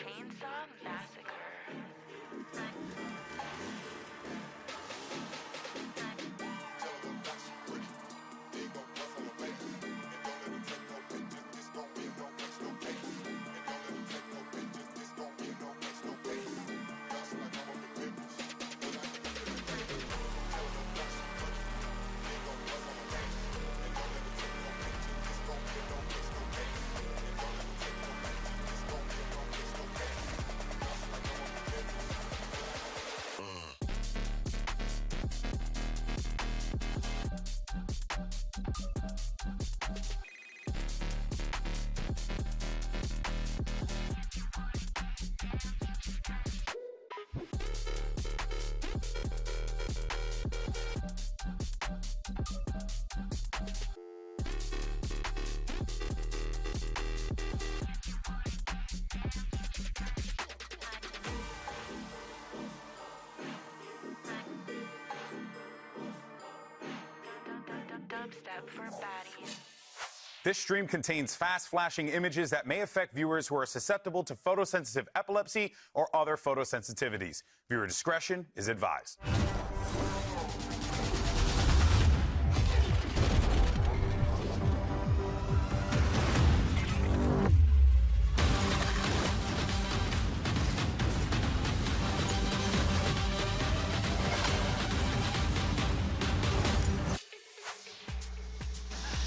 Chainsaw Massacre. Dubstep for baddies. This stream contains fast flashing images that may affect viewers who are susceptible to photosensitive epilepsy or other photosensitivities. Viewer discretion is advised.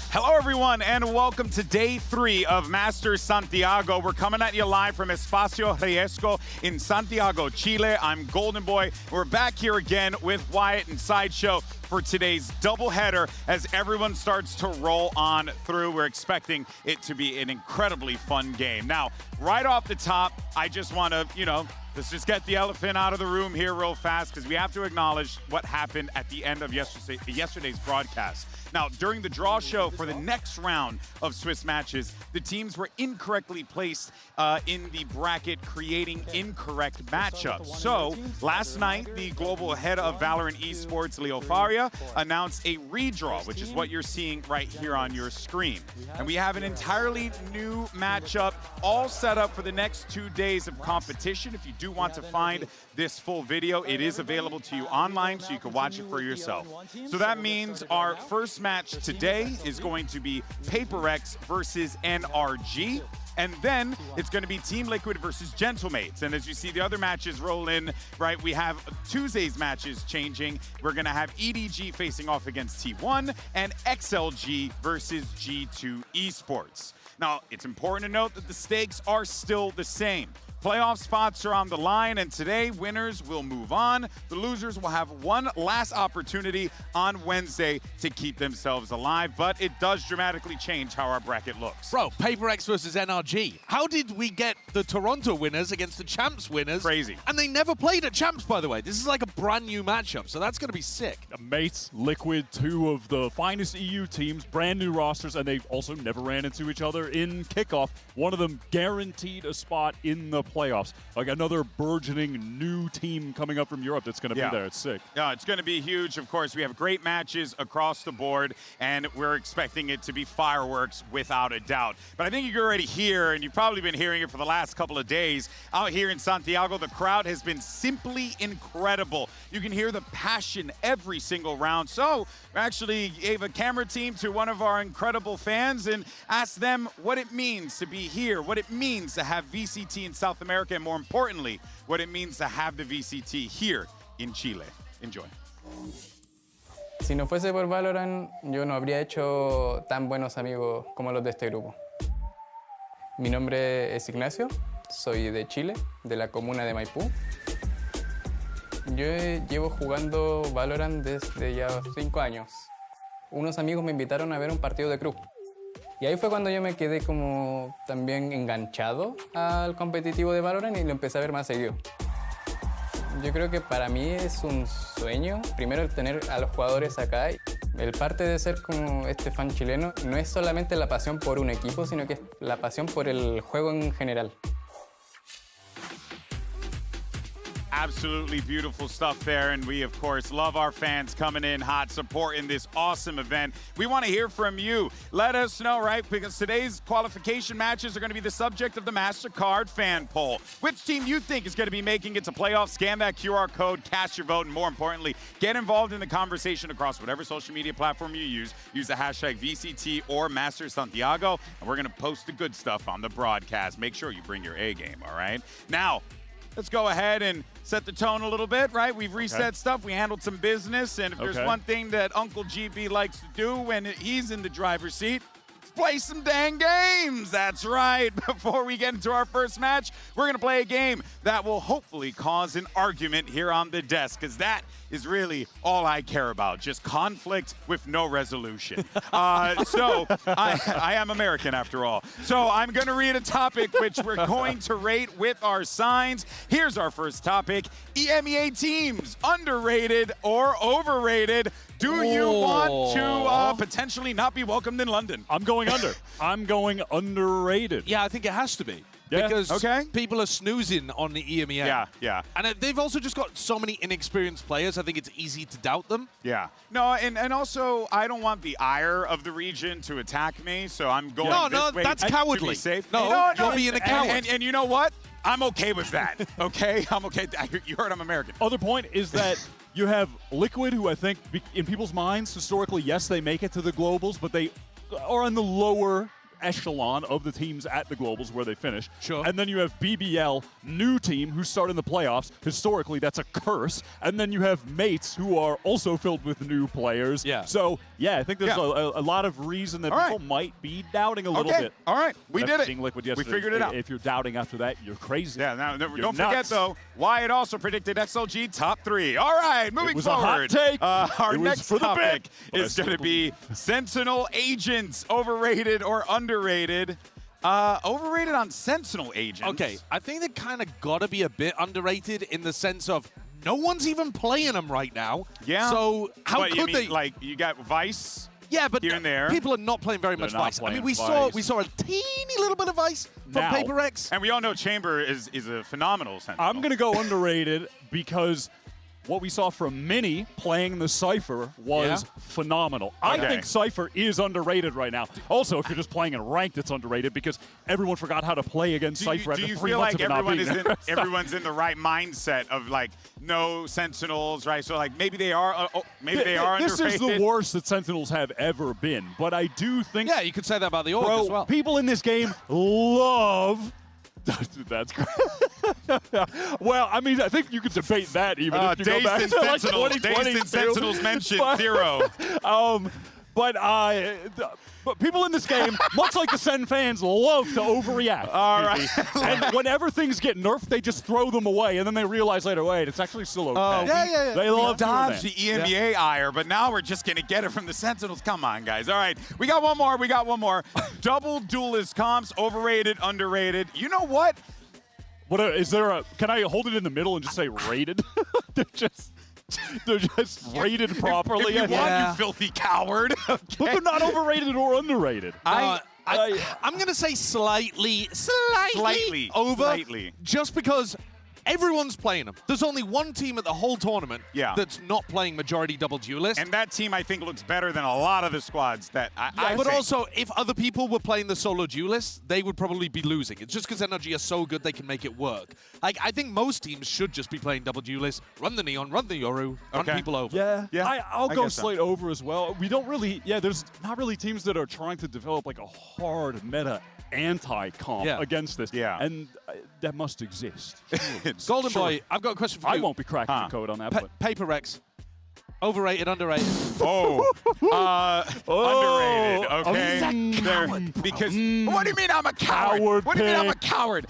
Hello, everyone, and welcome to day 3 of Masters Santiago. We're coming at you live from Espacio Riesgo in Santiago, Chile. I'm Golden Boy. We're back here again with Wyatt and Sideshow for today's doubleheader as everyone starts to roll on through. We're expecting it to be an incredibly fun game. Now, right off the top, I just want to, let's just get the elephant out of the room here real fast because we have to acknowledge what happened at the end of yesterday's broadcast. Now, during the draw show for the next round of Swiss matches, the teams were incorrectly placed in the bracket, creating incorrect matchups. So, last night, the global head of VALORANT Esports, Leo Faria, announced a redraw, which is what you're seeing right here on your screen. And we have an entirely new matchup, all set up for the next 2 days of competition. If you do want to find this full video, it is available to you online, so you can watch it for yourself. So that means our first match today is going to be PRX versus NRG. And then it's going to be Team Liquid versus Gentlemates. And as you see the other matches roll in, right, we have Tuesday's matches changing. We're going to have EDG facing off against T1 and XLG versus G2 Esports. Now, it's important to note that the stakes are still the same. Playoff spots are on the line, and today winners will move on. The losers will have one last opportunity on Wednesday to keep themselves alive, but it does dramatically change how our bracket looks. Bro, PRX versus NRG. How did we get the Toronto winners against the Champs winners? Crazy. And they never played at Champs, by the way. This is like a brand new matchup, so that's going to be sick. Mates, Liquid, 2 of the finest EU teams, brand new rosters, and they've also never ran into each other in kickoff. One of them guaranteed a spot in the playoffs. Like another burgeoning new team coming up from Europe that's going to be there. It's sick. Yeah, it's going to be huge. Of course, we have great matches across the board, and we're expecting it to be fireworks without a doubt. But I think you can already hear, and you've probably been hearing it for the last couple of days, out here in Santiago, the crowd has been simply incredible. You can hear the passion every single round. So we actually gave a camera team to one of our incredible fans and asked them what it means to be here, what it means to have VCT in South America, and more importantly, what it means to have the VCT here in Chile. Enjoy. Si no fuese por Valorant, yo no habría hecho tan buenos amigos como los de este grupo. Mi nombre es Ignacio, soy de Chile, de la comuna de Maipú. Yo llevo jugando Valorant desde ya 5 años. Unos amigos me invitaron a ver un partido de club. Y ahí fue cuando yo me quedé como también enganchado al competitivo de Valorant y lo empecé a ver más seguido. Yo creo que para mí es un sueño, primero el tener a los jugadores acá. El parte de ser como este fan chileno no es solamente la pasión por un equipo, sino que es la pasión por el juego en general. Absolutely beautiful stuff there, and we, of course, love our fans coming in hot, supporting this awesome event. We want to hear from you. Let us know, right? Because today's qualification matches are going to be the subject of the Mastercard fan poll. Which team you think is going to be making it to playoffs? Scan that QR code, cast your vote, and more importantly, get involved in the conversation across whatever social media platform you use. Use the hashtag VCT or Masters Santiago, and we're going to post the good stuff on the broadcast. Make sure you bring your A game, all right? Now, let's go ahead and set the tone a little bit, right? We've reset stuff. We handled some business. And if there's one thing that Uncle GB likes to do when he's in the driver's seat, play some dang games. That's right. Before we get into our first match, we're going to play a game that will hopefully cause an argument here on the desk, because that is really all I care about, just conflict with no resolution. I am American after all. So I'm going to read a topic which we're going to rate with our signs. Here's our first topic: EMEA teams, underrated or overrated? Do you want to potentially not be welcomed in London? I'm going under. I'm going underrated. Yeah, I think it has to be. Yeah, Because people are snoozing on the EMEA. Yeah. And they've also just got so many inexperienced players, I think it's easy to doubt them. Yeah. No, and also, I don't want the ire of the region to attack me, so I'm going this way that's to cowardly. be safe. No, you're being a coward. And you know what? I'm okay with that, okay? I'm okay. You heard I'm American. Other point is that you have Liquid, who I think, in people's minds, historically, yes, they make it to the Globals, but they are in the lower echelon of the teams at the Globals where they finish. Sure. And then you have BBL, new team, who start in the playoffs. Historically, that's a curse. And then you have Mates, who are also filled with new players. Yeah. So, yeah, I think there's a lot of reason that people might be doubting a little bit. All right. We did it. Liquid yesterday. We figured it out. If you're doubting after that, you're crazy. Yeah, now, You're don't forget, nuts. though, Wyatt also predicted XLG top 3. All right, moving It was forward. a hot take. Our It was next for the topic bit, but I is still going to be Sentinel Agents, overrated or underrated? Overrated on Sentinel Agents. Okay, I think they kind of got to be a bit underrated in the sense of no one's even playing them right now. Yeah. So how What, you could mean, they? like, you got Vice? Yeah, but here and there. people are not playing very much not Vice. I mean, playing we Vice. saw a teeny little bit of Vice from Now. PRX. And we all know Chamber is a phenomenal Sentinel. I'm going to go underrated because what we saw from Mini playing the Cypher was phenomenal. I Okay. think Cypher is underrated right now. Also, if you're just playing in ranked, it's underrated because everyone forgot how to play against Cypher after do you 3 feel months like of it not everyone being is there. everyone's in the right mindset of like no Sentinels, right? So like maybe they are This underrated. is the worst that Sentinels have ever been, but I do think, Yeah, you could say that about the Orc as well. people in this game love. That's great. Well, I mean, I think you could debate that even if you go back to like 2022. Dazed and Sentinels mentioned But- 0. But people in this game, much like the Sen fans, love to overreact. All right. And whenever things get nerfed, they just throw them away, and then they realize later, wait, it's actually still okay. Yeah. They love doing Dodge that. the EMEA ire, but now we're just going to get it from the Sentinels. Come on, guys. All right. We got one more. Double duelist comps, overrated, underrated. You know what? What is there a? Can I hold it in the middle and just say rated? They're just rated properly. If you want, Yeah. you filthy coward. But they're not overrated or underrated. I'm going to say slightly over. Slightly. Just because everyone's playing them. There's only one team at the whole tournament that's not playing majority double duelist. And that team, I think, looks better than a lot of the squads that I but think. also, if other people were playing the solo duelists, they would probably be losing. It's just because NRG are so good they can make it work. Like, I think most teams should just be playing double duelists, run the Neon, run the Yoru, run people over. Yeah. I'll I go guess so. slate over as well. We don't really, there's not really teams that are trying to develop like a hard meta anti-comp against this. Yeah. And that must exist. Golden Boy, I've got a question for you. I won't be cracking the code on that. But PRX, overrated, underrated? Underrated, okay? He's a They're- because what do you mean I'm a coward? Coward What do you mean I'm a pick. coward?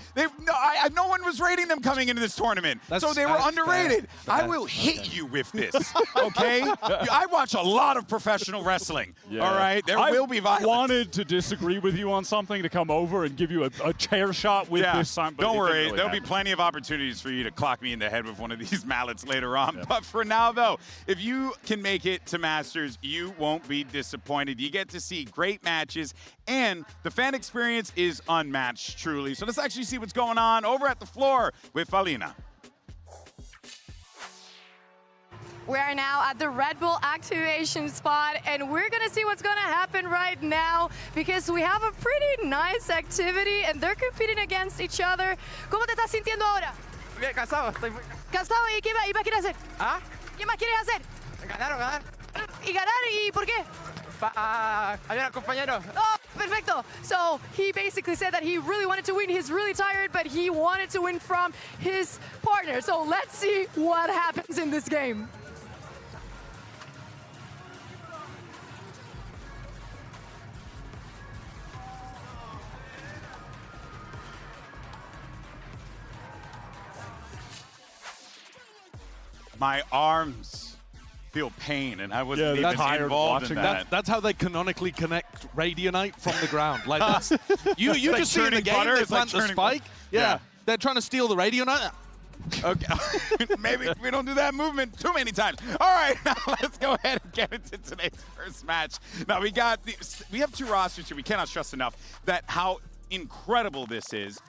No one was rating them coming into this tournament, so they were That's underrated. fair. I will hit you with this, okay? I watch a lot of professional wrestling. All right, there will be violence. I wanted to disagree with you on something to come over and give you a chair shot with this time. But Don't it didn't worry. really There'll be happen. plenty of opportunities for you to clock me in the head with one of these mallets later on. But for now, though, if you can make it to Masters, you won't be disappointed. You get to see great matches, and the fan experience is unmatched, truly. So let's actually see what's going on over at the floor with Valina. We are now at the Red Bull activation spot, and we're gonna see what's gonna happen right now because we have a pretty nice activity, and they're competing against each other. ¿Cómo te estás sintiendo ahora? Bien, cansado, estoy muy ¿Cansado? ¿Y qué más quieres hacer? ¿Ah? ¿Qué más quieres hacer? Ganar. ¿Y ganar? ¿Y por qué? Ayudar al compañero. Oh, perfecto. So he basically said that he really wanted to win. He's really tired, but he wanted to win from his partner. So let's see what happens in this game. My arms feel pain, and I wasn't Yeah, even tired involved watching in that. That's how they canonically connect Radionite from the ground. Like that's you like just see in the churning game butter, they it's like plant the churning spike. butter. Yeah. Yeah. They're trying to steal the Radionite. Okay, maybe we don't do that movement too many times. All right, now let's go ahead and get into today's first match. Now we have two rosters here. We cannot stress enough that how incredible this is.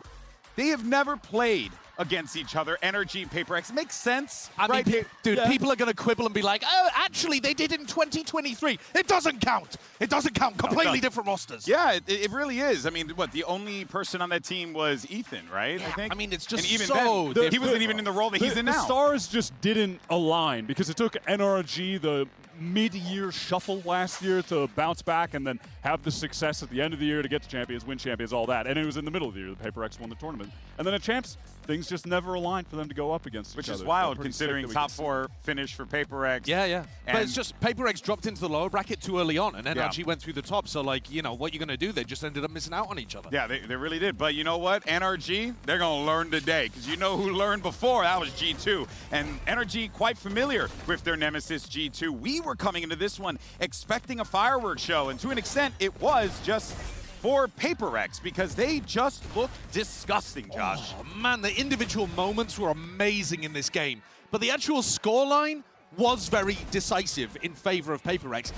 They have never played against each other. NRG, PRX. It makes sense. I right? mean, dude, people are going to quibble and be like, oh, actually, they did in 2023. It doesn't count. It doesn't count. Completely different rosters. Yeah, it really is. I mean, what, the only person on that team was Ethan, right? I think. I mean, it's just and even so then, he wasn't even in the role that he's in the now. stars just didn't align because it took NRG the mid-year shuffle last year to bounce back and then have the success at the end of the year to get to champions, win champions, all that. And it was in the middle of the year that PRX won the tournament. And then at champs, things just never aligned for them to go up against each Which other. is wild, So pretty considering sick that we top can see- 4 finish for PRX. Yeah. But And- it's just PRX dropped into the lower bracket too early on, and NRG Yeah. went through the top. So, like, you know, what you're going to do? They just ended up missing out on each other. Yeah, they really did. But you know what? NRG, they're going to learn today. Because you know who learned before? That was G2. And NRG quite familiar with their nemesis G2. We were coming into this one expecting a fireworks show. And to an extent, it was just for PRX because they just looked disgusting, Josh. Oh, man, the individual moments were amazing in this game. But the actual scoreline was very decisive in favor of PRX.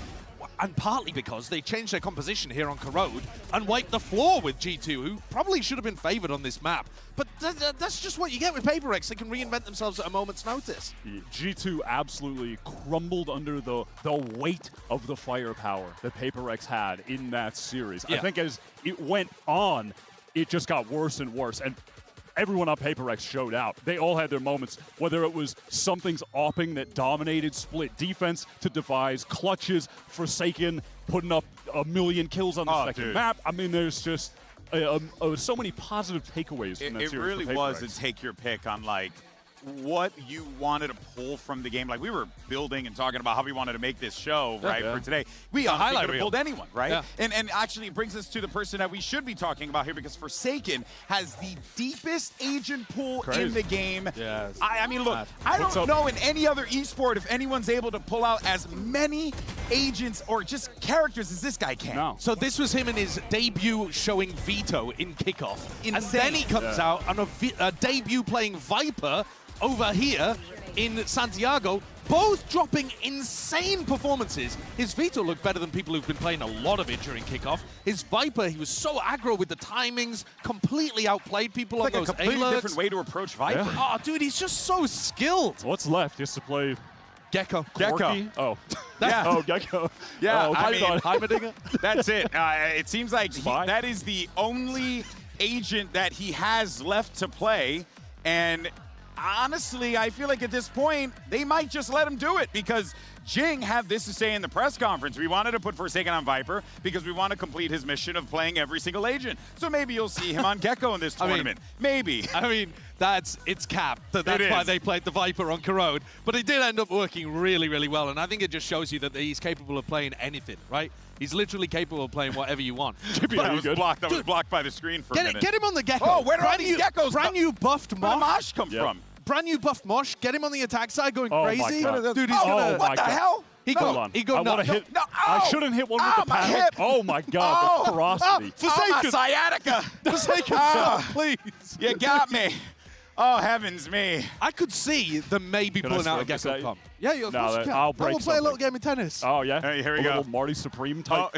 And partly because they changed their composition here on Corrode and wiped the floor with G2, who probably should have been favored on this map. But that's just what you get with PRX. They can reinvent themselves at a moment's notice. G2 absolutely crumbled under the weight of the firepower that PRX had in that series. Yeah. I think as it went on, it just got worse and worse. And everyone on PRX showed out. They all had their moments, whether it was something's opping that dominated split defense to devise clutches, Forsaken putting up 1 million kills on the second dude. map. I mean, there's just so many positive takeaways from that It series. really for was PRX. to take your pick on, like, what you wanted to pull from the game. Like, we were building and talking about how we wanted to make this show, right, for today. We honestly highlight could have reel. pulled anyone, right? Yeah. And actually it brings us to the person that we should be talking about here because Forsaken has the deepest agent pool Crazy. in the game. Yes. I mean, look, I What's don't up? know in any other esport if anyone's able to pull out as many agents or just characters as this guy can. No. So this was him in his debut showing Veto in kickoff. And then he comes out on a debut playing Viper over here in Santiago, both dropping insane performances. His Veto looked better than people who've been playing a lot of it during kickoff. His Viper, he was so aggro with the timings, completely outplayed people It's like on a those completely alerts. different way to approach Viper. Yeah. Oh, dude, he's just so skilled. What's left? Just to play Gecko. Corky? Oh. Yeah. Oh, Gecko. Yeah, Oh, I mean, Heimerdinger. That's it. It seems like Spy? that is the only agent that he has left to play. And honestly, I feel like at this point, they might just let him do it because Jing had this to say in the press conference. We wanted to put Forsaken on Viper because we want to complete his mission of playing every single agent. So maybe you'll see him on Gecko in this tournament. Maybe. I mean, it's capped. That's It why is. they played the Viper on Corrode. But it did end up working really, really well. And I think it just shows you that he's capable of playing anything, right? He's literally capable of playing whatever you want. That was good. blocked. That was blocked by the screen for a minute. Get him on the Gecko. Oh, where did all these geckos Brand come- new buffed Where did Mosh. Mosh come Yeah. from? Brand new buffed Mosh. Get him on the attack side going Oh my crazy. God. Dude, he's Oh, gonna... what the hell? He Hold go, on. he go I want nuts. to hit. no, I ow! shouldn't hit one Ow, with the my paddle. hip! Oh my God, the ferocity. Oh, my sciatica. Forsaken, Ah. please. You got me. Oh, heavens me. I could see them maybe Can I pulling out a stroke this Gecko out? comp. Yeah, of No, course you that- can. I'll Oh, break we'll play a little something. game of tennis. Oh yeah. Hey, here we a go. Little Marty Supreme type.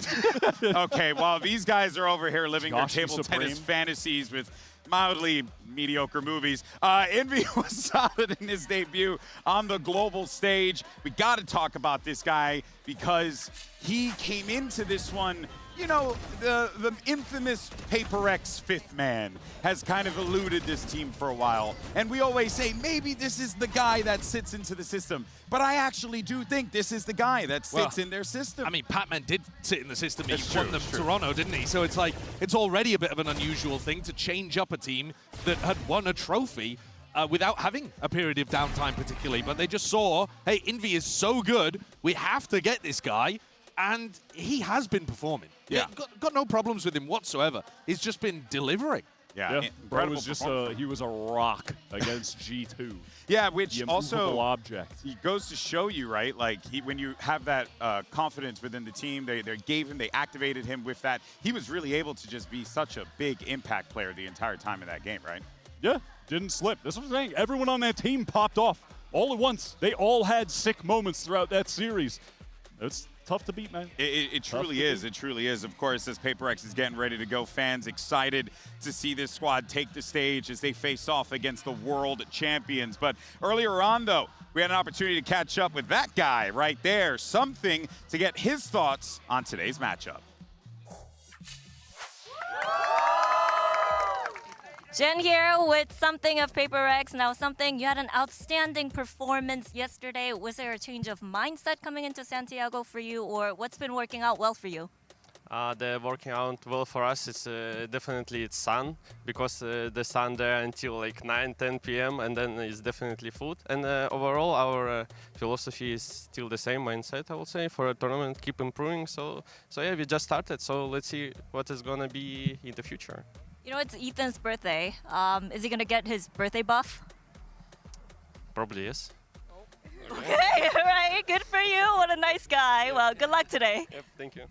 Okay, while these guys are over here living Josh their the table tennis Supreme. fantasies with mildly mediocre movies. Envy was solid in his debut on the global stage. We got to talk about this guy because he came into this one, you know, the infamous PRX fifth man has kind of eluded this team for a while. And we always say, maybe this is the guy that sits into the system. But I actually do think this is the guy that sits in their system. I mean, Pac-Man did sit in the system. He That's won true, them Toronto, didn't he? So it's like, it's already a bit of an unusual thing to change up a team that had won a trophy without having a period of downtime particularly. But they just saw, hey, Envy is so good, we have to get this guy. And he has been performing. Yeah. Got no problems with him whatsoever. He's just been delivering. Yeah, Bro was just he was a rock against G2. Yeah, which The also immovable object. he goes to show you, right? Like when you have that confidence within the team, they activated him with that. He was really able to just be such a big impact player the entire time in that game, right? Yeah, didn't slip. That's what I'm saying. Everyone on that team popped off all at once. They all had sick moments throughout that series. It's tough to beat, man. It truly is. It truly is. Of course, as PRX is getting ready to go, fans excited to see this squad take the stage as they face off against the world champions. But earlier on, though, we had an opportunity to catch up with that guy right there. Something to get his thoughts on today's matchup. Jen here with something of PRX. Now something, you had an outstanding performance yesterday. Was there a change of mindset coming into Santiago for you, or what's been working out well for you? The working out well for us is definitely it's sun, because the sun there until like 9-10 p.m. and then it's definitely food. And overall our philosophy is still the same mindset, I would say, for a tournament, keep improving. So yeah, we just started, so let's see what is gonna be in the future. You know, it's Ethan's birthday. Is he gonna get his birthday buff? Probably yes. Okay, all right, good for you. What a nice guy. Well, good luck today. Yep, thank you.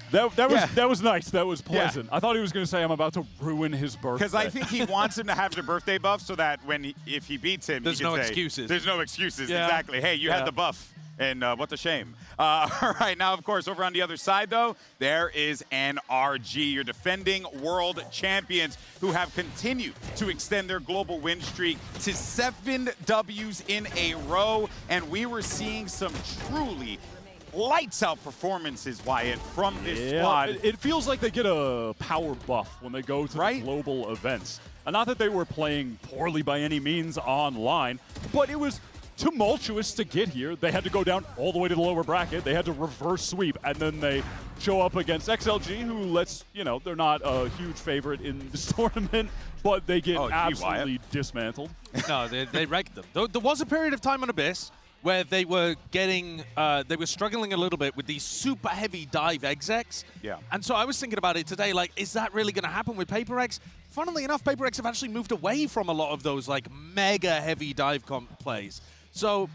That was nice. That was pleasant. I thought he was going to say, I'm about to ruin his birthday. Because I think he wants him to have the birthday buff so that if he beats him, There's he can no say, excuses. There's no excuses, Yeah. exactly. Hey, you had the buff. And what a shame. All right, now, of course, over on the other side, though, there is NRG, your defending world champions, who have continued to extend their global win streak to 7 Ws in a row. And we were seeing some truly lights-out performances, Wyatt, from this squad. It feels like they get a power buff when they go to the global events. And not that they were playing poorly by any means online, but it was tumultuous to get here. They had to go down all the way to the lower bracket. They had to reverse sweep, and then they show up against XLG, who they're not a huge favorite in this tournament, but they get absolutely dismantled. No, they wrecked them. There was a period of time on Abyss where they were getting, they were struggling a little bit with these super heavy dive execs. Yeah. And so I was thinking about it today, like, is that really going to happen with PRX? Funnily enough, PRX have actually moved away from a lot of those, like, mega heavy dive comp plays. So,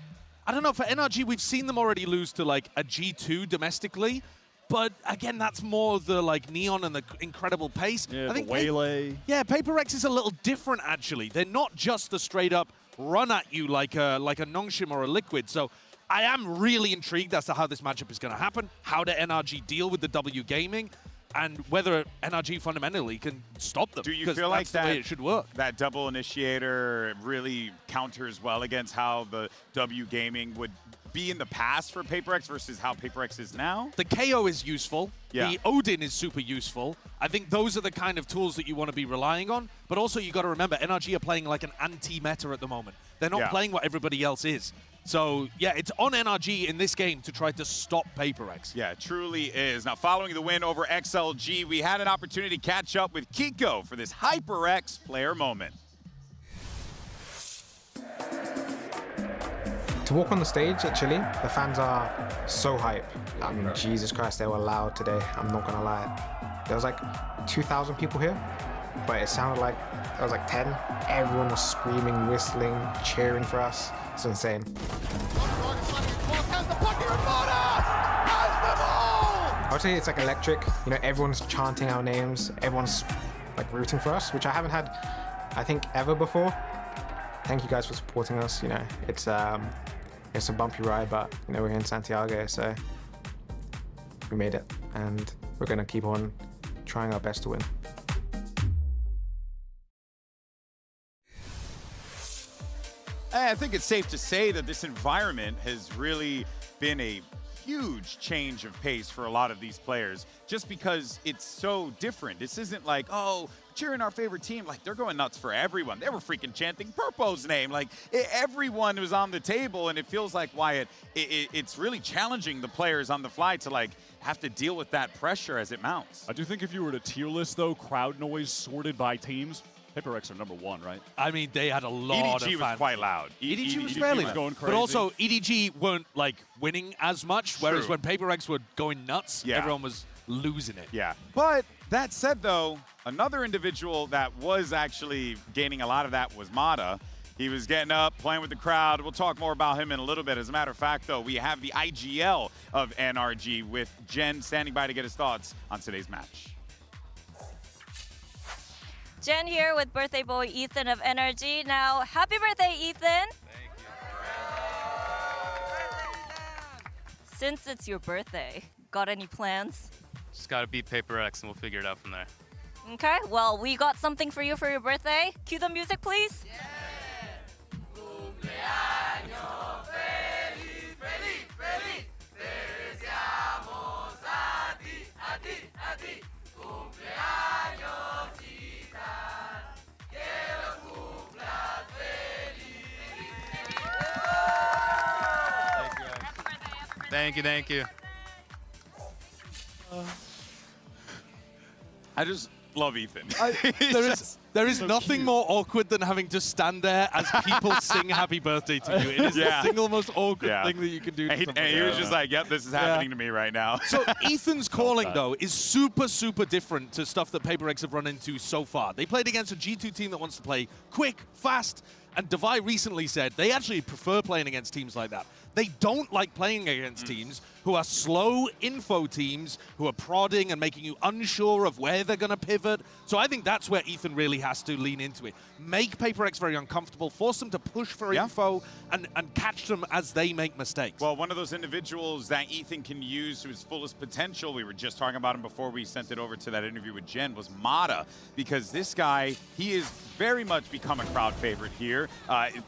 I don't know, for NRG, we've seen them already lose to, like, a G2 domestically. But, again, that's more the, like, neon and the incredible pace. Yeah, I think the waylay. PRX is a little different, actually. They're not just the straight-up run at you like a Nongshim or a Liquid. So I am really intrigued as to how this matchup is going to happen, how the NRG deal with the W Gaming, and whether NRG fundamentally can stop them. Do you feel like the way it should work? That double initiator really counters well against how the W Gaming would be in the past for PRX versus how PRX is now? The KO is useful. Yeah. The Odin is super useful. I think those are the kind of tools that you want to be relying on. But also, you got to remember, NRG are playing like an anti-meta at the moment. They're not playing what everybody else is. So, yeah, it's on NRG in this game to try to stop PRX. Yeah, it truly is. Now, following the win over XLG, we had an opportunity to catch up with Kiko for this HyperX player moment. To walk on the stage at Chile, the fans are so hype. I mean, Jesus Christ, they were loud today. I'm not gonna lie. There was like 2,000 people here, but it sounded like there was like 10. Everyone was screaming, whistling, cheering for us. It's insane. I would say it's like electric. You know, everyone's chanting our names. Everyone's like rooting for us, which I haven't had, I think, ever before. Thank you guys for supporting us. You know, it's a bumpy ride, but you know, we're here in Santiago, so we made it, and we're gonna keep on trying our best to win. I think it's safe to say that this environment has really been a huge change of pace for a lot of these players, just because it's so different. This isn't like, oh, cheering our favorite team. Like, they're going nuts for everyone. They were freaking chanting Purpo's name. Like, everyone was on the table, and it feels like, Wyatt, it's really challenging the players on the fly to, like, have to deal with that pressure as it mounts. I do think if you were to tier list, though, crowd noise sorted by teams, HyperX are #1, right? I mean, they had a lot of EDG was fans. quite loud. EDG was fairly loud. going crazy. But also, EDG weren't, like, winning as much, whereas True. when PaperX were going nuts, Yeah. everyone was losing it. Yeah. But that said, though, another individual that was actually gaining a lot of that was Mata. He was getting up, playing with the crowd. We'll talk more about him in a little bit. As a matter of fact, though, we have the IGL of NRG with Jen standing by to get his thoughts on today's match. Jen here with birthday boy Ethan of NRG. Now, happy birthday, Ethan. Thank you. Since it's your birthday, got any plans? Just gotta beat PaperX and we'll figure it out from there. Okay, well, we got something for you for your birthday. Cue the music, please. Thank you, thank you. I just love Ethan. There is nothing more awkward than having to stand there as people sing happy birthday to you. It is the single most awkward thing that you can do. And he was just like, yep, this is happening to me right now. So Ethan's calling, though, is super, super different to stuff that PaperX have run into so far. They played against a G2 team that wants to play quick, fast, and Devi recently said they actually prefer playing against teams like that. They don't like playing against teams who are slow info teams, who are prodding and making you unsure of where they're going to pivot. So I think that's where Ethan really has to lean into it. Make PaperX very uncomfortable, force them to push for info, and catch them as they make mistakes. Well, one of those individuals that Ethan can use to his fullest potential, we were just talking about him before we sent it over to that interview with Jen, was Mata, because this guy, he is very much become a crowd favorite here,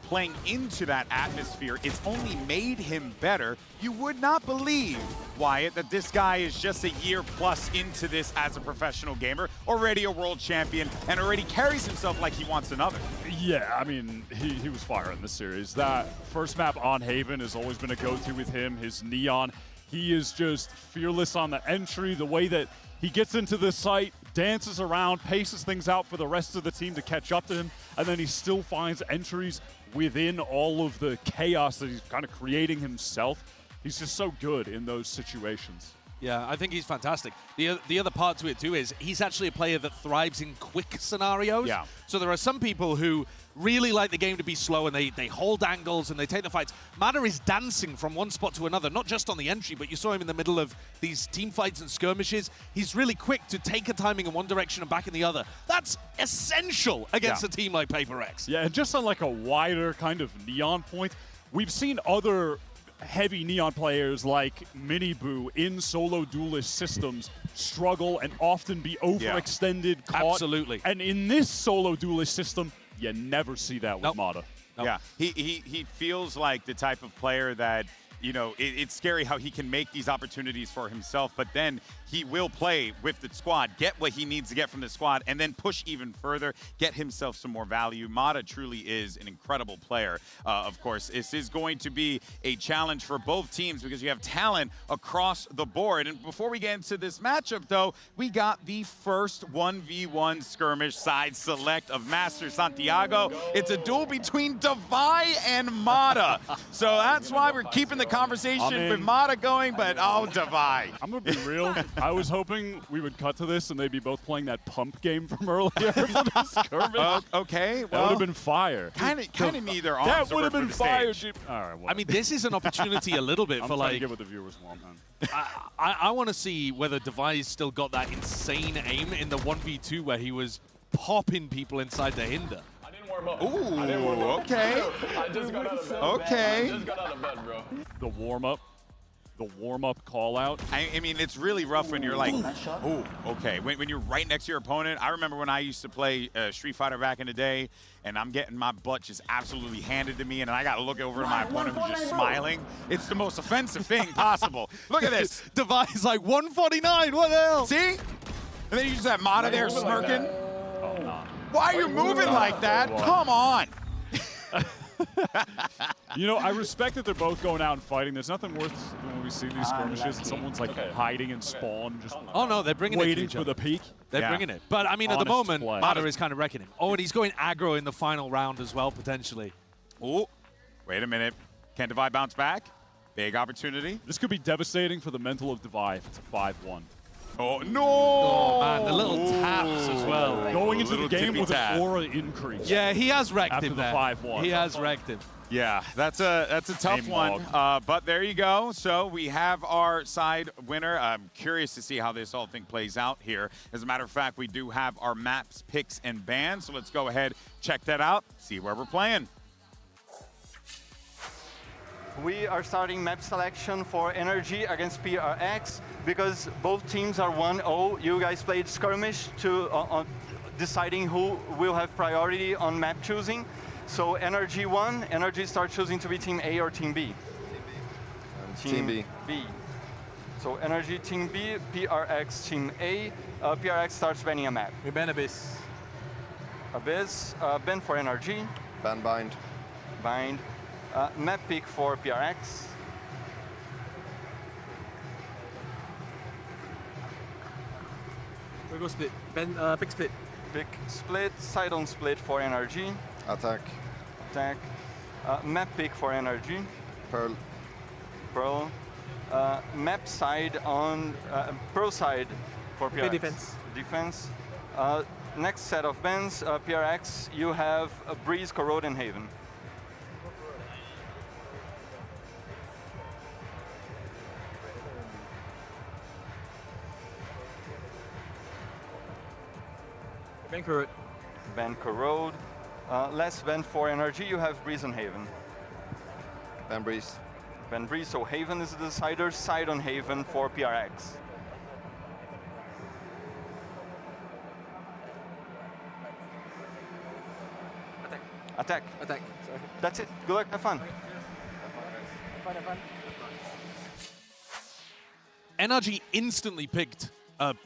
playing into that atmosphere. It's only made him better. You would not believe, Wyatt, that this guy is just a year plus into this as a professional gamer, already a world champion, and already carries himself like he wants another. Yeah, I mean, he was fire in this series. That first map on Haven has always been a go-to with him. His Neon, he is just fearless on the entry, the way that he gets into the site, dances around, paces things out for the rest of the team to catch up to him, and then he still finds entries within all of the chaos that he's kind of creating himself. He's just so good in those situations. Yeah, I think he's fantastic. The other part to it, too, is he's actually a player that thrives in quick scenarios. Yeah. So there are some people who really like the game to be slow, and they hold angles and they take the fights. Mata is dancing from one spot to another, not just on the entry, but you saw him in the middle of these team fights and skirmishes. He's really quick to take a timing in one direction and back in the other. That's essential against a team like PaperX. Yeah, and just on like a wider kind of Neon point, we've seen other heavy Neon players like Miniboo in solo duelist systems struggle and often be overextended, caught. Absolutely. And in this solo duelist system, you never see that with Mata. Yeah, he feels like the type of player that, you know, it's scary how he can make these opportunities for himself, but then he will play with the squad, get what he needs to get from the squad, and then push even further, get himself some more value. Mata truly is an incredible player. Of course, this is going to be a challenge for both teams because you have talent across the board. And before we get into this matchup, though, we got the first 1v1 skirmish side select of Masters Santiago. It's a duel between Devi and Mata. So that's why we're keeping the conversation with Mata going, but oh, Devi. I'm going to be real. I was hoping we would cut to this and they'd be both playing that pump game from earlier for the skirmish. Okay, well, that would have been fire. Kind of need their arms. That would have been fire. All right, I mean, this is an opportunity a little bit I'm for trying to like. get what the viewers want, man. I want to see whether Devi's still got that insane aim in the 1v2 where he was popping people inside the hinder. Ooh, okay. I just got out of bed. Okay. Man. I just got out of bed, bro. The warm-up. the warm-up call-out. I mean, it's really rough when you're like, oh, okay. When you're right next to your opponent. I remember when I used to play Street Fighter back in the day, and I'm getting my butt just absolutely handed to me, and I got to look over to my opponent who's just smiling. It's the most offensive thing possible. Look at this. Device like 149, what the hell? See? And then you just have Mata there smirking. Why are you moving like that? Come on. You know, I respect that they're both going out and fighting. There's nothing worse than when we see these skirmishes and someone's like hiding in spawn, just They're bringing waiting it for the peak. They're bringing it. But I mean, at the Honest moment, play. Mata is kind of wrecking him. Oh, and he's going aggro in the final round as well, potentially. Oh, wait a minute. Can Divide bounce back? Big opportunity. This could be devastating for the mental of Divide. It's a 5-1. Oh, no! Oh, man, the little taps as well. Going into the Little game tippy with tap. an aura increase. Yeah, he has wrecked After him the there. 5-1. He has wrecked him. Yeah, that's a tough Aim one. log. But there you go. So we have our side winner. I'm curious to see how this whole thing plays out here. As a matter of fact, we do have our maps, picks, and bans. So let's go ahead, check that out, see where we're playing. We are starting map selection for NRG against PRX because both teams are 1-0. You guys played skirmish to deciding who will have priority on map choosing. So NRG won. NRG starts choosing to be Team A or Team B. Team B. So NRG Team B, PRX Team A. PRX starts banning a map. We ban Abyss. Abyss, ban for NRG. Ban bind. Bind. Map pick for PRX. We go split. Ben, pick split. Pick split. Side on split for NRG. Attack. Attack. Map pick for NRG. Pearl. Pearl. Map side on Pearl side for PRX. defense. Defense. Next set of bans, PRX, you have Breeze, Corrode, and Haven. Ben Corrode. Ban Corrode. Last ban for NRG, you have Breeze and Haven. Ban Breeze. Ban Breeze, so Haven is the decider, side on Haven for PRX. Attack. Attack. That's it. Good luck, have fun. Have fun. NRG instantly picked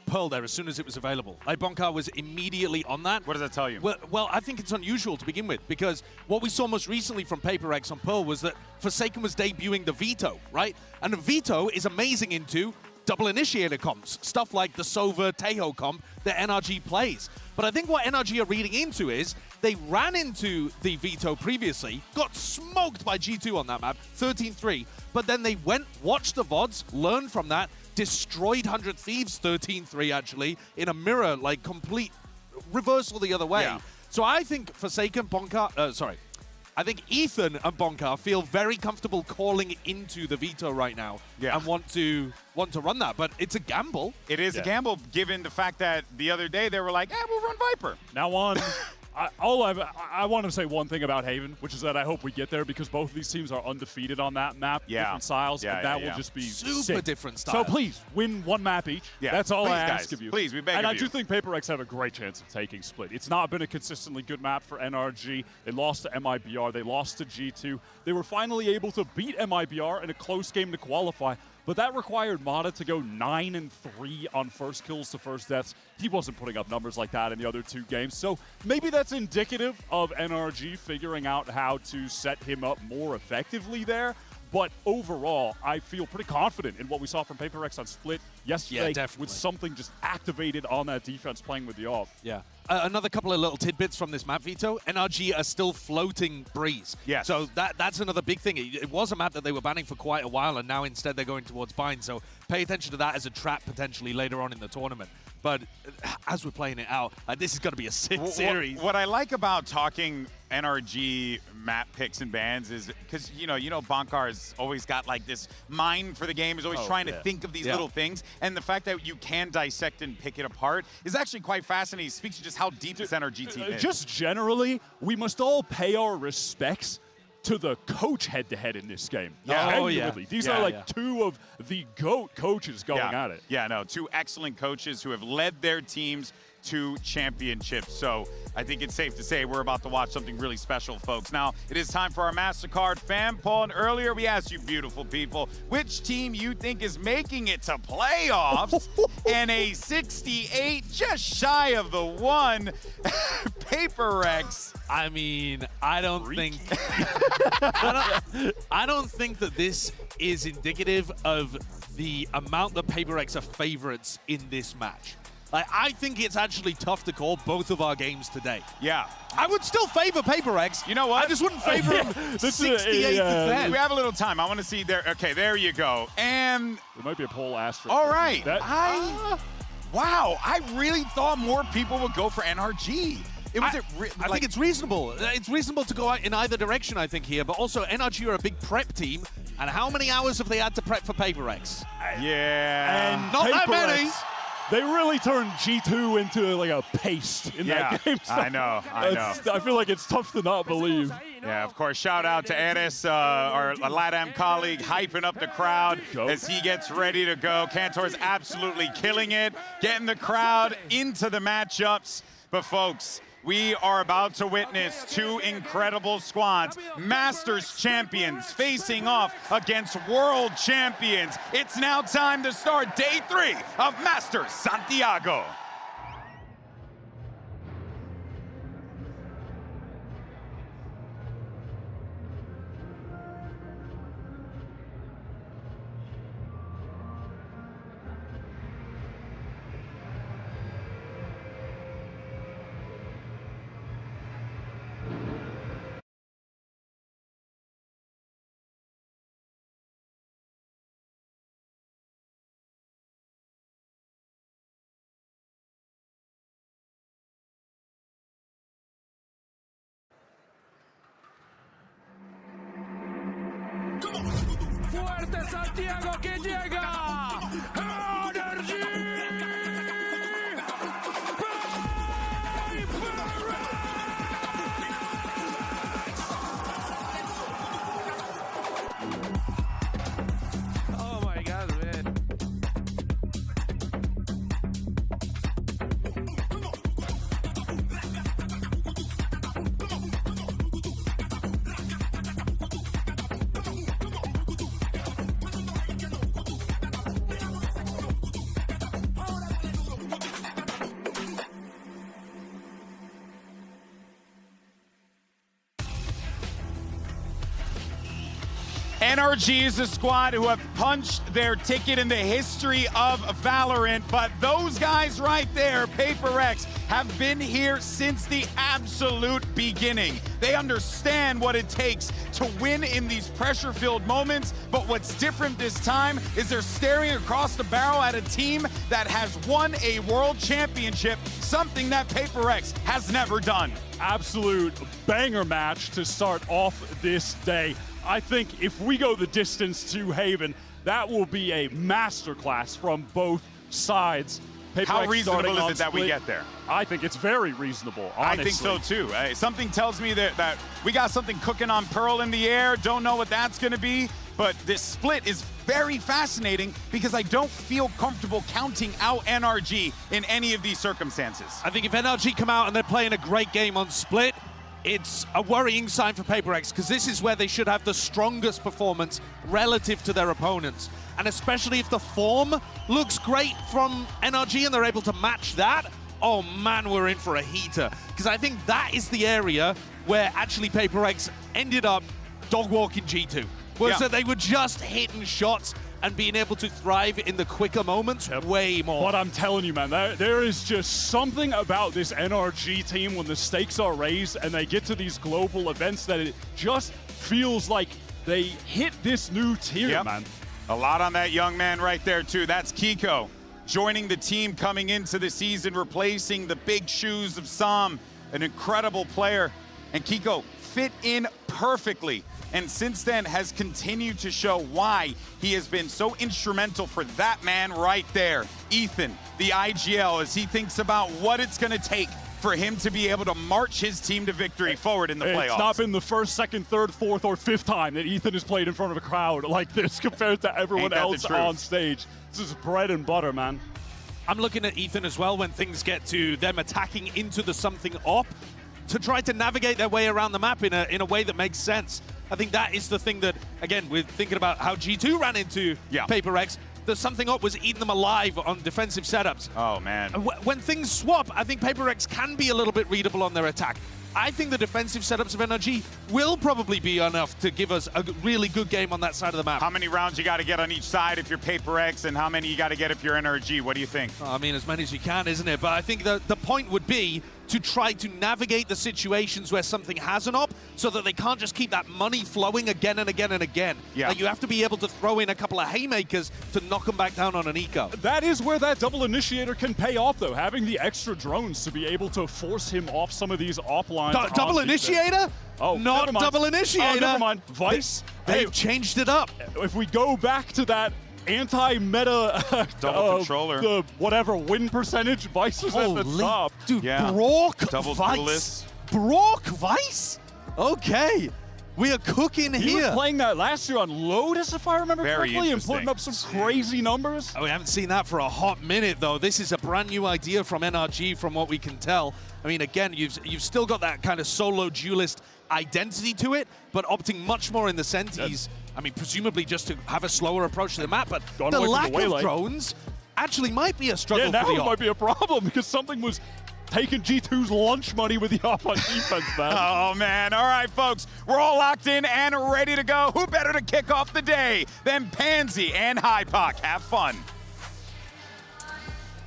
Pearl there as soon as it was available. Like, Bonkar was immediately on that. What does that tell you? Well, I think it's unusual to begin with, because what we saw most recently from PaperX on Pearl was that Forsaken was debuting the Veto, right? And the Veto is amazing into double initiator comps, stuff like the Sova Tejo comp that NRG plays. But I think what NRG are reading into is they ran into the Veto previously, got smoked by G2 on that map, 13-3, but then they went, watched the VODs, learned from that, destroyed 100 Thieves 13-3 actually, in a mirror, like complete reversal the other way. Yeah. So I think Forsaken, Bonkar, I think Ethan and Bonkar feel very comfortable calling into the Veto right now and want to run that, but it's a gamble. It is a gamble, given the fact that the other day they were like, we'll run Viper. Now on, I want to say one thing about Haven, which is that I hope we get there, because both of these teams are undefeated on that map, different styles, and that will just be super sick. different So styles. please, win one map each. Yeah. That's all Please, I ask guys. of you. Please, we beg And of I you. do think PaperX have a great chance of taking Split. It's not been a consistently good map for NRG. They lost to MIBR. They lost to G2. They were finally able to beat MIBR in a close game to qualify, but that required Mata to go 9-3 on first kills to first deaths. He wasn't putting up numbers like that in the other two games. So maybe that's indicative of NRG figuring out how to set him up more effectively there. But overall, I feel pretty confident in what we saw from PaperX on Split yesterday, with something just activated on that defense playing with the AWP. Yeah. Another couple of little tidbits from this map, Veto. NRG are still floating Breeze. Yes. So that's another big thing. It was a map that they were banning for quite a while, and now instead they're going towards Bind. So pay attention to that as a trap potentially later on in the tournament. But as we're playing it out, this is going to be a sick series. What I like about talking NRG map picks and bans is because, you know, Bonkar's always got like this mind for the game, is always trying to think of these little things. And the fact that you can dissect and pick it apart is actually quite fascinating. It speaks to just how deep this NRG team is. Just generally, we must all pay our respects to the coach head-to-head in this game. Yeah. Oh, yeah. Genuinely. These Yeah, are like yeah. two of the GOAT coaches going at it. Yeah, no, two excellent coaches who have led their teams to championships. So I think it's safe to say we're about to watch something really special, folks. Now, it is time for our Mastercard fan poll. And earlier we asked you beautiful people which team you think is making it to playoffs. And a 68, just shy of the 1, PRX. I mean, I don't think that this is indicative of the amount that PRX are favorites in this match. Like, I think it's actually tough to call both of our games today. Yeah. I would still favor PRX. You know what? I just wouldn't favor him 68 to 10. We have a little time. I want to see there. Okay, there you go. And There might be a poll asterisk. all right. Wow, I really thought more people would go for NRG. I think it's reasonable. It's reasonable to go out in either direction, I think, here. But also, NRG are a big prep team. And how many hours have they had to prep for PRX? Yeah. And Not that many. They really turned G2 into like a paste in that game. So I know. I feel like it's tough to not believe. Yeah, of course, shout out to Enes, our LATAM colleague, hyping up the crowd as he gets ready to go. Cantor's absolutely killing it, getting the crowd into the matchups. But folks, we are about to witness two incredible squads, Masters champions facing off against world champions. It's now time to start day 3 of Masters Santiago. Fuerte Santiago que llega. NRG. Oh my God, man. NRG is a squad who have punched their ticket in the history of Valorant, but those guys right there, PRX, have been here since the absolute beginning. They understand what it takes to win in these pressure-filled moments, but what's different this time is they're staring across the barrel at a team that has won a world championship, something that PRX has never done. Absolute banger match to start off this day. I think if we go the distance to Haven, that will be a masterclass from both sides. How reasonable is it that we get there? I think it's very reasonable, honestly. I think so too. Something tells me that we got something cooking on Pearl in the air. Don't know what that's going to be, but this split is very fascinating because I don't feel comfortable counting out NRG in any of these circumstances. I think if NRG come out and they're playing a great game on split, it's a worrying sign for PRX because this is where they should have the strongest performance relative to their opponents. And especially if the form looks great from NRG and they're able to match that, oh man, we're in for a heater. Because I think that is the area where actually PRX ended up dog-walking G2. So they were just hitting shots and being able to thrive in the quicker moments way more. But I'm telling you, man, there is just something about this NRG team when the stakes are raised and they get to these global events that it just feels like they hit this new tier, man. A lot on that young man right there, too. That's Kiko joining the team coming into the season, replacing the big shoes of Sam, an incredible player. And Kiko fit in perfectly. And since then has continued to show why he has been so instrumental for that man right there, Ethan, the IGL, as he thinks about what it's going to take for him to be able to march his team to victory forward in the playoffs. It's not been the first, second, third, fourth, or fifth time that Ethan has played in front of a crowd like this compared to everyone else on stage. This is bread and butter, man. I'm looking at Ethan as well when things get to them attacking into the something op to try to navigate their way around the map in a way that makes sense. I think that is the thing that, again, we're thinking about how G2 ran into PaperX. The something up was eating them alive on defensive setups. Oh, man. When things swap, I think PaperX can be a little bit readable on their attack. I think the defensive setups of NRG will probably be enough to give us a really good game on that side of the map. How many rounds you got to get on each side if you're PaperX, and how many you got to get if you're NRG? What do you think? I mean, as many as you can, isn't it? But I think the point would be to try to navigate the situations where something has an op so that they can't just keep that money flowing again and again and again. Yeah. Like, you have to be able to throw in a couple of haymakers to knock them back down on an eco. That is where that double initiator can pay off, though. Having the extra drones to be able to force him off some of these op lines. Double initiator? Oh, not double initiator. Oh, never mind. Vice. They've changed it up. If we go back to that anti-meta double controller, the whatever win percentage, Vice is at the top. Dude, yeah. Brock double Vice. Brock Vice? Okay. We are cooking He here. was playing that last year on Lotus, if I remember correctly, and putting up some crazy numbers. Oh, we haven't seen that for a hot minute, though. This is a brand new idea from NRG, from what we can tell. I mean, again, you've still got that kind of solo duelist identity to it, but opting much more in the Sentis. I mean, presumably just to have a slower approach to the map, but the lack of drones actually might be a struggle for the op. Yeah, now it might be a problem because something was taking G2's lunch money with the op on defense, man. Oh, man. All right, folks. We're all locked in and ready to go. Who better to kick off the day than Pansy and Hypoc? Have fun.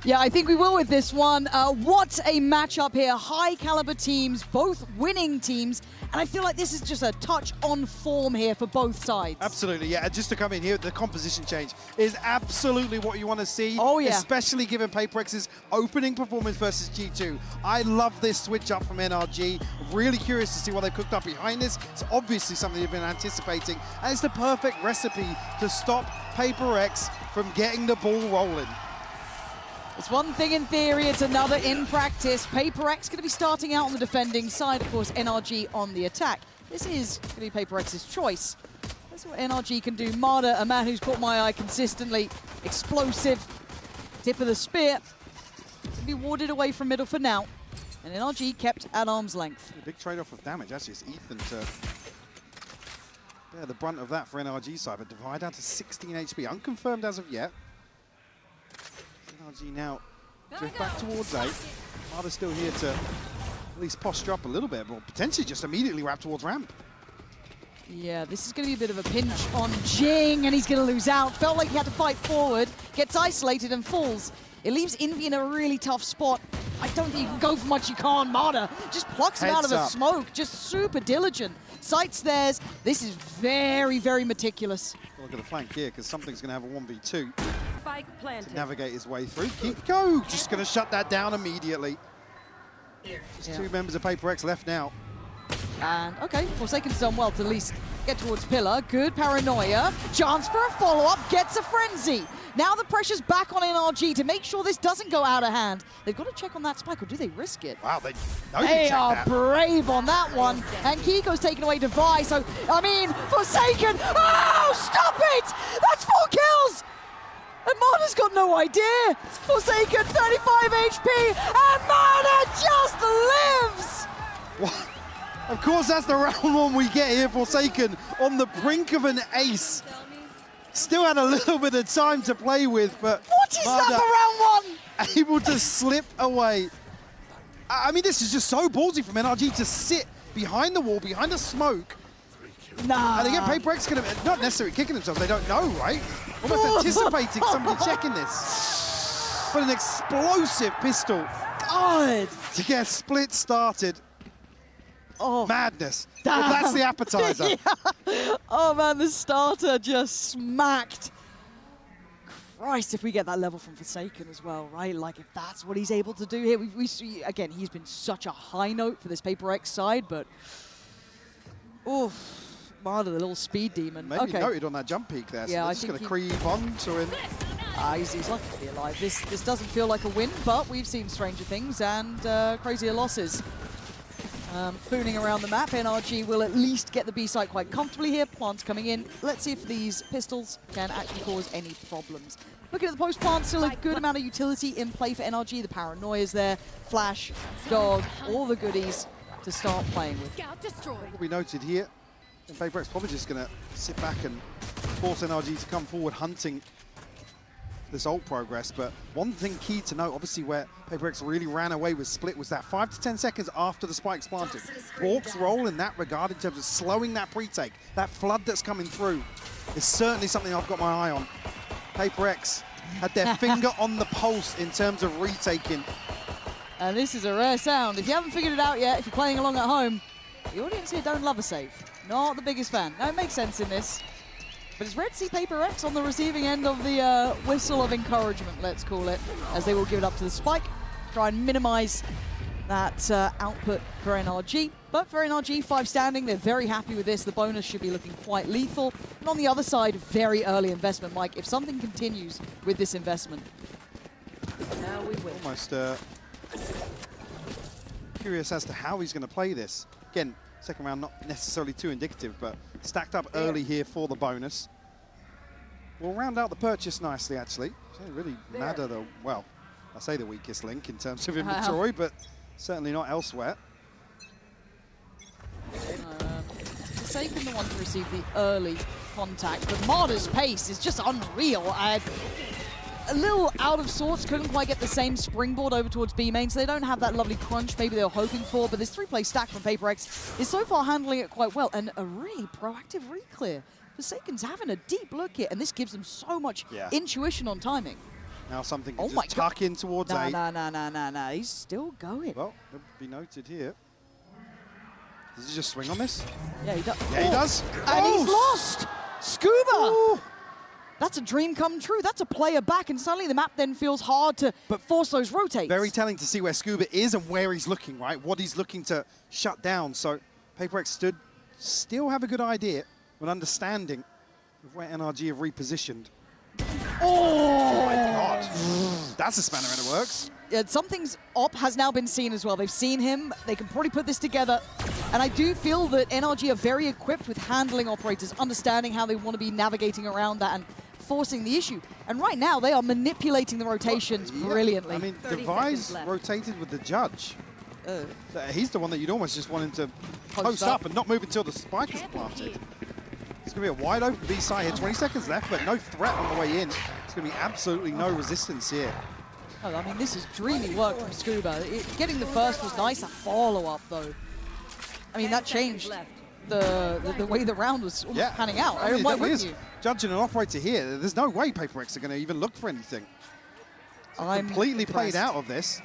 Yeah, I think we will with this one. What a matchup here. High caliber teams, both winning teams. And I feel like this is just a touch on form here for both sides. Absolutely, yeah. And just to come in here, the composition change is absolutely what you want to see. Oh, yeah. Especially given PaperX's opening performance versus G2. I love this switch up from NRG. Really curious to see what they've cooked up behind this. It's obviously something they've been anticipating. And it's the perfect recipe to stop PaperX from getting the ball rolling. It's one thing in theory, it's another in practice. PaperX going to be starting out on the defending side, of course, NRG on the attack. This is going to be PaperX's choice. Let's see what NRG can do. Marder, a man who's caught my eye consistently. Explosive, tip of the spear. To be warded away from middle for now. And NRG kept at arm's length. A big trade-off of damage, actually, it's Ethan to bear the brunt of that for NRG side, but divide down to 16 HP, unconfirmed as of yet. NRG now drift back towards 8. Marder's still here to at least posture up a little bit, but potentially just immediately wrap towards ramp. Yeah, this is going to be a bit of a pinch on Jing, and he's going to lose out. Felt like he had to fight forward, gets isolated and falls. It leaves Envy in a really tough spot. I don't think you can go for much, you can't. Marder just plucks him out of the smoke, just super diligent. Sights theirs. This is very, very meticulous. Look at the flank here, because something's going to have a 1v2. Spike planted. To navigate his way through. Go! Just going to shut that down immediately. Just two members of PaperX left now. And, okay, Forsaken's done well to at least get towards Pillar. Good paranoia. Chance for a follow-up. Gets a frenzy. Now the pressure's back on NRG to make sure this doesn't go out of hand. They've got to check on that spike, or do they risk it? Wow, they are brave on that one. And Kiko's taken away to Vi, so, I mean, Forsaken. Oh, stop it! That's 4 kills! And Marder's got no idea. Forsaken, 35 HP, and Marder just lives! What? Of course, that's the round one we get here. Forsaken on the brink of an ace. Still had a little bit of time to play with, but what is that for round one? Able to slip away. I mean, this is just so ballsy from NRG to sit behind the wall, behind the smoke. Nah. And again, PaperX could have, not necessarily kicking themselves, they don't know, right? Almost anticipating somebody checking this. But an explosive pistol. God. To get split started. Oh, madness. But that's the appetizer. Yeah. Oh man, the starter just smacked. Christ, if we get that level from Forsaken as well, right? Like, if that's what he's able to do here. We see, again, he's been such a high note for this PaperX side, but... Oof. Marder, the little speed demon. Maybe noted on that jump peak there, so yeah, they're just going to creep on to him. He's lucky to be alive. This doesn't feel like a win, but we've seen stranger things and crazier losses. Fooning around the map, NRG will at least get the B site quite comfortably here. Plants coming in. Let's see if these pistols can actually cause any problems. Looking at the post plant, still a good amount of utility in play for NRG. The paranoia's there, flash, dog, all the goodies to start playing with. What we noted here, and PRX probably just going to sit back and force NRG to come forward hunting this ult progress. But one thing key to note, obviously where PRX really ran away with Split, was that 5 to 10 seconds after the spike's planted. Bork's role in that regard in terms of slowing that pre-take, that flood that's coming through, is certainly something I've got my eye on. PRX had their finger on the pulse in terms of retaking. And this is a rare sound. If you haven't figured it out yet, if you're playing along at home, the audience here don't love a save. Not the biggest fan. No, it makes sense in this. But it's rare to see PRX on the receiving end of the whistle of encouragement, let's call it, as they will give it up to the spike, try and minimize that output for NRG. But for NRG, 5 standing, they're very happy with this. The bonus should be looking quite lethal. And on the other side, very early investment, Mike. If something continues with this investment. Now we win. Almost curious as to how he's going to play this. Again, second round not necessarily too indicative, but stacked up early here for the bonus. We'll round out the purchase nicely, actually. Doesn't really matter, though. Well, I say the weakest link in terms of inventory, but certainly not elsewhere. Forsaken the one to receive the early contact, but Marta's pace is just unreal. A little out of sorts, couldn't quite get the same springboard over towards B main, so they don't have that lovely crunch maybe they were hoping for, but this 3-play stack from PRX is so far handling it quite well, and a really proactive reclear. Forsaken's having a deep look here, and this gives them so much intuition on timing. Now something can just tuck in towards A. No, he's still going. Well, it'll be noted here. Does he just swing on this? Yeah, he does. Yeah, he does. And he's lost! Scuba! Ooh. That's a dream come true. That's a player back, and suddenly the map then feels hard to force those rotates. Very telling to see where Scuba is and where he's looking, right? What he's looking to shut down. So PRX still have a good idea, an understanding of where NRG have repositioned. Oh my God. That's a spanner and it works. Yeah, something's up has now been seen as well. They've seen him. They can probably put this together. And I do feel that NRG are very equipped with handling operators, understanding how they want to be navigating around that and forcing the issue. And right now, they are manipulating the rotations brilliantly. I mean, Device rotated with the judge. He's the one that you'd almost just want him to post up and not move until the spike is planted. It's going to be a wide open B side here. 20 seconds left, but no threat on the way in. It's going to be absolutely no resistance here. Oh, I mean, this is dreamy work from Scuba. Getting the first was nice. A follow-up, though. I mean, that changed the way the round was almost panning out. I mean, why wouldn't you? Judging an operator here, there's no way PRX are going to even look for anything. I'm completely played out of this.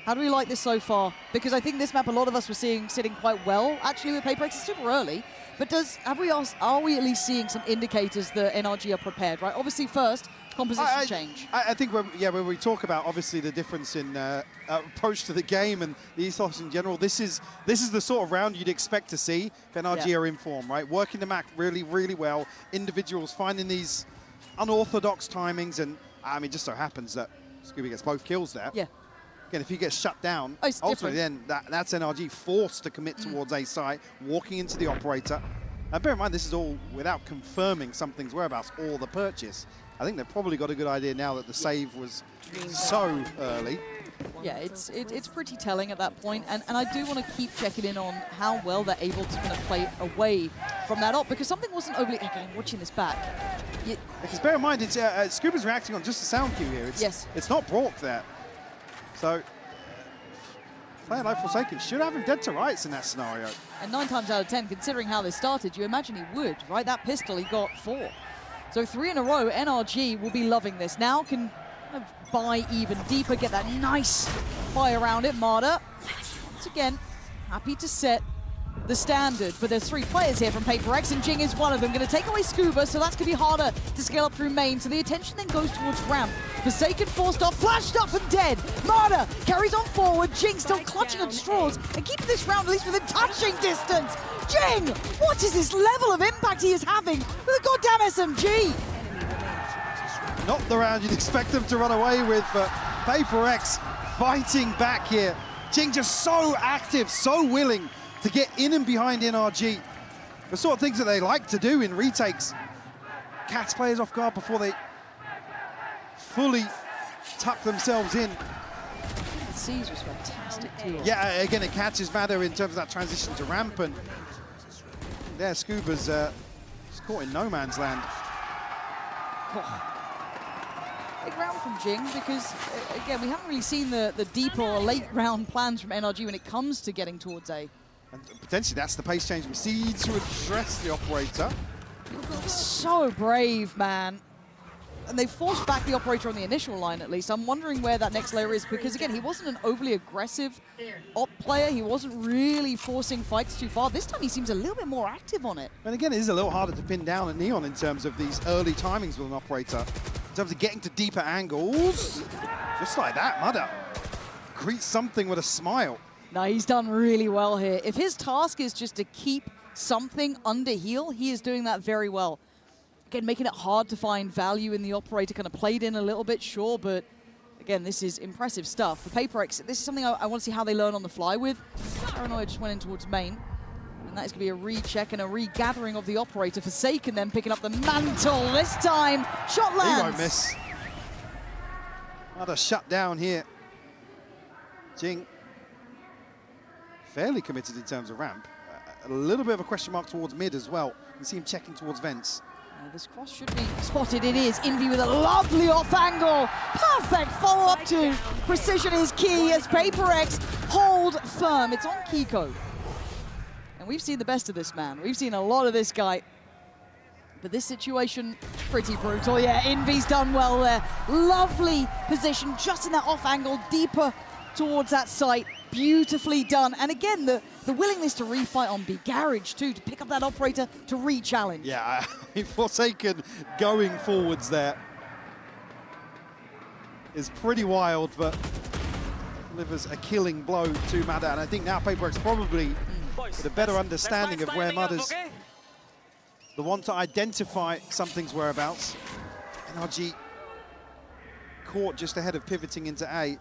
How do we like this so far? Because I think this map, a lot of us were seeing sitting quite well, actually, with PRX. It's super early. But are we at least seeing some indicators that NRG are prepared, right? Obviously, first, composition change. I think when we talk about, obviously, the difference in approach to the game and the ethos in general, this is the sort of round you'd expect to see if NRG are in form, right? Working the map really, really well. Individuals finding these unorthodox timings, and I mean, just so happens that Scooby gets both kills there. Yeah. Again, if he gets shut down, ultimately then that's NRG forced to commit towards A site, walking into the operator. And bear in mind, this is all without confirming something's whereabouts or the purchase. I think they've probably got a good idea now that the save was so early. Yeah, it's pretty telling at that point, and I do want to keep checking in on how well they're able to kind of play away from that op, because something wasn't overly, again, watching this back. Because bear in mind, it's Scuba's reacting on just the sound cue here. It's not Bork there. So, player like Forsaken should have him dead to rights in that scenario. And 9 times out of 10, considering how this started, you imagine he would, right? That pistol, he got 4. So 3 in a row, NRG will be loving this. Now can kind of buy even deeper, get that nice fire around it. Marta, once again, happy to set the standard. But there's 3 players here from PRX, and Jing is one of them. Going to take away Scuba, so that's going to be harder to scale up through main. So the attention then goes towards ramp. Forsaken forced off, flashed up and dead. Marta carries on forward. Jing still clutching at straws and keeping this round at least within touching distance. Jing, what is this level of impact he is having with a goddamn SMG? Not the round you'd expect them to run away with, but PRX fighting back here. Jing just so active, so willing to get in and behind NRG. The sort of things that they like to do in retakes. Catch players off guard before they fully tuck themselves in. The C's was fantastic too. Yeah, again, it catches Matter in terms of that transition to ramp, and there Scuba's just caught in no man's land. Big round from Jing because, again, we haven't really seen the deeper or late round plans from NRG when it comes to getting towards A. And potentially that's the pace change we see to address the operator. So brave, man. And they forced back the operator on the initial line, at least. I'm wondering where that next layer is, because, again, he wasn't an overly aggressive op player. He wasn't really forcing fights too far. This time he seems a little bit more active on it. And again, it is a little harder to pin down at Neon in terms of these early timings with an operator. In terms of getting to deeper angles. Just like that, Mudder greets something with a smile. No, he's done really well here. If his task is just to keep something under heal, he is doing that very well. Again, making it hard to find value in the operator, kind of played in a little bit, sure, but again, this is impressive stuff. For PRX, this is something I want to see how they learn on the fly with. Paranoia just went in towards main, and that is going to be a recheck and a regathering of the operator. Forsaken then picking up the mantle. This time, shot lands. He won't miss. Another shut down here. Jing, fairly committed in terms of ramp. A little bit of a question mark towards mid as well. You can see him checking towards vents. This cross should be spotted. It is. Envy with a lovely off angle. Perfect follow-up to precision is key as PRX hold firm. It's on Kiko. And we've seen the best of this man. We've seen a lot of this guy. But this situation, pretty brutal. Yeah, Envy's done well there. Lovely position, just in that off angle, deeper towards that site. Beautifully done. And again, the willingness to refight on B Garage too, to pick up that operator to re-challenge. Yeah, I mean, Forsaken going forwards there is pretty wild, but delivers a killing blow to Mudder. And I think now PRX probably with a better understanding of where Mudder's the one to identify something's whereabouts. NRG caught just ahead of pivoting into A.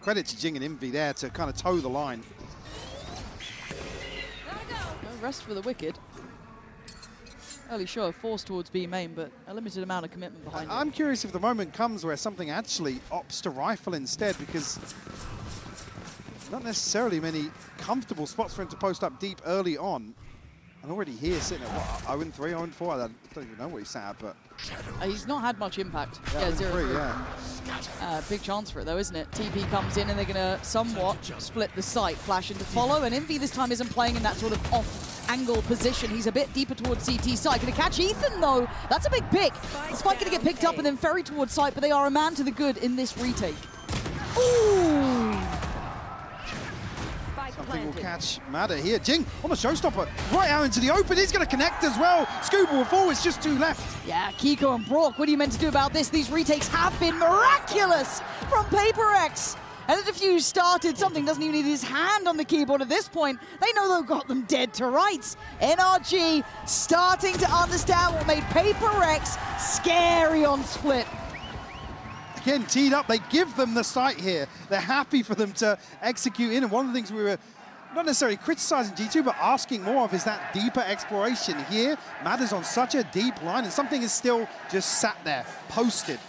Credit to Jing and Envy there to kind of toe the line. No rest for the Wicked. Early show of force towards B main, but a limited amount of commitment behind it. I'm curious if the moment comes where something actually opts to rifle instead, because not necessarily many comfortable spots for him to post up deep early on. And already here sitting at what, 0-3, 0-4? I don't even know what he's at, but he's not had much impact. Yeah, 0-3. Yeah. Big chance for it though, isn't it? TP comes in and they're going to somewhat split the site. Flash into follow, and Envy this time isn't playing in that sort of off-angle position. He's a bit deeper towards CT side. Going to catch Ethan though. That's a big pick. The spike going to get picked up and then ferried towards site, but they are a man to the good in this retake. Ooh! Something will catch Mudder here. Jing on the showstopper, right out into the open. He's going to connect as well. Scuba with forwards, just two left. Yeah, Kiko and Brock, what are you meant to do about this? These retakes have been miraculous from PRX. And the defuse started. Something doesn't even need his hand on the keyboard at this point. They know they've got them dead to rights. NRG starting to understand what made PRX scary on split. Again, teed up, they give them the site here. They're happy for them to execute in. And one of the things we were not necessarily criticizing G2, but asking more of is that deeper exploration here. Mudder's on such a deep line, and something is still just sat there, posted.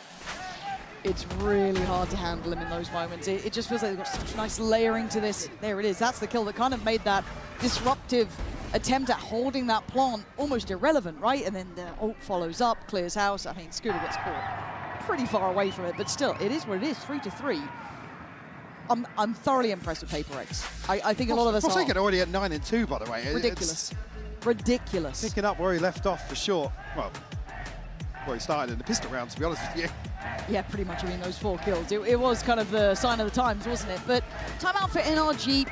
It's really hard to handle him in those moments. It just feels like they've got such nice layering to this. There it is. That's the kill that kind of made that disruptive attempt at holding that plant almost irrelevant, right? And then the ult follows up, clears house. I mean, Scuba gets caught pretty far away from it, but still, it is what it is, 3-3. I'm thoroughly impressed with PRX. I think a lot of us Forsaken already at 9-2, by the way. Ridiculous. Ridiculous. Picking up where he left off, for sure. Well, where he started in the pistol round, to be honest with you. Yeah, pretty much. I mean, those 4 kills. It was kind of the sign of the times, wasn't it? But timeout for NRG.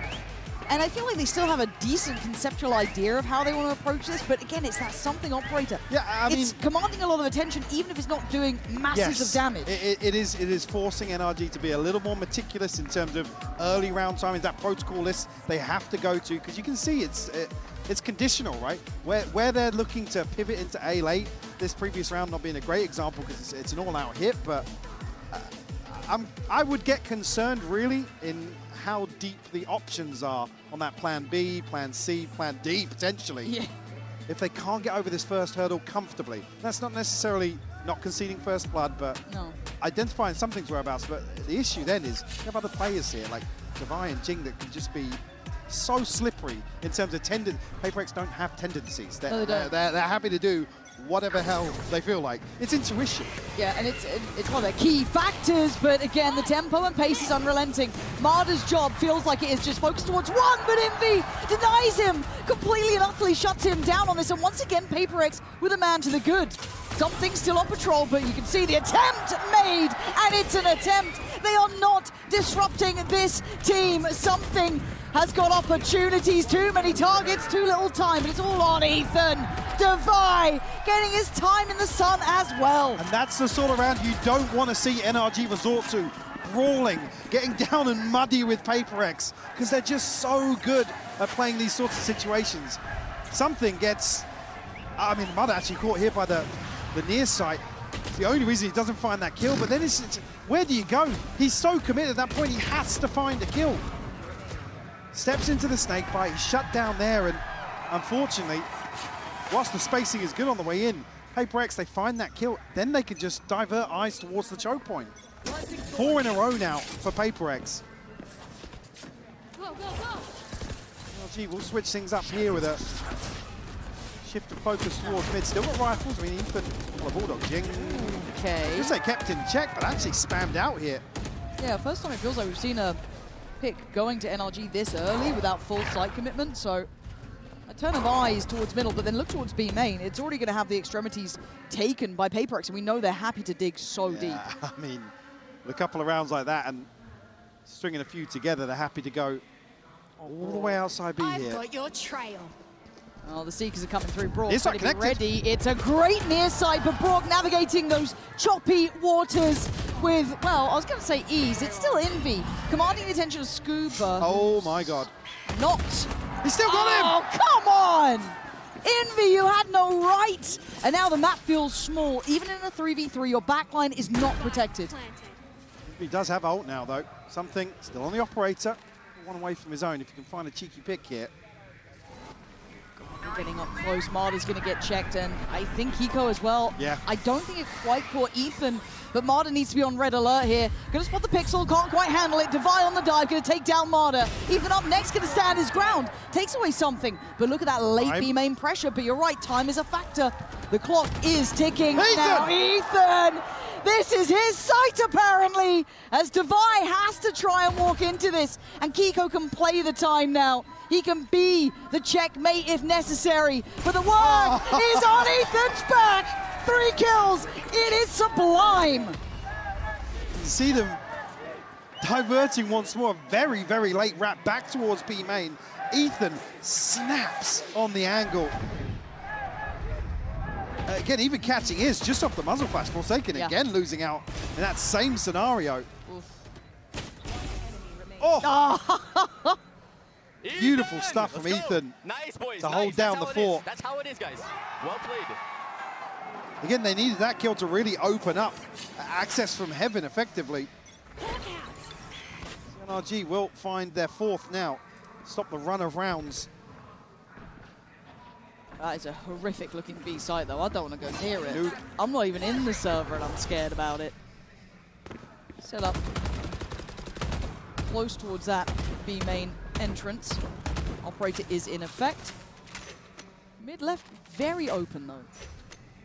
And I feel like they still have a decent conceptual idea of how they want to approach this, but again, it's that something operator. Yeah, I mean, it's commanding a lot of attention, even if it's not doing masses of damage. It is forcing NRG to be a little more meticulous in terms of early round timing. That protocol list they have to go to, because you can see it's it's conditional, right? Where they're looking to pivot into A late, this previous round not being a great example because it's an all-out hit, but I would get concerned really in how deep the options are on that plan B, plan C, plan D, potentially. Yeah. If they can't get over this first hurdle comfortably. That's not necessarily not conceding first blood, but identifying something's whereabouts. But the issue then is you have other players here, like Devi and Jing, that can just be so slippery in terms of PaperX don't have tendencies. They're happy to do whatever hell they feel like. It's intuition. Yeah, and it's one of the key factors, but again, the tempo and pace is unrelenting. Marder's job feels like it is just focused towards one, but Envy denies him, completely and utterly shuts him down on this, and once again, PaperX with a man to the good. Something still on patrol, but you can see the attempt made, and it's an attempt. They are not disrupting this team. Something has got opportunities, too many targets, too little time, but it's all on Ethan. Devi getting his time in the sun as well. And that's the sort of round you don't want to see NRG resort to. Brawling, getting down and muddy with PaperX, because they're just so good at playing these sorts of situations. Something gets, I mean, Mud actually caught here by the near sight. It's the only reason he doesn't find that kill, but then it's where do you go? He's so committed at that point, he has to find a kill. Steps into the snake bite, he's shut down there, and unfortunately, whilst the spacing is good on the way in, PaperX, they find that kill, then they can just divert eyes towards the choke point. 4 in a row now for PaperX. NRG will switch things up here with a shift of focus towards mid. Still got rifles. I mean, Ethan, well, a Bulldog Jing. Okay. Just say kept in check, but actually spammed out here. Yeah, first time it feels like we've seen a pick going to NRG this early without full site commitment, so a turn of eyes towards middle, but then look towards B main. It's already going to have the extremities taken by PaperX, and we know they're happy to dig so deep. I mean, with a couple of rounds like that and stringing a few together, they're happy to go all the way outside B here. I've got your trail. Oh, the Seekers are coming through. Brock It's not going to be connected. ready. It's a great near side, but Brock navigating those choppy waters with, well, I was going to say ease. It's still Envy, commanding the attention of Scuba. Oh my God. Not. He still got him! Oh, come on! Envy, you had no right! And now the map feels small. Even in a 3v3, your backline is not protected. He does have ult now, though. Something still on the operator. One away from his own, if you can find a cheeky pick here. Getting up close, Marder's going to get checked, and I think Hiko as well. Yeah. I don't think it quite caught Ethan, but Marder needs to be on red alert here. Going to spot the pixel, can't quite handle it. Devi on the dive, going to take down Marder. Ethan up next, going to stand his ground. Takes away something, but look at that late B main pressure. But you're right, time is a factor. The clock is ticking. Ethan! Now Ethan! This is his site, apparently, as Devi has to try and walk into this, and Kiko can play the time now. He can be the checkmate if necessary, but the work is on Ethan's back. 3 kills. It is sublime. You see them diverting once more. Very, very late wrap back towards B main. Ethan snaps on the angle. Again, even catching is just off the muzzle flash. Forsaken again losing out in that same scenario. Oh! Beautiful stuff from Ethan. Nice, boys. To hold down the fort. That's how it is, guys. Well played. Again, they needed that kill to really open up access from heaven effectively. NRG will find their 4th now. Stop the run of rounds. That is a horrific looking B site though. I don't want to go near it. Nope. I'm not even in the server and I'm scared about it. Set up close towards that B main entrance. Operator is in effect. Mid left very open though.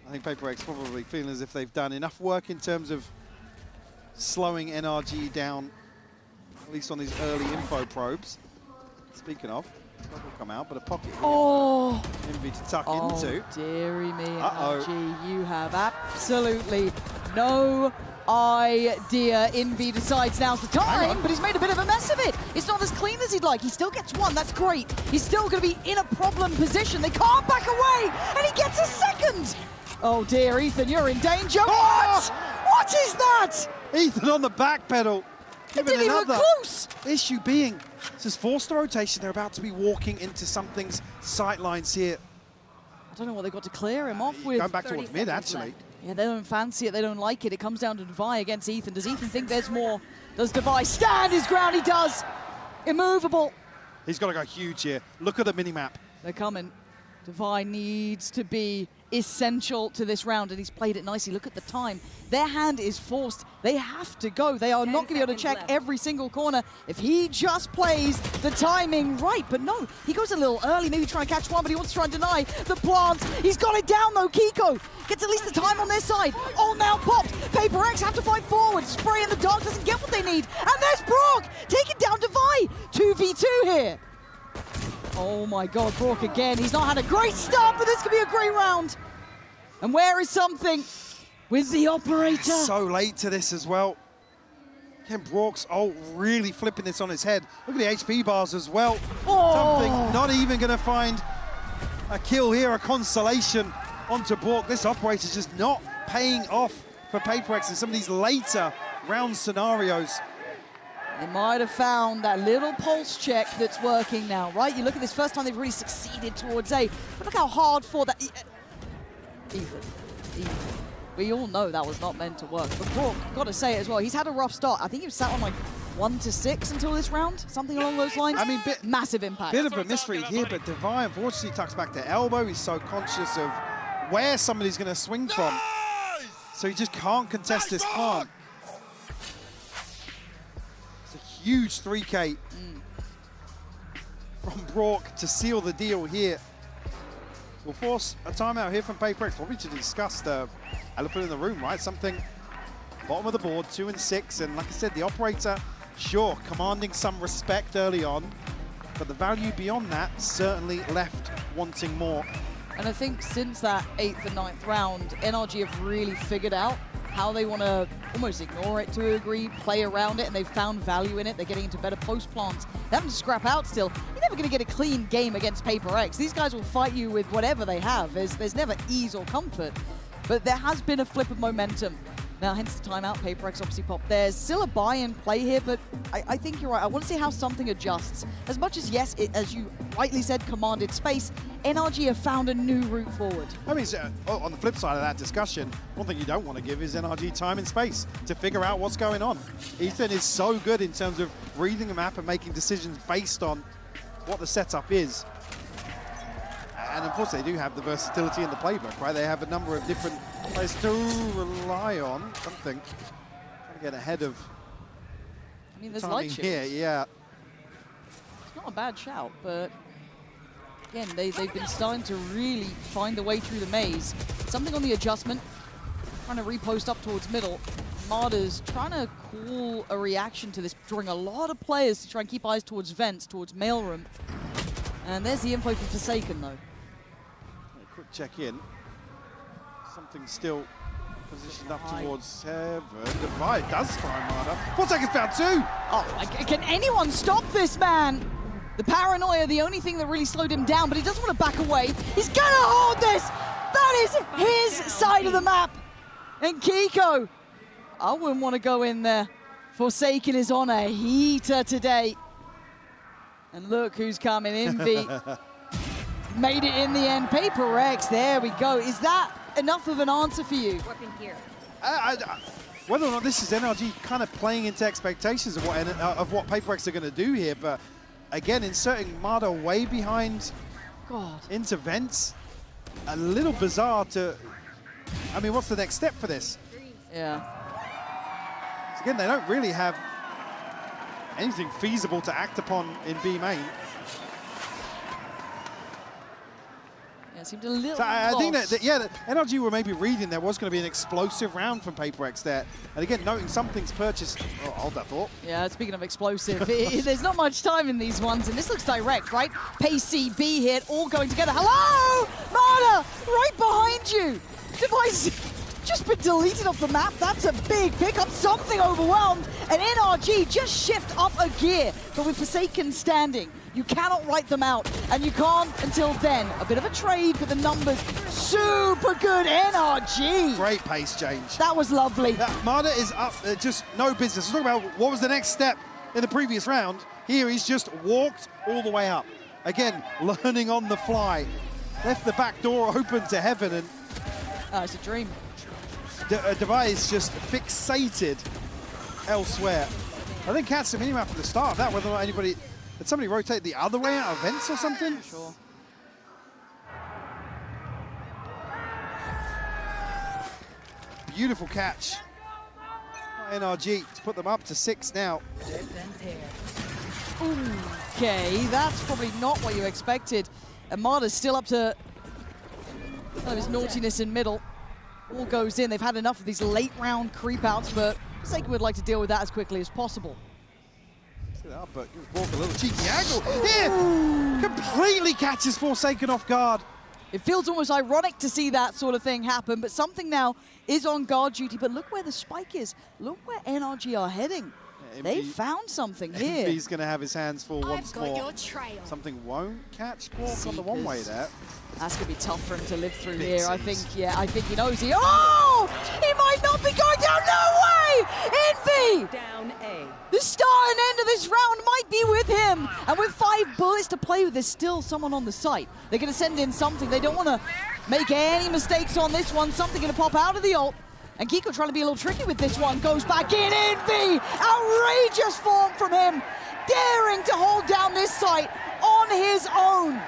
I think PaperX probably feeling as if they've done enough work in terms of slowing NRG down, at least on these early info probes. Speaking of, that will come out, but a pocket here. Oh! Envy to tuck into. Dearie me, Uh-oh. NRG, you have absolutely no idea. Envy decides now's the time, but he's made a bit of a mess of it. It's not as clean as he'd like. He still gets 1, that's great. He's still going to be in a problem position. They can't back away, and he gets a 2nd. Oh dear, Ethan, you're in danger. Oh! What? What is that? Ethan on the back pedal. Given didn't even another close. issue being, this is forced the rotation. They're about to be walking into something's sight lines here. I don't know what they got to clear him off with. Going back towards mid, actually. Yeah, they don't fancy it. They don't like it. It comes down to Devi against Ethan. Does Ethan think there's more? Does Devi stand his ground? He does. Immovable. He's got to go huge here. Look at the mini-map. They're coming. Devi needs to be essential to this round, and he's played it nicely. Look at the time. Their hand is forced. They have to go. They are not going to be able to check every single corner if he just plays the timing right. But no, he goes a little early, maybe try and catch one, but he wants to try and deny the plants. He's got it down, though. Kiko gets at least the time on their side. All now popped. PRX have to fight forward. Spray in the dark doesn't get what they need. And there's Brock taking down Devi. 2v2 here. Oh my God, Brock again. He's not had a great start, but this could be a great round. And where is something with the operator? So late to this as well. Again, Brock's really flipping this on his head. Look at the HP bars as well. Something not even going to find a kill here, a consolation onto Brock. This operator's just not paying off for PRX in some of these later round scenarios. They might have found that little pulse check that's working now, right? You look at this first time they've really succeeded towards A, but look how hard for that. Ethan. We all know that was not meant to work, but Brock, got to say it as well, he's had a rough start. I think he was sat on like 1 to 6 until this round, something along those lines. I mean, massive impact. Bit of a mystery here, but Devi unfortunately tucks back to elbow. He's so conscious of where somebody's going to swing from, so he just can't contest this harm. Huge 3K from Brock to seal the deal here. We'll force a timeout here from PRX, probably to discuss the elephant in the room, right? Something bottom of the board, 2 and 6, and like I said, the operator, sure, commanding some respect early on, but the value beyond that certainly left wanting more. And I think since that 8th and 9th round, NRG have really figured out how they want to almost ignore it to a degree, play around it, and they've found value in it. They're getting into better post plants. They haven't to scrap out still. You're never going to get a clean game against PRX. These guys will fight you with whatever they have. There's never ease or comfort. But there has been a flip of momentum. Now, hence the timeout. PRX obviously popped. There's still a buy-in play here, but I think you're right. I want to see how something adjusts. As much as, yes, as you rightly said, commanded space, NRG have found a new route forward. I mean, on the flip side of that discussion, one thing you don't want to give is NRG time and space to figure out what's going on. Ethan is so good in terms of reading the map and making decisions based on what the setup is. And of course, they do have the versatility in the playbook, right? They have a number of different players to rely on. Something trying to get ahead of. I mean, there's light shields here, yeah. It's not a bad shout, but again, they've been starting to really find a way through the maze. Something on the adjustment, trying to repost up towards middle. Marder's trying to call a reaction to this, drawing a lot of players to try and keep eyes towards vents, towards mailroom. And there's the info for Forsaken, though. Quick check in. Something still positioned up towards 7. Devi does find Marder. Forsaken's found 2! Oh, can anyone stop this man? The paranoia, the only thing that really slowed him down, but he doesn't want to back away. He's gonna hold this! That is his side of the map! And Kiko, I wouldn't want to go in there. Forsaken is on a heater today. And look who's coming, Envy. Made it in the end. PRX, there we go. Is that enough of an answer for you? Whether or not this is NRG kind of playing into expectations of what PRX are going to do here, but again, inserting Marder way behind into vents, a little bizarre to. I mean, what's the next step for this? Yeah. So again, they don't really have anything feasible to act upon in B main. Yeah, it seemed a little So I think that NRG were maybe reading there was going to be an explosive round from PRX there. And again, noting something's purchased. Oh, hold that thought. Yeah, speaking of explosive, there's not much time in these ones, and this looks direct, right? Pacey, B hit, all going together. Hello! Marder, right behind you! Device just been deleted off the map. That's a big pickup. Something overwhelmed. And NRG just shift up a gear. But with Forsaken standing, You cannot write them out, and you can't until then. A bit of a trade, but the numbers super good. NRG. Great pace change. That was lovely. Marder is up, just no business. Let's talk about what was the next step in the previous round. Here he's just walked all the way up. Again, learning on the fly. Left the back door open to heaven, and it's a dream. Device just fixated elsewhere. I think Cat's the minimap at the start of that, whether or not anybody, did somebody rotate the other way out of vents or something? Sure. Beautiful catch by NRG to put them up to 6 now. Okay, that's probably not what you expected. Armada's still up to kind of his naughtiness in middle. All goes in. They've had enough of these late round creep outs, but Forsaken would like to deal with that as quickly as possible. See that, but gives Bork a little cheeky angle. Here, completely catches Forsaken off guard. It feels almost ironic to see that sort of thing happen, but something now is on guard duty. But look where the spike is. Look where NRG are heading. Yeah, they found something here. He's going to have his hands full once more. Something won't catch Bork on the one way there. That's going to be tough for him to live through here. I think he knows he... Oh! He might not be going down. No way! Envy! Down A. The start and end of this round might be with him. And with 5 bullets to play with, there's still someone on the site. They're going to send in something. They don't want to make any mistakes on this one. Something going to pop out of the ult. And Kiko trying to be a little tricky with this one. Goes back in. Envy! Outrageous form from him. Daring to hold down this site on his own.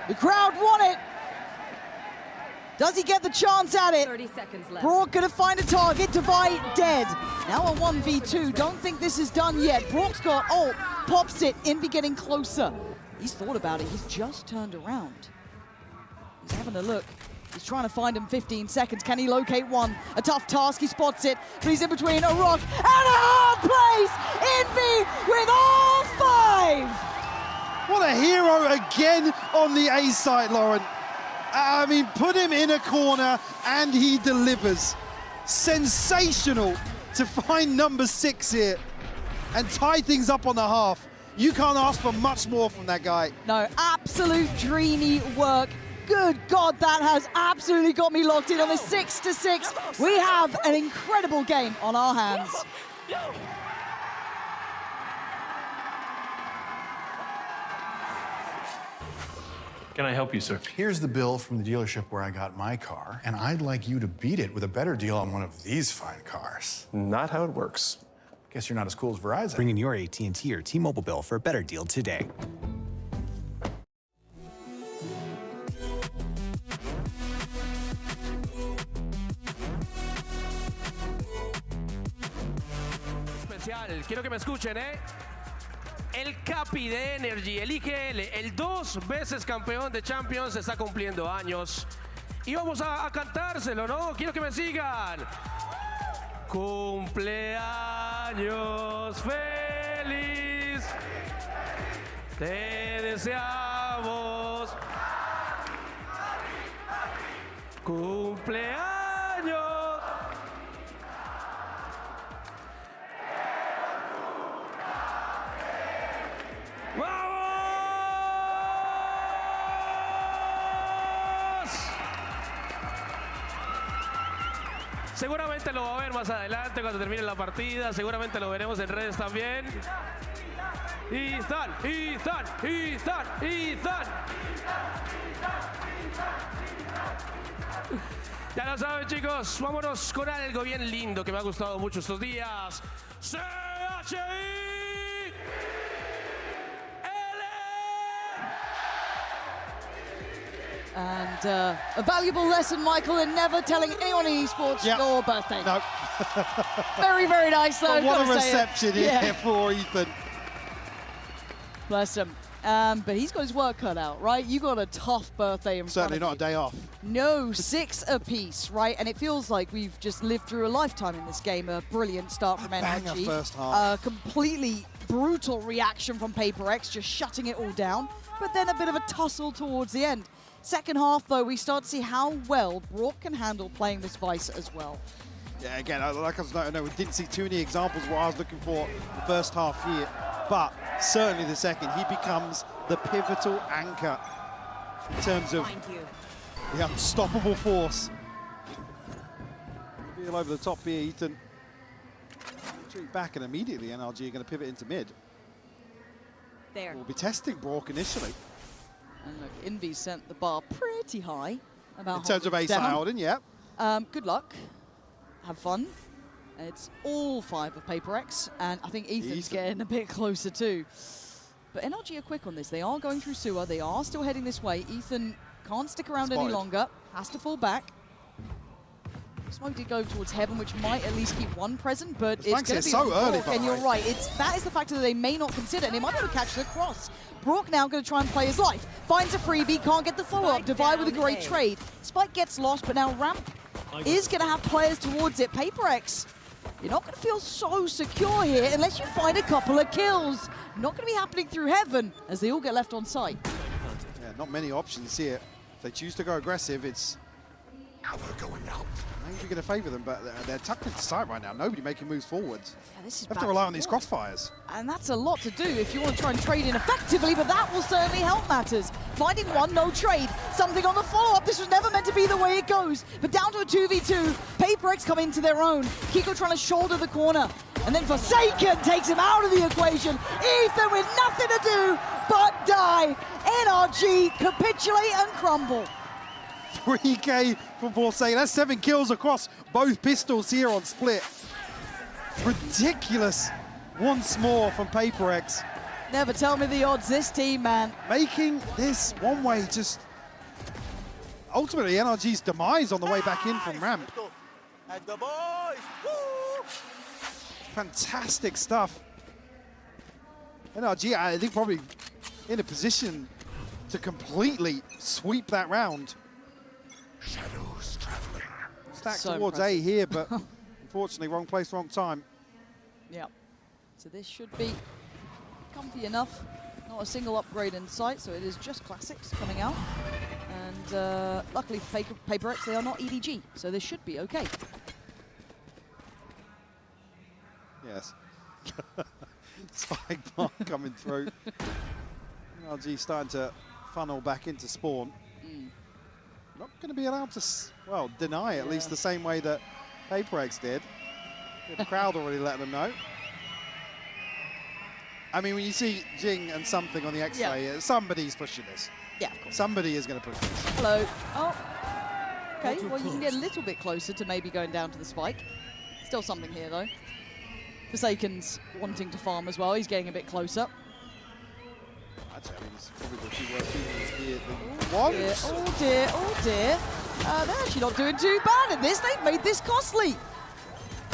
The crowd want it. Does he get the chance at it? 30 seconds left. Brock gonna find a target. Divide dead. Now a 1v2. Don't think this is done yet. Brock's got ult. Pops it. Envy getting closer. He's thought about it. He's just turned around. He's having a look. He's trying to find him 15 seconds. Can he locate one? A tough task. He spots it. But he's in between a rock and a hard place. Envy with all 5. What a hero again on the A side, Lauren. I mean, put him in a corner and he delivers. Sensational to find number 6 here and tie things up on the half. You can't ask for much more from that guy. No, absolute dreamy work. Good God, that has absolutely got me locked in on the 6-6. We have an incredible game on our hands. Can I help you, sir? Here's the bill from the dealership where I got my car, and I'd like you to beat it with a better deal on one of these fine cars. Not how it works. Guess you're not as cool as Verizon. Bring in your AT&T or T-Mobile bill for a better deal today. Especial, quiero que me escuchen, ¿eh? El Capi de Energy, el IGL, el 2 veces campeón de Champions, está cumpliendo años. Y vamos a cantárselo, ¿no? Quiero que me sigan. Cumpleaños feliz. Te deseamos. Cumpleaños. Seguramente lo va a ver más adelante cuando termine la partida. Seguramente lo veremos en redes también. Ethan. Ya lo saben, chicos. Vámonos con algo bien lindo que me ha gustado mucho estos días. CHI. And a valuable lesson, Michael, in never telling anyone in esports your birthday. No. Very, very nice, though. But what a reception here for Ethan. Bless him. But he's got his work cut out, right? You got a tough birthday in Certainly front of not a day off. No, 6 apiece, right? And it feels like we've just lived through a lifetime in this game. A brilliant start from banger NRG. first half. A completely brutal reaction from PRX, just shutting it all down. But then a bit of a tussle towards the end. Second half, though, we start to see how well Brock can handle playing this Vice as well. Yeah, again, like I was noting, we didn't see too many examples of what I was looking for the first half here. but certainly the second. He becomes the pivotal anchor in terms of the unstoppable force. All over the top here, Ethan. Retreat back, and immediately NRG are going to pivot into mid. There. We'll be testing Brock initially. And look, Envy sent the bar pretty high. About in terms of ace high holding, yeah. Good luck. Have fun. It's all 5 of PRX, and I think Ethan's getting a bit closer too. But NRG are quick on this. They are going through sewer. They are still heading this way. Ethan can't stick around any longer. Has to fall back. Smoke did go towards Heaven, which might at least keep one present, but it's going to be so early, and you're right. That is the factor that they may not consider, and they might be able to catch the cross. Brock now going to try and play his life. Finds a freebie, can't get the follow-up. Divide with a great trade. Spike gets lost, but now Ramp is going to have players towards it. PRX, you're not going to feel so secure here unless you find a couple of kills. Not going to be happening through Heaven as they all get left on site. Yeah, not many options here. If they choose to go aggressive, it's going out. Maybe going to favour them, but they're tucked into sight right now. Nobody making moves forwards. Yeah, this is have to rely on these crossfires. And that's a lot to do if you want to try and trade in effectively, but that will certainly help matters. Finding one, no trade. Something on the follow-up. This was never meant to be the way it goes. But down to a 2v2. PRX come into their own. Kiko trying to shoulder the corner. And then Forsaken takes him out of the equation. Ethan with nothing to do but die. NRG capitulate and crumble. 3K from Forsaken. That's 7 kills across both pistols here on split. Ridiculous once more from PRX. Never tell me the odds, this team, man. Making this one way just ultimately NRG's demise on the way back in from Ramp. Fantastic stuff. NRG, I think, probably in a position to completely sweep that round. Shadows traveling. Stacked So towards impressive. A here, but unfortunately wrong place, wrong time. Yeah. So this should be comfy enough. Not a single upgrade in sight, so it is just classics coming out. And luckily for PRX, they are not EDG, so this should be okay. Yes. Spike mark coming through. NRG starting to funnel back into spawn. Not going to be allowed to, well, deny at least the same way that PRX did. The crowd already let them know. I mean, when you see Jing and something on the X-ray, somebody's pushing this. Yeah, of course. Somebody is going to push this. Hello. Oh. Okay, well, you can get a little bit closer to maybe going down to the spike. Still something here, though. Forsaken's wanting to farm as well. He's getting a bit closer. Actually, I mean, it's probably the two worst teams here than one. Oh dear, oh dear. They're actually not doing too bad in this. They've made this costly.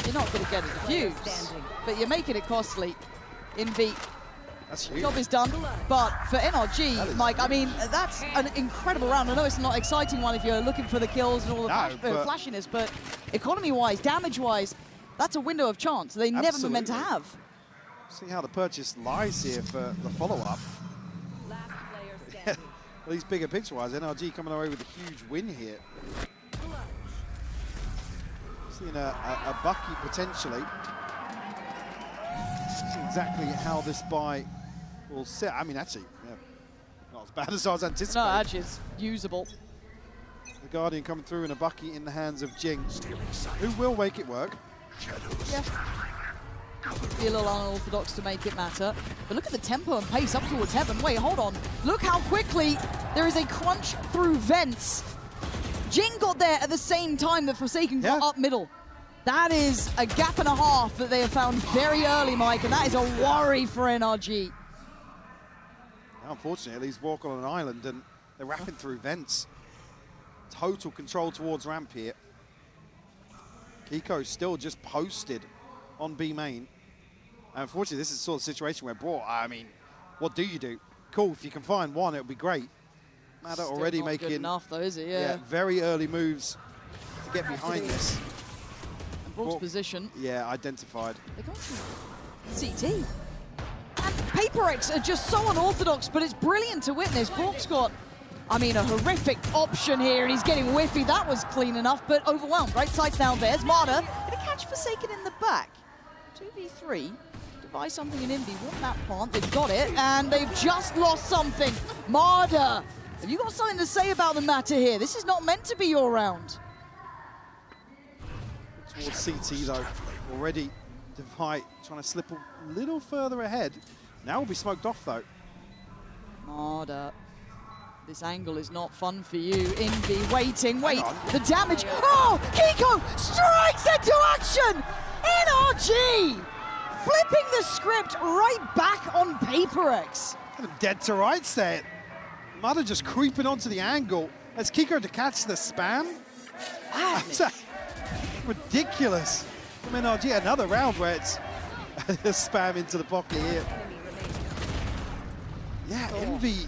You're not going to get a defuse, but you're making it costly. Envy. That's huge. Job is done, but for NRG, Mike, I mean, that's an incredible round. I know it's not an exciting one if you're looking for the kills and all the flashiness, but economy-wise, damage-wise, that's a window of chance they never were meant to have. See how the purchase lies here for the follow-up. At least bigger picture-wise, NRG coming away with a huge win here. Seeing a Bucky potentially. See exactly how this buy will sit. I mean, actually, yeah, not as bad as I was anticipating. No, actually, it's usable. The Guardian coming through in a Bucky in the hands of Jing, who will make it work. Yeah. Be a little unorthodox to make it matter. But look at the tempo and pace up towards Heaven. Wait, hold on. Look how quickly there is a crunch through vents. Jing got there at the same time that Forsaken got up middle. That is a gap and a half that they have found very early, Mike, and that is a worry for NRG. Now, unfortunately, he's walking on an island and they're wrapping through vents. Total control towards ramp here. Kiko still just posted on B main. And unfortunately, this is the sort of situation where, bro, I mean, what do you do? Cool, if you can find one, it would be great. Matter Still already not making good enough, though, is it? Yeah. very early moves to get behind this. And Brock's position. Yeah, identified. They got some CT. And PRX are just so unorthodox, but it's brilliant to witness. Brock's got, I mean, a horrific option here, and he's getting whiffy. That was clean enough, but overwhelmed. Right side's now theirs. Marta gonna catch Forsaken in the back. 2v3. buy something in Invi. Want that plant? They've got it, and they've just lost something. Marder, have you got something to say about the matter here? This is not meant to be your round. Towards CT though, already Divide trying to slip a little further ahead. Now will be smoked off though. Marder, this angle is not fun for you. Invi waiting, wait, the damage. Oh, Kiko strikes into action! NRG! Flipping the script right back on PRX. Kind of dead to rights there. Mother just creeping onto the angle. As Kiko to catch the spam. That's ridiculous. From NRG, another round where it's a spam into the pocket here. Yeah, Envy.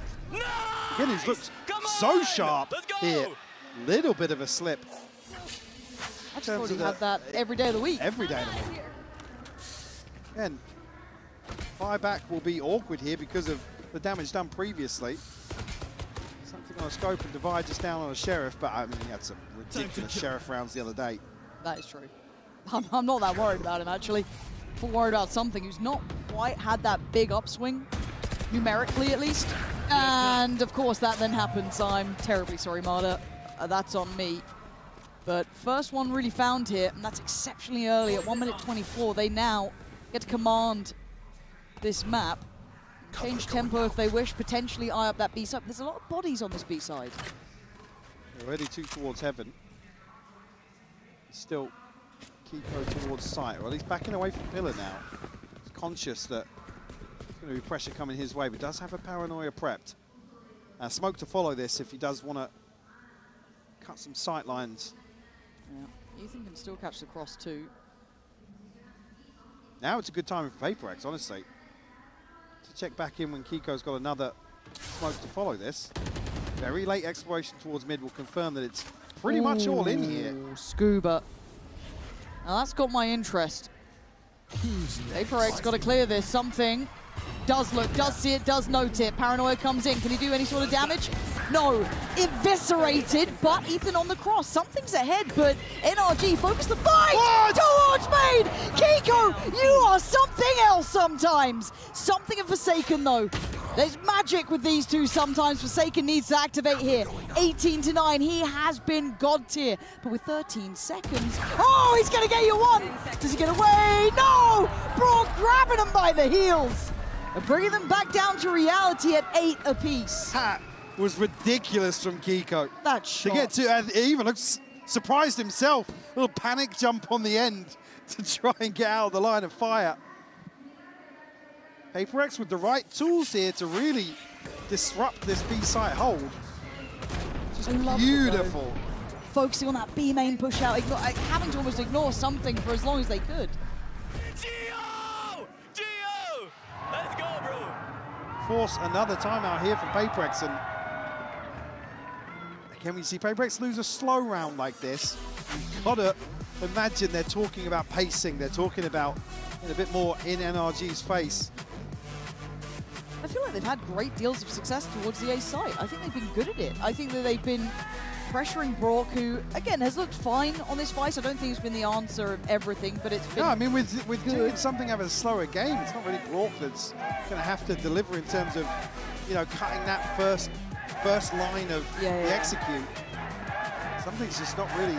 Again, he's looked so sharp here. Little bit of a slip. I just thought he had that every day of the week. Every day of the week. Again, fire back will be awkward here because of the damage done previously. Something on a scope and Divide just down on a Sheriff, but I mean, he had some ridiculous Sheriff rounds the other day. That is true. I'm not that worried about him, actually. I'm worried about something who's not quite had that big upswing, numerically at least. And, of course, that then happens. I'm terribly sorry, Marder. That's on me. But first one really found here, and that's exceptionally early at 1 minute 24. They now get to command this map. Change tempo if they wish, potentially eye up that B side. There's a lot of bodies on this B side. Already two towards heaven. Still Kiko towards sight, or at least backing away from Pillar now. He's conscious that there's going to be pressure coming his way, but does have a paranoia prepped. Smoke to follow this if he does want to cut some sight lines. Yeah, Ethan can still catch the cross too. Now it's a good time for PRX, honestly. To check back in when Kiko's got another smoke to follow this. Very late exploration towards mid will confirm that it's pretty much all in here. Scuba. Now that's got my interest. PRX got to clear this. Something does look, does see it, does note it. Paranoia comes in. Can he do any sort of damage? No. Eviscerated, but Ethan on the cross. Something's ahead, but NRG focus the fight towards Maid. Kiko, you are something else sometimes. Something of Forsaken, though. There's magic with these two sometimes. Forsaken needs to activate here. 18-9, he has been god tier. But with 13 seconds, oh, he's gonna get you one. Does he get away? No! Brock grabbing him by the heels. And bringing them back down to reality at 8 apiece. That was ridiculous from Kiko. That shot. To get to, he even looks surprised himself. A little panic jump on the end to try and get out of the line of fire. PRX with the right tools here to really disrupt this B site hold. Just beautiful. Focusing on that B main push out, having to almost ignore something for as long as they could. Gio! Gio! Let's go, bro! Force another timeout here from PRX, and again we see PRX lose a slow round like this. You've got to imagine they're talking about pacing, they're talking about a bit more in NRG's face. I feel like they've had great deals of success towards the A site. I think they've been good at it. I think that they've been pressuring Brock, who, again, has looked fine on this fight. I don't think it's been the answer of everything, but it's been No, I mean, with doing something of a slower game, it's not really Brock that's going to have to deliver in terms of, you know, cutting that first line of the execute. Something's just not really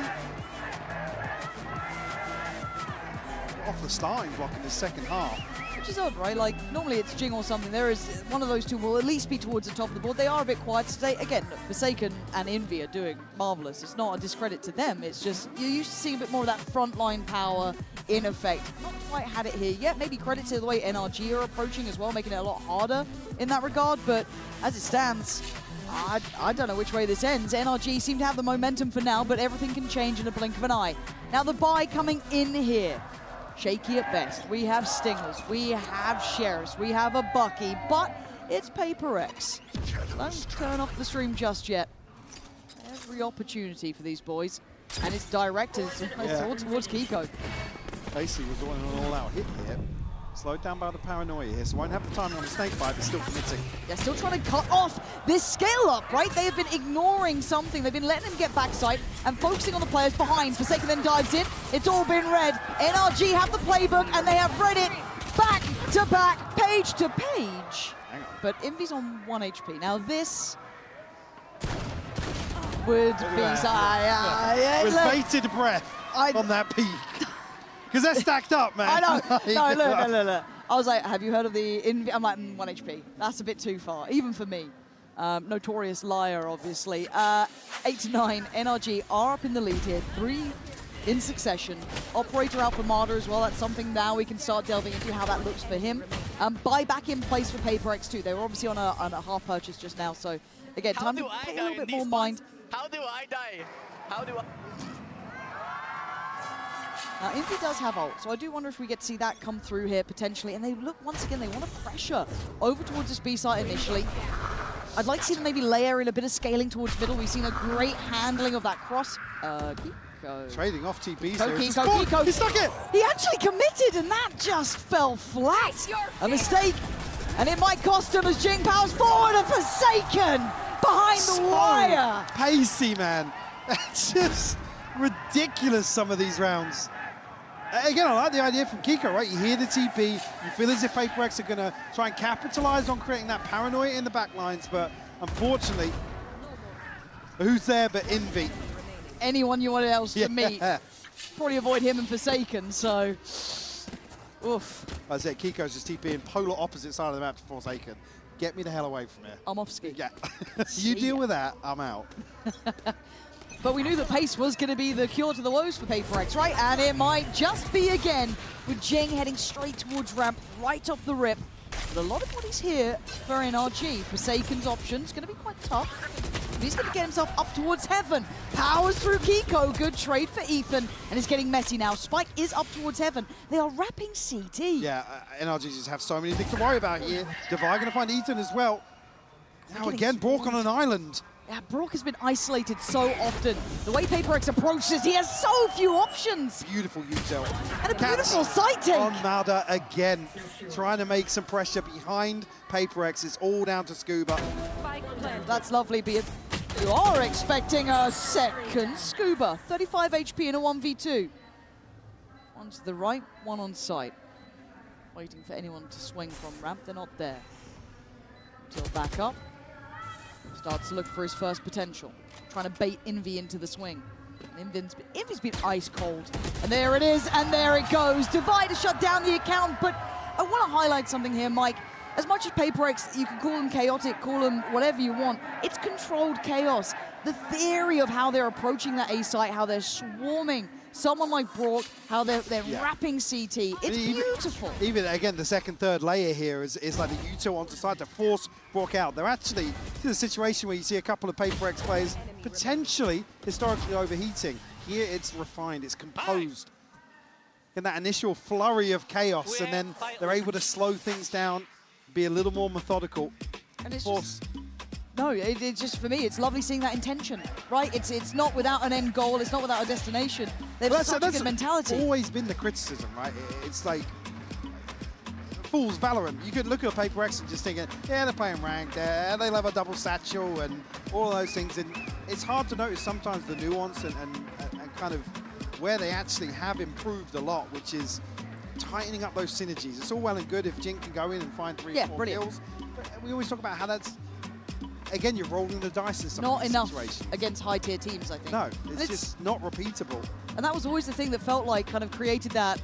off the starting block in the second half. Which is odd, right? Like, normally it's Jing or something. There is one of those two will at least be towards the top of the board. They are a bit quiet today. Again, Forsaken and Envy are doing marvelous. It's not a discredit to them. It's just, you're used to seeing a bit more of that frontline power in effect. Not quite had it here yet. Maybe credit to the way NRG are approaching as well, making it a lot harder in that regard. But as it stands, I don't know which way this ends. NRG seem to have the momentum for now, but everything can change in a blink of an eye. Now the buy coming in here. Shaky at best. We have Stingers, we have Sheriffs, we have a Bucky, but it's PRX. Don't turn off the stream just yet. Every opportunity for these boys, and it's directed towards Kiko. Basically was doing an all-out hit here. Slowed down by the paranoia here, so won't have the timing on the snake bite, but still committing. They're still trying to cut off this scale up, right? They have been ignoring something. They've been letting him get backside and focusing on the players behind. Forsaken then dives in. It's all been read. NRG have the playbook, and they have read it back to back-to-back, page to page. But Envy's on 1 HP. Now this would be... With bated breath on that peak. Because they're stacked up, man. I know. No, look. I was like, have you heard of the Envy? I'm like, 1 HP. That's a bit too far, even for me. Notorious liar, obviously. 8 to 9, NRG are up in the lead here. 3 in succession. Operator out for Marder as well. That's something now we can start delving into how that looks for him. Buyback in place for PRX too. They were obviously on a half purchase just now. So again, time to pay a little bit more mind. How do I die? How do I... Now, Envy does have ult, so I do wonder if we get to see that come through here potentially. And they look, once again, they want to pressure over towards this B site initially. I'd like to see them maybe layer in a bit of scaling towards middle. We've seen a great handling of that cross. Kiko. Trading off TBs Kiko. He stuck it! He actually committed, and that just fell flat. A mistake, and it might cost him as Jing powers forward and Forsaken behind the wire. Pacey, man. It's just ridiculous, some of these rounds. Again, I like the idea from Kiko, right? You hear the TP, you feel as if PRX are going to try and capitalize on creating that paranoia in the back lines, but unfortunately, who's there but Envy? Anyone you want else to meet. Probably avoid him and Forsaken, so... Oof. That's it, Kiko's just TPing polar opposite side of the map to Forsaken. Get me the hell away from here. I'm off ski. Yeah. You deal with that, I'm out. But we knew that pace was going to be the cure to the woes for PRX, right? And it might just be again, with Jing heading straight towards ramp, right off the rip. But a lot of bodies here for NRG. Forsaken's option's going to be quite tough. He's going to get himself up towards heaven. Powers through Kiko. Good trade for Ethan. And it's getting messy now. Spike is up towards heaven. They are wrapping CT. Yeah, NRG just have so many things to worry about here. Devi going to find Ethan as well. Now again, Bork on an island. Yeah, Brock has been isolated so often. The way PRX approaches, he has so few options. Beautiful util. And a beautiful sight take. On Mauda again, trying to make some pressure behind PRX. It's all down to Scuba. That's lovely, but you are expecting a second Scuba. 35 HP in a 1v2. One to the right, one on site. Waiting for anyone to swing from ramp, they're not there. Until back up. Starts to look for his first potential. Trying to bait Envy into the swing. Envy's been ice cold. And there it is, and there it goes. Devi to shut down the account, but I want to highlight something here, Mike. As much as PRX, you can call them chaotic, call them whatever you want, it's controlled chaos. The theory of how they're approaching that A site, how they're swarming someone like Brock, how they're wrapping CT, it's beautiful. Even, again, the second, third layer here is like the util onto side to force Brock out. They're actually in a situation where you see a couple of PRX players potentially historically overheating. Here it's refined, it's composed. In that initial flurry of chaos, and then they're able to slow things down, be a little more methodical. And it's just, no, it's just, for me, it's lovely seeing that intention, right? It's not without an end goal, it's not without a destination. They've such a good mentality. That's always been the criticism, right? It's like, fools Valorant. You could look at PRX and just thinking, yeah, they're playing ranked, they love a double satchel and all those things. And it's hard to notice sometimes the nuance and kind of where they actually have improved a lot, which is tightening up those synergies. It's all well and good if Jing can go in and find 3 or 4 kills. But we always talk about how that's, again, you're rolling the dice in some of these situations. Not enough against high-tier teams, I think. No, it's just not repeatable. And that was always the thing that felt like kind of created that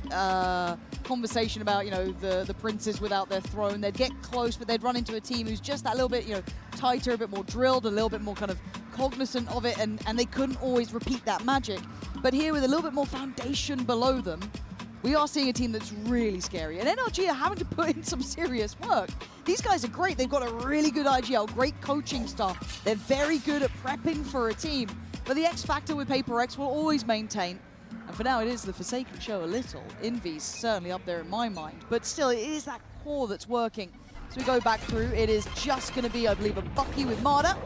conversation about, you know, the princes without their throne. They'd get close, but they'd run into a team who's just that little bit, you know, tighter, a bit more drilled, a little bit more kind of cognizant of it, and they couldn't always repeat that magic. But here, with a little bit more foundation below them, we are seeing a team that's really scary. And NRG are having to put in some serious work. These guys are great. They've got a really good IGL, great coaching staff. They're very good at prepping for a team. But the X factor with PRX will always maintain. And for now, it is the Forsaken show a little. Envy's certainly up there in my mind. But still, it is that core that's working. So we go back through. It is just going to be, I believe, a Bucky with Marder.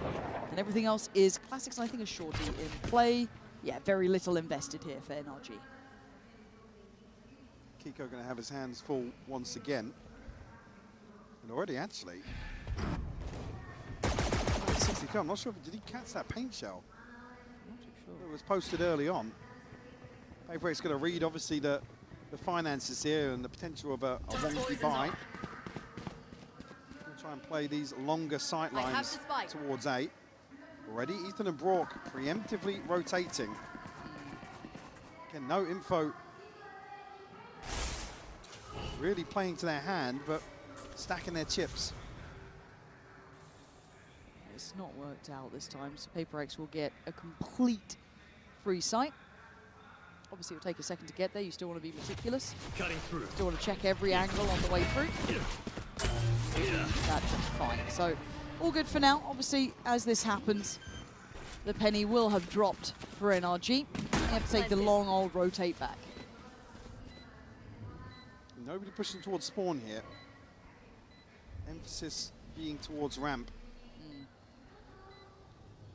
And everything else is Classics, and I think a Shorty in play. Yeah, very little invested here for NRG. Kiko going to have his hands full once again. And already, actually. 62, I'm not sure, did he catch that paint shell? I'm not too sure. It was posted early on. PRX going to read, obviously, the finances here and the potential of a wonky buy. try and play these longer sight lines towards 8. Already, Ethan and Brock preemptively rotating. Again, no info. Really playing to their hand, but stacking their chips. It's not worked out this time, so PRX will get a complete free sight. Obviously, it'll take a second to get there. You still want to be meticulous. Cutting through. Still want to check every angle on the way through. That's just fine. So, all good for now. Obviously, as this happens, the penny will have dropped for NRG. You have to take the long old rotate back. Nobody pushing towards spawn here. Emphasis being towards ramp.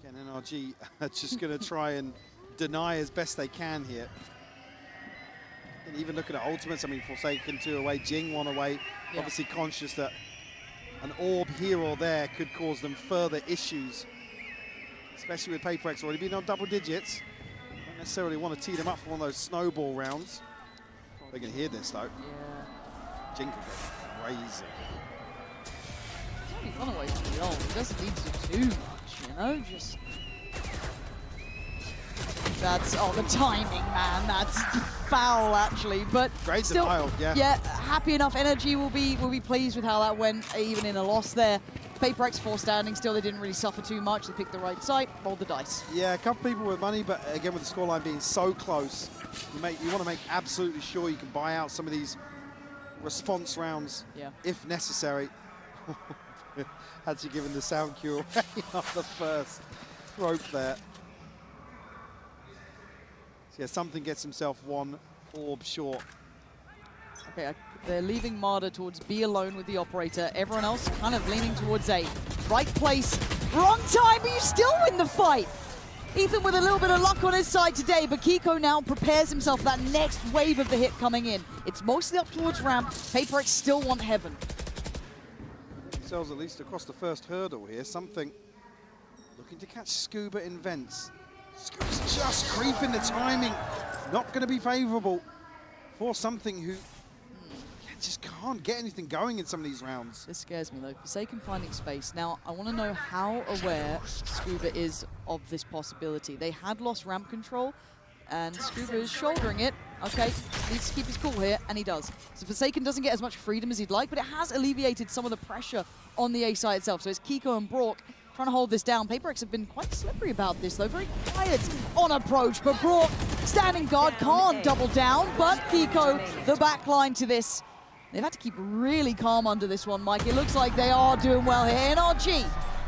Again, NRG are just going to try and deny as best they can here. And even looking at ultimates, I mean, Forsaken 2 away, Jing 1 away. Yeah. Obviously conscious that an orb here or there could cause them further issues. Especially with PRX already being on double digits. Don't necessarily want to tee them up for one of those snowball rounds. They can hear this though. Yeah. Jing could go crazy. He's only run away from the ult. He doesn't need to do too much, you know? Just... That's, oh, the timing, man. That's foul, actually. But great still, denial, yeah. Yeah, happy enough. NRG will be pleased with how that went, even in a loss there. PRX 4 standing still. They didn't really suffer too much. They picked the right site, rolled the dice. Yeah, a couple people with money, but again, with the scoreline being so close, you want to make absolutely sure you can buy out some of these response rounds, if necessary. Actually given the sound cue away on the first rope there. So yeah, something gets himself one orb short. Okay, they're leaving Marder towards B alone with the operator. Everyone else kind of leaning towards A. Right place, wrong time, but you still win the fight. Ethan with a little bit of luck on his side today, but Kiko now prepares himself for that next wave of the hit coming in. It's mostly up towards ramp. PRX still want heaven. Themselves at least across the first hurdle here. Something looking to catch Scuba in vents. Scuba's just creeping the timing. Not going to be favorable for something who just can't get anything going in some of these rounds. This scares me though. Forsaken finding space. Now, I want to know how aware Scuba is of this possibility. They had lost ramp control, and Scuba is shouldering it. Okay, needs to keep his cool here, and he does. So Forsaken doesn't get as much freedom as he'd like, but it has alleviated some of the pressure on the A side itself. So it's Kiko and Brock trying to hold this down. PRX have been quite slippery about this, though. Very quiet on approach, but Brock, standing guard, can't double down. But Kiko, the back line to this. They've had to keep really calm under this one, Mike. It looks like they are doing well here. NRG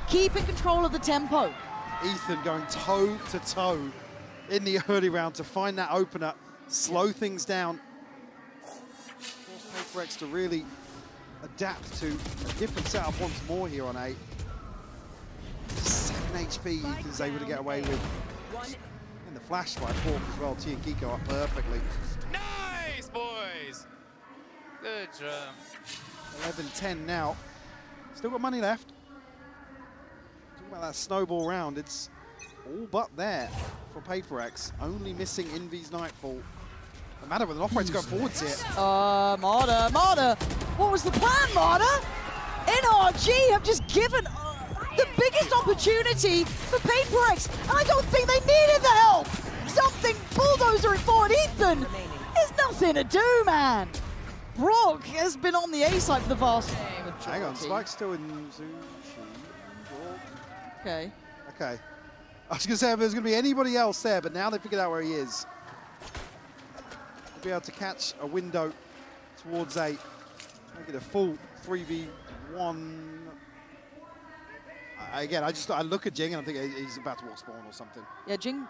keeping control of the tempo. Ethan going toe-to-toe in the early round to find that opener, slow things down. Force PRX to really adapt to a different setup once more here on 8. 7 HP Ethan's able to get away with. And the flash by Fork as well, T and Kiko up perfectly. Nice, boys! Good job. 11-10 now. Still got money left. Talking about that snowball round, it's all but there for PRX. Only missing Envy's Nightfall. No matter with an operator going forwards here. Marder. What was the plan, Marder? NRG have just given the biggest opportunity for PRX, and I don't think they needed the help. Something bulldozering forward. Ethan, there's nothing to do, man. Brock has been on the A side for the vast majority. Hang on, Spike's still in Zushi. Okay. Okay. I was going to say if there's going to be anybody else there, but now they figured out where he is. They'll be able to catch a window towards 8. Make it a full 3v1. Again, I look at Jing and I think he's about to walk spawn or something. Yeah, Jing,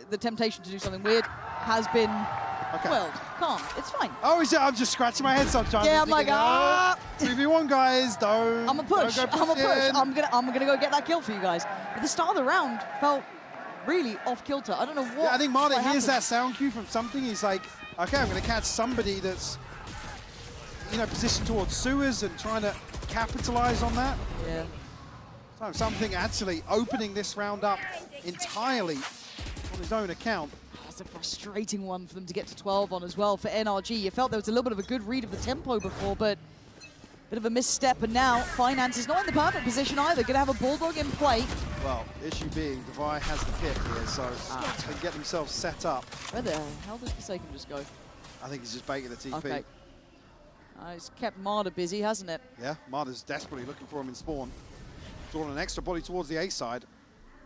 the temptation to do something weird has been quelled. Calm. It's fine. Oh, I'm just scratching my head sometimes. Yeah, I'm like, 3v1 guys, don't. I'm a push. I'm a push. I'm gonna go get that kill for you guys. But the start of the round felt really off kilter. I don't know what. Yeah, I think Martin hears that sound cue from something. He's like, okay, I'm gonna catch somebody that's, positioned towards sewers and trying to capitalize on that. Yeah. So something actually opening this round up entirely on his own account. That's a frustrating one for them to get to 12 on as well for NRG. You felt there was a little bit of a good read of the tempo before, but Bit of a misstep, and now Finance is not in the perfect position either. Going to have a Bulldog in play. Well, issue being, Devi has the pit here, so they can get themselves set up. Where the hell did Forsaken just go? I think he's just baiting the TP. Okay. It's kept Marder busy, hasn't it? Yeah, Marder's desperately looking for him in spawn. Drawing an extra body towards the A side.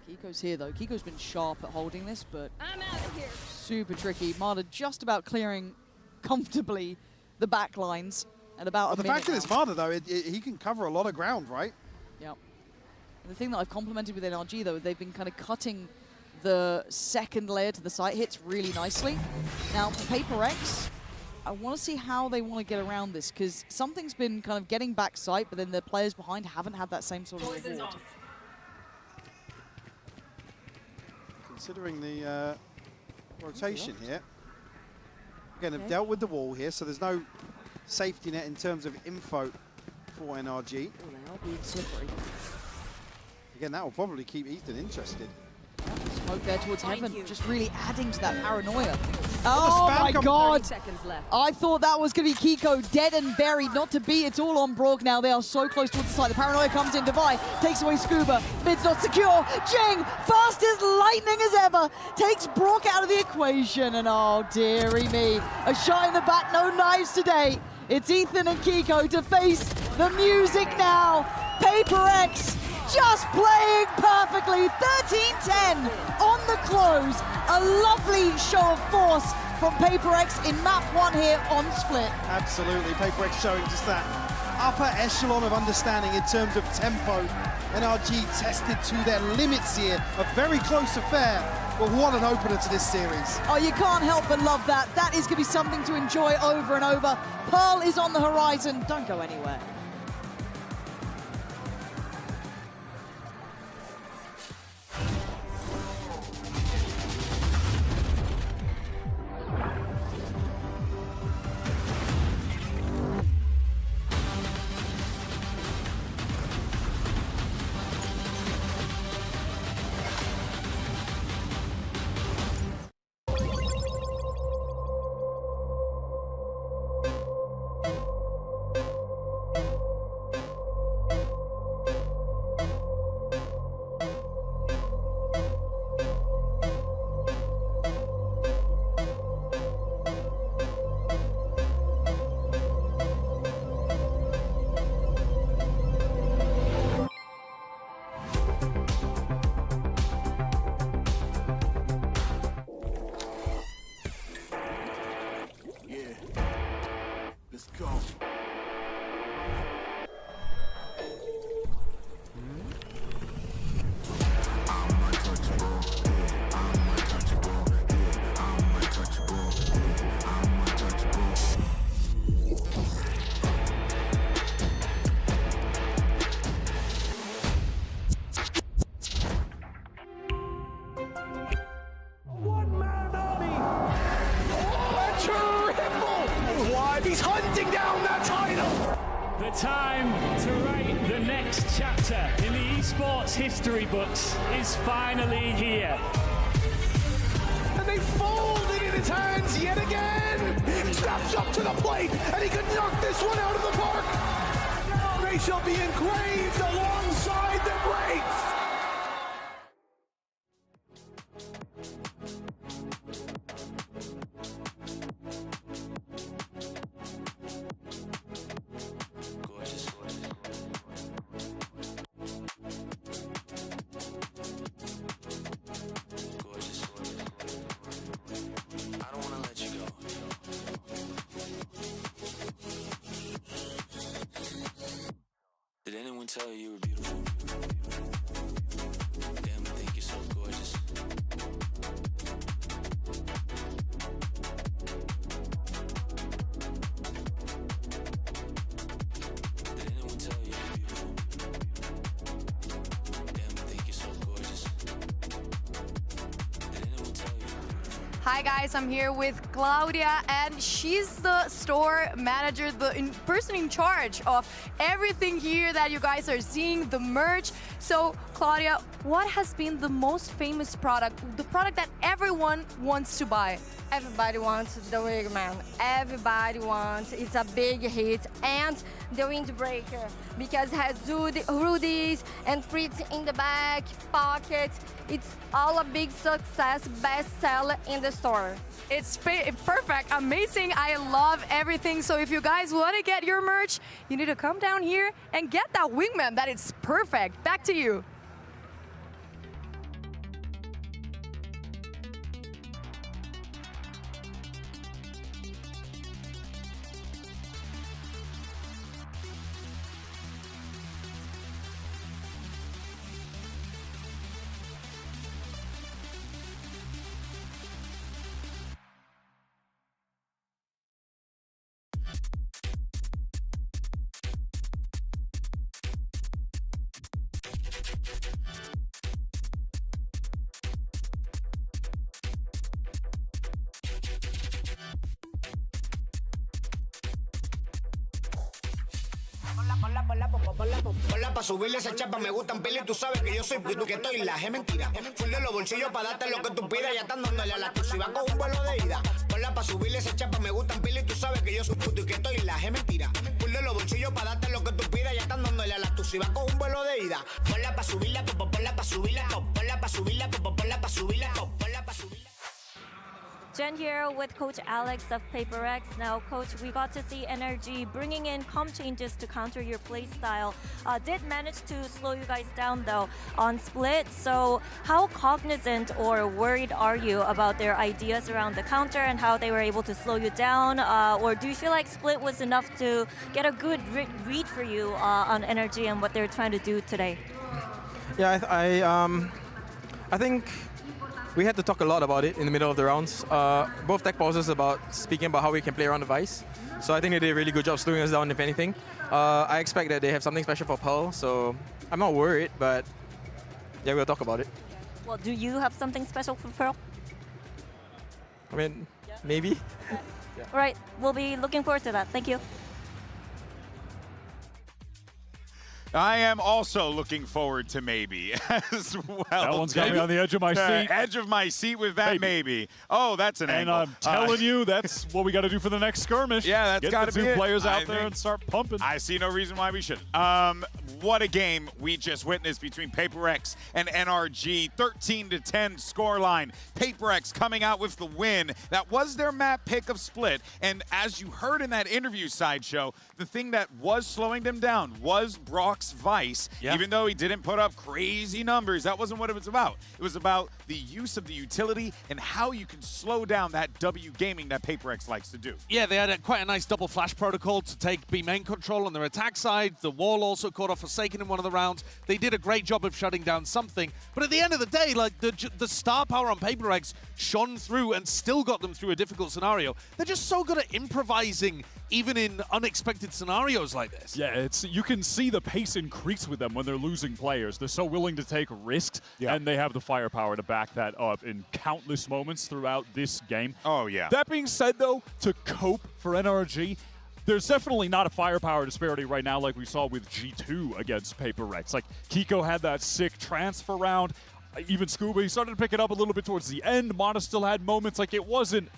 Kiko's here, though. Kiko's been sharp at holding this, but I'm out of here. Super tricky. Marder just about clearing comfortably the back lines at about The fact that it's Marder, though, he can cover a lot of ground, right? Yep. And the thing that I've complimented with NRG, though, they've been kind of cutting the second layer to the site hits really nicely. Now, for PRX, I want to see how they want to get around this, because something's been kind of getting back site, but then the players behind haven't had that same sort of reward. Considering the rotation here. Again, they've dealt with the wall here, so there's no safety net in terms of info for NRG. Oh, they are being slippery. Again, that will probably keep Ethan interested. Smoke there towards Heaven, just really adding to that paranoia. Oh my God! I thought that was going to be Kiko dead and buried, not to be. It's all on Brog now. They are so close towards the side. The paranoia comes in. Devi takes away Scuba. Mid's not secure. Jing, fast as lightning as ever, takes Brog out of the equation. And oh, dearie me. A shot in the back, no knives today. It's Ethan and Kiko to face the music now. PRX just playing perfectly. 13-10 on the close. A lovely show of force from PRX in map 1 here on Split. Absolutely, PRX showing just that upper echelon of understanding in terms of tempo. NRG tested to their limits here. A very close affair, but what an opener to this series. Oh, you can't help but love that. That is going to be something to enjoy over and over. Pearl is on the horizon. Don't go anywhere. He's hunting down that title! The time to write the next chapter in the esports history books is finally here. And they fold it in his hands yet again! Steps up to the plate, and he could knock this one out of the park! Now they shall be engraved alongside the greats! Did anyone tell you you were beautiful? Damn, I think you're so gorgeous. Did anyone tell you you're beautiful? Damn, I think you're so gorgeous. Did anyone tell you? Hi guys, I'm here with Claudia, and she's the store manager, the person in charge of everything here that you guys are seeing, the merch. So Claudia, what has been the most famous product, the product that everyone wants to buy? Everybody wants the Wingman. Everybody wants. It's a big hit. And the windbreaker, because it has hoodies and prints in the back, pockets. It's all a big success, bestseller in the store. It's perfect, amazing. I love everything. So if you guys want to get your merch, you need to come down here and get that Wingman. That is perfect. Back to you. Ponla pa' subirle esa chapa, me gustan pila y tú sabes que yo soy puto que estoy la es mentira. Full de los bolsillos pa' darte lo que tú pidas, ya están dándole a la exclusiva con un vuelo de ida. Ponla pa' subirle esa chapa, me gustan pila y tú sabes que yo soy puto y que estoy la es mentira. Full de los bolsillos pa' darte lo que tú pidas, ya están dándole a la exclusiva con un vuelo de ida. Ponla pa' subirla, ponla pa' subirla, ponla pa' subirla, ponla pa' subirla, ponla pa' subirla. Jen here with Coach Alex of PaperX. Now, Coach, we got to see NRG bringing in comp changes to counter your play style. Did manage to slow you guys down, though, on Split. So how cognizant or worried are you about their ideas around the counter and how they were able to slow you down? Or do you feel like Split was enough to get a good read for you on NRG and what they're trying to do today? Yeah, I think we had to talk a lot about it in the middle of the rounds. Both tech pauses speaking about how we can play around the Vice. So I think they did a really good job slowing us down, if anything. I expect that they have something special for Pearl, so I'm not worried, but yeah, we'll talk about it. Well, do you have something special for Pearl? I mean, maybe. Yeah. All right, we'll be looking forward to that. Thank you. I am also looking forward to maybe as well. That one's got me on the edge of my seat. Edge of my seat with that maybe. Oh, that's an angle. And I'm telling you, that's what we got to do for the next skirmish. Yeah, that's got to be Get the two players out I there and start pumping. I see no reason why we shouldn't. What a game we just witnessed between PaperX and NRG. 13-10 scoreline. PaperX coming out with the win. That was their map pick of Split. And as you heard in that interview sideshow, the thing that was slowing them down was Brock's Vice. Yeah. Even though he didn't put up crazy numbers, that wasn't what it was about. It was about the use of the utility and how you can slow down that W gaming that PaperX likes to do. Yeah, they had quite a nice double flash protocol to take B main control on their attack side. The wall also caught off Forsaken in one of the rounds. They did a great job of shutting down something. But at the end of the day, like the star power on PaperX shone through and still got them through a difficult scenario. They're just so good at improvising even in unexpected scenarios like this. Yeah, you can see the pace increase with them when they're losing players. They're so willing to take risks, and they have the firepower to back that up in countless moments throughout this game. Oh, yeah. That being said, though, to cope for NRG, there's definitely not a firepower disparity right now like we saw with G2 against PaperX. Like, Kiko had that sick transfer round. Even Scuba, he started to pick it up a little bit towards the end. Mana still had moments. Like, it wasn't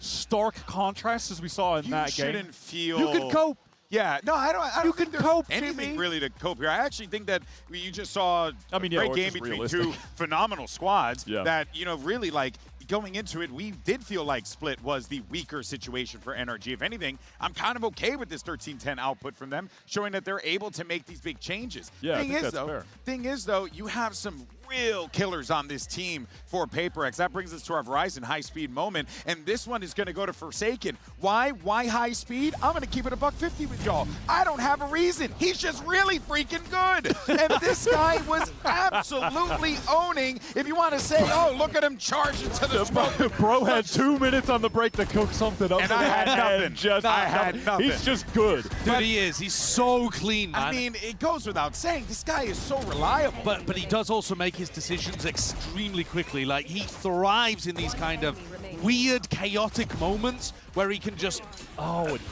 stark contrast as we saw in that game. You shouldn't feel... You can cope. Yeah, no, I don't think there's cope, anything Jimmy. really to cope here. I actually think that you just saw a great game between two phenomenal squads that, really, like, going into it, we did feel like Split was the weaker situation for NRG. If anything, I'm kind of okay with this 13-10 output from them, showing that they're able to make these big changes. Yeah, I think that's fair. Thing is, though, you have some real killers on this team for PaperX. That brings us to our Verizon high-speed moment, and this one is going to go to Forsaken. Why? Why high speed? I'm going to keep it $150 with y'all. I don't have a reason. He's just really freaking good. And this guy was absolutely owning. If you want to say, oh, look at him charging to the smoke. Bro had 2 minutes on the break to cook something up. And I had nothing. I had nothing. He's just good. Dude, he is. He's so clean, man. I mean, it goes without saying, this guy is so reliable. But he does also make make his decisions extremely quickly. Like, he thrives in these kind of weird, chaotic moments where he can just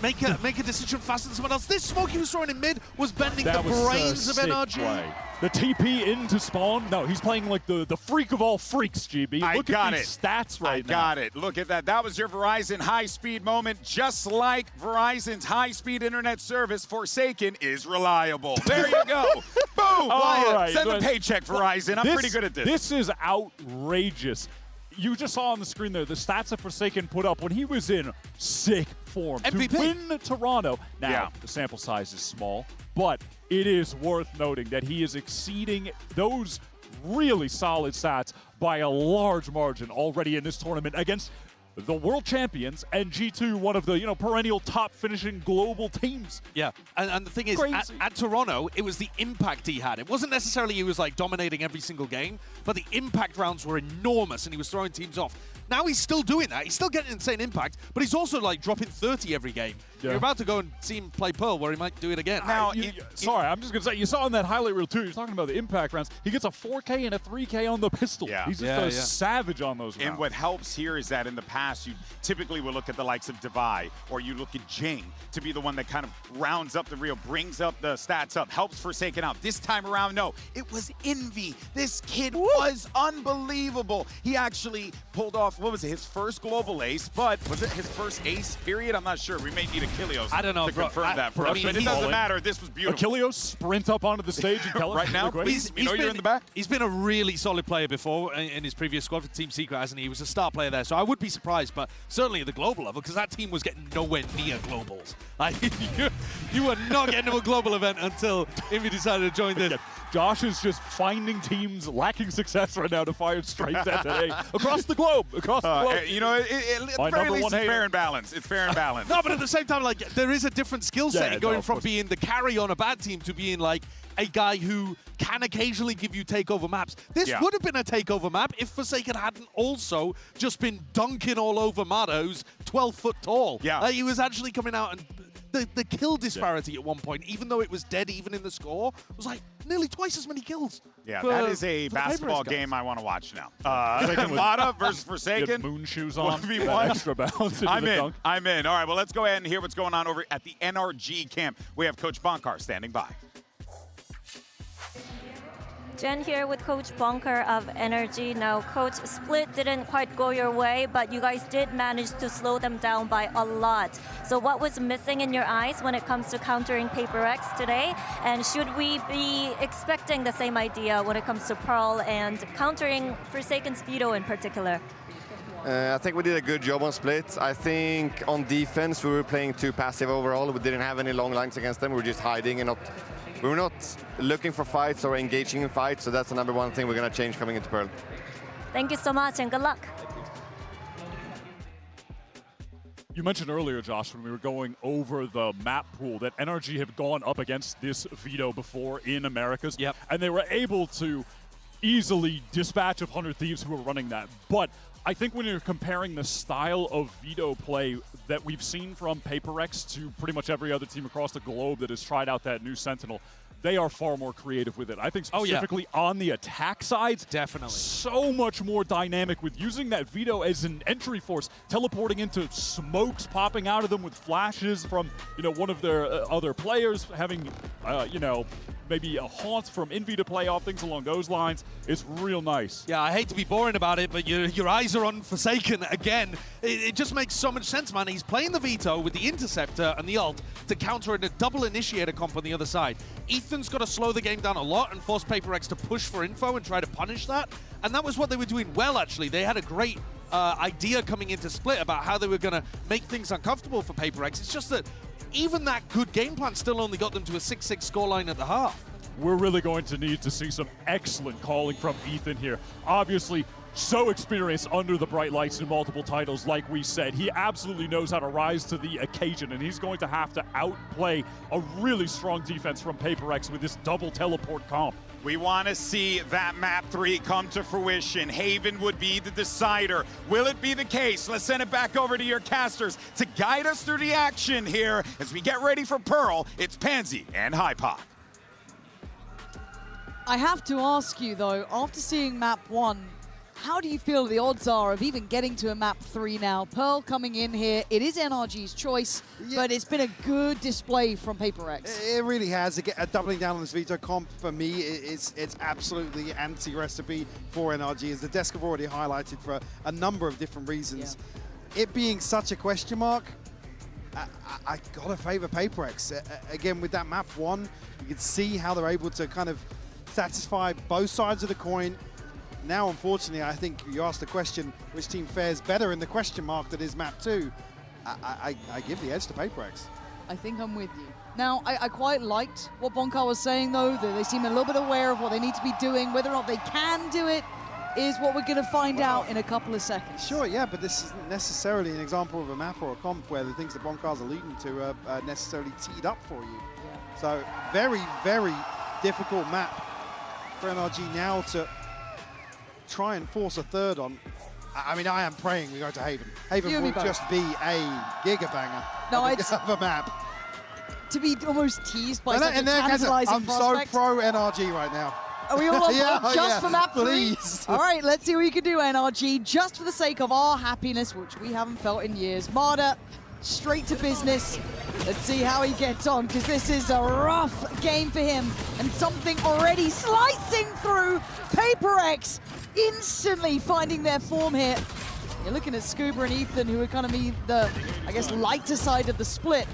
make a decision faster than someone else. This smoke he was throwing in mid was bending the brains of NRG. Play. The TP into spawn. No, he's playing like the freak of all freaks, GB. Look at these stats right now. I got it. Look at that. That was your Verizon high-speed moment. Just like Verizon's high-speed internet service, Forsaken is reliable. There you go. Boom. All right. Send a paycheck, Verizon. I'm pretty good at this. This is outrageous. You just saw on the screen there the stats that Forsaken put up when he was in sick form. MVP. To win Toronto. Now, the sample size is small, but it is worth noting that he is exceeding those really solid stats by a large margin already in this tournament against the world champions and G2, one of the perennial top finishing global teams. Yeah, and the thing is, at Toronto, it was the impact he had. It wasn't necessarily he was like dominating every single game, but the impact rounds were enormous and he was throwing teams off. Now he's still doing that. He's still getting insane impact, but he's also like dropping 30 every game. Yeah. You're about to go and see him play Pearl, where he might do it again. Now, sorry, I'm just going to say, you saw in that highlight reel too, you're talking about the impact rounds. He gets a 4K and a 3K on the pistol. Yeah. He's just a savage on those rounds. And what helps here is that in the past, you typically would look at the likes of Divide, or you look at Jing to be the one that kind of rounds up the reel, brings up the stats up, helps Forsaken out. This time around, no, it was Envy. This kid was unbelievable. He actually pulled off, what was it, his first global ace, but was it his first ace, period? I'm not sure. We may need Achilleos I don't know, to bro. confirm that for us, but it doesn't matter. This was beautiful. Achilleos sprint up onto the stage and tell us right now, please. You're in the back. He's been a really solid player before in his previous squad for Team Secret, hasn't he? He was a star player there, so I would be surprised, but certainly at the global level, because that team was getting nowhere near globals. Like, you were not getting to a global event until Envy decided to join this. Josh is just finding teams lacking success right now to fire straight at today across the globe. Across the globe. At very least it's fair and balanced. It's fair and balanced. No, but at the same time, like, there is a different skill set going from being the carry on a bad team to being like a guy who can occasionally give you takeover maps. This would have been a takeover map if Forsaken hadn't also just been dunking all over Mado's 12 foot tall. Yeah. He was actually coming out and the kill disparity at one point, even though it was dead even in the score, was like nearly twice as many kills. Yeah, that is a basketball game I want to watch now. Mada versus Forsaken. Moon shoes on. 1v1. Extra bounce into I'm the in. dunk. I'm in. All right, well, let's go ahead and hear what's going on over at the NRG camp. We have Coach Bonkar standing by. Jen here with Coach Bonker of NRG. Now, Coach, split didn't quite go your way, but you guys did manage to slow them down by a lot. So what was missing in your eyes when it comes to countering PRX today? And should we be expecting the same idea when it comes to Pearl and countering Forsaken's Veto in particular? I think we did a good job on split. I think on defense we were playing too passive overall. We didn't have any long lines against them. We were just hiding and we were not looking for fights or engaging in fights. So that's the number one thing we're going to change coming into Pearl. Thank you so much and good luck. You mentioned earlier, Josh, when we were going over the map pool, that NRG have gone up against this Veto before in Americas. Yep. And they were able to easily dispatch of 100 Thieves who were running that. But I think when you're comparing the style of Veto play that we've seen from PRX to pretty much every other team across the globe that has tried out that new Sentinel, they are far more creative with it. I think specifically on the attack sides, definitely so much more dynamic with using that Veto as an entry force, teleporting into smokes, popping out of them with flashes from one of their other players, having maybe a haunt from Envy to play off, things along those lines. It's real nice. Yeah, I hate to be boring about it, but your eyes are on Forsaken again. It just makes so much sense, man. He's playing the Veto with the Interceptor and the ult to counter a double initiator comp on the other side. Ethan's got to slow the game down a lot and force PRX to push for info and try to punish that. And that was what they were doing well, actually. They had a great idea coming into Split about how they were going to make things uncomfortable for PRX. It's just that even that good game plan still only got them to a 6-6 scoreline at the half. We're really going to need to see some excellent calling from Ethan here. Obviously, so experienced under the bright lights in multiple titles, like we said. He absolutely knows how to rise to the occasion, and he's going to have to outplay a really strong defense from PRX with this double teleport comp. We want to see that map 3 come to fruition. Haven would be the decider. Will it be the case? Let's send it back over to your casters to guide us through the action here as we get ready for Pearl. It's Pansy and HyperX. I have to ask you, though, after seeing map 1, how do you feel the odds are of even getting to a map 3 now? Pearl coming in here, it is NRG's choice, but it's been a good display from PRX. It really has. Doubling down on this Veto comp, for me, it's absolutely anti-recipe for NRG, as the desk have already highlighted for a number of different reasons. Yeah. It being such a question mark, I gotta favor PRX. Again, with that map 1, you can see how they're able to kind of satisfy both sides of the coin. Now, unfortunately, I think you asked the question, which team fares better in the question mark that is map 2. I give the edge to PRX. I think I'm with you. Now, I quite liked what Bonkar was saying, though, that they seem a little bit aware of what they need to be doing. Whether or not they can do it is what we're going to find out in a couple of seconds. Sure, yeah, but this isn't necessarily an example of a map or a comp where the things that Bonkar's alluding to are necessarily teed up for you. Yeah. So, very, very difficult map for NRG now to try and force a third on. I mean, I am praying we go to Haven. Haven will just be a gigabanger of a map. To be almost teased by such a tantalizing I'm prospect. So pro NRG right now. Are we all on board just for map 3? Please. All right, let's see what you can do, NRG, just for the sake of our happiness, which we haven't felt in years. Marder, straight to business. Let's see how he gets on, because this is a rough game for him. And something already slicing through PRX, instantly finding their form here. You're looking at Scuba and Ethan, who are kind of the, I guess, lighter side of the split.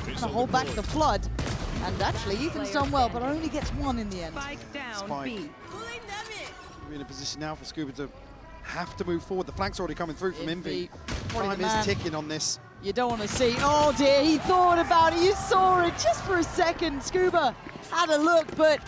Trying to hold back the flood. And actually, Ethan's done well, but only gets 1 in the end. Spike. We're in a position now for Scuba to have to move forward. The flank's already coming through from Envy. Time is ticking on this. You don't want to see. Oh dear, he thought about it. You saw it just for a second. Scuba had a look, but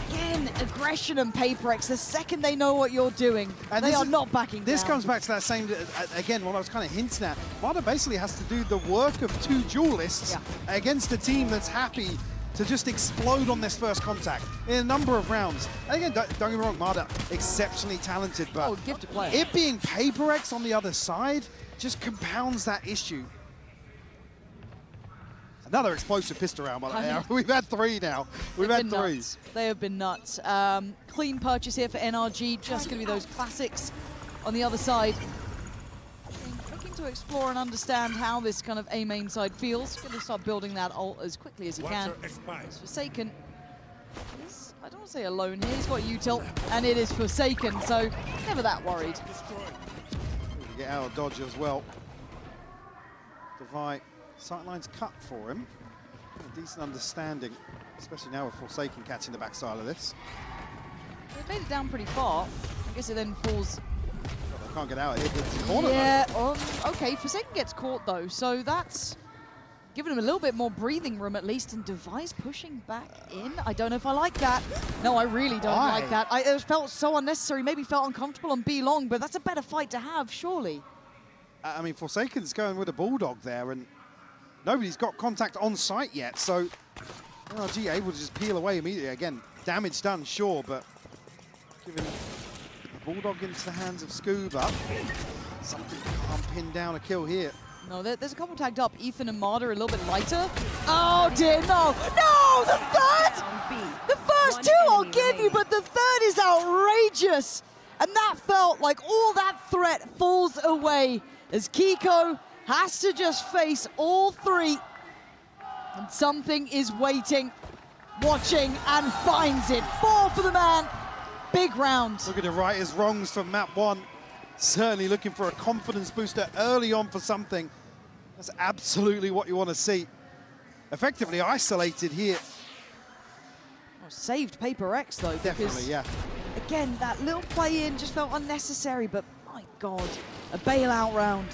again, aggression and PRX. The second they know what you're doing, and they are not backing down. This comes back to that same, again, what I was kind of hinting at. Marder basically has to do the work of 2 duelists against a team that's happy to just explode on this first contact in a number of rounds. And again, don't get me wrong, Marder, exceptionally talented, but gifted player. It being PRX on the other side just compounds that issue. Another explosive pistol round, by the way. We've had 3 now. We've had 3. Nuts. They have been nuts. Clean purchase here for NRG. Just going to be those classics on the other side. Looking to explore and understand how this kind of A main side feels. Going to start building that ult as quickly as he can. Forsaken is, I don't want to say alone here. He's got util, and it is Forsaken, so never that worried. Get out of dodge as well. Devi, sightline's cut for him. A decent understanding, especially now with Forsaken catching the backside of this. They made it down pretty far. I guess it then falls. They can't get out of it. Corner, yeah, okay, Forsaken gets caught though, so that's giving him a little bit more breathing room at least, and Device pushing back in. I don't know if I like that. No, I really don't like that. It felt so unnecessary, maybe felt uncomfortable on B long, but that's a better fight to have, surely. I mean, Forsaken's going with a Bulldog there, and nobody's got contact on site yet, so NRG able to just peel away immediately. Again, damage done, sure, but giving the Bulldog into the hands of Scuba. Something can't pin down a kill here. No, there's a couple tagged up. Ethan and Marder a little bit lighter. Oh dear, no! No, the third! The first 2 I'll give you, but the third is outrageous! And that felt like all that threat falls away as Kiko has to just face all 3. And something is waiting, watching, and finds it. 4 for the man. Big round. Look at the right as wrongs from map 1. Certainly looking for a confidence booster early on for something. That's absolutely what you want to see. Effectively isolated here. Oh, saved PRX though. Definitely, yeah. Again, that little play in just felt unnecessary, but my God, a bailout round.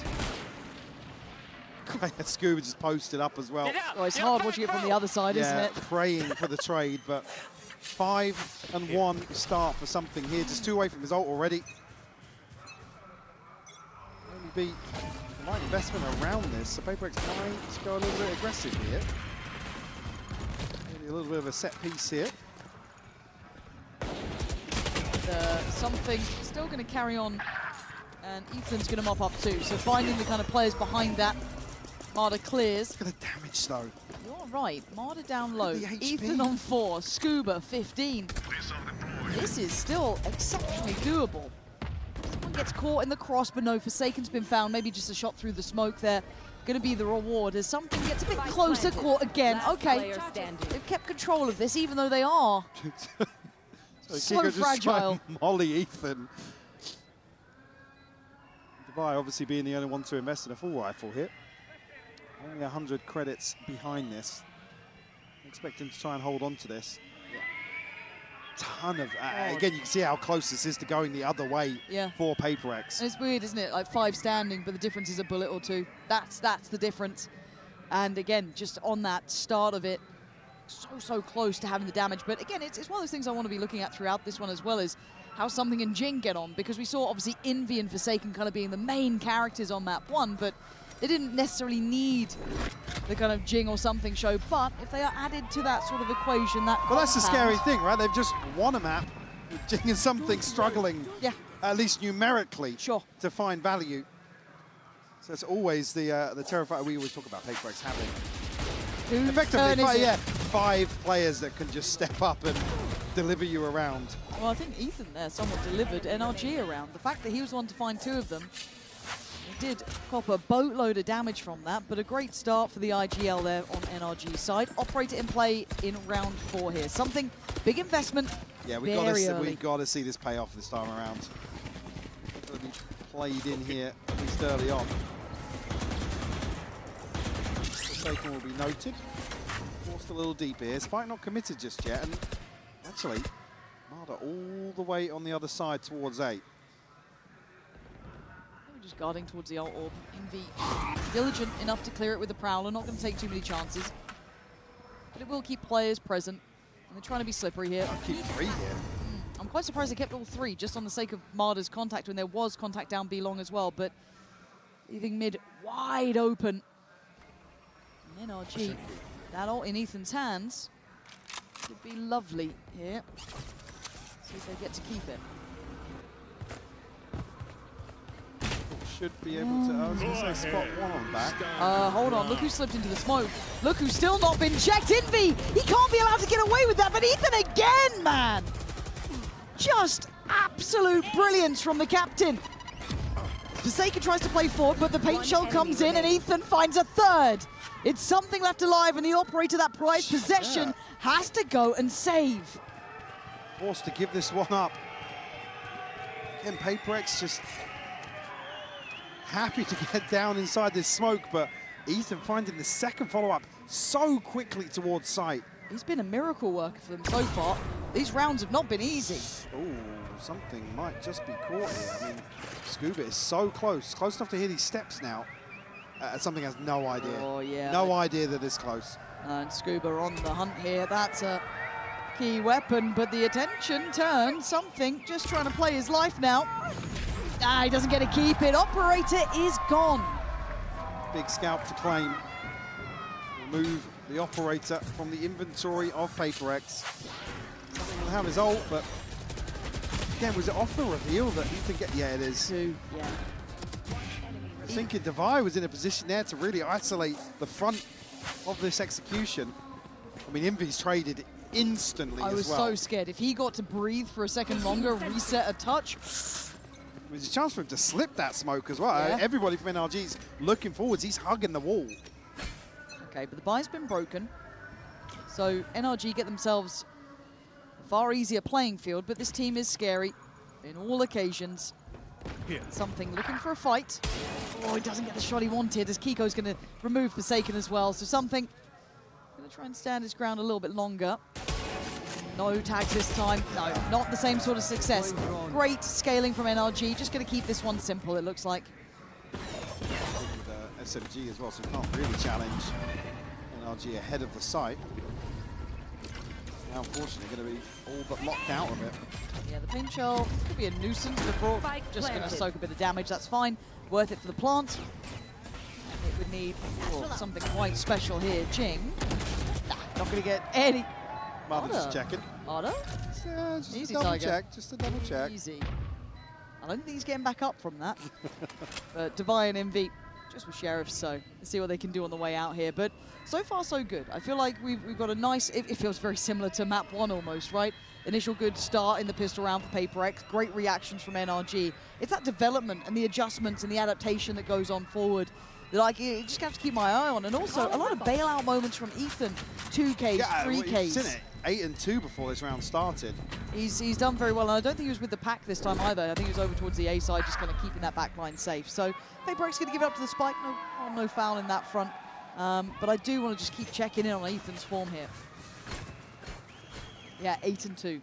Scuba just posted up as well. Oh, it's hard watching it from the other side, isn't it? Praying for the trade, but 5-1 start for something here. Just 2 away from his ult already. Only be the right investment around this, so PRX might go a little bit aggressive here. Maybe a little bit of a set piece here. Something still going to carry on, and Ethan's going to mop up too. So finding the kind of players behind that. Marder clears. Look at the damage, though. You're right. Marder down low. The HP. Ethan on 4. Scuba 15. This is still exceptionally doable. Someone gets caught in the cross, but no, Forsaken's been found. Maybe just a shot through the smoke there. Going to be the reward as something gets a bit closer. Caught again. Okay, they've kept control of this, even though they are so fragile. Molly Ethan. Dubai obviously being the only one to invest in a full rifle here. Only 100 credits behind this. Expect him to try and hold on to this. Ton of, again, you can see how close this is to going the other way for PaperX. And it's weird, isn't it? Like 5 standing, but the difference is a bullet or 2. That's the difference. And again, just on that start of it, so close to having the damage. But again, it's one of those things I want to be looking at throughout this one as well, is how Something and Jing get on, because we saw obviously Envy and Forsaken kind of being the main characters on map 1, but they didn't necessarily need the kind of Jing or Something show, but if they are added to that sort of equation, that Well, that's the scary thing, right? They've just won a map with Jing and Something struggling, at least numerically, to find value. So it's always the terrifying. We always talk about PaperX having effectively 5 players that can just step up and deliver you around. Well, I think Ethan there, someone delivered NRG around. The fact that he was the one to find 2 of them, he did cop a boatload of damage from that, but a great start for the IGL there on NRG's side. Operator in play in round 4 here. Something, big investment, we've got to see this pay off this time around. It's got to be played in here, at least early on. Forsaken will be noted. Forced a little deep here. Spike not committed just yet, and actually, Marder all the way on the other side towards 8. Just guarding towards the alt orb. Envy diligent enough to clear it with the Prowler, not going to take too many chances. But it will keep players present. And they're trying to be slippery here. Keep 3 here. I'm quite surprised they kept all 3, just on the sake of Marder's contact, when there was contact down B long as well, but leaving mid wide open. And NRG, that ult in Ethan's hands would be lovely here. See if they get to keep it. Should be able to, I was going to say spot 1 on back. Hold on, look who slipped into the smoke. Look who's still not been checked. Envy, he can't be allowed to get away with that, but Ethan again, man! Just absolute brilliance from the captain. Forsaken tries to play forward, but the paint shell comes in and Ethan finds a 3rd. It's Something left alive, and the operator, that prized possession, has to go and save. Forced to give this one up. Again, PaperX just happy to get down inside this smoke, but Ethan finding the 2nd follow-up so quickly towards sight. He's been a miracle worker for them so far. These rounds have not been easy. Oh, Something might just be caught here. I mean, Scuba is so close enough to hear these steps now. Something has no idea. Oh, yeah. No idea that it's close. And Scuba on the hunt here. That's a key weapon, but the attention turns. Something just trying to play his life now. He doesn't get to keep it. Operator is gone. Big scalp to claim. Remove the operator from the inventory of PaperX. Something will have his ult, but again, was it off the reveal that Ethan get? Yeah, it is. 2, yeah. I was thinking Devi was in a position there to really isolate the front of this execution. I mean, Envy's traded instantly as well. I was so scared. If he got to breathe for a second longer, reset a touch. There's a chance for him to slip that smoke as well. Yeah. Everybody from NRG's looking forwards. He's hugging the wall. Okay, but the buy's been broken. So NRG get themselves a far easier playing field, but this team is scary in all occasions. Here. Something looking for a fight. Oh, he doesn't get the shot he wanted, as Kiko's going to remove Forsaken as well. So Something going to try and stand his ground a little bit longer. No tags this time. No, not the same sort of success. Great scaling from NRG. Just going to keep this one simple, it looks like. With SMG as well, so can't really challenge NRG ahead of the site. Now, unfortunately, going to be all but locked out of it. Yeah, the paint shell could be a nuisance. The Brook just going to soak a bit of damage. That's fine. Worth it for the plant. And it would need something quite special here. Jing. Not going to get any. Mother just checking. Otter? Just Easy, a double Tiger. check. Just a double check. Easy. I don't think he's getting back up from that. But Devi and Envy just with Sheriff, so let's see what they can do on the way out here. But so far, so good. I feel like we've got a nice, it feels very similar to map 1 almost, right? Initial good start in the pistol round for PRX, great reactions from NRG. It's that development and the adjustments and the adaptation that goes on forward that you just have to keep my eye on. And also a lot of bailout moments from Ethan, 2Ks, 3Ks. He's in it 8-2 before this round started. He's done very well, and I don't think he was with the pack this time either. I think he was over towards the A side, just kind of keeping that back line safe. So PRX going to give it up to the spike. No foul in that front. But I do want to just keep checking in on Ethan's form here. Yeah, 8-2.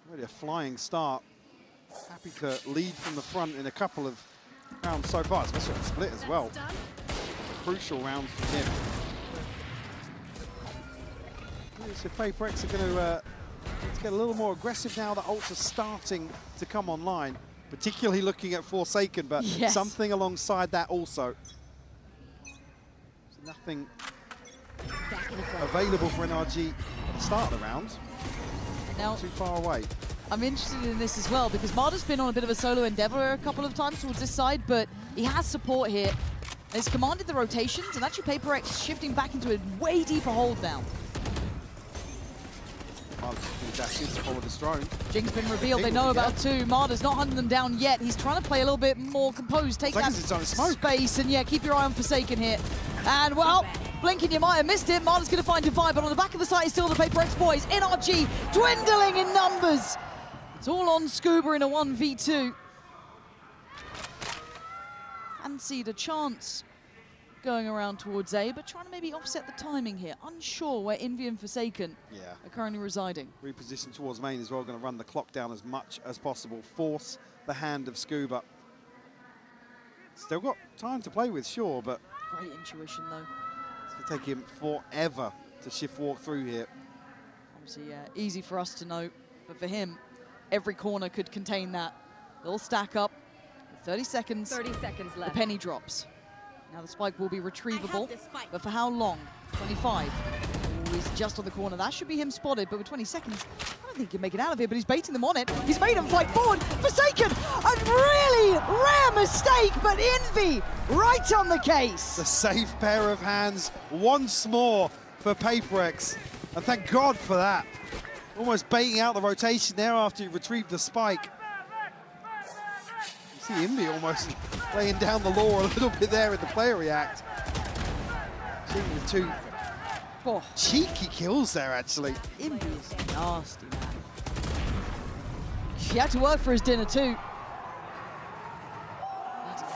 Really a flying start. Happy to lead from the front in a couple of rounds so far, especially on split as well. Crucial rounds for him. So PRX are going to get a little more aggressive now that ults are starting to come online, particularly looking at Forsaken, but something alongside that also. So nothing available for NRG at the start of the round. Now, too far away. I'm interested in this as well because Marder's been on a bit of a solo endeavor a couple of times towards this side, but he has support here. He's commanded the rotations, and actually PRX shifting back into a way deeper hold now. Marder's going to dash in to follow this drone. Jing's been revealed, they know about 2. Marder's not hunting them down yet. He's trying to play a little bit more composed, take that space, and keep your eye on Forsaken here. And well, blinking, you might have missed it. Marder's going to find Divide, but on the back of the site is still the PRX boys. NRG dwindling in numbers. It's all on Scuba in a 1v2. Fancied a chance going around towards A, but trying to maybe offset the timing here. Unsure where Envy and Forsaken are currently residing. Reposition towards main as well, going to run the clock down as much as possible. Force the hand of Scuba. Still got time to play with, sure, but... Great intuition, though. It's going to take him forever to shift walk through here. Obviously, easy for us to know, but for him, every corner could contain that. They'll stack up. 30 seconds. 30 seconds left. The penny drops. Now the spike will be retrievable, but for how long? 25. Ooh, he's just on the corner. That should be him spotted, but with 20 seconds, I don't think he can make it out of here, but he's baiting them on it. He's made him fight forward. Forsaken, a really rare mistake, but Envy right on the case. The safe pair of hands once more for PRX, and thank God for that. Almost baiting out the rotation there after he retrieved the spike. You see Envy almost laying down the law a little bit there in the player react. Seeing the 2 cheeky kills there, actually. Envy is nasty, man. He had to work for his dinner, too.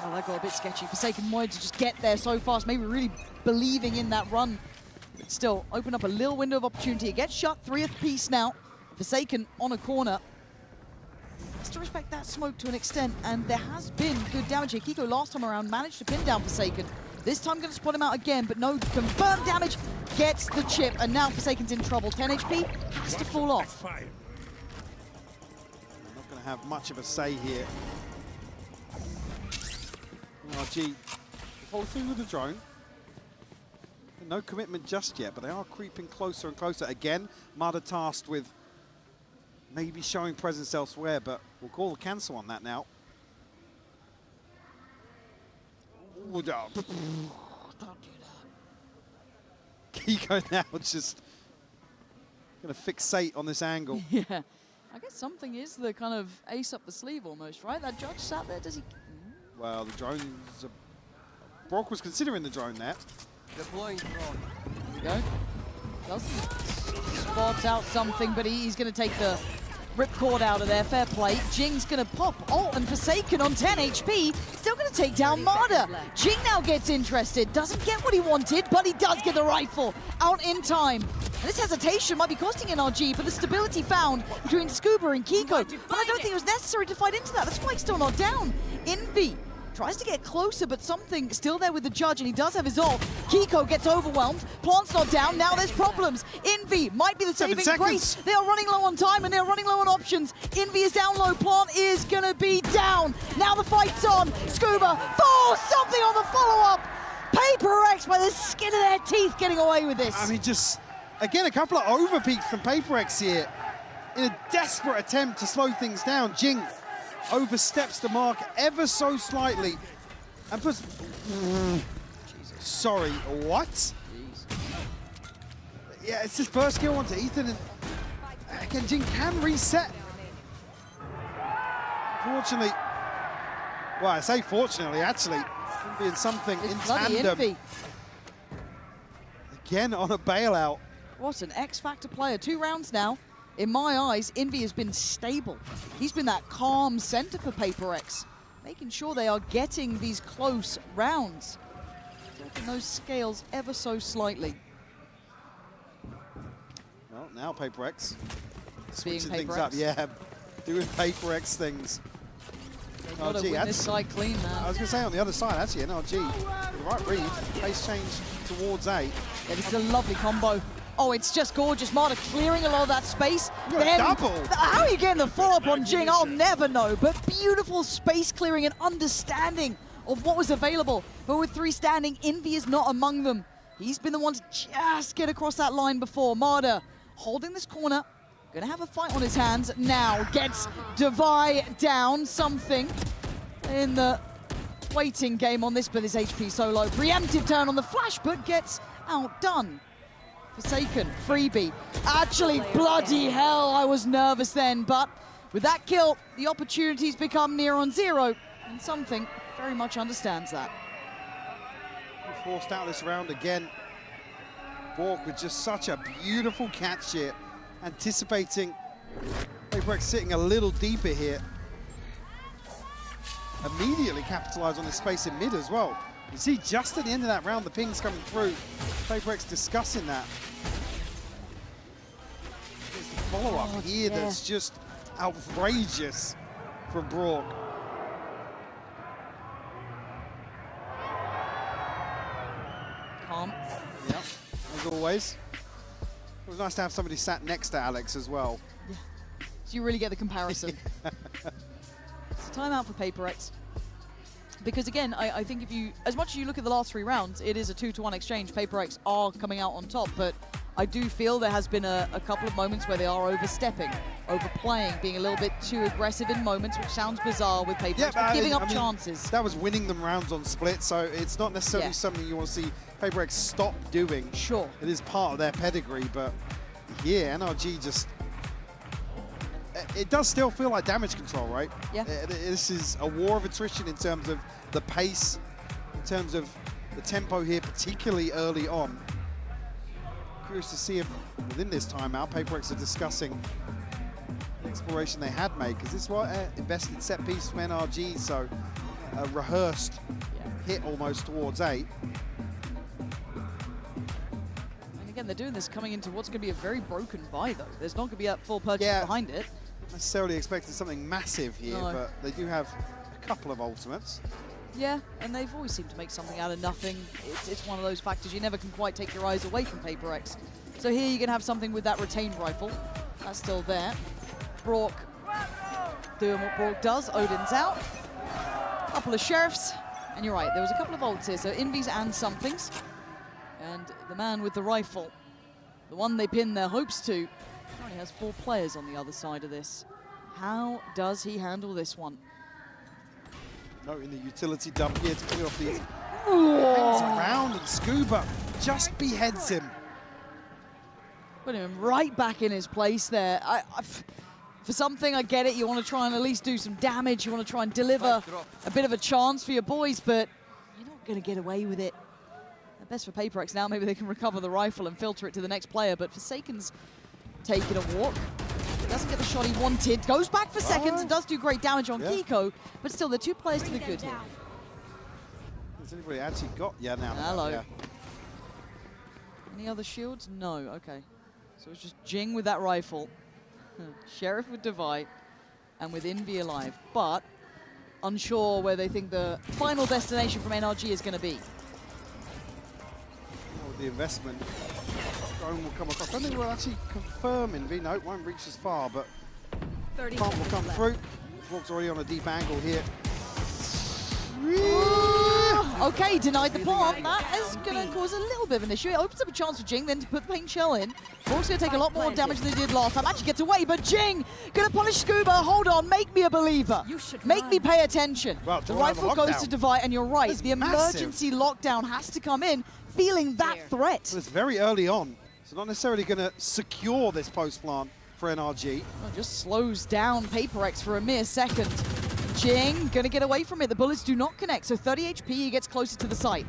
Oh, that got a bit sketchy. Forsaken wanted to just get there so fast, maybe really believing in that run. But still, open up a little window of opportunity. It gets shut, 3th piece now. Forsaken on a corner. Has to respect that smoke to an extent, and there has been good damage here. Kiko last time around managed to pin down Forsaken. This time going to spot him out again, but no confirmed damage. Gets the chip, and now Forsaken's in trouble. 10 HP, has to fall off. Not going to have much of a say here. NRG follow through with the drone. No commitment just yet, but they are creeping closer and closer. Again, Marder tasked with maybe showing presence elsewhere, but we'll call the cancel on that now. Ooh, don't do that. Kiko now just going to fixate on this angle. Yeah, I guess something is the kind of ace up the sleeve almost, right? That judge sat there, does he? Well, the drone's... Brock was considering the drone there. Deploying drone. Here we go. Doesn't spot out something, but he's going to take the ripcord out of there. Fair play. Jing's going to pop ult, and Forsaken on 10 HP. Still going to take down Marder. Jing now gets interested. Doesn't get what he wanted, but he does get the rifle out in time. And this hesitation might be costing NRG, but the stability found between Scuba and Kiko. But I don't think it was necessary to fight into that. The spike's still not down. Envy tries to get closer, but something still there with the judge, and he does have his ult. Kiko gets overwhelmed. Plant's not down. Now there's problems. Envy might be the saving grace. They are running low on time, and they're running low on options. Envy is down low. Plant is going to be down. Now the fight's on. Scuba falls something on the follow-up. PRX by the skin of their teeth getting away with this. I mean, just, again, a couple of overpeaks from PRX here in a desperate attempt to slow things down. Jing oversteps the mark ever so slightly, And plus, sorry, what? Jeez. Yeah, it's his first kill onto Ethan, and again, Jing can reset. Fortunately, well, I say fortunately, actually, being something It's in bloody tandem. Envy. Again on a bailout. What an X-Factor player. 2 rounds now. In my eyes, Envy has been stable. He's been that calm center for PRX, making sure they are getting these close rounds. Tilting those scales ever so slightly. Well, now PRX Being switching things up. PRX. Yeah, doing PRX things. They've got to win this side clean, man. I was going to say on the other side, actually, NRG, the right read, pace change towards A. Yeah, this is a lovely combo. Oh, it's just gorgeous. Marta clearing a lot of that space. You got a double. How are you getting the follow-up on Jing? I'll never know. But beautiful space clearing and understanding of what was available. But with 3 standing, Envy is not among them. He's been the one to just get across that line before. Marta holding this corner. Gonna have a fight on his hands now. Gets Devi down. Something in the waiting game on this, but his HP so low. Preemptive turn on the flash, but gets outdone. Forsaken, freebie. Actually, bloody hell, I was nervous then, but with that kill, the opportunities become near on 0, and something very much understands that. Forced out this round again. Bork with just such a beautiful catch here, anticipating PRX sitting a little deeper here. Immediately capitalize on the space in mid as well. You see just at the end of that round, the pings coming through. PRX discussing that. There's the follow-up here that's just outrageous from Brock. Calm. Yep, as always. It was nice to have somebody sat next to Alex as well. Yeah. So you really get the comparison. It's a timeout for PRX. Because again, I think if you, as much as you look at the last 3 rounds, it is a 2-to-1 exchange. PRX are coming out on top, but I do feel there has been a couple of moments where they are overstepping, overplaying, being a little bit too aggressive in moments, which sounds bizarre with PRX, but giving up chances. That was winning them rounds on split, so it's not necessarily something you want to see PRX stop doing. Sure. It is part of their pedigree, but yeah, NRG just, it does still feel like damage control, right? Yeah. This is a war of attrition in terms of the pace, in terms of the tempo here, particularly early on. Curious to see if within this timeout, PRX are discussing the exploration they had made, because this was an invested set piece from NRG, so a rehearsed hit almost towards 8. And again, they're doing this coming into what's going to be a very broken buy, though. There's not going to be that full purchase behind it. Necessarily expecting something massive here, No. but they do have a couple of ultimates. Yeah, and they've always seemed to make something out of nothing. It's one of those factors you never can quite take your eyes away from PRX. So here you can have something with that retained rifle. That's still there. Brock doing what Brock does. Odin's out. Couple of sheriffs. And you're right, there was a couple of ults here. So Invies and somethings. And the man with the rifle, the one they pin their hopes to, currently has 4 players on the other side of this. How does he handle this one? Noting the utility dump here to clear off these. Hangs around and Scuba just beheads him. Put him right back in his place there. For something, I get it. You want to try and at least do some damage. You want to try and deliver a bit of a chance for your boys, but you're not going to get away with it. At best for PRX now, maybe they can recover the rifle and filter it to the next player, but Forsaken's taking a walk. Doesn't get the shot he wanted. Goes back for seconds and does do great damage on Kiko, but still, they're 2 players to the good here. Has anybody actually got? Yeah, now. Hello. Yeah. Any other shields? No, okay. So it's just Jing with that rifle. Sheriff with Devi, and with Envy alive, but unsure where they think the final destination from NRG is going to be. With the investment, drone will come across. I don't think we'll actually confirm Envy. No, it won't reach as far, but pump will come through. Walk's already on a deep angle here. Okay, denied the plant. That is going to cause a little bit of an issue. It opens up a chance for Jing then to put the paint shell in. Borg's going to take a lot more damage than they did last time. Actually gets away, but Jing going to punish Scuba. Hold on, make me a believer. Make me pay attention. Well, the rifle goes to Divide, and you're right. The emergency lockdown has to come in, feeling that threat. Well, it's very early on, so not necessarily going to secure this post plant for NRG. Well, just slows down PaperX for a mere second. Jing going to get away from it. The bullets do not connect, so 30 HP, he gets closer to the site.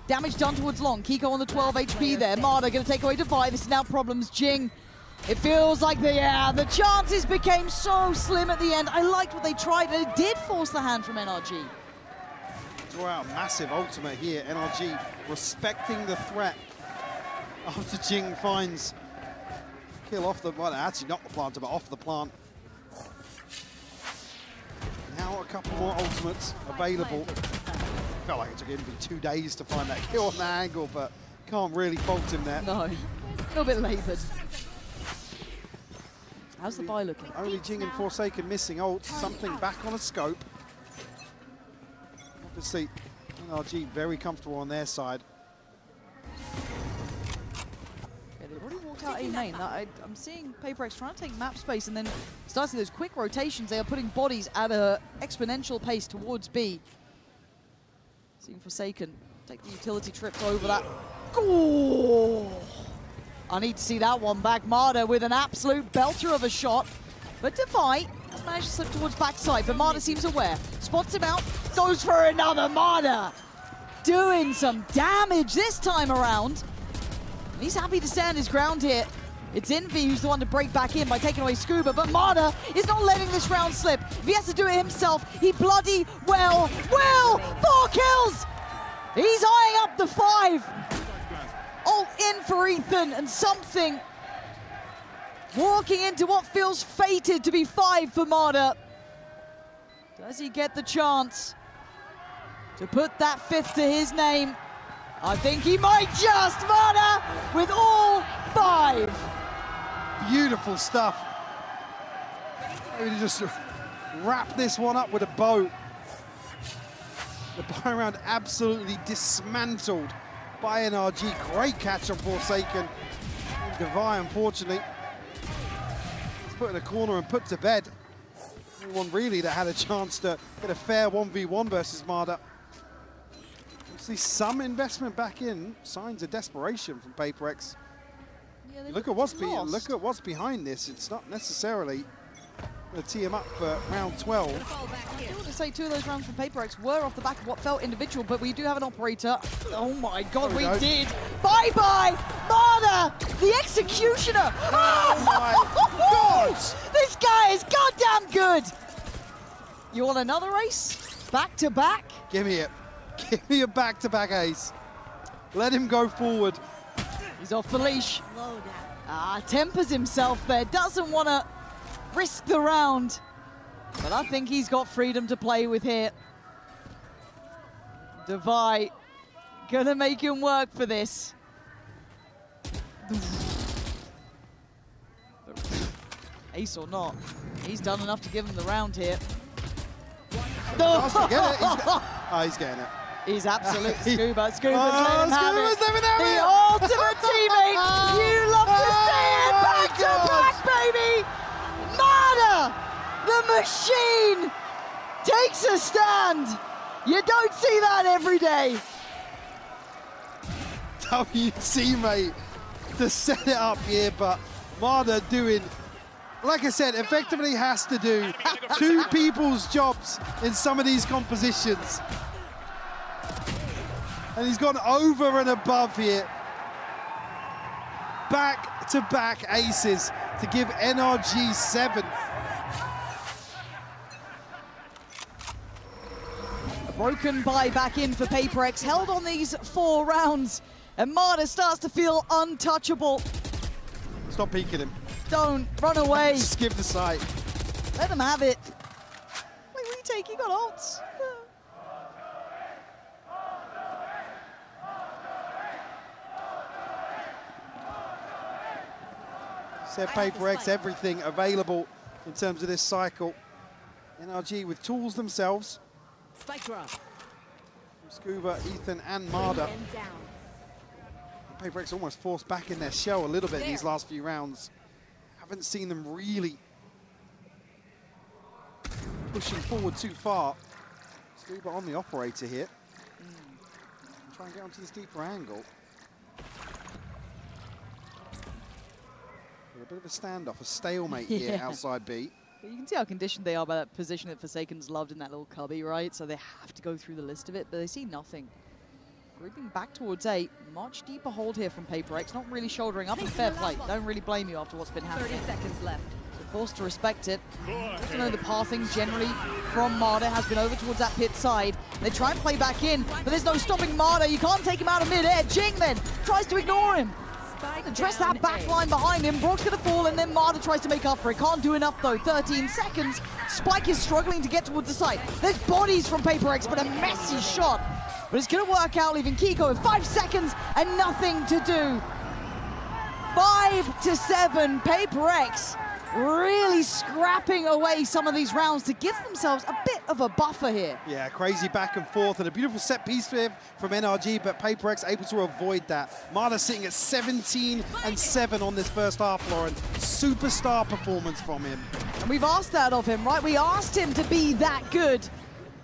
Damage done towards Long. Kiko on the 12 HP there. Marder going to take away Divide. This is now problems. Jing. It feels like the chances became so slim at the end. I liked what they tried, and it did force the hand from NRG. Draw out a massive ultimate here. NRG respecting the threat after Jing finds kill off the, well, actually not the planter, but off the plant. Now a couple more ultimates available. Felt like it took him 2 days to find that kill on the angle, but can't really fault him there. No, a little bit laboured. How's the buy looking? Only Jing and Forsaken missing ults. Something back on a scope. Obviously, NRG very comfortable on their side. Yeah, they've already walked out A main. I'm seeing PaperX trying to take map space and then starting those quick rotations. They are putting bodies at an exponential pace towards B. Seeing Forsaken take the utility trips over that. Oh! I need to see that one back. Marder with an absolute belter of a shot. But Defy has managed to slip towards backside, but Marder seems aware. Spots him out, goes for another. Marder doing some damage this time around. And he's happy to stand his ground here. It's Envy who's the one to break back in by taking away Scuba, but Marder is not letting this round slip. If he has to do it himself, he bloody well will. 4 kills! He's eyeing up the 5. Ult in for Ethan, and something walking into what feels fated to be 5 for Marder. Does he get the chance to put that 5th to his name? I think he might just. Marder with all 5. Beautiful stuff. Maybe to just wrap this one up with a bow. The buy round absolutely dismantled by NRG. Great catch on Forsaken. Divine, unfortunately, is put in a corner and put to bed. Anyone really that had a chance to get a fair 1v1 versus Marder. See some investment back in. Signs of desperation from PaperX. Yeah, look at what's behind this. It's not necessarily going to tee him up for round 12. I do want to say 2 of those rounds from PaperX were off the back of what felt individual, but we do have an operator. Oh my God, we did. Bye-bye, Marder, the executioner. Oh my God! This guy is goddamn good. You want another ace? Back to back? Give me it. Give me a back-to-back ace. Let him go forward. He's off the leash. Tempers himself there. Doesn't want to risk the round. But I think he's got freedom to play with here. Divide gonna make him work for this. Ace or not, he's done enough to give him the round here. No! He's getting it. He's absolutely Scuba's letting him have it. The ultimate teammate. You love to see it. Back to back, baby. Marder, the machine, takes a stand. You don't see that every day. WC, mate, to set it up here, but Marder doing, like I said, effectively has to do 2 people's jobs in some of these compositions. And he's gone over and above here. Back-to-back aces to give NRG 7. A broken buy back in for PaperX, held on these 4 rounds, and Marder starts to feel untouchable. Stop peeking him. Don't run away. Just give the sight. Let him have it. Wait, retake, he got ults. Said PaperX, everything available in terms of this cycle. NRG with tools themselves. Spike drop. Scuba, Ethan, and Marder. PRX almost forced back in their shell a little bit these last few rounds. Haven't seen them really pushing forward too far. Scuba on the operator here. Try and get onto this deeper angle. A bit of a standoff, a stalemate here outside B. But you can see how conditioned they are by that position that Forsaken's loved in that little cubby, right? So they have to go through the list of it, but they see nothing. Grouping back towards A, much deeper hold here from PRX, not really shouldering up, and fair play. Don't really blame you after what's been happening. 30 seconds left. So forced to respect it. Also know the pathing generally from Marder has been over towards that pit side. They try and play back in, but there's no stopping Marder. You can't take him out of mid-air. Jing then tries to ignore him. Address that back line behind him. Brock's gonna fall, and then Marder tries to make up for it. Can't do enough though. 13 seconds. Spike is struggling to get towards the site. There's bodies from PRX, but a messy shot. But it's gonna work out, leaving Kiko with 5 seconds and nothing to do. 5 to 7. PRX really scrapping away some of these rounds to give themselves a bit of a buffer here. Yeah, crazy back and forth, and a beautiful set piece here from NRG, but PRX able to avoid that. Marder sitting at 17 and 7 on this first half, Lauren. Superstar performance from him. And we've asked that of him, right? We asked him to be that good,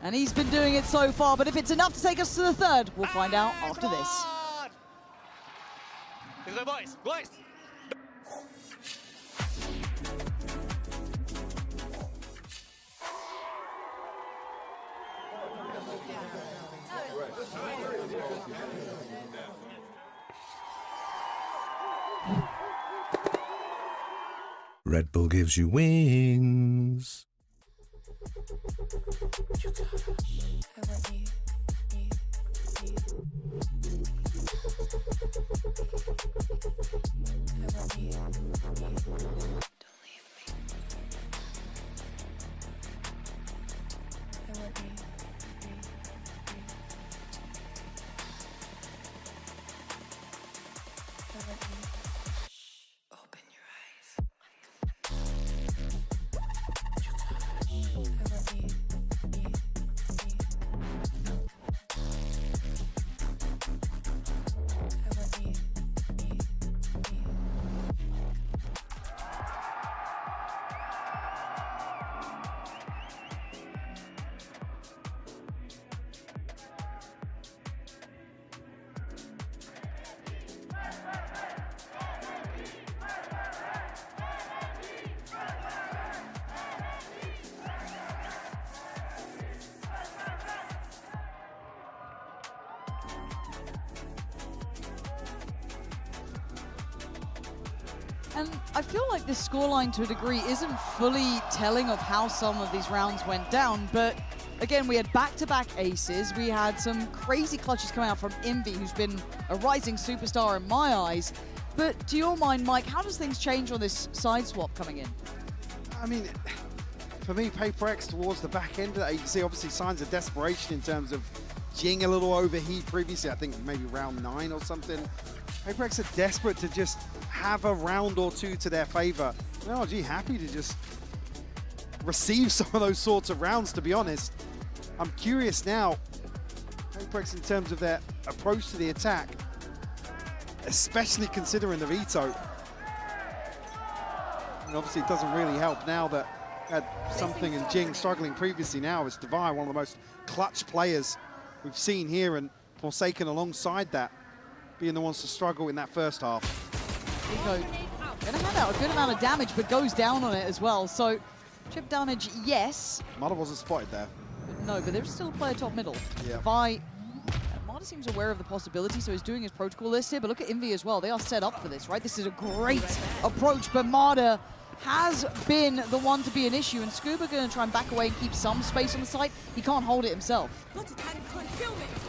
and he's been doing it so far, but if it's enough to take us to the third, we'll find out after this. Boys. Red Bull gives you wings. And I feel like this scoreline, to a degree, isn't fully telling of how some of these rounds went down, but again, we had back-to-back aces. We had some crazy clutches coming out from Envy, who's been a rising superstar in my eyes. But to your mind, Mike, how does things change on this side swap coming in? I mean, for me, PRX towards the back end of that, you can see obviously signs of desperation in terms of Jing a little overheat previously, I think maybe round 9 or something. PRX are desperate to just have a round or two to their favor. NRG happy to just receive some of those sorts of rounds, to be honest. I'm curious now, PRX in terms of their approach to the attack, especially considering the veto. And obviously it doesn't really help now that had Something and Jing struggling previously. Now it's Divide, one of the most clutch players we've seen here, and Forsaken alongside that, being the ones to struggle in that first half. Nico gonna hand out a good amount of damage, but goes down on it as well. So chip damage, yes. Marder wasn't spotted there. No, but there's still a player top middle. Yeah. Marder seems aware of the possibility, so he's doing his protocol list here. But look at Envy as well. They are set up for this, right? This is a great approach, but Marder has been the one to be an issue, and Scuba going to try and back away and keep some space on the site. He can't hold it himself.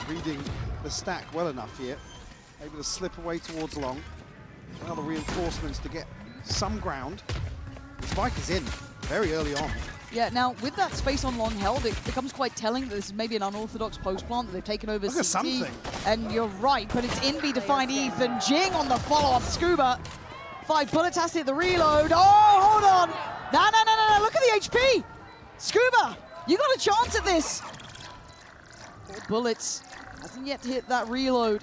Reading the stack well enough here. Able to slip away towards long. Other reinforcements to get some ground. The spike is in very early on. Yeah, now with that space on long held, it becomes quite telling that this is maybe an unorthodox post plant that they've taken over Look at CT. Something. And you're right, but it's Envy to find Ethan. Jing on the follow-up. Scuba. 5 bullets has to hit the reload. Oh, hold on. No. Look at the HP. Scuba, you got a chance at this. 4 bullets Hasn't yet hit that reload.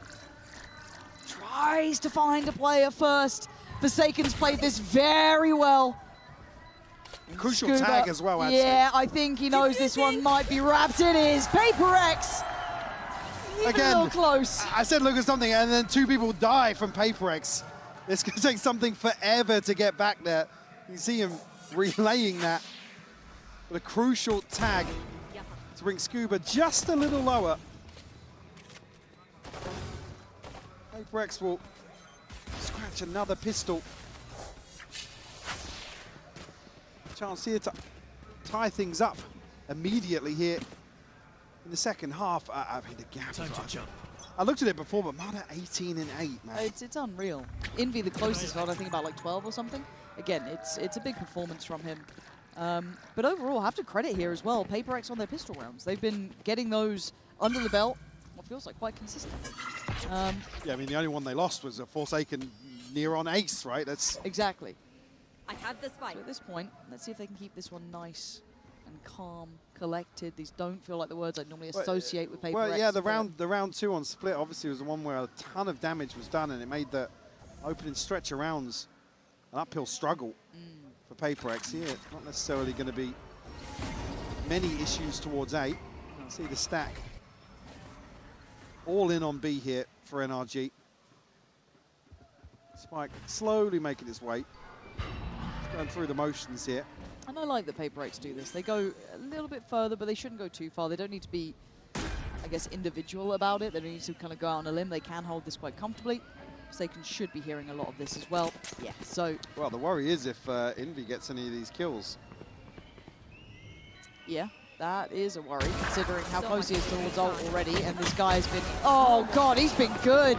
Tries to find a player first. Forsaken's played this very well. Crucial Scuba, tag as well, actually. yeah, I think he knows this one might be wrapped. It is. PRX. Again, a little close. I said look at something, and then 2 people die from PRX. It's going to take something forever to get back there. You see him relaying that. But a crucial tag to bring Scuba just a little lower. PRX will scratch another pistol. Chance here to tie things up immediately here in the second half. I mean, the gap. I looked at it before, but Mada 18 and 8, man. It's unreal. Envy, the closest one, I think about like 12 or something. Again, it's a big performance from him. But overall, I have to credit here as well. PRX on their pistol rounds. They've been getting those under the belt, what feels like quite consistently. Yeah, I mean, the only one they lost was a Forsaken near on ace, right? That's exactly. I have the spike. So at this point, let's see if they can keep this one nice and calm, collected. These don't feel like the words I normally associate with PRX. Well, yeah, the round 2 on split obviously was the one where a ton of damage was done, and it made the opening stretch of rounds an uphill struggle for PRX. Here, it's not necessarily going to be many issues towards A. See the stack all in on B here for NRG. Spike slowly making its way. Going through the motions here. And I like that PRX do this. They go a little bit further, but they shouldn't go too far. They don't need to be, I guess, individual about it. They don't need to kind of go out on a limb. They can hold this quite comfortably. Forsaken should be hearing a lot of this as well. Yeah, so... Well, the worry is if Envy gets any of these kills. Yeah, that is a worry, considering how close he is towards ult already. And this guy has been... Oh, God, he's been good.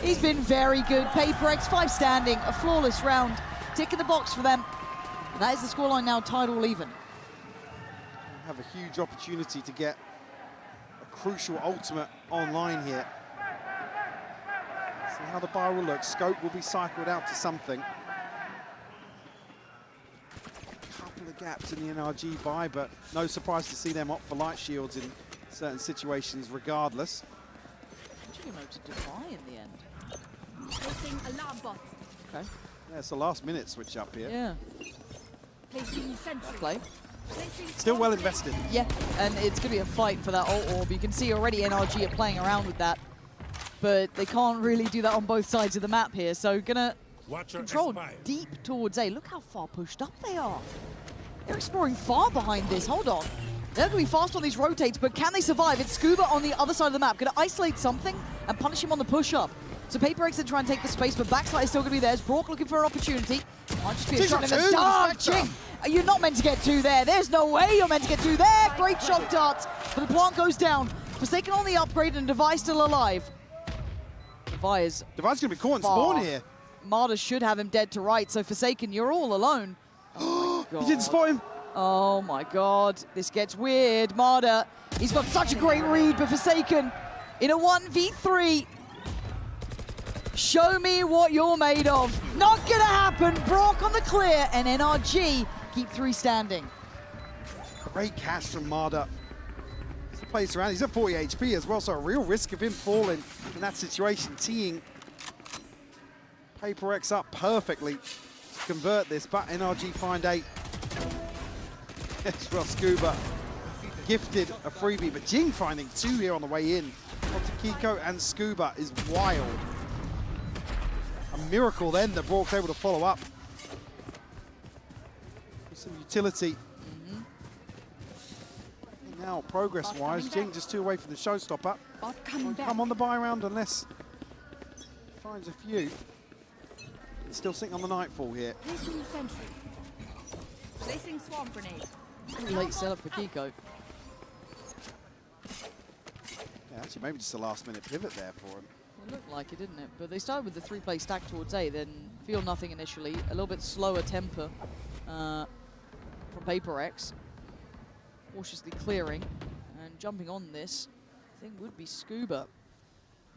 He's been very good. PRX, 5 standing, a flawless round. Tick in the box for them. And that is the scoreline now, tied all even. Have a huge opportunity to get a crucial ultimate online here. See how the bar will look. Scope will be cycled out to something. A couple of gaps in the NRG buy, but no surprise to see them opt for light shields in certain situations regardless. Actually able to defy in the end. Placing alarm bot. Okay. Yeah, it's the last minute switch up here. Yeah. Placing sentry. Play. Still well invested. Yeah, and it's going to be a fight for that ult orb. You can see already NRG are playing around with that, but they can't really do that on both sides of the map here. So gonna control deep towards A. Look how far pushed up they are. They're exploring far behind this. Hold on. They're going to be fast on these rotates, but can they survive? It's Scuba on the other side of the map. Going to isolate something and punish him on the push-up. So PRX then try and take the space, but backside is still going to be theirs. Brock looking for an opportunity. Might just be a shot in the dark. Jing, you're not meant to get 2 there. There's no way you're meant to get 2 there. Great shot dart, but the plant goes down. Forsaken on the upgrade and Devi still alive. Devi's going to be caught in spawn here. Marta should have him dead to right, so Forsaken, you're all alone. Oh my God. He didn't spot him. Oh my God, this gets weird. Marta, he's got such a great read, but Forsaken in a 1v3. Show me what you're made of. Not gonna happen. Brock on the clear, and NRG keep 3 standing. Great catch from Marda. He's the place around. He's at 40 HP as well, so a real risk of him falling in that situation. Teeing PRX up perfectly to convert this, but NRG find 8. Yes, well, Scuba gifted a freebie, but Jing finding 2 here on the way in. Onto Kiko and Scuba is wild. A miracle then that Brock's able to follow up with some utility. And now, progress-wise, Jing just 2 away from the showstopper. Come on the buy round unless he finds a few. He's still sitting on the Nightfall here. Placing sentry. Placing swarm grenade. Late setup for Kiko. Yeah, actually, maybe just a last-minute pivot there for him. It looked like it, didn't it? But they started with the 3-play stack towards A, then feel nothing initially. A little bit slower temper from PRX. Cautiously clearing and jumping on this, I think would be Scuba.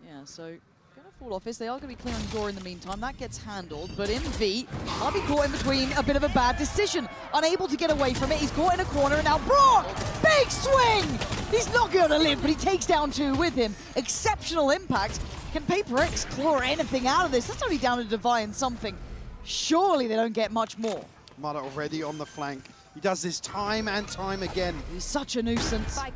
Yeah, so gonna fall off this. They are gonna be clearing door in the meantime. That gets handled, but Envy might be caught in between a bit of a bad decision. Unable to get away from it. He's caught in a corner, and now Brock! Big swing! He's not going to live, but he takes down 2 with him. Exceptional impact. Can PRX claw anything out of this? That's only down to Divine something. Surely they don't get much more. Mada already on the flank. He does this time and time again. He's such a nuisance. A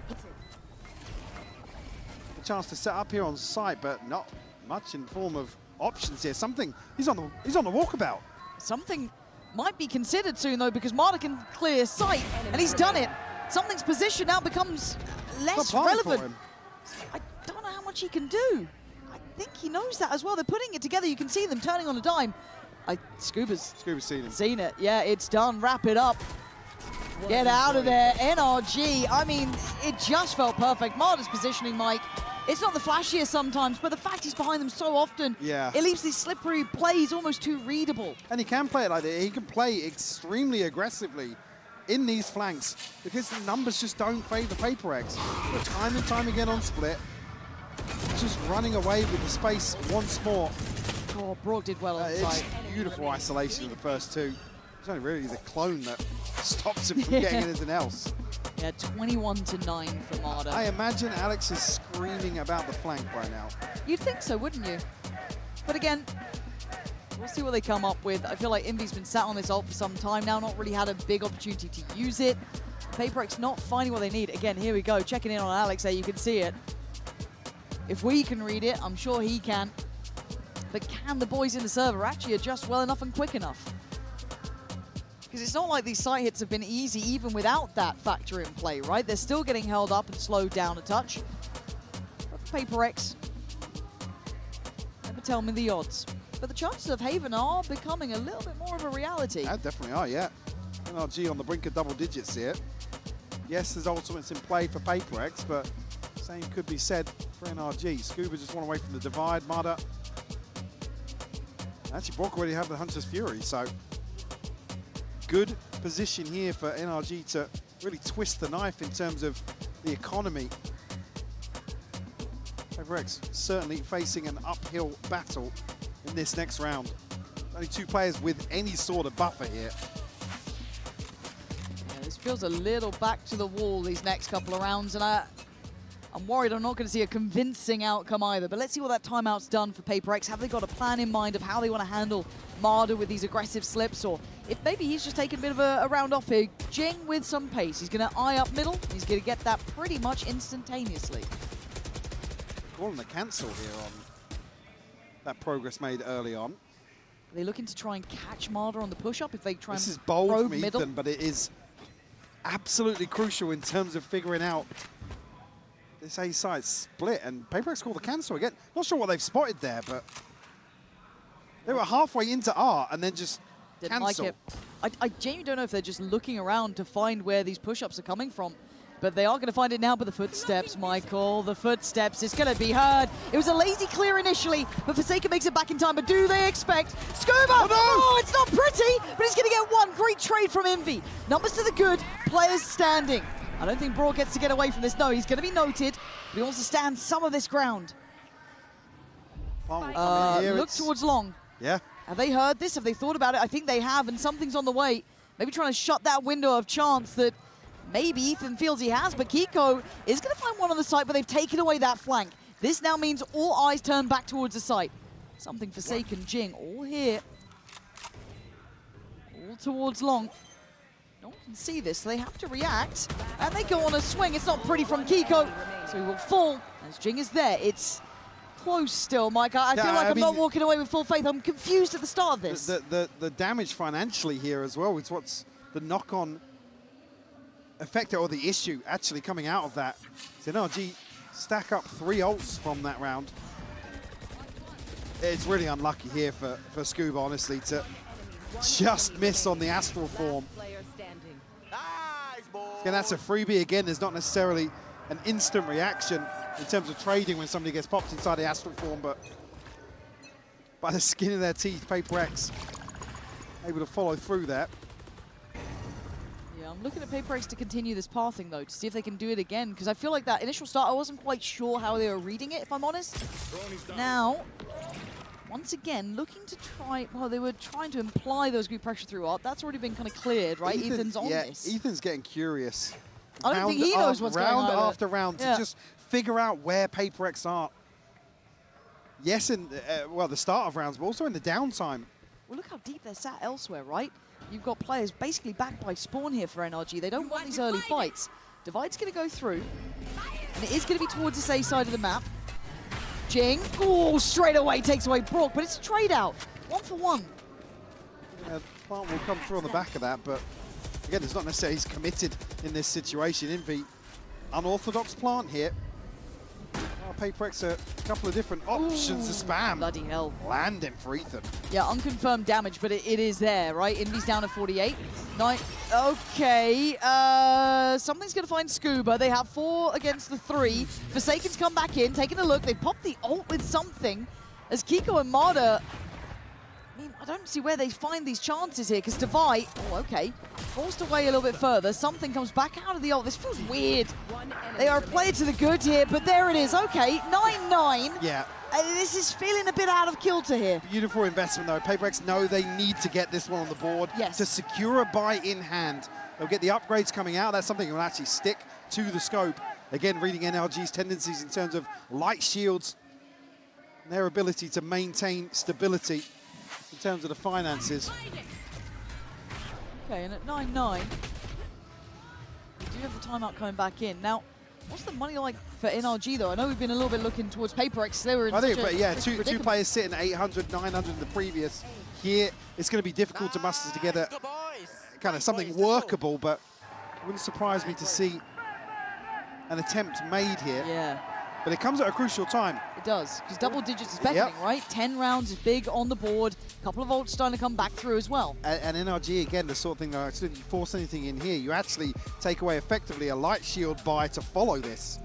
chance to set up here on site, but not much in form of options here. Something, he's on the walkabout. Something might be considered soon though, because Marta can clear sight, and he's done it. Something's position now becomes less relevant. I don't know how much he can do. I think he knows that as well. They're putting it together. You can see them turning on a dime. Scuba's seen him. Seen it. Yeah, it's done. Wrap it up. Get out of there. NRG. I mean, it just felt perfect. Marta's positioning, Mike. It's not the flashiest sometimes, but the fact he's behind them so often, it leaves these slippery plays almost too readable. And he can play it like that. He can play extremely aggressively in these flanks because the numbers just don't favor PRX. But time and time again on split, just running away with the space once more. Oh, Brock did well on It's site. beautiful isolation of the first 2. It's only really the clone that stops him from getting anything else. Yeah, 21-9 for Marta. I imagine Alex is screaming about the flank right now. You'd think so, wouldn't you? But again, we'll see what they come up with. I feel like Envy's been sat on this ult for some time now, not really had a big opportunity to use it. PRX not finding what they need. Again, here we go, checking in on Alex there, you can see it. If we can read it, I'm sure he can. But can the boys in the server actually adjust well enough and quick enough? Because it's not like these site hits have been easy even without that factor in play, right? They're still getting held up and slowed down a touch. But for PRX, never tell me the odds. But the chances of Haven are becoming a little bit more of a reality. Yeah, definitely are, yeah. NRG on the brink of double digits here. Yes, there's ultimates in play for PRX, but same could be said for NRG. Scuba just one away from the divide. Mada. Actually, Brock already have the Hunter's Fury, so good position here for NRG to really twist the knife in terms of the economy. PRX certainly facing an uphill battle in this next round. Only 2 players with any sort of buffer here. Yeah, this feels a little back to the wall these next couple of rounds, and I'm worried I'm not going to see a convincing outcome either. But let's see what that timeout's done for PRX. Have they got a plan in mind of how they want to handle Marta with these aggressive slips, or if maybe he's just taking a bit of a round off here. Jing with some pace. He's going to eye up middle. He's going to get that pretty much instantaneously. Calling the cancel here on that progress made early on. Are they looking to try and catch Marta on the push-up if they try This and is bold probe from middle? Ethan, but it is absolutely crucial in terms of figuring out this A side split, and PRX called the cancel again. Not sure what they've spotted there, but they were halfway into R and then just Didn't cancel. like it. I genuinely don't know if they're just looking around to find where these push-ups are coming from, but they are going to find it now. But the footsteps, Michael, the footsteps, it's going to be heard. It was a lazy clear initially, but Forsaken makes it back in time. But do they expect Scuba? Oh, no! Oh, it's not pretty, but he's going to get one. Great trade from Envy. Numbers to the good, players standing. I don't think Brawl gets to get away from this. No, he's going to be noted, but he wants to stand some of this ground. Look towards Long. Yeah. Have they heard this? Have they thought about it? I think they have, and something's on the way. Maybe trying to shut that window of chance that maybe Ethan feels he has, but Kiko is going to find one on the site, but they've taken away that flank. This now means all eyes turn back towards the site. Something Forsaken, Jing, all here. All towards Long. No one can see this, so they have to react. And they go on a swing. It's not pretty from Kiko, so he will fall as Jing is there. It's close still, Mike. I feel like I'm not walking away with full faith. I'm confused at the start of this. The damage financially here as well is what's the knock-on effect or the issue actually coming out of that. So NRG stack up 3 ults from that round. It's really unlucky here for Scuba, honestly, to just miss on the Astral form. Again, that's a freebie. Again, there's not necessarily an instant reaction in terms of trading when somebody gets popped inside the Astral form, but by the skin of their teeth, PRX able to follow through that. Yeah, I'm looking at PRX to continue this pathing, though, to see if they can do it again, because I feel like that initial start, I wasn't quite sure how they were reading it, if I'm honest. Now, once again, looking to try, well, they were trying to imply there was going to be pressure through art. That's already been kind of cleared, right? Ethan's on this. Ethan's getting curious I don't think he knows what's going on. Round after round to just figure out where PRX are. Yes, in well, the start of rounds, but also in the downtime. Well, look how deep they're sat elsewhere, right? You've got players basically backed by Spawn here for NRG. They don't want these early fights. Divide's going to go through, and it is going to be towards this A side of the map. Jing, oh, straight away takes away Brock, but it's a trade out. 1 for 1. Yeah, Plant will come through on the back of that, but again, it's not necessarily he's committed in this situation. Envy, unorthodox Plant here. PRX a couple of different options to spam. Bloody hell. Landing for Ethan. Yeah, unconfirmed damage, but it is there, right? Envy's down to 48. Okay, something's going to find Scuba. They have 4 against the 3. Forsaken's come back in, taking a look. They popped the ult with something as Kiko and Marder. I mean, I don't see where they find these chances here, because Divide, oh, okay, forced away a little bit further. Something comes back out of the ult. This feels weird. They are played to the good here, but there it is. Okay, 9-9. Yeah. This is feeling a bit out of kilter here. Beautiful investment, though. PRX know they need to get this one on the board to secure a buy in hand. They'll get the upgrades coming out. That's something that will actually stick to the scope. Again, reading NRG's tendencies in terms of light shields and their ability to maintain stability in terms of the finances. Okay, and at 9-9, we do have the timeout coming back in. Now, what's the money like for NRG, though? I know we've been a little bit looking towards PRX. They were in two players sitting at 800, 900 in the previous. Here, it's going to be difficult to muster together kind of something workable, but it wouldn't surprise me to see an attempt made here. Yeah. But it comes at a crucial time. It does, because double digits is beckoning, right? 10 rounds is big on the board. A couple of ults starting to come back through as well. And NRG, again, the sort of thing that if you force anything in here, you actually take away effectively a light shield buy to follow this.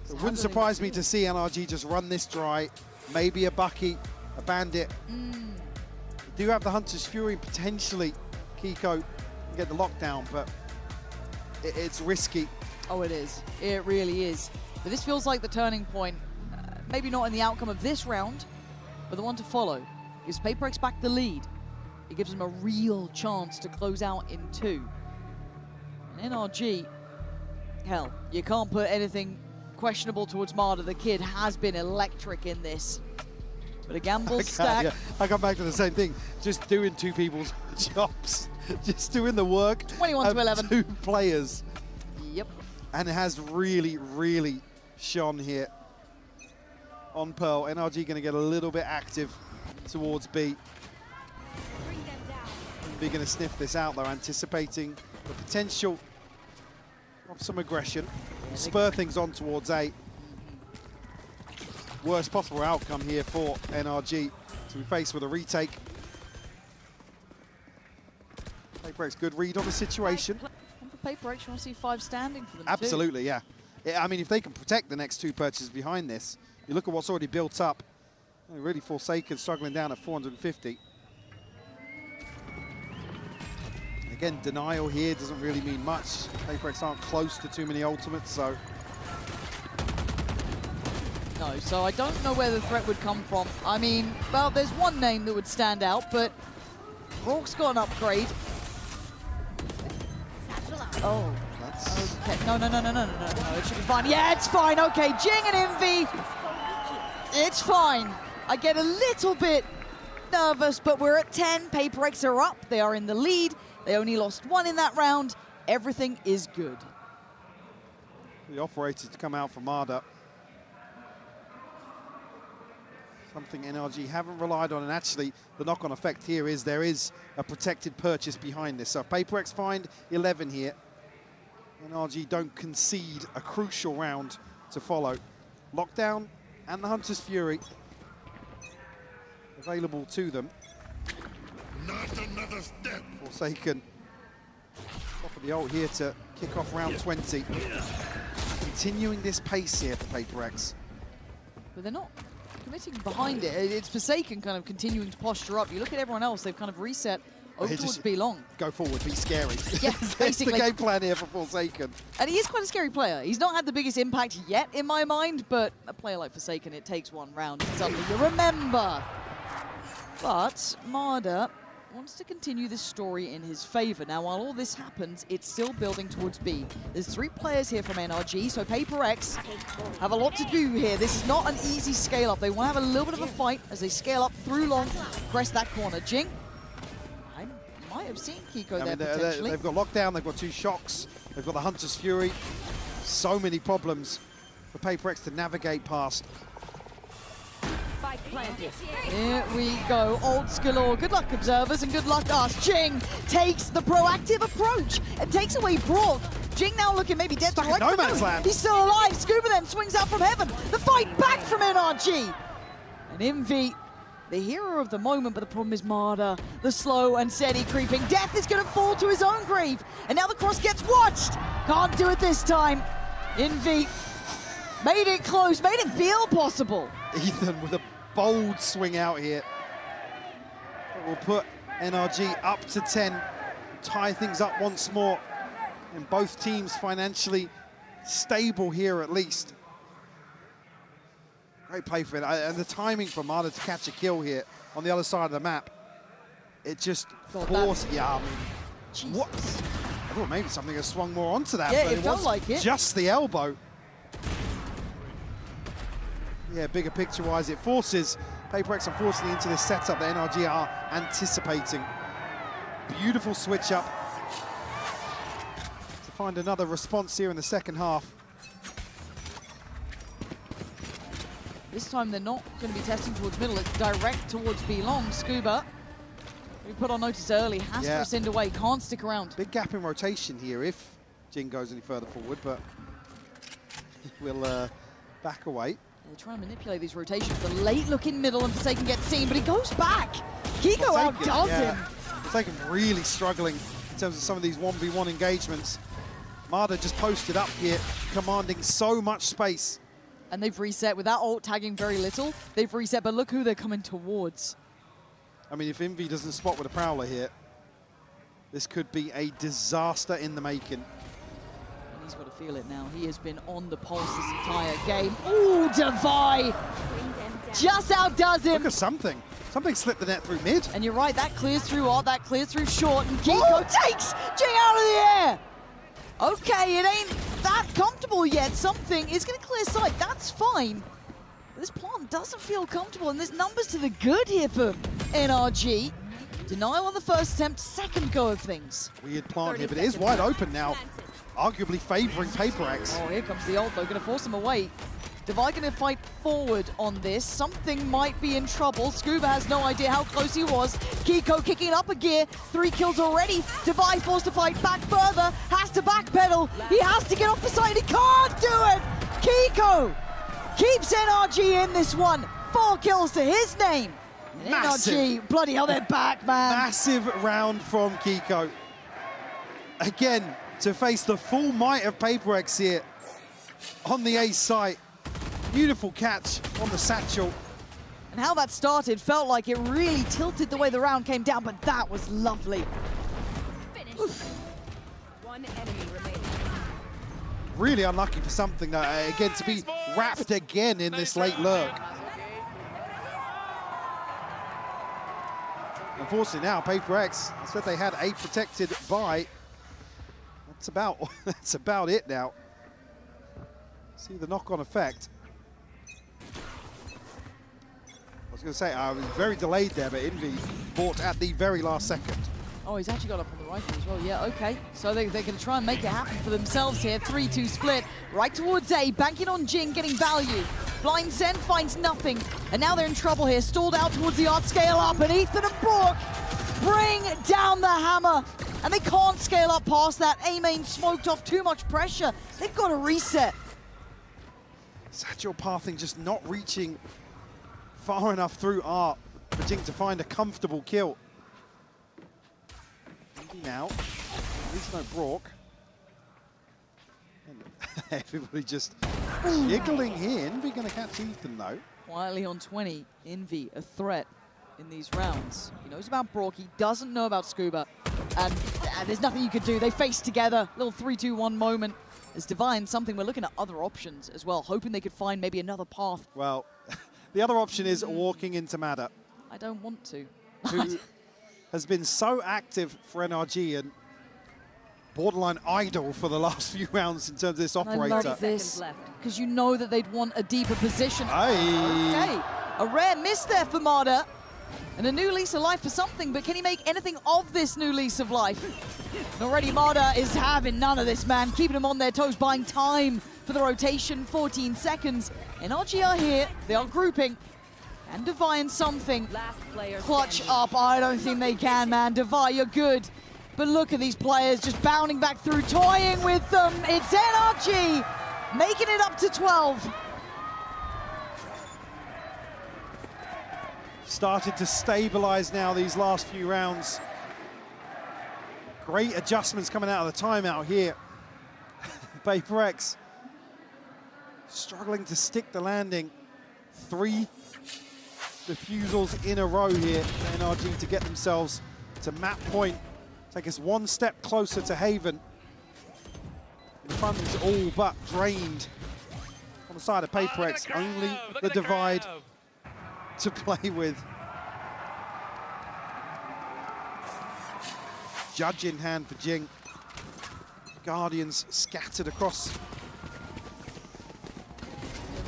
It wouldn't surprise me to see NRG just run this dry. Maybe a Bucky, a Bandit. They do have the Hunter's Fury, potentially Kiko can get the lockdown, but it's risky. Oh, it is. It really is. But this feels like the turning point, maybe not in the outcome of this round, but the one to follow. Gives PRX back the lead. It gives them a real chance to close out in 2. And NRG, hell, you can't put anything questionable towards Marder. The kid has been electric in this. But a gamble stack. Yeah. I come back to the same thing. Just doing 2 people's jobs. Just doing the work 21 to 11. 2 players. Yep. And it has really, really shone here on Pearl. NRG going to get a little bit active towards B. B going to sniff this out, though, anticipating the potential of some aggression. Spur things on towards A. Worst possible outcome here for NRG to be faced with a retake. PRX, good read on the situation. And for PRX, you want to see 5 standing for them Absolutely, yeah. I mean, if they can protect the next 2 purchases behind this, you look at what's already built up. Really Forsaken struggling down at 450. Again, denial here doesn't really mean much. PRX aren't close to too many ultimates, so. No, so I don't know where the threat would come from. I mean, well, there's one name that would stand out, but Rourke's got an upgrade. Oh, okay. No, it should be fine. Yeah, it's fine. Okay, Jing and Envy. It's fine. I get a little bit nervous, but we're at 10. PRX are up. They are in the lead. They only lost 1 in that round. Everything is good. The operator to come out for Marder. Something NRG haven't relied on, and actually the knock-on effect here is there is a protected purchase behind this. So if PRX find 11 here, NRG don't concede a crucial round to follow. Lockdown and the Hunter's Fury available to them. Not another step. Forsaken top of the ult here to kick off round 20. Continuing this pace here for PRX. But they're not committing behind it. It's Forsaken kind of continuing to posture up. You look at everyone else, they've kind of reset over towards B long. Go forward, be scary. Yeah, That's basically. the game plan here for Forsaken. And he is quite a scary player. He's not had the biggest impact yet in my mind, but a player like Forsaken, it takes 1 round and something to remember. But Marder wants to continue this story in his favor. Now, while all this happens, it's still building towards B. There's 3 players here from NRG, so PRX have a lot to do here. This is not an easy scale up. They want to have a little bit of a fight as they scale up through long, press that corner. Jing, I might have seen Kiko there potentially. They've got lockdown, they've got 2 shocks, they've got the Hunter's Fury. So many problems for PRX to navigate past. Here we go, Olds galore. Good luck, observers, and good luck us. Jing takes the proactive approach and takes away Brock. Jing now looking maybe dead to right. No man's land. He's still alive. Scuba then swings out from heaven. The fight back from NRG. And Envy, the hero of the moment, but the problem is Marder, the slow and steady creeping. Death is going to fall to his own grave. And now the cross gets watched. Can't do it this time. Envy made it close, made it feel possible. Ethan with a bold swing out here. It will put NRG up to 10, tie things up once more. And both teams financially stable here at least. Great play for it. And the timing for Marder to catch a kill here on the other side of the map. It just forced, yeah, I mean, what? I thought maybe something had swung more onto that, yeah, but it felt like it. Just the elbow. Yeah, bigger picture-wise, it forces PRX, unfortunately, into this setup that NRG are anticipating. Beautiful switch up to find another response here in the second half. This time they're not going to be testing towards middle, it's direct towards B long. Scuba, we put on notice early, has to rescind away, can't stick around. Big gap in rotation here if Jing goes any further forward, but we'll back away. They're trying to manipulate these rotations. The late look in middle and Forsaken gets seen, but he goes back. Kiko outdoes him. Forsaken really struggling in terms of some of these 1v1 engagements. Marder just posted up here, commanding so much space. And they've reset without ult tagging very little. They've reset, but look who they're coming towards. I mean, if Envy doesn't spot with a Prowler here, this could be a disaster in the making. He's got to feel it now. He has been on the pulse this entire game. Ooh, Devi! Just outdoes him. Look at something. Something slipped the net through mid. And you're right, that clears through art, that clears through short, and Kiko takes Jing out of the air! Okay, it ain't that comfortable yet. Something is going to clear sight. That's fine. But this plant doesn't feel comfortable, and there's numbers to the good here for NRG. Denial on the first attempt, second go of things. Weird plant here, but it is wide open now. Arguably favoring PRX. Oh, here comes the ult though, going to force him away. Devi going to fight forward on this. Something might be in trouble. Scuba has no idea how close he was. Kiko kicking up a gear. 3 kills already. Devi forced to fight back further. Has to backpedal. He has to get off the side. He can't do it. Kiko keeps NRG in this one. 4 kills to his name. And NRG, bloody hell, they're back, man. Massive round from Kiko. Again, to face the full might of PRX here on the ace site. Beautiful catch on the satchel. And how that started felt like it really tilted the way the round came down, but that was lovely. One enemy remaining. Really unlucky for something, again, to be wrapped again in this late lurk. Unfortunately now, PRX said they had a protected buy. That's about it now. See the knock-on effect. I was going to say, I was very delayed there, but Envy bought at the very last second. Oh, he's actually got up on the rifle as well. Yeah, okay. So they're going to try and make it happen for themselves here. 3-2 split. Right towards A, banking on Jing, getting value. Blind Send finds nothing. And now they're in trouble here. Stalled out towards the art, scale up, and Ethan and Brock bring down the hammer. And they can't scale up past that. A-main smoked off too much pressure. They've got to reset. Satchel pathing just not reaching far enough through art for Jing to find a comfortable kill. Now, at least no Brock. And everybody just jiggling here. Envy going to catch Ethan though. Quietly on 20, Envy a threat in these rounds. He knows about Brock, he doesn't know about Scuba. And there's nothing you could do. They face together, little 3-2-1 moment. As Divine, something we're looking at other options as well, hoping they could find maybe another path. Well, the other option is walking into Madder. I don't want to. Who has been so active for NRG and borderline idle for the last few rounds in terms of this operator. I love this, because you know that they'd want a deeper position. Aye. Okay, a rare miss there for Marder. And a new lease of life for something, but can he make anything of this new lease of life? And already Marder is having none of this, man. Keeping them on their toes, buying time for the rotation, 14 seconds. NRG are here, they are grouping. And Divine something. Clutch up, I don't think they can, man. Divine, you're good. But look at these players just bounding back through, toying with them. It's NRG, making it up to 12. Started to stabilize now these last few rounds. Great adjustments coming out of the timeout here. PRX struggling to stick the landing. 3 defusals in a row here for NRG to get themselves to map point. Take us one step closer to Haven. In front is all but drained. On the side of PRX, only the divide to play with. Judge in hand for Jing. Guardians scattered across.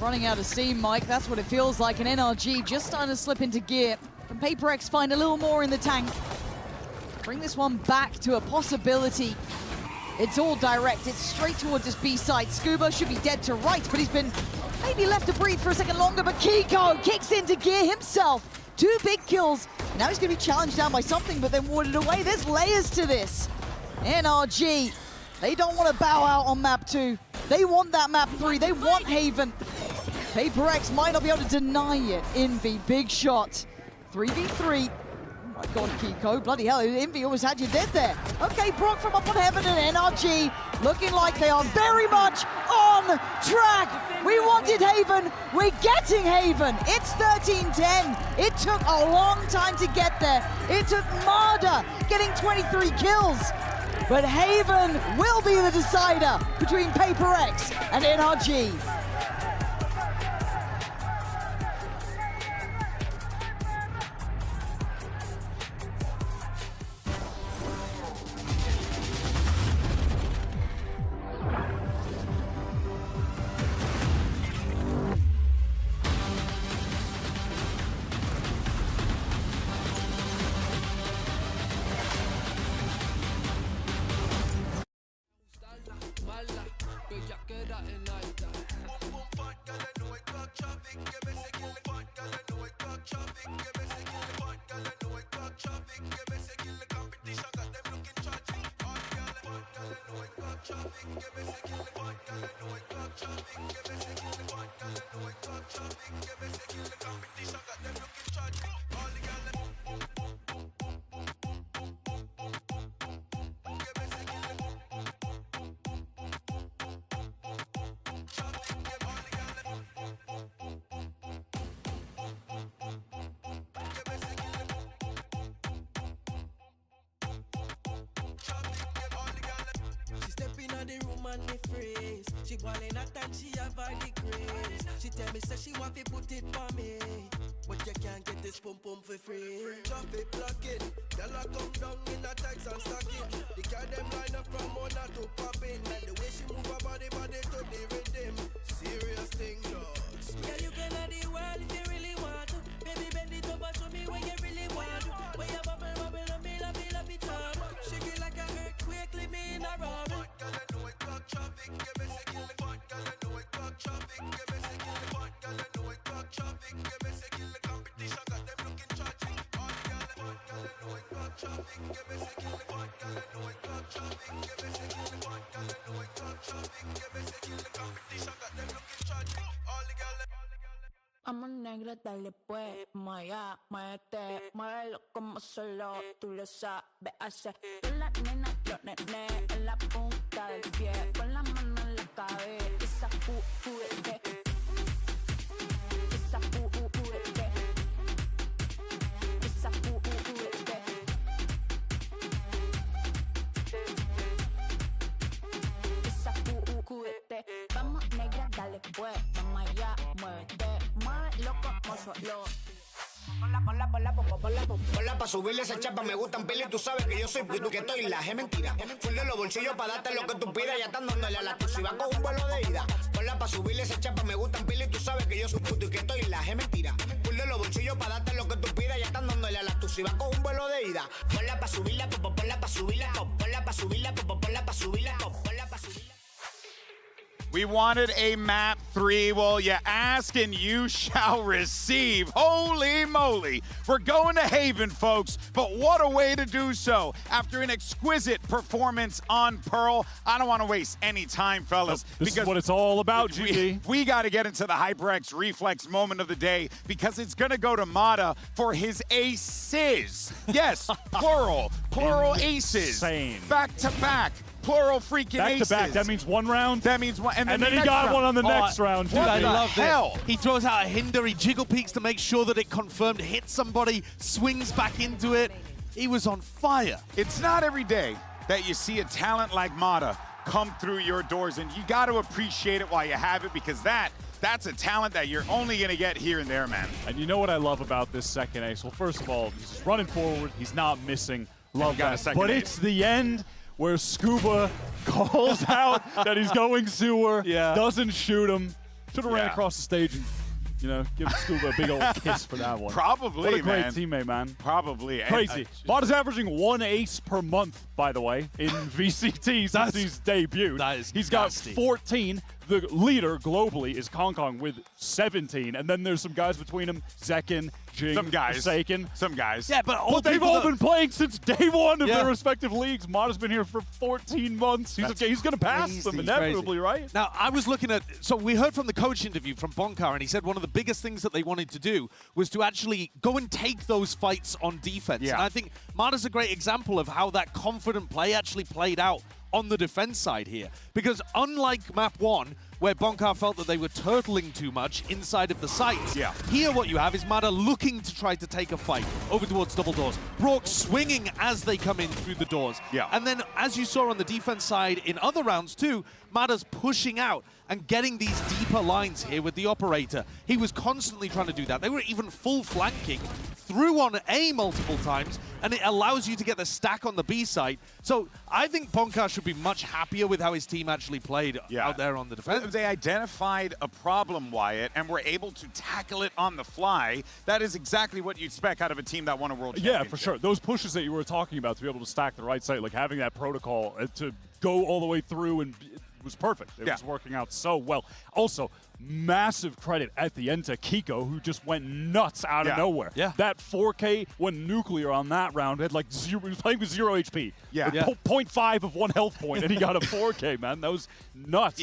Running out of steam, Mike. That's what it feels like. And NRG just starting to slip into gear. Can PRX find a little more in the tank? Bring this one back to a possibility. It's all direct. It's straight towards this B side. Scuba should be dead to right, but he's been maybe left to breathe for a second longer. But Kiko kicks into gear himself. 2 big kills. Now he's going to be challenged down by something, but then warded away. There's layers to this. NRG, they don't want to bow out on map 2. They want that map 3. They want Haven. PRX might not be able to deny it. Envy, big shot. 3v3. Oh my God, Kiko. Bloody hell, Envy almost had you dead there. Okay, Brock from up on Heaven and NRG looking like they are very much on track. We wanted Haven. We're getting Haven. It's 13-10. It took a long time to get there. It took Marder getting 23 kills. But Haven will be the decider between PRX and NRG. Stepping on the room and me freeze. She ballin' at and she have all the grace. She tell me say she want to put it for me, but you can't get this pum pum for free. Traffic blocking, girl I come down in a tights and stocking. The car them line up from Mona to popping, and the way she move her body to the rhythm. Serious thing, dogs. Girl you can have the world if you really want to. Baby bend it over, show me what you really want to. When you bubble bubble, love me it up. Shake it like an earthquake, leave me in a rubble. Traffic, give me a kill the fun, girl I know it talk traffic, give me a kill the fun, girl I know it talk traffic, give me a kill the competition, got them looking tragic. All the girl I know it talk traffic, give me a kill the fun, girl I know it talk traffic, give me a kill the fun, girl I know it talk traffic, give me a kill the competition, got them looking tragic. All the girl Amor negra, dale pues, maya, muévete, muévelo como solo tú lo sabes hacer. Tú la nena, yo nené, en la punta del pie, con la mano en la cabeza, juguete. Esa juguete. Esa juguete. Esa juguete. Vamos negra, dale pues, maya, muévete. Loco, como solo. Ponla, Ponla pa' subirle esa chapa, me gustan pila y tú sabes que yo soy puto que estoy la es mentira. Full de los bolsillos pa' darte lo que tú pidas, ya están dándole a la tuya y va con un vuelo de ida. Ponla pa' subirle esa chapa, me gustan pila y tú sabes que yo soy puto y que estoy la es mentira. Full de los bolsillos pa' darte lo que tú pidas, ya están dándole a la tuya y va con un vuelo de ida. Ponla pa' subirla, ponla pa' subirla, ponla pa' subirla, ponla pa' subirla, ponla pa' subirla. We wanted a map 3. Well, you ask and you shall receive. Holy moly. We're going to Haven, folks, but what a way to do so. After an exquisite performance on Pearl, I don't want to waste any time, fellas. This is what it's all about, GD. We got to get into the HyperX reflex moment of the day because it's going to go to Mata for his aces. Yes, plural aces. Insane. Back to back. Plural freaking aces. Back to back, that means one round? That means one. And then he got one on the next round. Dude, I love hell? He throws out a hinder, he jiggle peeks to make sure that it confirmed, hits somebody, swings back into it. He was on fire. It's not every day that you see a talent like Mata come through your doors, and you got to appreciate it while you have it, because that's a talent that you're only going to get here and there, man. And you know what I love about this second ace? Well, first of all, he's just running forward. He's not missing. Love that. But it's the end where Scuba calls out that he's going sewer, doesn't shoot him. Should have ran across the stage and, you know, give Scuba a big old kiss for that one. Probably, What a great man. teammate, man. Probably. Crazy. Mata's averaging 1 ace per month, by the way, in VCT since he's debuted. That is He's nasty. got 14. The leader globally is Kong with 17. And then there's some guys between him, Zekin, Jing, Some guys. Forsaken. Some guys. Yeah, but They've all been playing since day one of Yeah. their respective leagues. Mata's been here for 14 months. He's going to pass them inevitably, right? Now, I was looking at, so we heard from the coach interview from Bonkar, and he said one of the biggest things that they wanted to do was to actually go and take those fights on defense. Yeah. And I think Mata's a great example of how that confident play actually played out on the defense side here. Because unlike map 1, where Bonkar felt that they were turtling too much inside of the sites. Yeah. Here what you have is Mata looking to try to take a fight over towards double doors. Brock swinging as they come in through the doors. Yeah. And then as you saw on the defense side in other rounds too, Mata's pushing out and getting these deeper lines here with the operator. He was constantly trying to do that. They were even full flanking through on A multiple times, and it allows you to get the stack on the B side. So I think Bonkar should be much happier with how his team actually played out there on the defense. They identified a problem, Wyatt, and were able to tackle it on the fly. That is exactly what you'd expect out of a team that won a world championship. Yeah, for sure. Those pushes that you were talking about to be able to stack the right side, like having that protocol to go all the way through and was perfect. It was working out so well. Also, massive credit at the end to Kiko, who just went nuts out of nowhere. Yeah. That 4K went nuclear on that round. Had like zero, he was playing with 0 HP. Yeah. With Yeah. 0.5 of 1 health point, and he got a 4K, man. That was nuts.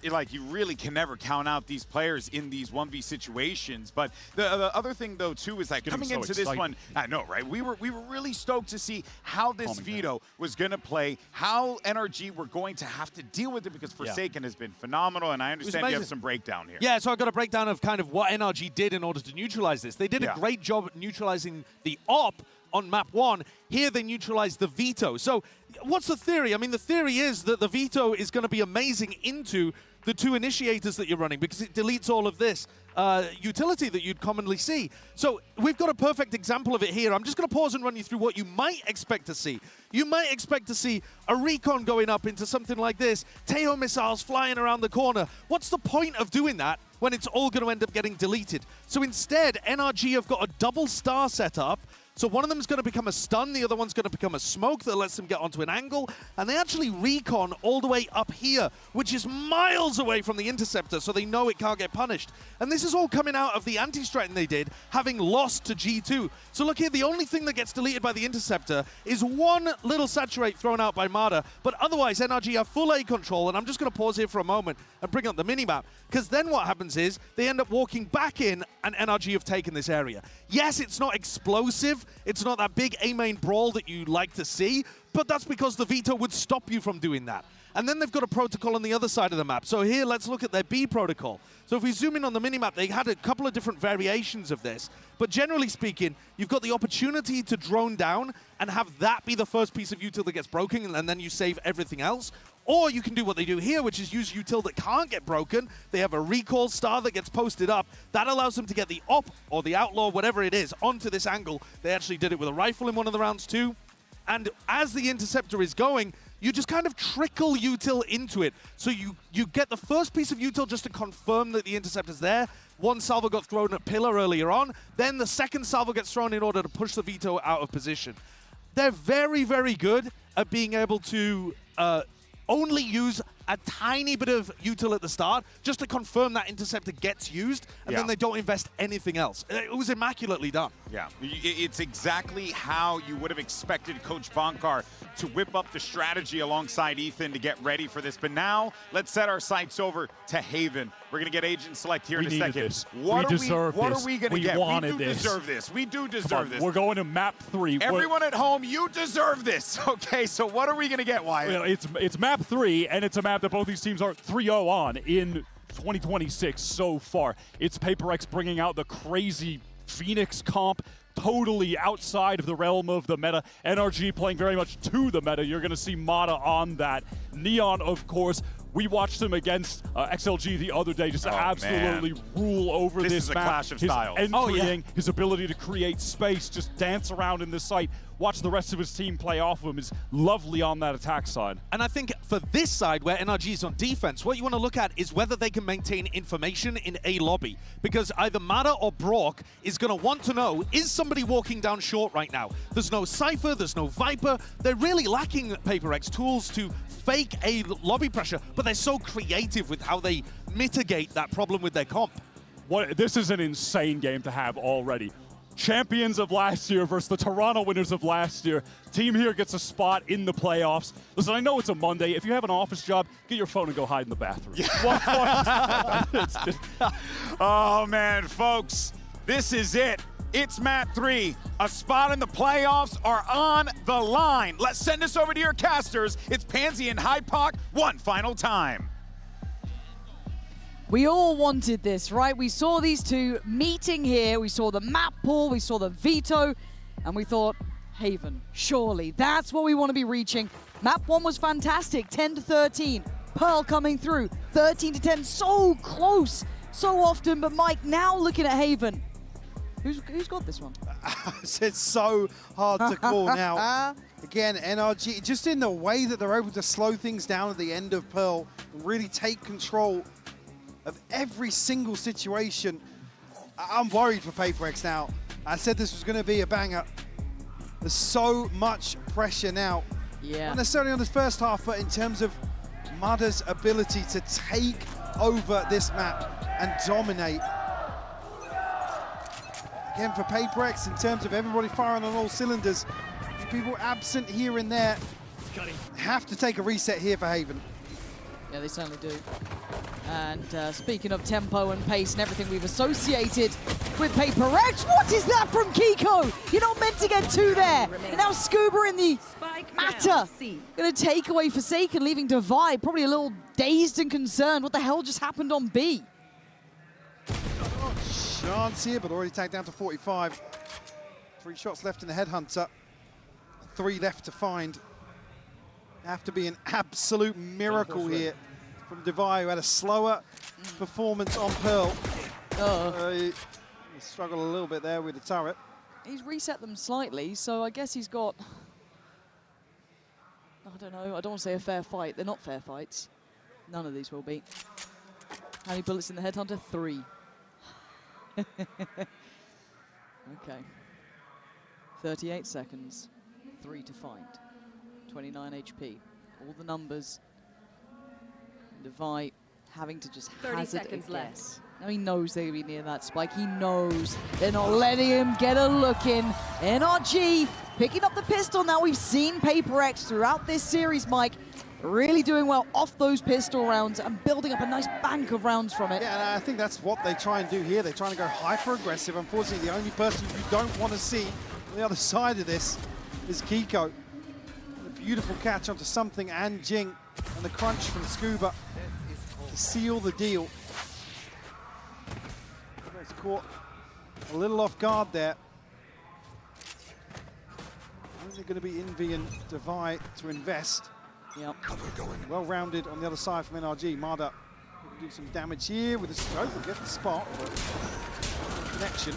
Like, you really can never count out these players in these 1v situations. But the other thing, though, too, is like coming into this one, I know, right? We were really stoked to see how this Veto was going to play, how NRG were going to have to deal with it, because Forsaken has been phenomenal, and I understand you have some breakdown here. Yeah, so I got a breakdown of kind of what NRG did in order to neutralize this. They did a great job at neutralizing the op on map 1. Here they neutralized the Veto. So what's the theory? I mean, the theory is that the Veto is going to be amazing into the 2 initiators that you're running, because it deletes all of this utility that you'd commonly see. So we've got a perfect example of it here. I'm just going to pause and run you through what you might expect to see. You might expect to see a recon going up into something like this, Teo missiles flying around the corner. What's the point of doing that when it's all going to end up getting deleted? So instead, NRG have got a double star set up. So one of them is going to become a stun, the other one's going to become a smoke that lets them get onto an angle, and they actually recon all the way up here, which is miles away from the interceptor, so they know it can't get punished. And this is all coming out of the anti-strategy they did, having lost to G2. So look here, the only thing that gets deleted by the interceptor is one little saturate thrown out by Mata, but otherwise NRG have full A control, and I'm just going to pause here for a moment and bring up the minimap, because then what happens is they end up walking back in, and NRG have taken this area. Yes, it's not explosive, it's not that big A-main brawl that you like to see, but that's because the Veto would stop you from doing that. And then they've got a protocol on the other side of the map. So here, let's look at their B protocol. So if we zoom in on the minimap, they had a couple of different variations of this. But generally speaking, you've got the opportunity to drone down and have that be the first piece of util that gets broken, and then you save everything else. Or you can do what they do here, which is use util that can't get broken. They have a recall star that gets posted up. That allows them to get the op or the outlaw, whatever it is, onto this angle. They actually did it with a rifle in one of the rounds too. And as the interceptor is going, you just kind of trickle util into it. So you get the first piece of util just to confirm that the interceptor's there. One salvo got thrown at pillar earlier on. Then the second salvo gets thrown in order to push the Veto out of position. They're very, very good at being able to only use a tiny bit of util at the start just to confirm that interceptor gets used, and then they don't invest anything else. It was immaculately done. Yeah, it's exactly how you would have expected Coach Bonkar to whip up the strategy alongside Ethan to get ready for this. But now, let's set our sights over to Haven. We're going to get agent select here in a second. This. What we are deserve we, what this. are we going to get? Wanted We do this. deserve this. We do deserve this. We're going to map 3. Everyone at home, you deserve this. Okay, so what are we going to get, Wyatt? Well, it's map 3, and it's a map that both these teams are 3-0 on in 2026 so far. It's PaperX bringing out the crazy Phoenix comp, totally outside of the realm of the meta. NRG playing very much to the meta. You're going to see Mata on that. Neon, of course. We watched him against XLG the other day just absolutely rule over this is a map. clash of his styles. entering, his ability to create space, just dance around in this site, watch the rest of his team play off of him is lovely on that attack side. And I think for this side, where NRG is on defense, what you want to look at is whether they can maintain information in a lobby. Because either Mata or Brock is going to want to know, is somebody walking down short right now? There's no Cypher, there's no Viper. They're really lacking PaperX tools to fake a lobby pressure, but they're so creative with how they mitigate that problem with their comp. This is an insane game to have already. Champions of last year versus the Toronto winners of last year. Team here gets a spot in the playoffs. Listen, I know it's a Monday. If you have an office job, get your phone and go hide in the bathroom. Oh, man, folks, this is it. It's map 3. A spot in the playoffs are on the line. Let's send this over to your casters. It's Pansy and Hypoc one final time. We all wanted this, right? We saw these two meeting here. We saw the map pool, we saw the Veto, and we thought, Haven, surely that's what we want to be reaching. Map 1 was fantastic, 10-13. Pearl coming through, 13-10, so close, so often. But Mike, now looking at Haven, who's got this one? It's so hard to call now. Again, NRG, just in the way that they're able to slow things down at the end of Pearl, and really take control of every single situation. I'm worried for PaperX now. I said this was going to be a banger. There's so much pressure now. Yeah. Not necessarily on this first half, but in terms of Mudda's ability to take over this map and dominate. Again, for PaperX, in terms of everybody firing on all cylinders, people absent here and there, have to take a reset here for Haven. Yeah, they certainly do. And speaking of tempo and pace and everything we've associated with PaperX, what is that from Kiko? You're not meant to get 2 there. And now Scuba in the Mata. Going to take away Forsaken, leaving Divide probably a little dazed and concerned. What the hell just happened on B? Chance here, but already tagged down to 45. 3 shots left in the Headhunter. 3 left to find. Have to be an absolute miracle here from Devi, who had a slower performance on Pearl. He struggled a little bit there with the turret. He's reset them slightly, so I guess he's got, I don't know, I don't want to say a fair fight. They're not fair fights. None of these will be. How many bullets in the Headhunter? 3. Okay. 38 seconds. 3 to find. 29 HP. All the numbers. Devi having to just 30 hazard seconds a left. guess. Now he knows they're going to be near that spike. He knows they're not letting him get a look in. NRG picking up the pistol. Now we've seen PaperX throughout this series, Mike, really doing well off those pistol rounds and building up a nice bank of rounds from it. Yeah, and I think that's what they try and do here. They're trying to go hyper-aggressive. Unfortunately, the only person you don't want to see on the other side of this is Kiko. A beautiful catch onto Something and Jing, and the crunch from Scuba to seal the deal. It's caught a little off guard there. Only going to be Envy and Devi to invest. Yep. Well-rounded on the other side from NRG. Marda will do some damage here with the scope. Will get the spot, but connection.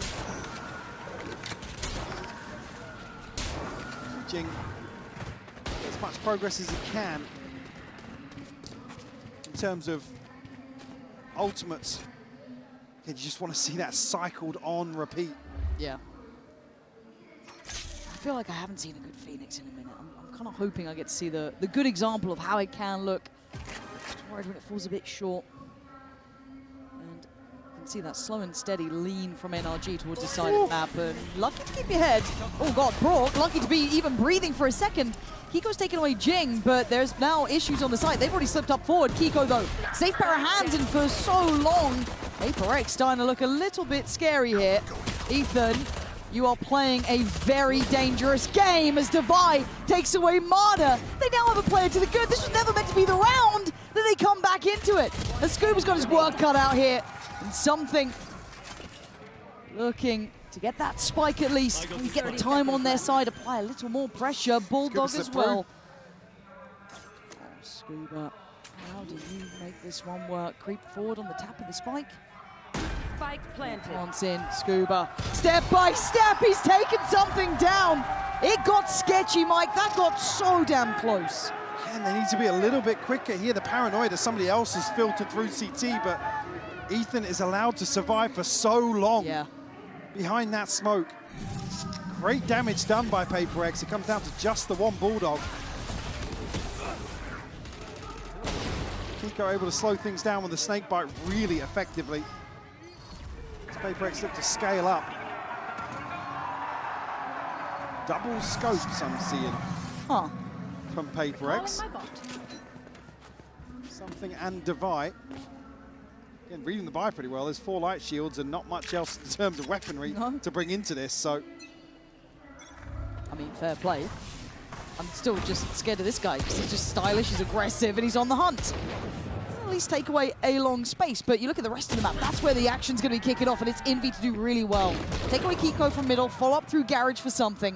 Jing as much progress as he can in terms of ultimates. You just want to see that cycled on repeat. Yeah. I feel like I haven't seen a good Phoenix in a minute. I'm kind of hoping I get to see the good example of how it can look. Just worried when it falls a bit short. And you can see that slow and steady lean from NRG towards the side of the map. And lucky to keep your head. Oh god, Brock, lucky to be even breathing for a second. Kiko's taken away Jing, but there's now issues on the side. They've already slipped up forward. Kiko, though, safe pair of hands, and for so long, HyperX starting to look a little bit scary here. Ethan, you are playing a very dangerous game as Devi takes away Marda. They now have a player to the good. This was never meant to be the round. Then they come back into it. And Scuba's got his work cut out here. And something looking to get that spike at least. And get the time on their side, apply a little more pressure. Bulldog as well. Oh, Scuba, how do you make this one work? Creep forward on the tap of the spike. Spike planted. Once in, Scuba. Step by step, he's taken something down. It got sketchy, Mike. That got so damn close. And they need to be a little bit quicker here. The paranoia of somebody else has filtered through CT, but Ethan is allowed to survive for so long behind that smoke. Great damage done by PRX. It comes down to just the one Bulldog. Kiko able to slow things down with the snake bite really effectively. PRX look to scale up. Double scopes I'm seeing from PRX. Something and Devi. Again, reading the buy pretty well. There's 4 light shields and not much else in terms of weaponry to bring into this, so. I mean, fair play. I'm still just scared of this guy because he's just stylish, he's aggressive, and he's on the hunt. At least take away a long space, but you look at the rest of the map, that's where the action's going to be kicking off, and it's Envy to do really well. Take away Kiko from middle, follow up through Garage for something.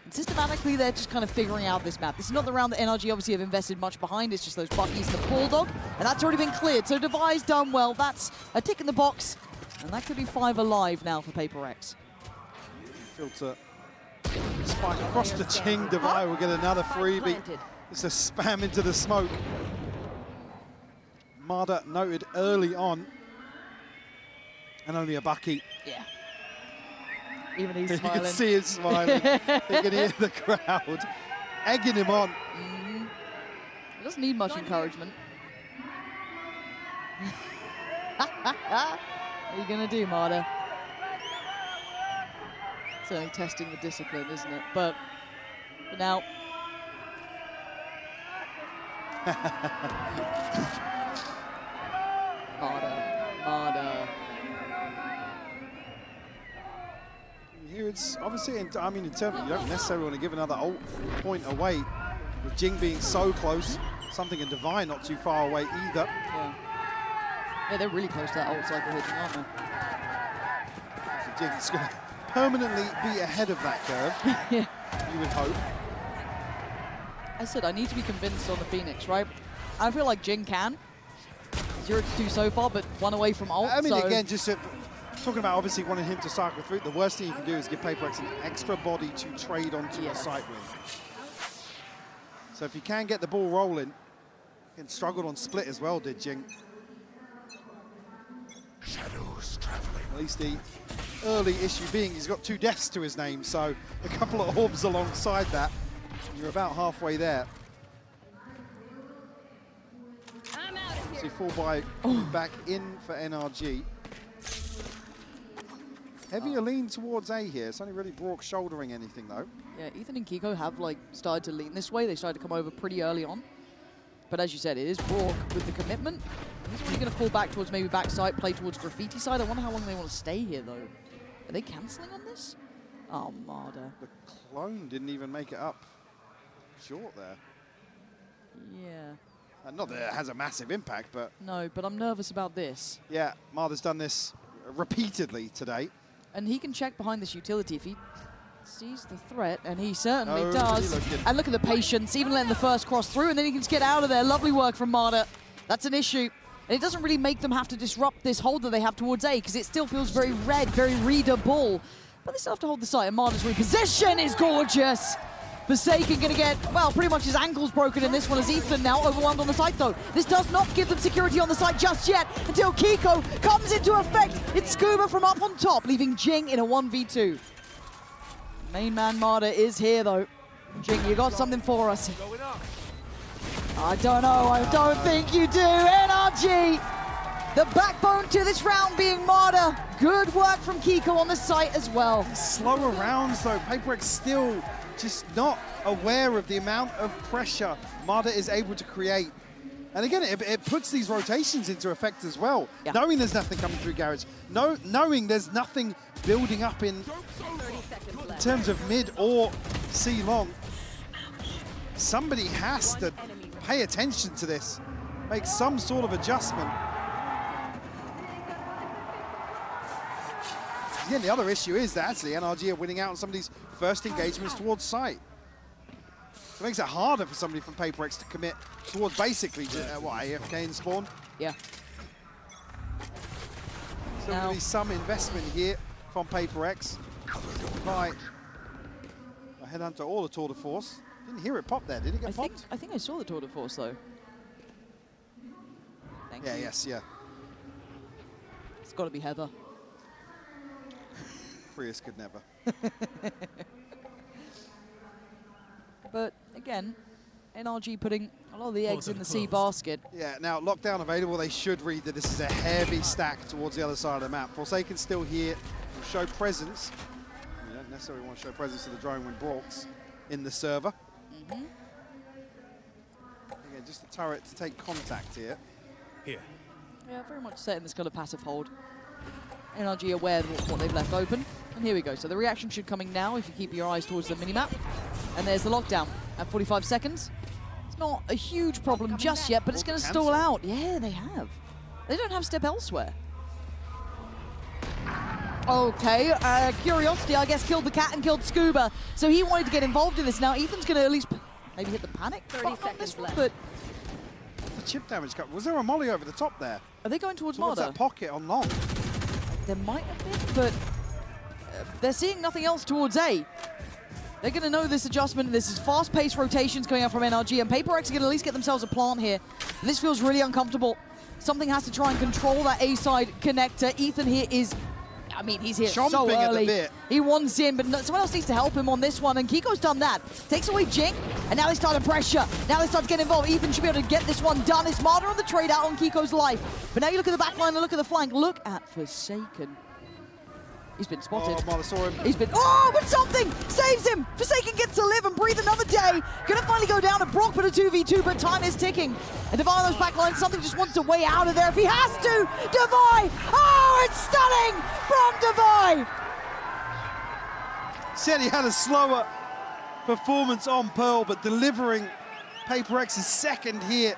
And systematically, they're just kind of figuring out this map. This is not the round that NRG obviously have invested much behind, it's just those Buckies and the Bulldog, and that's already been cleared. So Devi's done well, that's a tick in the box, and that could be 5 alive now for PRX. Filter. Spike across the Ching. Devi will get another freebie. It's a spam into the smoke. Marda noted early on. And only a Bucky. Yeah. Even he's you smiling. can see him smiling. You can hear the crowd egging him on. He doesn't need much encouragement. What are you going to do, Marda? It's only testing the discipline, isn't it? But for now. Marda. Here it's obviously, in terms of, you don't necessarily want to give another ult point away. With Jing being so close, something in Divine not too far away either. Yeah, they're really close to that ult cycle hitting, aren't they? So Jing's going to permanently be ahead of that curve. You would hope. I said I need to be convinced on the Phoenix, right? I feel like Jing can. 0-2 so far, but 1 away from ult. I mean, again, just talking about obviously wanting him to cycle through, the worst thing you can do is give PRX an extra body to trade onto a site with. So if you can get the ball rolling, and struggled on split as well, did Jing. Shadows traveling. At least the early issue being he's got 2 deaths to his name, so a couple of orbs alongside that. You're about halfway there. I'm out of See 4 by back in for NRG. Heavier lean towards A here. It's only really Brock shouldering anything though. Yeah, Ethan and Kiko have started to lean this way. They started to come over pretty early on. But as you said, it is Brock with the commitment. He's really going to fall back towards maybe backside, play towards Graffiti side. I wonder how long they want to stay here though. Are they cancelling on this? Oh, Marda. The clone didn't even make it up short there. Yeah. Not that it has a massive impact, but... No, but I'm nervous about this. Yeah, Marda's done this repeatedly today. And he can check behind this utility. If he sees the threat, and he certainly Oh, does. really looking. And look at the patience, even letting the first cross through, and then he can just get out of there. Lovely work from Marder. That's an issue. And it doesn't really make them have to disrupt this hold that they have towards A, because it still feels very red, very readable. But they still have to hold the site, and Marder's reposition is gorgeous. Forsaken gonna get, well, pretty much his ankle's broken in this one as Ethan now overwhelmed on the site though. This does not give them security on the site just yet until Kiko comes into effect. It's Scuba from up on top, leaving Jing in a 1v2. Main man Marder is here though. Jing, you got something for us? I don't know, I don't think you do. NRG, the backbone to this round being Marder. Good work from Kiko on the site as well. Slower rounds though, PaperX still just not aware of the amount of pressure Marder is able to create. And again, it puts these rotations into effect as well. Yeah. Knowing there's nothing coming through garage, knowing there's nothing building up in terms of mid or C long, somebody has to pay attention to this, make some sort of adjustment. Yeah, the other issue is that actually NRG are winning out on some of these first engagements towards site. So it makes it harder for somebody from PaperX to commit towards basically, what, AFK and spawn? Yeah. So there'll be some investment here from PaperX. By a Headhunter or the Tour de Force. Didn't hear it pop there, did it get popped? I think I saw the Tour de Force though. Thank you. Yes, yeah. It's got to be Heather. Prius could never. But again, NRG putting a lot of the eggs in the C basket. Yeah, now lockdown available, they should read that this is a heavy stack towards the other side of the map. Forsaken still here, will show presence. You don't necessarily want to show presence to the drone when Brock's in the server. Again, just a turret to take contact here. Here. Yeah, very much set in this kind of passive hold. NRG aware of what they've left open. And here we go. So the reaction should coming now if you keep your eyes towards the minimap. And there's the lockdown at 45 seconds. It's not a huge problem just yet, but it's going to stall out. Yeah, they have. They don't have step elsewhere. Okay, Curiosity, I guess, killed the cat and killed Scuba. So he wanted to get involved in this. Now Ethan's going to at least maybe hit the panic. 30 seconds left. But the chip damage. Was there a molly over the top there? Are they going towards Marder? That pocket on long. There might have been, but they're seeing nothing else towards A. They're going to know this adjustment. This is fast-paced rotations going out from NRG, and PaperX are going to at least get themselves a plant here. And this feels really uncomfortable. Something has to try and control that A-side connector. Ethan here is, I mean, he's here so early. At the bit. He wants in, but someone else needs to help him on this one, and Kiko's done that. Takes away Jing, and now they start to pressure. Now they start to get involved. Ethan should be able to get this one done. It's Marder on the trade out on Kiko's life. But now you look at the back line and look at the flank. Look at Forsaken. He's been spotted. Oh, Marder saw him. He's been, oh, but something saves him. Forsaken gets to live and breathe another day. Gonna finally go down to Brock, but a 2v2, but time is ticking. And Divine on those back lines, something just wants a way out of there if he has to. Divine, oh, it's stunning from Divine. Said he had a slower performance on Pearl, but delivering PaperX's second hit.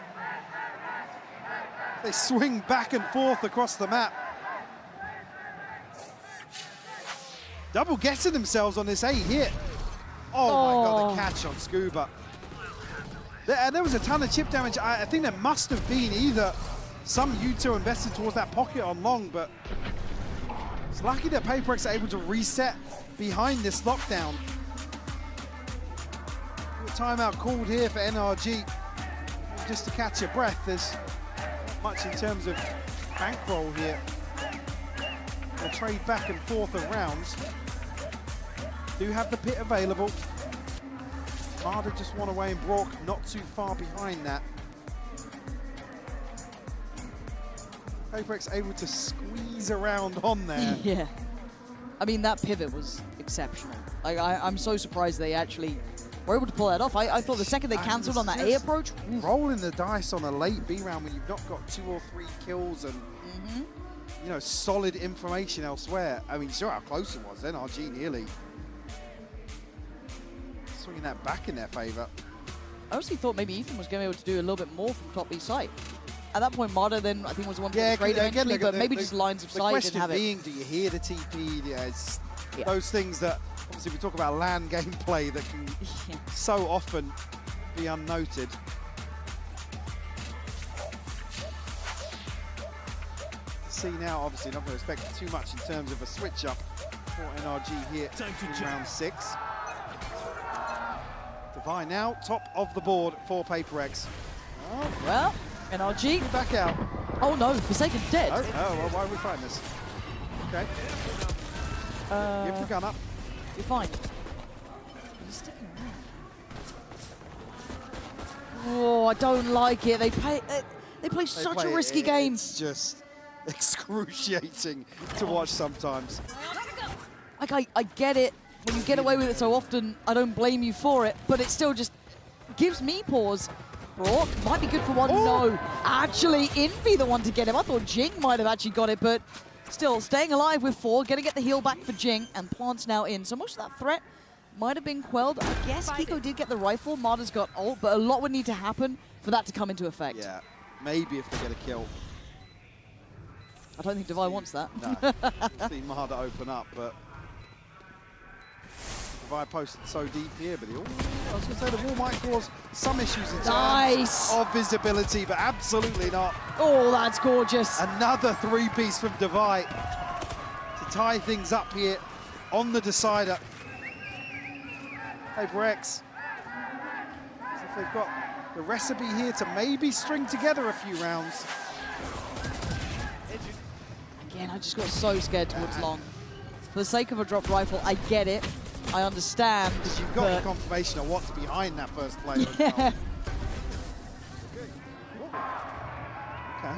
They swing back and forth across the map. Double getting themselves on this A hit. Oh my God, the catch on Scuba. There was a ton of chip damage. I think there must have been either some U2 invested towards that pocket on long, but it's lucky that PaperX are able to reset behind this lockdown. A timeout called here for NRG. Just to catch your breath, there's not much in terms of bankroll here. They'll trade back and forth of rounds. Do have the pit available. Marder just one away and Brock not too far behind that. PaperX able to squeeze around on there. Yeah. I mean, that pivot was exceptional. Like, I'm so surprised they actually were able to pull that off. I thought the second they cancelled on that A approach. Rolling the dice on a late B round when you've not got 2 or 3 kills and you know, solid information elsewhere. I mean, you saw how close it was. NRG nearly swinging that back in their favour. I honestly thought maybe Ethan was going to be able to do a little bit more from top B site. At that point, Marder then I think was the one to get the trade eventually, but maybe just lines of sight didn't have it. The question being, do you hear the TP? Those things that Obviously, we talk about LAN gameplay that can so often be unnoted. See now, obviously, not going to expect too much in terms of a switch up for NRG here in round 6. Divine now, top of the board for PRX. Oh, well, NRG. Back out. Oh no, Forsaken dead. Oh, well, why are we fighting this? Okay. Give the gun up. You're fine. He's sticking around. Oh, I don't like it. They play such a risky game. It's just excruciating to watch sometimes. Like, I get it. When you get away with it so often, I don't blame you for it, but it still just gives me pause. Brock might be good for one. No, actually, Envy the one to get him. I thought Jing might have actually got it, but still staying alive with 4. Going to get the heal back for Jing, and Plant's now in. So most of that threat might have been quelled. I guess Kiko did get the rifle. Marta's got ult, but a lot would need to happen for that to come into effect. Yeah, maybe if they get a kill. I don't think Devi wants that. No, see Marta open up, but Devi posted so deep here, but I was going to say the wall might cause some issues in terms of visibility, but absolutely not. Oh, that's gorgeous. Another 3-piece from Devi to tie things up here on the decider. PRX, if they've got the recipe here to maybe string together a few rounds. Again, I just got so scared towards long. For the sake of a dropped rifle, I get it. I understand. Because you've got the confirmation of what's behind that first player as well. Okay.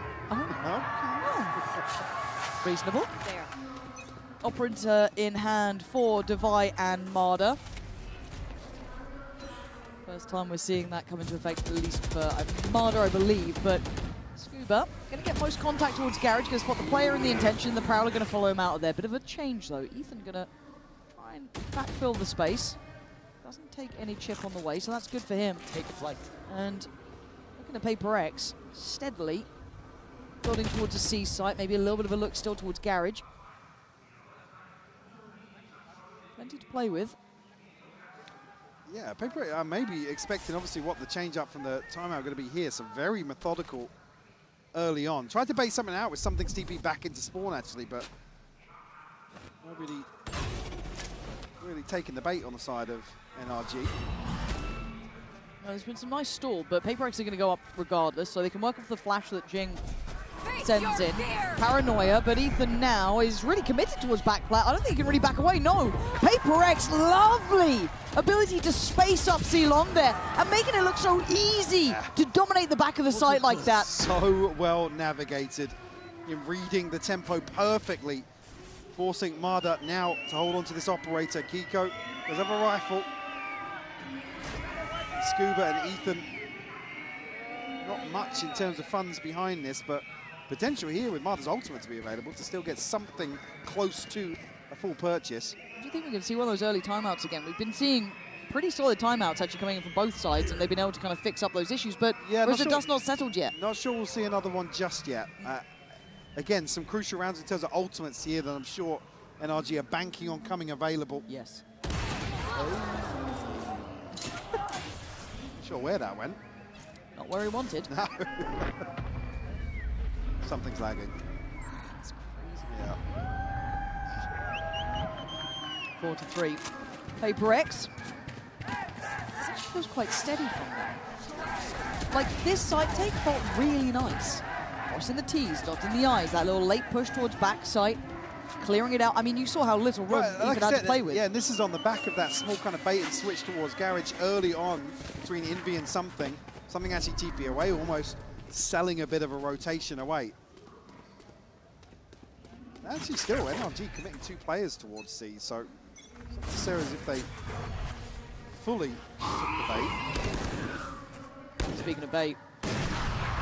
Reasonable. Operator in hand for Devi and Marta. First time we're seeing that come into effect, at least for Marta, I believe, but Scuba going to get most contact towards Garage, going to spot the player and the intention. The Prowler going to follow him out of there. Bit of a change, though. Ethan going to try and backfill the space. Doesn't take any chip on the way, so that's good for him. Take flight. And looking at PRX, steadily building towards the C site. Maybe a little bit of a look still towards Garage. Plenty to play with. Yeah, PRX maybe expecting, obviously, what the change up from the timeout going to be here. So very methodical early on. Tried to bait something out with something TP back into spawn, actually, but not really taking the bait on the side of NRG. Well, there's been some nice stall, but PRX are going to go up regardless, so they can work off the flash that Jing sends in. Paranoia, but Ethan now is really committed towards backplat. I don't think he can really back away. No. PRX, lovely ability to space up C-Long there and making it look so easy to dominate the back of the site like that. So well navigated in reading the tempo perfectly, forcing Marta now to hold on to this operator. Kiko does have a rifle. Scuba and Ethan, not much in terms of funds behind this, but potential here with Marta's ultimate to be available to still get something close to a full purchase. Do you think we can see one of those early timeouts again? We've been seeing pretty solid timeouts actually coming in from both sides, and they've been able to kind of fix up those issues, but the dust not settled yet. Not sure we'll see another one just yet. Again, some crucial rounds in terms of ultimates here that I'm sure NRG are banking on coming available. Yes. Not sure where that went. Not where he wanted. No. Something's lagging. That's crazy. Yeah. 4-3. PRX. This actually feels quite steady from them. Like, this side take felt really nice. Crossing the T's, dotting the I's, that little late push towards back sight, clearing it out. I mean, you saw how little room Ethan had to play with. Yeah, and this is on the back of that small kind of bait and switch towards Garage early on between Envy and something actually TP away, almost selling a bit of a rotation away. Actually still, NRG committing 2 players towards C, so it's not necessarily as if they fully took the bait. Speaking of bait,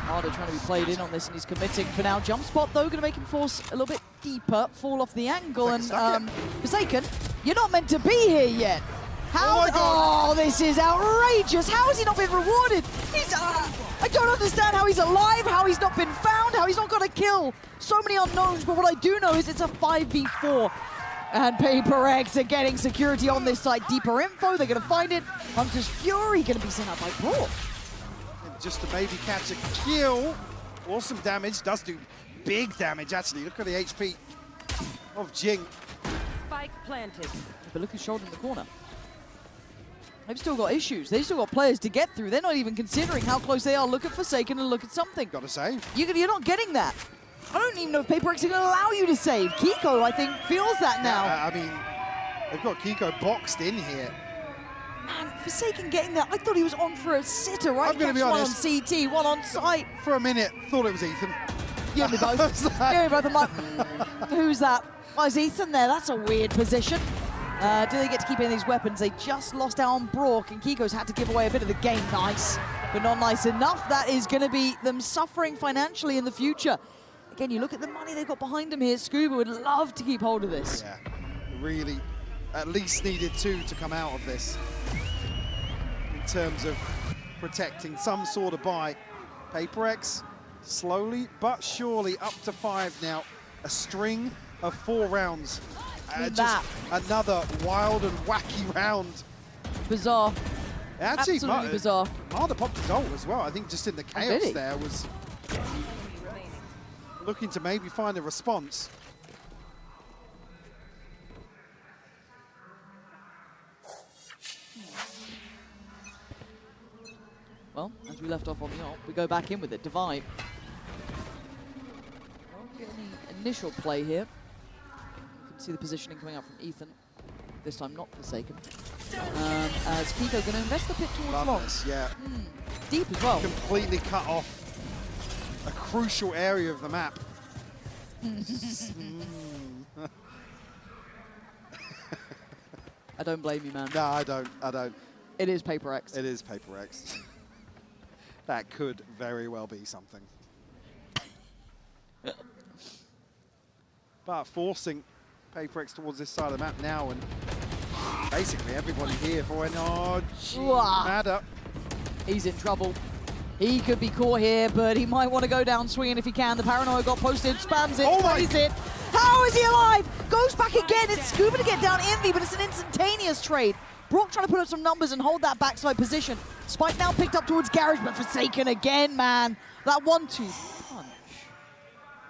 Marta trying to be played in on this, and he's committing for now. Jump spot, though, going to make him force a little bit deeper, fall off the angle, and Forsaken, you're not meant to be here yet. How? Oh, this is outrageous. How has he not been rewarded? He's, I don't understand how he's alive, how he's not been found, how he's not got a kill. So many unknowns, but what I do know is it's a 5v4. And PRX are getting security on this side. Deeper info, they're going to find it. Hunter's Fury going to be sent out by Brock. And just to maybe catch a kill. Awesome damage, does do big damage actually. Look at the HP of Jing. Spike planted. But look who's shoulder in the corner. They've still got issues. They've still got players to get through. They're not even considering how close they are. Look at Forsaken and look at something. Got to save. You're not getting that. I don't even know if PRX are going to allow you to save. Kiko, I think, feels that now. I mean, they've got Kiko boxed in here. Man, Forsaken getting that. I thought he was on for a sitter, right? I'm going to be honest. One on CT, one on site. For a minute, thought it was Ethan. You and me both. You and me both. I'm like, who's that? Why is Ethan there? That's a weird position. Do they get to keep any of these weapons? They just lost out on Brock, and Kiko's had to give away a bit of the game. Nice, but not nice enough. That is going to be them suffering financially in the future. Again, you look at the money they've got behind them here. Scuba would love to keep hold of this. Yeah, really at least needed 2 to come out of this in terms of protecting some sort of buy. PRX slowly but surely up to 5 now. A string of 4 rounds. Just another wild and wacky round. Bizarre. Actually, absolutely bizarre. Marder popped his ult as well. I think just in the chaos there was looking to maybe find a response. Well, as we left off on the ult, we go back in with it. Divide. Won't get any initial play here. You can see the positioning coming out from Ethan. This time not Forsaken. As Kiko going to invest the pit towards long. Yeah. Deep as well. Completely cut off a crucial area of the map. I don't blame you, man. No, I don't. It is PRX. It is PRX. That could very well be something. But forcing PRX towards this side of the map now, and basically everybody here for NRG. Madder. He's in trouble. He could be caught here, but he might want to go down swinging if he can. The Paranoia got posted, spams it, sprays it. How is he alive? Goes back again. It's Scuba to get down Envy, but it's an instantaneous trade. Brock trying to put up some numbers and hold that backside position. Spike now picked up towards Garage, but Forsaken again, man. That 1-2 punch.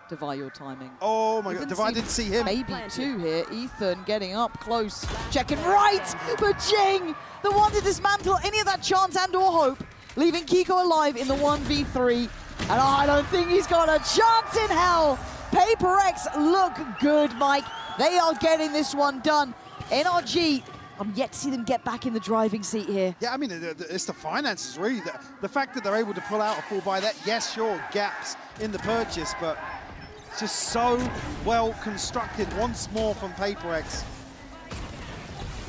Defy your timing. Oh my God, Defy didn't see him. Maybe 2 here. Ethan getting up close. Checking right, but Jing, the one to dismantle any of that chance and or hope, leaving Kiko alive in the 1v3. And I don't think he's got a chance in hell. PRX look good, Mike. They are getting this one done. NRG, I'm yet to see them get back in the driving seat here. Yeah, I mean, it's the finances, really. The fact that they're able to pull out a full buy, that, yes, sure, gaps in the purchase, but just so well constructed once more from PRX.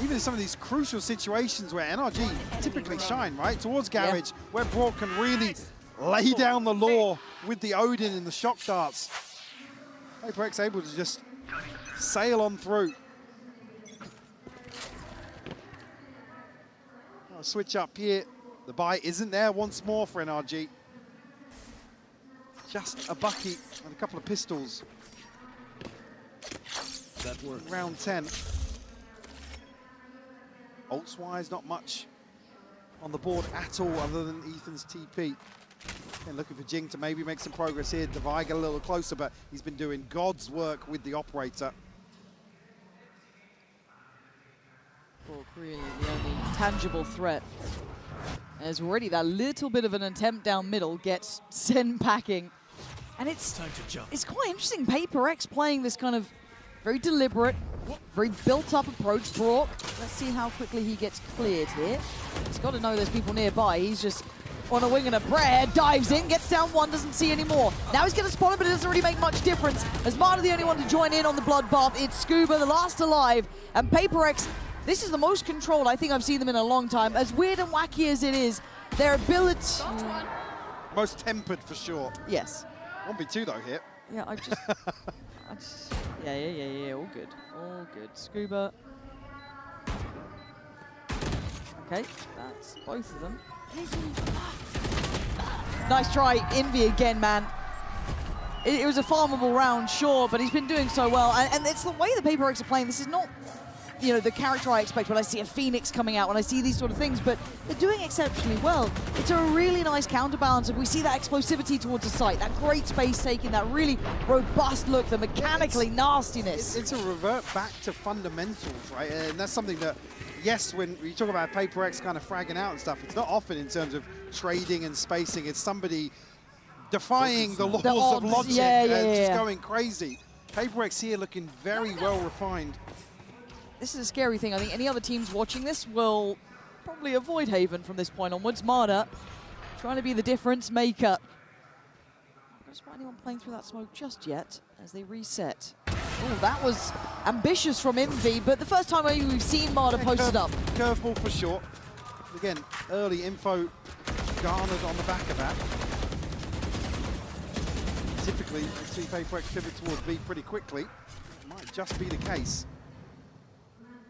Even in some of these crucial situations where NRG typically shine, right? Towards Garage, where Brock can really lay down the law with the Odin and the shock darts. PRX able to just sail on through. I'll switch up here. The buy isn't there once more for NRG. Just a Bucky and a couple of pistols. That works. Round 10. Ults-wise, not much on the board at all other than Ethan's TP. And looking for Jing to maybe make some progress here. Devi get a little closer, but he's been doing God's work with the operator. Brock really the only tangible threat. As already that little bit of an attempt down middle gets sent packing. And it's quite interesting. PRX playing this kind of very deliberate, very built-up approach. Brock, let's see how quickly he gets cleared here. He's got to know there's people nearby. He's just on a wing and a prayer, dives in, gets down one, doesn't see any more. Now he's going to spot him, but it doesn't really make much difference. As Marta the only one to join in on the bloodbath, it's Scuba, the last alive. And PRX, this is the most controlled I think I've seen them in a long time. As weird and wacky as it is, their ability... Most tempered for sure. Yes. 1v2 though here. Yeah, yeah, all good. All good. Scuba. Okay, that's both of them. Nice try, Envy again, man. it was a farmable round, sure, but he's been doing so well. And it's the way the PRX are playing. This is not, you know, the character I expect when I see a Phoenix coming out, when I see these sort of things, but they're doing exceptionally well. It's a really nice counterbalance, and we see that explosivity towards the site, that great space taking, that really robust look, the mechanically nastiness. It's a revert back to fundamentals, right? And that's something that, yes, when you talk about PRX kind of fragging out and stuff, it's not often in terms of trading and spacing. It's somebody defying the laws of logic and just going crazy. PRX here looking very well refined. This is a scary thing. I think any other teams watching this will probably avoid Haven from this point onwards. Marder trying to be the difference maker. Not going to spot anyone playing through that smoke just yet as they reset. Oh, that was ambitious from Envy, but the first time we've seen Marder posted up. Curveball for short. Again, early info garnered on the back of that. Typically, you see PRX pivot towards B pretty quickly. Might just be the case.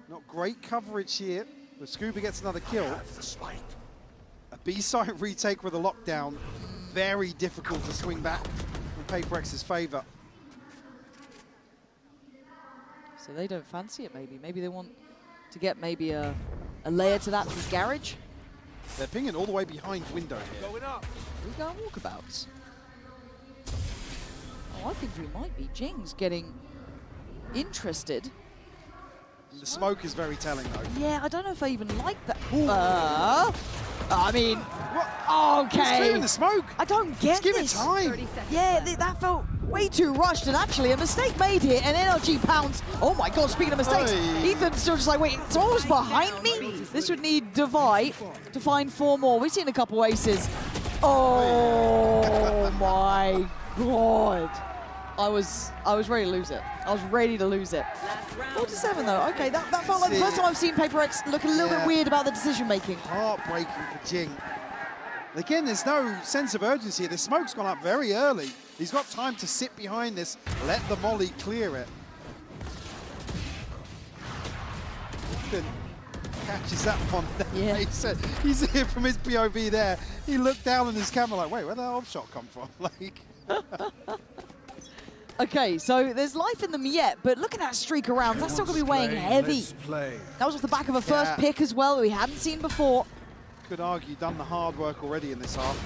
Not great coverage here, but Scuba gets another kill. A B-side retake with a lockdown. Very difficult to swing back in PRX's favor. So they don't fancy it, maybe. Maybe they want to get maybe a layer to that through Garage. They're pinging all the way behind window here. Going up. We go walkabouts. Oh, I think we might be. Jing's getting interested. The smoke is very telling, though. Yeah, I don't know if I even like that. I mean, okay. He's clearing the smoke. I don't get Give this. it time. Yeah, that felt way too rushed, and actually a mistake made here, and NRG pounds. Oh my God, speaking of mistakes, Ethan's still just like, wait, it's almost behind me? This would need Divide to find 4 more. We've seen a couple aces. Oh my God. I was ready to lose it. I was ready to lose it. 4-7 though. Okay, that felt like the first time I've seen PRX look a little bit weird about the decision making. Heartbreaking for Jing. Again, there's no sense of urgency. The smoke's gone up very early. He's got time to sit behind this, let the molly clear it. Ethan catches that one. Yeah. He's here from his POV there. He looked down on his camera like, wait, where'd that off shot come from? Like. Okay, so there's life in them yet, but look at that streak around. That's still going to be weighing heavy. That was off the back of a first pick as well that we hadn't seen before. Could argue done the hard work already in this half.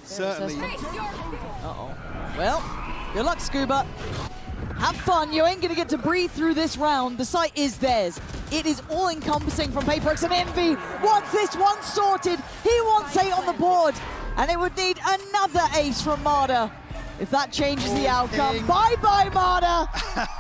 Certainly. Uh-oh. Well, good luck, Scuba. Have fun. You ain't going to get to breathe through this round. The site is theirs. It is all-encompassing from PRX, and Envy wants this one sorted. He wants 8 on the board, and it would need another ace from Marder. If that changes the outcome, bye-bye, Marder.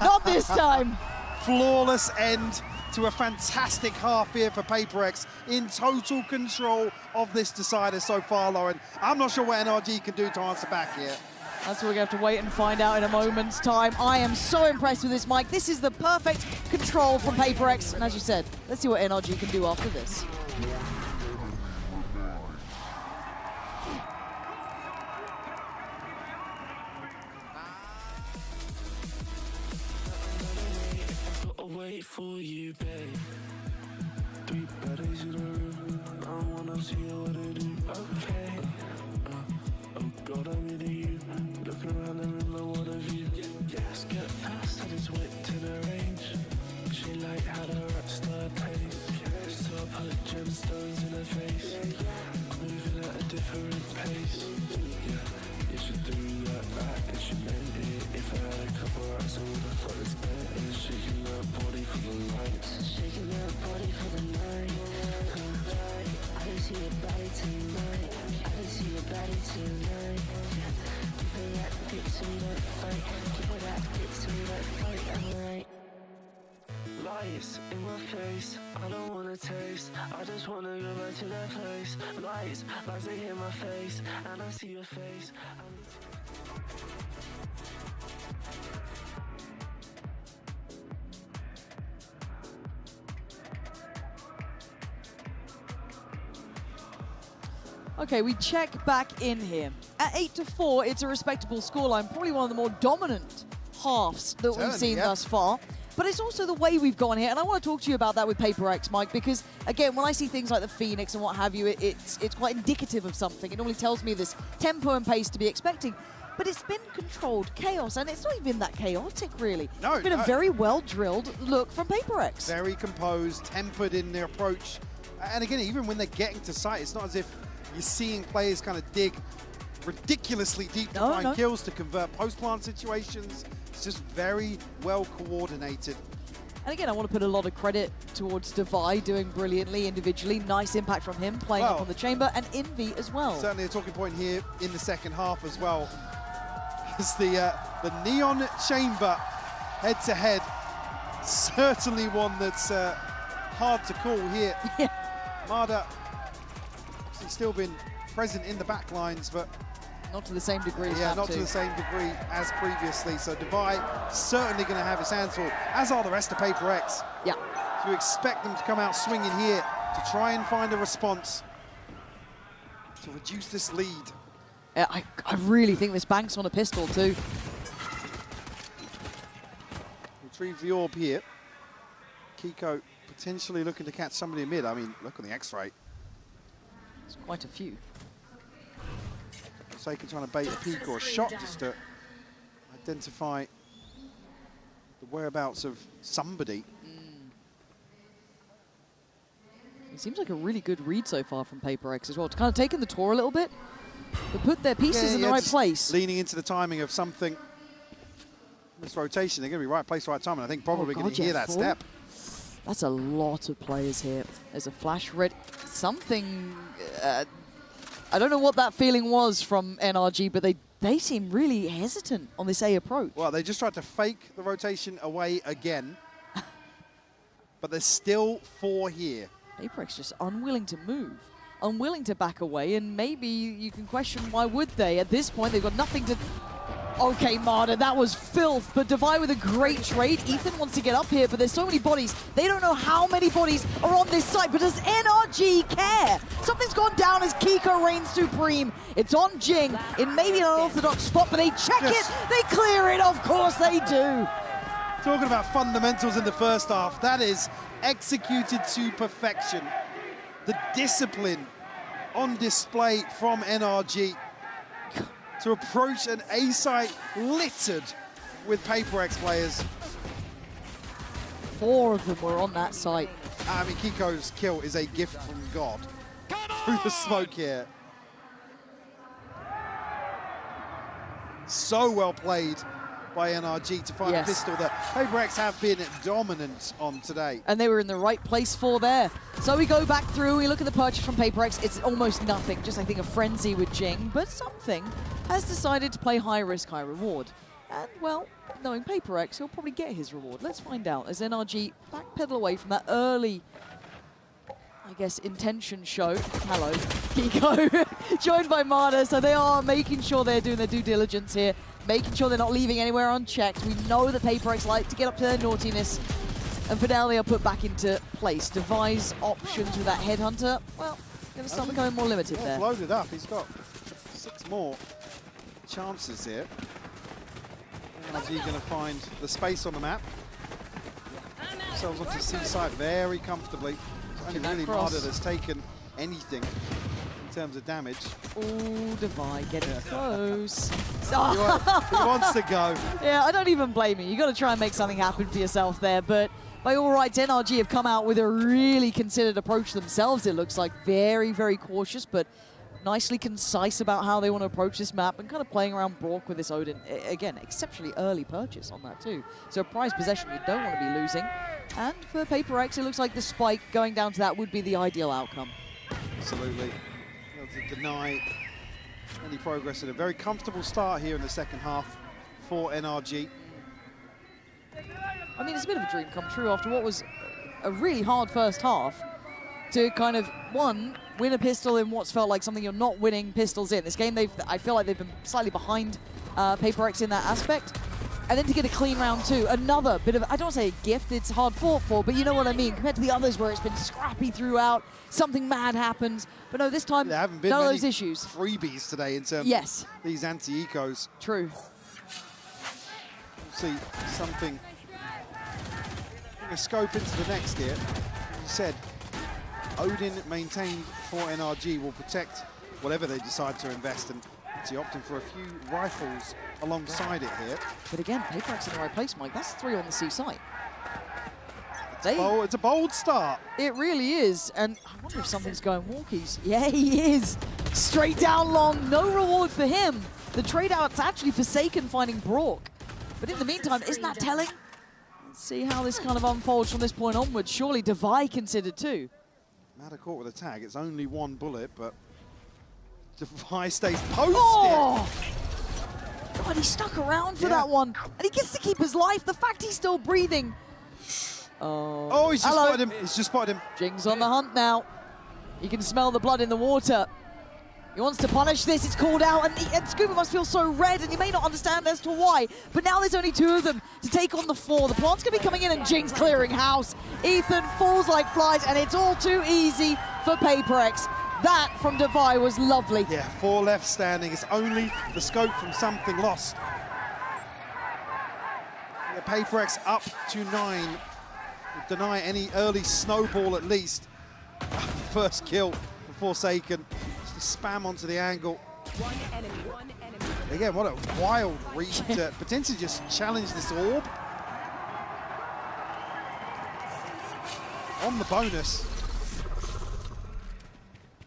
Not this time. Flawless end to a fantastic half here for PRX, in total control of this decider so far, Lauren. I'm not sure what NRG can do to answer back here. That's what we're going to have to wait and find out in a moment's time. I am so impressed with this, Mike. This is the perfect control from PRX. And as you said, let's see what NRG can do after this. Wait for you, babe. 3 bodies in a room. I wanna see what I do. Okay. Oh God, I'm into you. Look around and in the water view. Yes, get fast at his width in a range. She like how the rat star taste. So I put gemstones in her face. Moving at a different pace. Yeah, you should do that back. And she meant it. If I had a couple racks, I would've thought it's better. Shaking that body for the lights. Shaking that body for the night. I don't see your body tonight. I don't see your body tonight. Give her that, get to that fight. Give her that, get to that fight. I'm right. Lights in my face, I don't wanna taste. I just wanna go back to that place. Lights, lights they hit my face, and I see your face. Okay, we check back in here. At 8-4, it's a respectable scoreline, probably one of the more dominant halves that we've seen thus far. But it's also the way we've gone here, and I want to talk to you about that with PRX, Mike, because, again, when I see things like the Phoenix and what have you, it's quite indicative of something. It normally tells me this tempo and pace to be expecting. but it's been controlled chaos, and it's not even that chaotic, really. No, it's been a very well-drilled look from PRX. Very composed, tempered in their approach. And again, even when they're getting to site, it's not as if you're seeing players kind of dig ridiculously deep to find kills to convert post-plant situations. It's just very well coordinated. And again, I want to put a lot of credit towards Devi doing brilliantly individually. Nice impact from him, playing up on the chamber, and Envy as well. Certainly a talking point here in the second half as well. Is the Neon Chamber head-to-head. Certainly one that's hard to call here. Yeah. Marder has still been present in the back lines, but not to the same degree. Yeah, not to the same degree as previously. So Devi certainly going to have his hands full, as are the rest of PRX. Yeah. So we expect them to come out swinging here to try and find a response to reduce this lead. Yeah, I really think this banks on a pistol too. Retrieve the orb here. Kiko potentially looking to catch somebody in mid. I mean, look at the X-ray. It's quite a few. Forsaken trying to bait a peek or a shot just to identify the whereabouts of somebody. It seems like a really good read so far from PRX as well. It's kind of taken the tour a little bit, but put their pieces in the right place. Leaning into the timing of something. This rotation, they're going to be right place, right time, and I think probably going to hear that step. That's a lot of players here. There's a flash red. Something... I don't know what that feeling was from NRG, but they seem really hesitant on this A approach. Well, they just tried to fake the rotation away again, but there's still 4 here. PRX just unwilling to move, unwilling to back away, and maybe you can question why would they? At this point, they've got nothing to... Okay, Marder, that was filth, but Devi with a great trade. Ethan wants to get up here, but there's so many bodies. They don't know how many bodies are on this site, but does NRG care? Something's gone down as Kiko reigns supreme. It's on Jing in maybe an unorthodox spot, but they check it, they clear it, of course they do. Talking about fundamentals in the first half, that is executed to perfection. The discipline on display from NRG to approach an A site littered with PRX players. 4 of them were on that site. I mean, Kiko's kill is a gift from God through the smoke here. So well played by NRG to find a pistol that PRX have been dominant on today. And they were in the right place for there. So we go back through, we look at the purchase from PRX. It's almost nothing, just I think a frenzy with Jing, but something has decided to play high risk, high reward. And well, knowing PRX, he'll probably get his reward. Let's find out as NRG backpedal away from that early, I guess, intention show. Hello, Kiko, joined by Marder. So they are making sure they're doing their due diligence here, making sure they're not leaving anywhere unchecked. We know that PRX like to get up to their naughtiness, and for now they are put back into place. Devise options with that Headhunter, well, going to start becoming more limited there. Loaded up, he's got 6 more chances here. NRG going to find the space on the map. Themselves onto C site very comfortably. It's only really Marder that's taken anything in terms of damage. Ooh, Devi getting close. He wants to go. Yeah, I don't even blame you. You got to try and make something happen for yourself there, but by all rights, NRG have come out with a really considered approach themselves. It looks like very, very cautious, but nicely concise about how they want to approach this map and kind of playing around Brock with this Odin. Again, exceptionally early purchase on that too. So a prize possession you don't want to be losing. And for PRX, it looks like the spike going down to that would be the ideal outcome. Absolutely. To deny any progress in a very comfortable start here in the second half for NRG. I mean, it's a bit of a dream come true after what was a really hard first half to kind of, one, win a pistol in what's felt like something you're not winning pistols in. This game, I feel like they've been slightly behind PRX in that aspect. And then to get a clean round 2, another bit of, I don't want to say a gift, it's hard fought for, but you know what I mean, compared to the others where it's been scrappy throughout, something mad happens. But no, this time, there haven't been none of many those issues. Freebies today in terms of these anti-ecos. True. We'll see something. Bring a scope into the next here. As you said, Odin maintained for NRG will protect whatever they decide to invest in. Actually opting for a few rifles alongside it here. But again, PRX in the right place, Mike. That's 3 on the C site. It's a bold start. It really is. And I wonder if something's going walkies. Yeah, he is. Straight down long. No reward for him. The trade out's actually Forsaken finding Brock. But in the meantime, isn't that telling? Let's see how this kind of unfolds from this point onwards. Surely Devi considered too. Matter caught with a tag. It's only 1 bullet, but Devi stays posted. Oh! God, he stuck around for that one. And he gets to keep his life. The fact he's still breathing. Oh, he's just spotted him. He's just spotted him. Jing's on the hunt now. You can smell the blood in the water. He wants to punish this. It's called out, and Scuba must feel so red, and he may not understand as to why. But now there's only 2 of them to take on the 4. The plant's going to be coming in, and Jing's clearing house. Ethan falls like flies, and it's all too easy for PRX. That from Devi was lovely. Yeah, 4 left standing. It's only the scope from something lost. Yeah, PRX up to 9. Deny any early snowball at least. First kill for Forsaken. Just spam onto the angle. One enemy. Again, what a wild read to potentially just challenge this orb. On the bonus.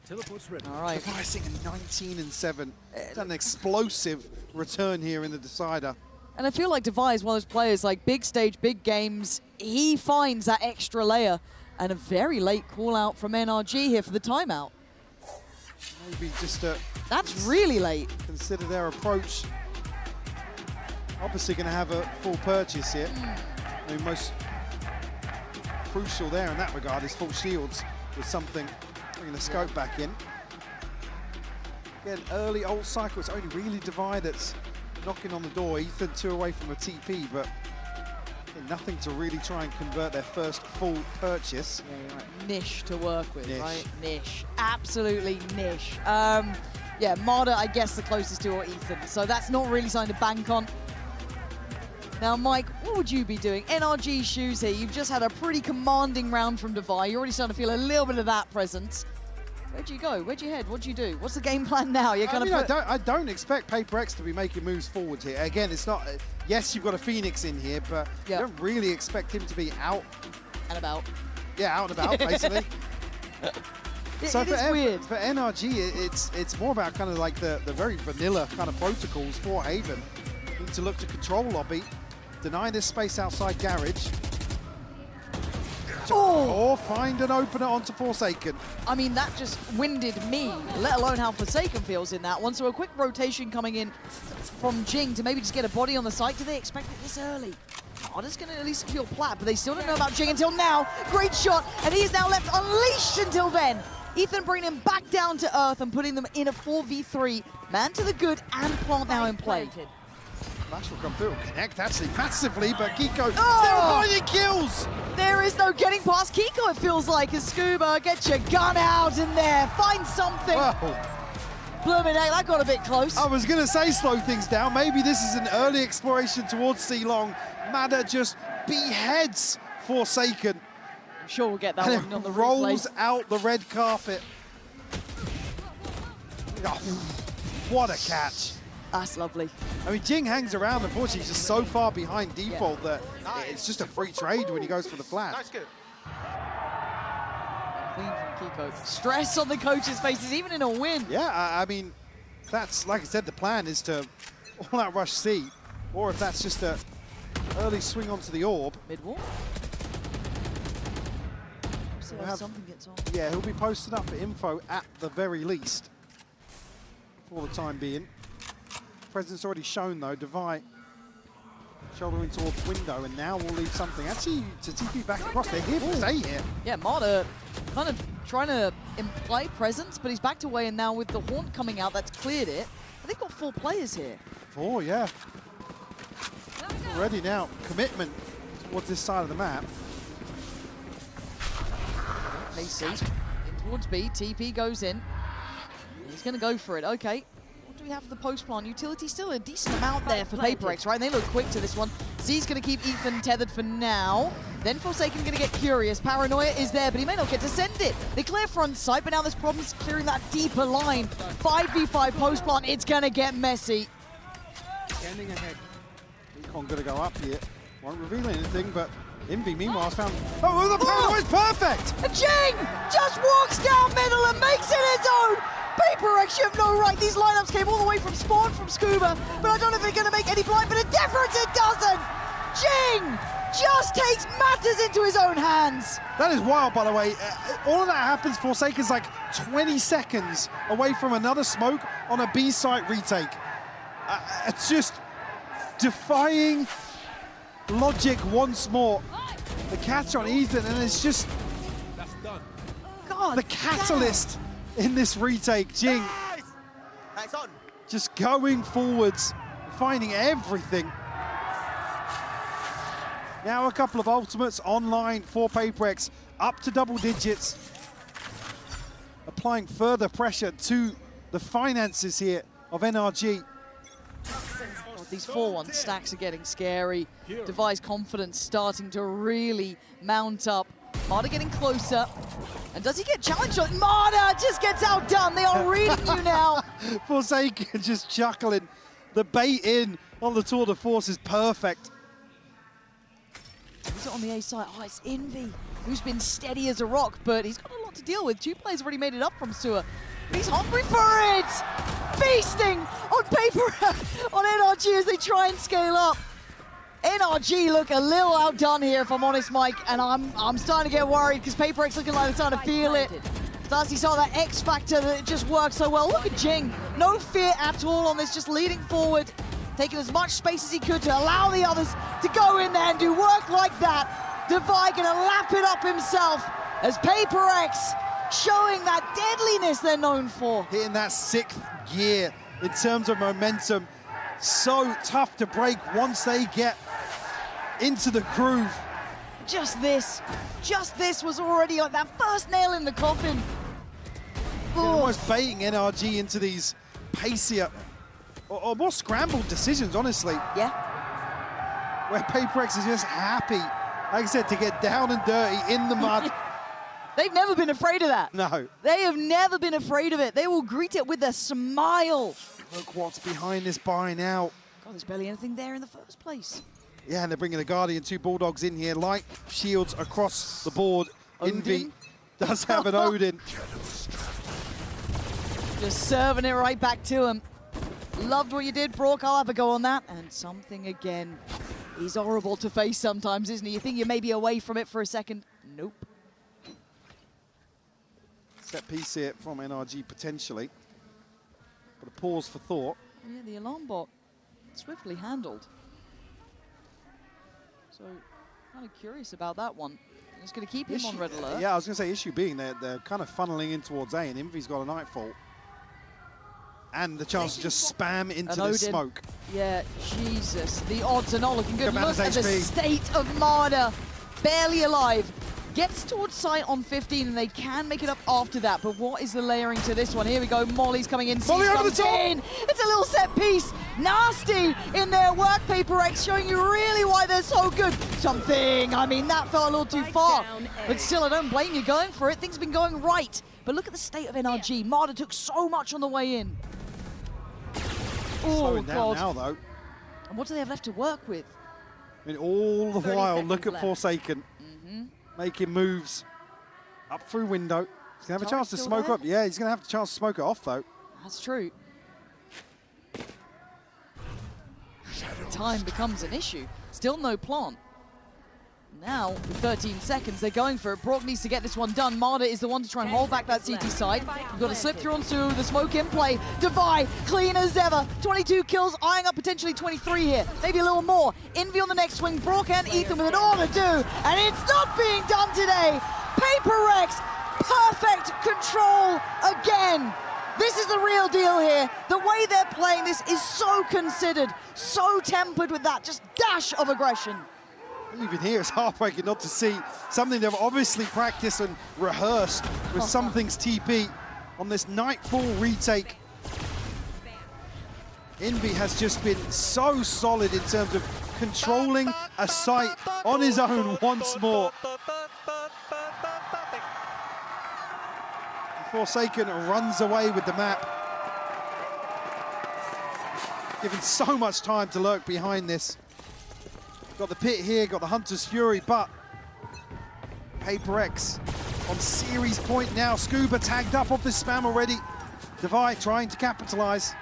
All right. Devising a 19-7. It's an explosive return here in the decider. And I feel like Devi is one of those players, like big stage, big games, he finds that extra layer. And a very late call out from NRG here for the timeout. Maybe just that's really late. Consider their approach. Obviously going to have a full purchase here. I mean, most crucial there in that regard is full shields with something bringing the scope back in. Again, early ult cycle, it's only really Devi that's knocking on the door. Ethan 2 away from a TP, but nothing to really try and convert their first full purchase. Yeah, right. Niche to work with, Niche. right? Niche. Absolutely niche. Yeah, Marder, I guess the closest to, or Ethan. So that's not really something to bank on. Now, Mike, what would you be doing? NRG shoes here. You've just had a pretty commanding round from Devi. You're already starting to feel a little bit of that presence. Where'd you go? Where'd you head? What'd you do? What's the game plan now? You're kind of. I don't expect PRX to be making moves forwards here. Again, it's not. Yes, you've got a Phoenix in here, but you don't really expect him to be out and about. Yeah, out and about, basically. So it is weird. For NRG, it's more about kind of like the very vanilla kind of protocols for Haven. Need to look to control lobby, deny this space outside garage. Or find an opener onto Forsaken. I mean, that just winded me, let alone how Forsaken feels in that one. So a quick rotation coming in from Jing to maybe just get a body on the site. Do they expect it this early? Marder's going to at least secure Plat, but they still don't know about Jing until now. Great shot, and he is now left unleashed until then. Ethan bringing him back down to earth and putting them in a 4v3. Man to the good and Plant now in play. Flash will come through, connect actually massively, but Kiko still finding kills! There is no getting past Kiko, it feels like, as Scuba, get your gun out in there, find something. Blooming heck, that got a bit close. I was going to say slow things down. Maybe this is an early exploration towards C-Long. Madder just beheads Forsaken. I'm sure we'll get that and one on the rolls replay. out the red carpet. Oh, what a catch. That's lovely. I mean, Jing hangs around. Unfortunately, he's just so far behind default that it's just a free trade when he goes for the flash. Clean from Kiko. Stress on the coaches' faces, even in a win. Yeah, I mean, that's, like I said, the plan is to all-out rush C, or if that's just a early swing onto the orb. Mid-wall. So something gets on. Yeah, he'll be posted up for info at the very least for the time being. Presence already shown though. Devi shouldering towards window, and now we'll leave something actually to TP back across. They're here to stay here. Yeah, Marder kind of trying to imply presence, but he's backed away, and now with the Haunt coming out, that's cleared it. And they've got 4 players here. 4, yeah. Already now, commitment towards this side of the map. Macy in towards B, TP goes in. He's going to go for it, okay. What do we have the post-plant utility? Still a decent amount there for PRX, right? And they look quick to this one. Z's going to keep Ethan tethered for now. Then Forsaken going to get curious. Paranoia is there, but he may not get to send it. They clear front sight, but now there's problems clearing that deeper line. 5v5 post-plant, it's going to get messy. Standing ahead. Econ going to go up here. Won't reveal anything, but Envy meanwhile has found... Oh, the Paranoia is perfect! And Jing just walks down middle and makes it his own! PRX, you have no right. These lineups came all the way from Spawn, from Scuba, but I don't know if they're going to make any blind, but a difference it doesn't! Jing just takes matters into his own hands. That is wild, by the way. All of that happens, Forsaken's like 20 seconds away from another smoke on a B site retake. It's just defying logic once more. The catch on Ethan, and it's just... That's done. God, the catalyst in this retake. Jing Nice on. just going forwards, finding everything. Now a couple of ultimates online for PRX, up to double digits. Applying further pressure to the finances here of NRG. God, these 4-1 stacks are getting scary. Devi's confidence starting to really mount up. Marta getting closer. And does he get challenged? Marta just gets outdone. They are reading you now. Forsaken just chuckling. The bait in on the tour de force is perfect. Is it on the A side? Oh, it's Envy, who's been steady as a rock, but he's got a lot to deal with. 2 players already made it up from Sewer. But he's hungry for it! Feasting on paper on NRG as they try and scale up. NRG look a little outdone here, if I'm honest, Mike, and I'm starting to get worried because PRX looking like they're starting to feel it. Darcy saw that X factor that just worked so well. Look at Jing, no fear at all on this, just leading forward, taking as much space as he could to allow the others to go in there and do work like that. Devi gonna lap it up himself as PRX showing that deadliness they're known for. Hitting that 6th gear in terms of momentum. So tough to break once they get into the groove. Just this was already like that first nail in the coffin. They're almost baiting NRG into these pacier or more scrambled decisions, honestly. Yeah. Where PRX is just happy, like I said, to get down and dirty in the mud. They've never been afraid of that. No. They have never been afraid of it. They will greet it with a smile. Look what's behind this buy now. God, there's barely anything there in the first place. Yeah, and they're bringing the Guardian, 2 Bulldogs in here. Light shields across the board. Odin? Envy does have an Odin. Just serving it right back to him. Loved what you did, Brock. I'll have a go on that. And something again. He's horrible to face sometimes, isn't he? You think you're maybe away from it for a second. Nope. Set piece here from NRG potentially. But a pause for thought. Yeah, the alarm bot swiftly handled. So, kind of curious about that one. Just going to keep him on red alert. Yeah, I was going to say, issue being they're kind of funneling in towards A, and Envy's got a Nightfall. And the chance to just spam into the smoke. Yeah, Jesus. The odds are not looking good. Commander's Look at the HP. state of Marta. Barely alive. Gets towards sight on 15, and they can make it up after that. But what is the layering to this one? Here we go. Molly's coming in. Molly over the top. It's a little set piece. Nasty in their work, PRX, showing you really why they're so good. Something. I mean, that fell a little too far. But still, I don't blame you going for it. Things have been going right. But look at the state of NRG. Marta took so much on the way in. Oh, Slowing down God. now, though. And what do they have left to work with? I mean, all the while, look at left. Forsaken. Making moves up through window. He's going to have a chance to smoke up. Yeah, he's going to have a chance to smoke it off, though. That's true. Time becomes an issue. Still no plant. Now, with 13 seconds, they're going for it. Brock needs to get this one done. Marta is the one to try and hold back that CT side. You've got to slip through on Su, the smoke in play. Devi, clean as ever. 22 kills, eyeing up potentially 23 here. Maybe a little more. Envy on the next swing. Brock and Ethan with it all to do. And it's not being done today. PRX, perfect control again. This is the real deal here. The way they're playing this is so considered, so tempered with that just dash of aggression. Even here, it's heartbreaking not to see something they've obviously practiced and rehearsed with Something's TP on this Nightfall retake. Envy has just been so solid in terms of controlling a site on his own once more. Forsaken runs away with the map. Given so much time to lurk behind this. Got the pit here, got the Hunter's Fury, but HyperX on series point now. Scuba tagged up off this spam already. Devi trying to capitalize.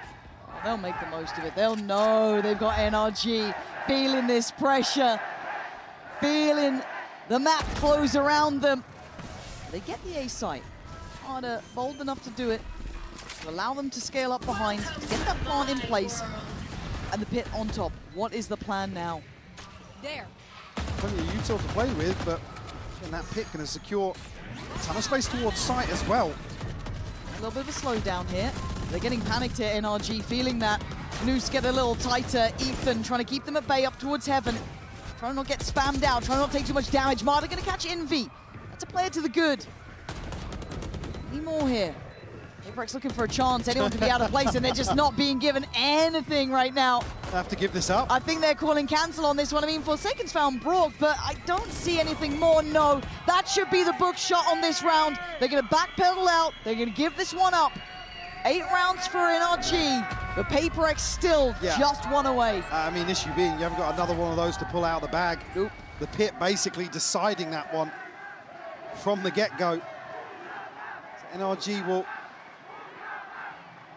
Oh, they'll make the most of it. They'll know they've got NRG, feeling this pressure, feeling the map close around them. They get the A site. Harder, bold enough to do it, to allow them to scale up behind, to get that plant in place, and the pit on top. What is the plan now? There. Plenty of util to play with, but again, that pit going to secure a ton of space towards site as well. A little bit of a slowdown here. They're getting panicked here, NRG, feeling that. Noose get a little tighter. Ethan trying to keep them at bay up towards heaven. Trying to not get spammed out, trying not to take too much damage. Marta going to catch Envy. That's a player to the good. Need more here. HyperX looking for a chance. Anyone can be out of place, and they're just not being given anything right now. They have to give this up. I think they're calling cancel on this one. I mean, Forsaken's found Brock, but I don't see anything more. No, that should be the book shot on this round. They're going to backpedal out. They're going to give this one up. 8 rounds for NRG, but HyperX still just one away. I mean, issue being you haven't got another one of those to pull out of the bag. Nope. The pit basically deciding that one from the get-go. So NRG will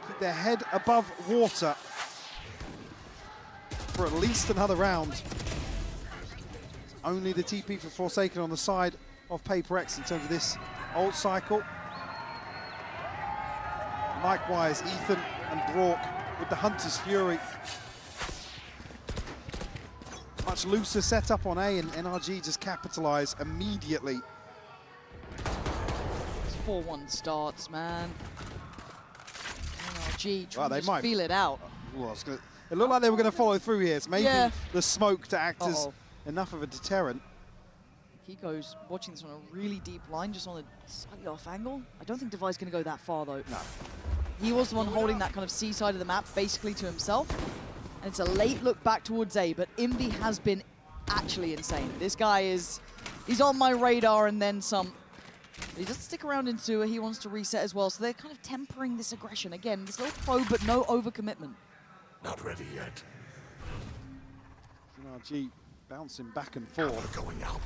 keep their head above water for at least another round. Only the TP for Forsaken on the side of HyperX in terms of this ult cycle. Likewise, Ethan and Brock with the Hunter's Fury. Much looser setup on A, and NRG just capitalise immediately. 4-1 starts, man. NRG Well, they might feel it out. Well, it looked like they were going to follow through here. It's maybe the smoke to act as enough of a deterrent. Kiko's watching this on a really deep line, just on a slightly off angle. I don't think Devi's going to go that far, though. No. He was the one holding that kind of C side of the map, basically to himself. And it's a late look back towards A, but Envy has been actually insane. This guy he's on my radar and then some. He doesn't stick around in sewer, he wants to reset as well, so they're kind of tempering this aggression. Again, this little probe, but no overcommitment. Not ready yet. NRG bouncing back and forth. Going out.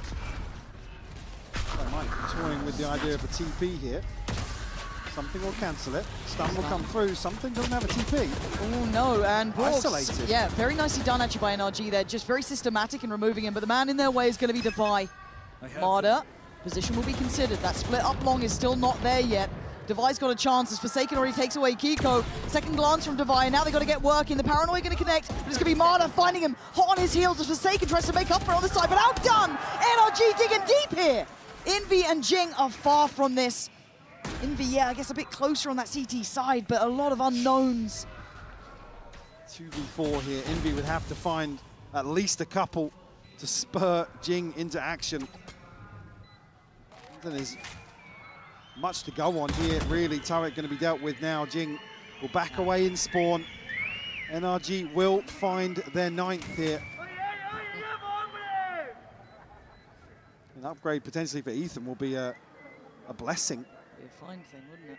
They might be toying with the idea of a TP here. Something will cancel it. Stun will come through. Something doesn't have a TP. Oh no, and Brooks, isolated. Yeah, very nicely done actually by NRG there. Just very systematic in removing him, but the man in their way is going to be Devi. Marta, position will be considered. That split up long is still not there yet. Devi's got a chance as Forsaken already takes away Kiko. Second glance from Devi, and now they've got to get working. The Paranoia going to connect, but it's going to be Marta finding him hot on his heels as Forsaken tries to make up for it on the side, but outdone! NRG digging deep here! Envy and Jing are far from this. Envy, yeah, I guess a bit closer on that CT side, but a lot of unknowns. 2v4 here. Envy would have to find at least a couple to spur Jing into action. Then there's much to go on here, really. Turret going to be dealt with now. Jing will back away in spawn. NRG will find their 9th here. An upgrade potentially for Ethan will be a blessing. Be a fine thing, wouldn't it?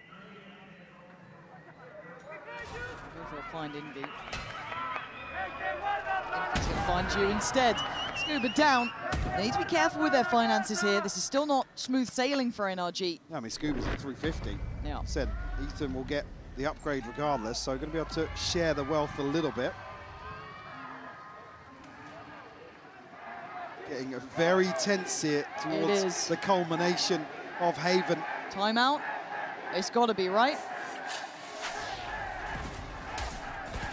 Go for a find Envy. Envy's going to find you instead. Scuba down. They need to be careful with their finances here. This is still not smooth sailing for NRG. I mean, Scuba's at 350. Yeah. Said Ethan will get the upgrade regardless, so going to be able to share the wealth a little bit. Getting very tense here towards the culmination of Haven. Timeout. It's got to be, right?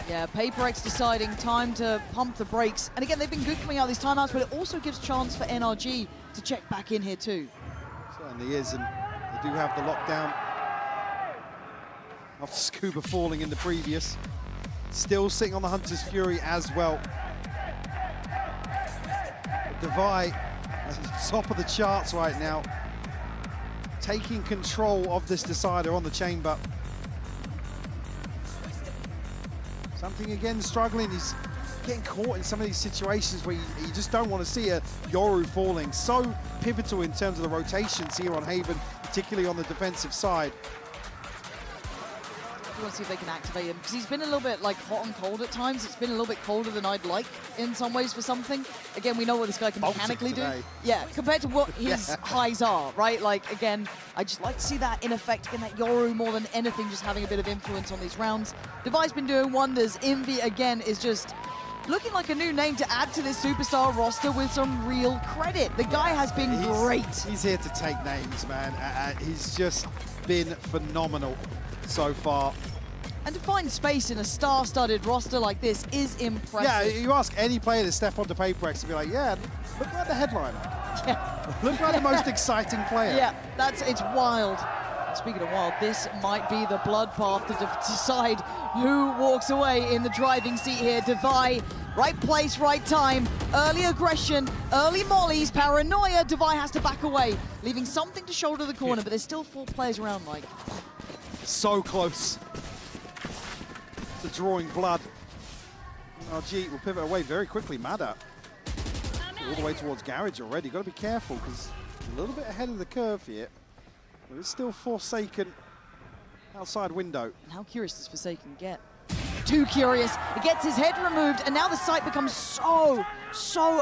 Yeah, HyperX deciding time to pump the brakes. And again, they've been good coming out of these timeouts, but it also gives chance for NRG to check back in here too. Certainly is, and they do have the lockdown after Scuba falling in the previous. Still sitting on the Hunter's Fury as well. Devi at the top of the charts right now, taking control of this decider on the chamber. Something again struggling. He's getting caught in some of these situations where you just don't want to see a Yoru falling. So pivotal in terms of the rotations here on Haven, particularly on the defensive side. I want to see if they can activate him, because he's been a little bit like hot and cold at times. It's been a little bit colder than I'd like in some ways for something. Again, we know what this guy can mechanically do. Yeah, compared to what his highs are, right? Like, again, I just like to see that in effect, in that Yoru more than anything, just having a bit of influence on these rounds. Devi's been doing wonders. Envy, again, is just looking like a new name to add to this superstar roster with some real credit. The guy has been great. He's here to take names, man. He's just been phenomenal so far. And to find space in a star-studded roster like this is impressive. Yeah, you ask any player to step onto PaperX and be like, yeah, look like the headliner. Yeah. Look like the most exciting player. Yeah, it's wild. Speaking of wild, this might be the bloodbath to decide who walks away in the driving seat here. Devi, right place, right time. Early aggression, early mollies, paranoia. Devi has to back away, leaving something to shoulder the corner, but there's still 4 players around, Mike. So close to drawing blood. NRG will pivot away very quickly. Mada all the way towards Garage already. Got to be careful because a little bit ahead of the curve here. But it's still Forsaken outside window. How curious does Forsaken get? Too curious. He gets his head removed, and now the site becomes so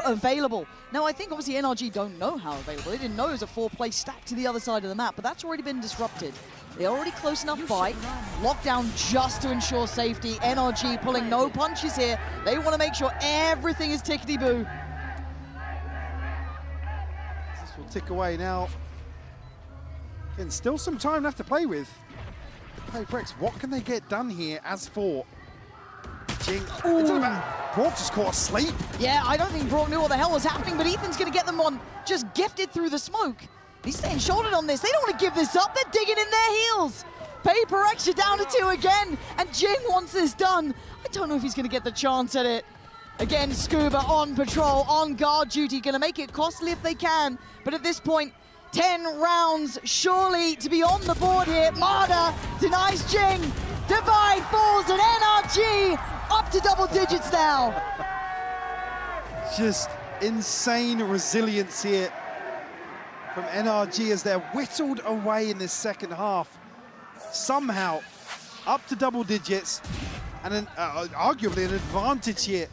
available. Now, I think obviously NRG don't know how available. They didn't know it was a 4-play stack to the other side of the map, but that's already been disrupted. They're already close enough by. Lockdown just to ensure safety. NRG pulling no punches here. They want to make sure everything is tickety-boo. This will tick away now. Again, still some time left to play with. PRX, what can they get done here as for Jing? Brock just caught asleep. Yeah, I don't think Brock knew what the hell was happening, but Ethan's going to get them on just gifted through the smoke. He's staying shouldered on this. They don't want to give this up. They're digging in their heels. PRX, you're down to 2 again, and Jing wants this done. I don't know if he's going to get the chance at it. Again, Scuba on patrol, on guard duty, going to make it costly if they can. But at this point, 10 rounds surely to be on the board here. Mada denies Jing. Devi falls, and NRG up to double digits now. Just insane resilience here from NRG as they're whittled away in this second half. Somehow up to double digits, and arguably an advantage here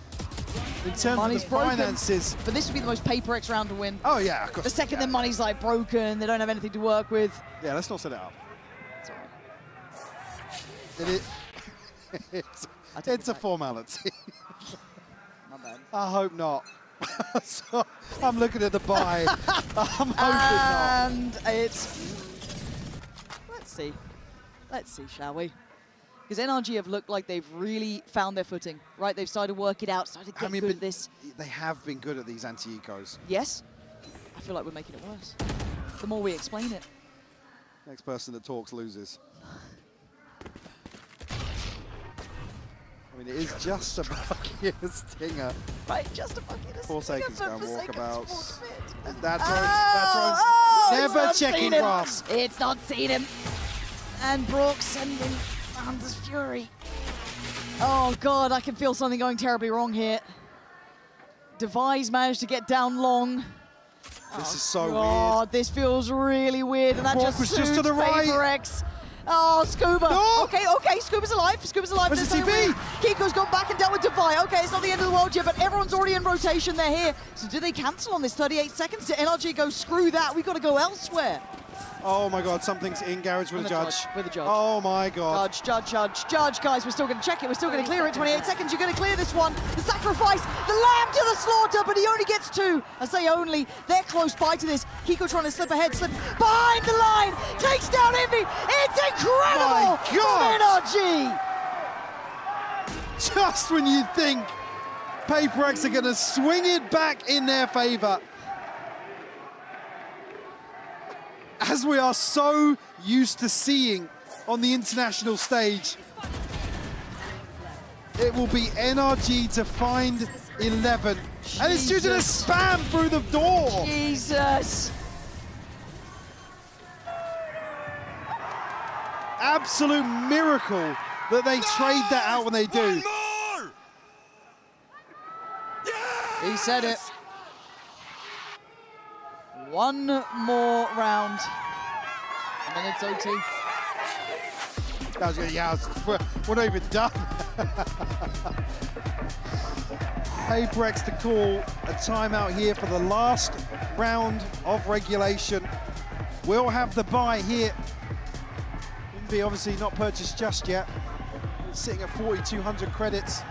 in terms of the finances. But this would be the most PRX round to win. Oh yeah, of course. The second their money's like broken, they don't have anything to work with. Yeah, let's not set it up. Sorry. It's a formality. My bad. I hope not. So, I'm looking at the buy. I'm hoping not. And it's... Let's see, shall we? Because NRG have looked like they've really found their footing, right? They've started to work it out, started to get good at this. They have been good at these anti-ecos. Yes. I feel like we're making it worse. The more we explain it. Next person that talks loses. I mean, it is just a bucket stinger. Right, just a bucket of Forsaken's stinger, going but walkabouts. Forsaken's That throws never checking grass. It's not seen him. And Brock sending Anders Fury. Oh God, I can feel something going terribly wrong here. Devi's managed to get down long. This is so weird. This feels really weird, and that Brock was just to the right. PRX. Oh, Scuba. No. Okay, Scuba's alive. Scuba's alive. Where's the TP? Kiko's gone back and dealt with Devi. Okay, it's not the end of the world yet, but everyone's already in rotation. They're here. So do they cancel on this? 38 seconds to NRG go, screw that. We've got to go elsewhere. Oh my God, something's in Garage with a judge. With a judge. Oh my God. Judge, guys, we're still going to check it. We're still going to clear it. 28 seconds, you're going to clear this one. The sacrifice, the lamb to the slaughter, but he only gets 2. I say only, they're close by to this. Kiko trying to slip ahead, slip behind the line, takes down Envy. It's incredible from NRG. Just when you think PRX are going to swing it back in their favor. As we are so used to seeing on the international stage, it will be NRG to find 11. Jesus. And it's due to the spam through the door. Jesus. Absolute miracle that they trade that out when they do. He said it. One more round, and then it's OT. That was good. Yeah, we're not even done. HyperX to call a timeout here for the last round of regulation. We'll have the buy here. Envy obviously not purchased just yet. It's sitting at 4,200 credits.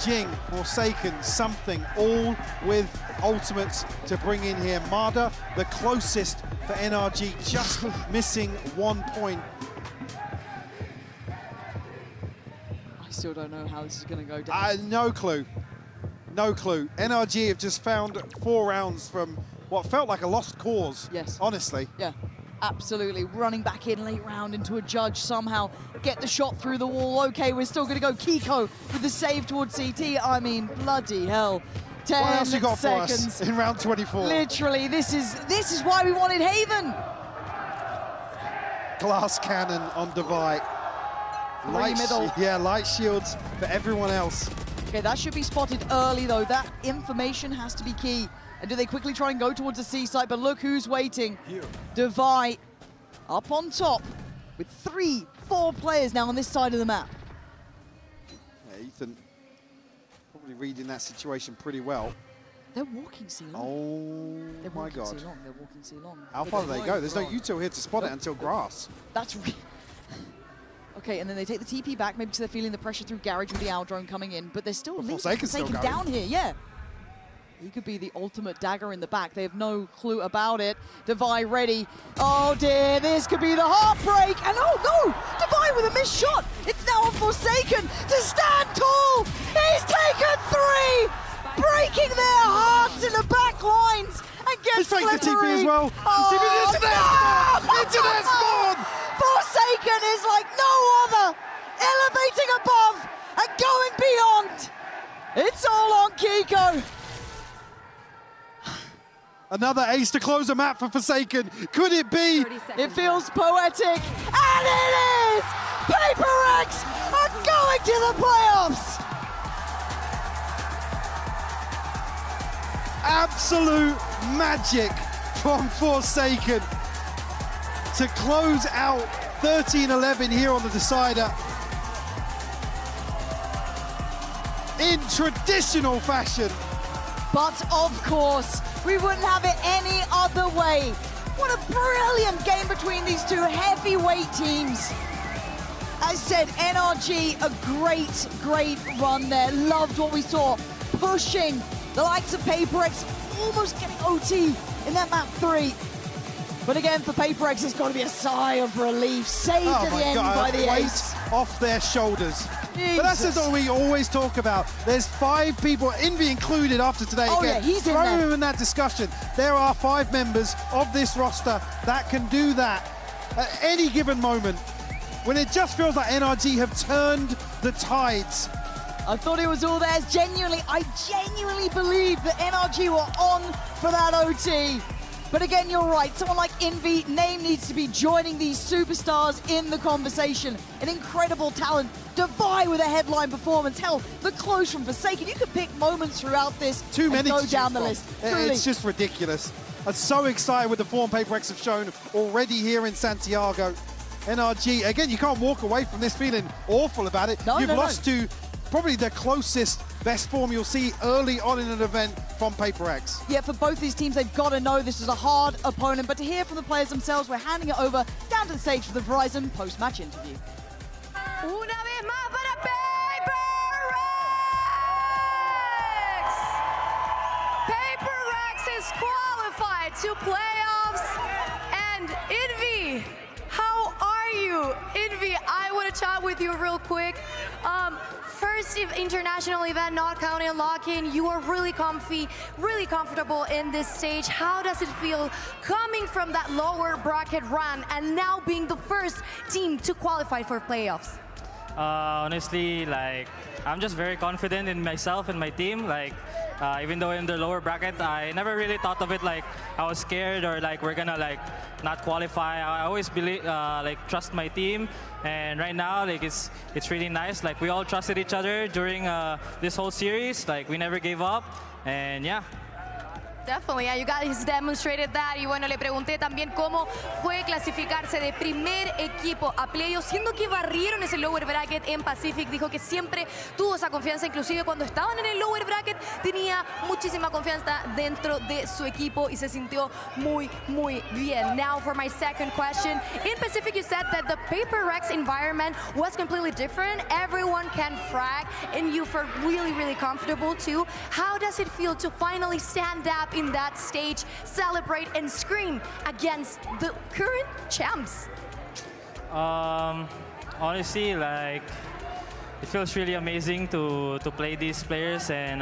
Jing, Forsaken, something, all with ultimates to bring in here. Marder, the closest for NRG, just missing 1 point. I still don't know how this is going to go down. No clue. No clue. NRG have just found 4 rounds from what felt like a lost cause. Yes. Honestly. Yeah, absolutely. Running back in late round into a judge, somehow get the shot through the wall. Okay, we're still going to go Kiko with the save towards CT. I mean, bloody hell. 10 what else you got seconds. for us in round 24? Literally, this is why we wanted Haven. Glass cannon on Devi. Light shields for everyone else. Okay, that should be spotted early, though. That information has to be key. And do they quickly try and go towards the C site? But look who's waiting. Devi up on top with 3-4 players now on this side of the map. Yeah, Ethan probably reading that situation pretty well. They're walking C long. Oh, They're my God. C long. They're walking C long. How far do they go? There's no util here to spot it until grass. That's okay, and then they take the TP back, maybe because they're feeling the pressure through Garage with the Owl drone coming in, but they're still Forsaken down here, yeah. He could be the ultimate dagger in the back. They have no clue about it. Devi ready. Oh dear, this could be the heartbreak. And oh no, Devi with a missed shot. It's now on Forsaken to stand tall. He's taken 3, breaking their hearts in the back lines. And gets He's faked the TP as well. Oh, Internet spawn! Forsaken is like no other, elevating above and going beyond. It's all on Kiko. Another ace to close the map for Forsaken. Could it be? It feels poetic, and it is! PRX are going to the playoffs! Absolute magic from Forsaken to close out 13-11 here on the decider. In traditional fashion. But of course, we wouldn't have it any other way. What a brilliant game between these two heavyweight teams. As said, NRG, a great run there. Loved what we saw, pushing the likes of PRX, almost getting OT in that map 3. But again, for PRX, it's got to be a sigh of relief. Saved at the end by the ace. Off their shoulders. Jesus. But that's what we always talk about. There's 5 people, Envy included after today. Oh again. yeah, he's in Throw there. him in that discussion. There are 5 members of this roster that can do that at any given moment. When it just feels like NRG have turned the tides. I thought it was all theirs. I genuinely believe that NRG were on for that OT. But again, you're right. Someone like Envy, name needs to be joining these superstars in the conversation. An incredible talent. Devi with a headline performance. Hell, the close from Forsaken. You could pick moments throughout this Too many and go to down choose the from. list. It's just ridiculous. I'm so excited with the form PRX have shown already here in Santiago. NRG, again, you can't walk away from this feeling awful about it. You've lost to probably the closest best form you'll see early on in an event from PRX. Yeah, for both these teams, they've got to know this is a hard opponent. But to hear from the players themselves, we're handing it over down to the stage for the Verizon post-match interview. Una vez más para PRX! PRX is qualified to playoffs. And Envy, how are you? Envy, I want to chat with you real quick. First international event, not counting lock-in, you are really comfy, really comfortable in this stage. How does it feel coming from that lower bracket run and now being the first team to qualify for playoffs? Honestly, like, I'm just very confident in myself and my team. Like, even though in the lower bracket, I never really thought of it like I was scared or like we're gonna like not qualify. I always believe, like, trust my team. And right now, like, it's really nice. Like, we all trusted each other during this whole series. Like, we never gave up. And yeah. Definitely, yeah, you guys demonstrated that. Y bueno, le pregunté también cómo fue clasificarse de primer equipo a playoffs, siendo que barrieron ese lower bracket en Pacific. Dijo que siempre tuvo esa confianza, inclusive cuando estaban en el lower bracket, tenía muchísima confianza dentro de su equipo y se sintió muy, muy bien. Now for my second question. In Pacific, you said that the PRX environment was completely different. Everyone can frag, and you felt really, really comfortable too. How does it feel to finally stand up in that stage, celebrate and scream against the current champs? Honestly, like, it feels really amazing to play these players, and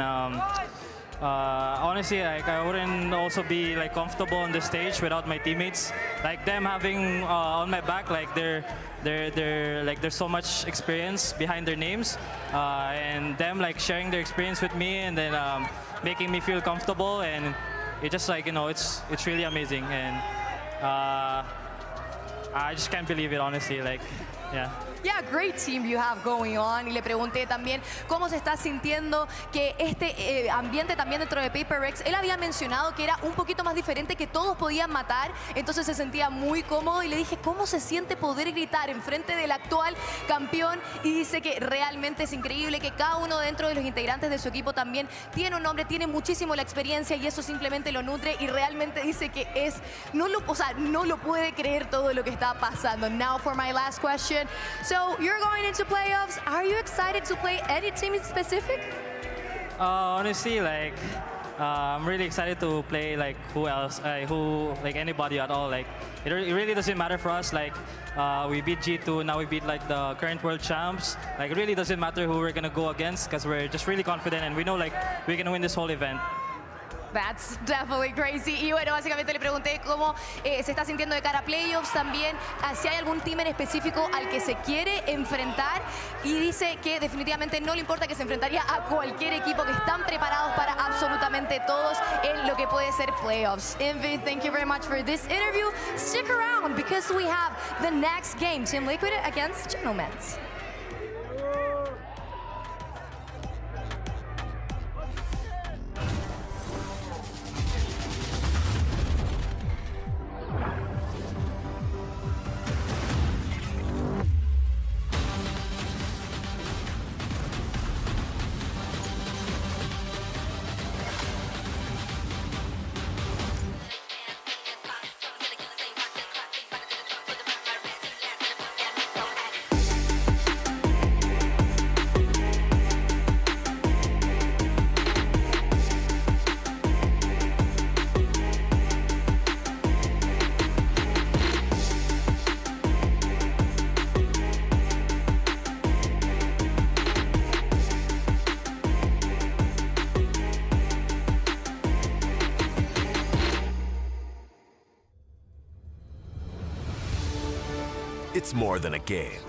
honestly, like, I wouldn't also be like comfortable on the stage without my teammates. Like, them having on my back, like they're like, there's so much experience behind their names, and them like sharing their experience with me, and then making me feel comfortable, and it just, like, you know, it's really amazing, and I just can't believe it, honestly. Like, yeah. Yeah, great team you have going on. Y le pregunté también cómo se está sintiendo que este ambiente también dentro de PRX. Él había mencionado que era un poquito más diferente, que todos podían matar, entonces se sentía muy cómodo. Y le dije, ¿cómo se siente poder gritar en frente del actual campeón? Y dice que realmente es increíble, que cada uno dentro de los integrantes de su equipo también tiene un nombre, tiene muchísimo la experiencia, y eso simplemente lo nutre, y realmente dice que es, no lo puede creer todo lo que está pasando. Now for my last question. So you're going into playoffs. Are you excited to play any team in specific? Honestly, like, I'm really excited to play like like anybody at all. Like, it really doesn't matter for us. Like, we beat G2, now we beat like the current world champs. Like, it really doesn't matter who we're gonna go against, because we're just really confident and we know like we can win this whole event. That's definitely crazy. Y bueno, básicamente le pregunté cómo se está sintiendo de cara a playoffs, también si hay algún team en específico al que se quiere enfrentar, y dice que definitivamente no le importa, que se enfrentaría a cualquier equipo, que están preparados para absolutamente todos en lo que puede ser playoffs. Envy, thank you very much for this interview. Stick around because we have the next game, Team Liquid against Gentlemen. It's more than a game.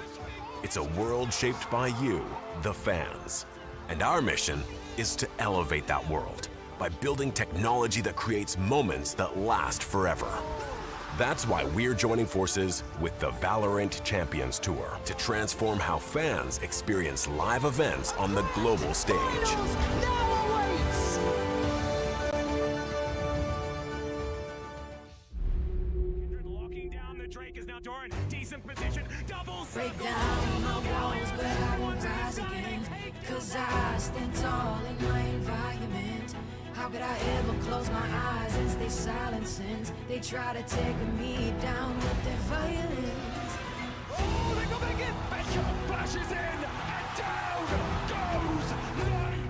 It's a world shaped by you, the fans. And our mission is to elevate that world by building technology that creates moments that last forever. That's why we're joining forces with the VALORANT Champions Tour to transform how fans experience live events on the global stage. Break down my walls, but I won't rise again. Cause I stand tall in my environment. How could I ever close my eyes and stay silent since they try to take me down with their violence? Oh, they go back in! Becker flashes in, and down goes Knight!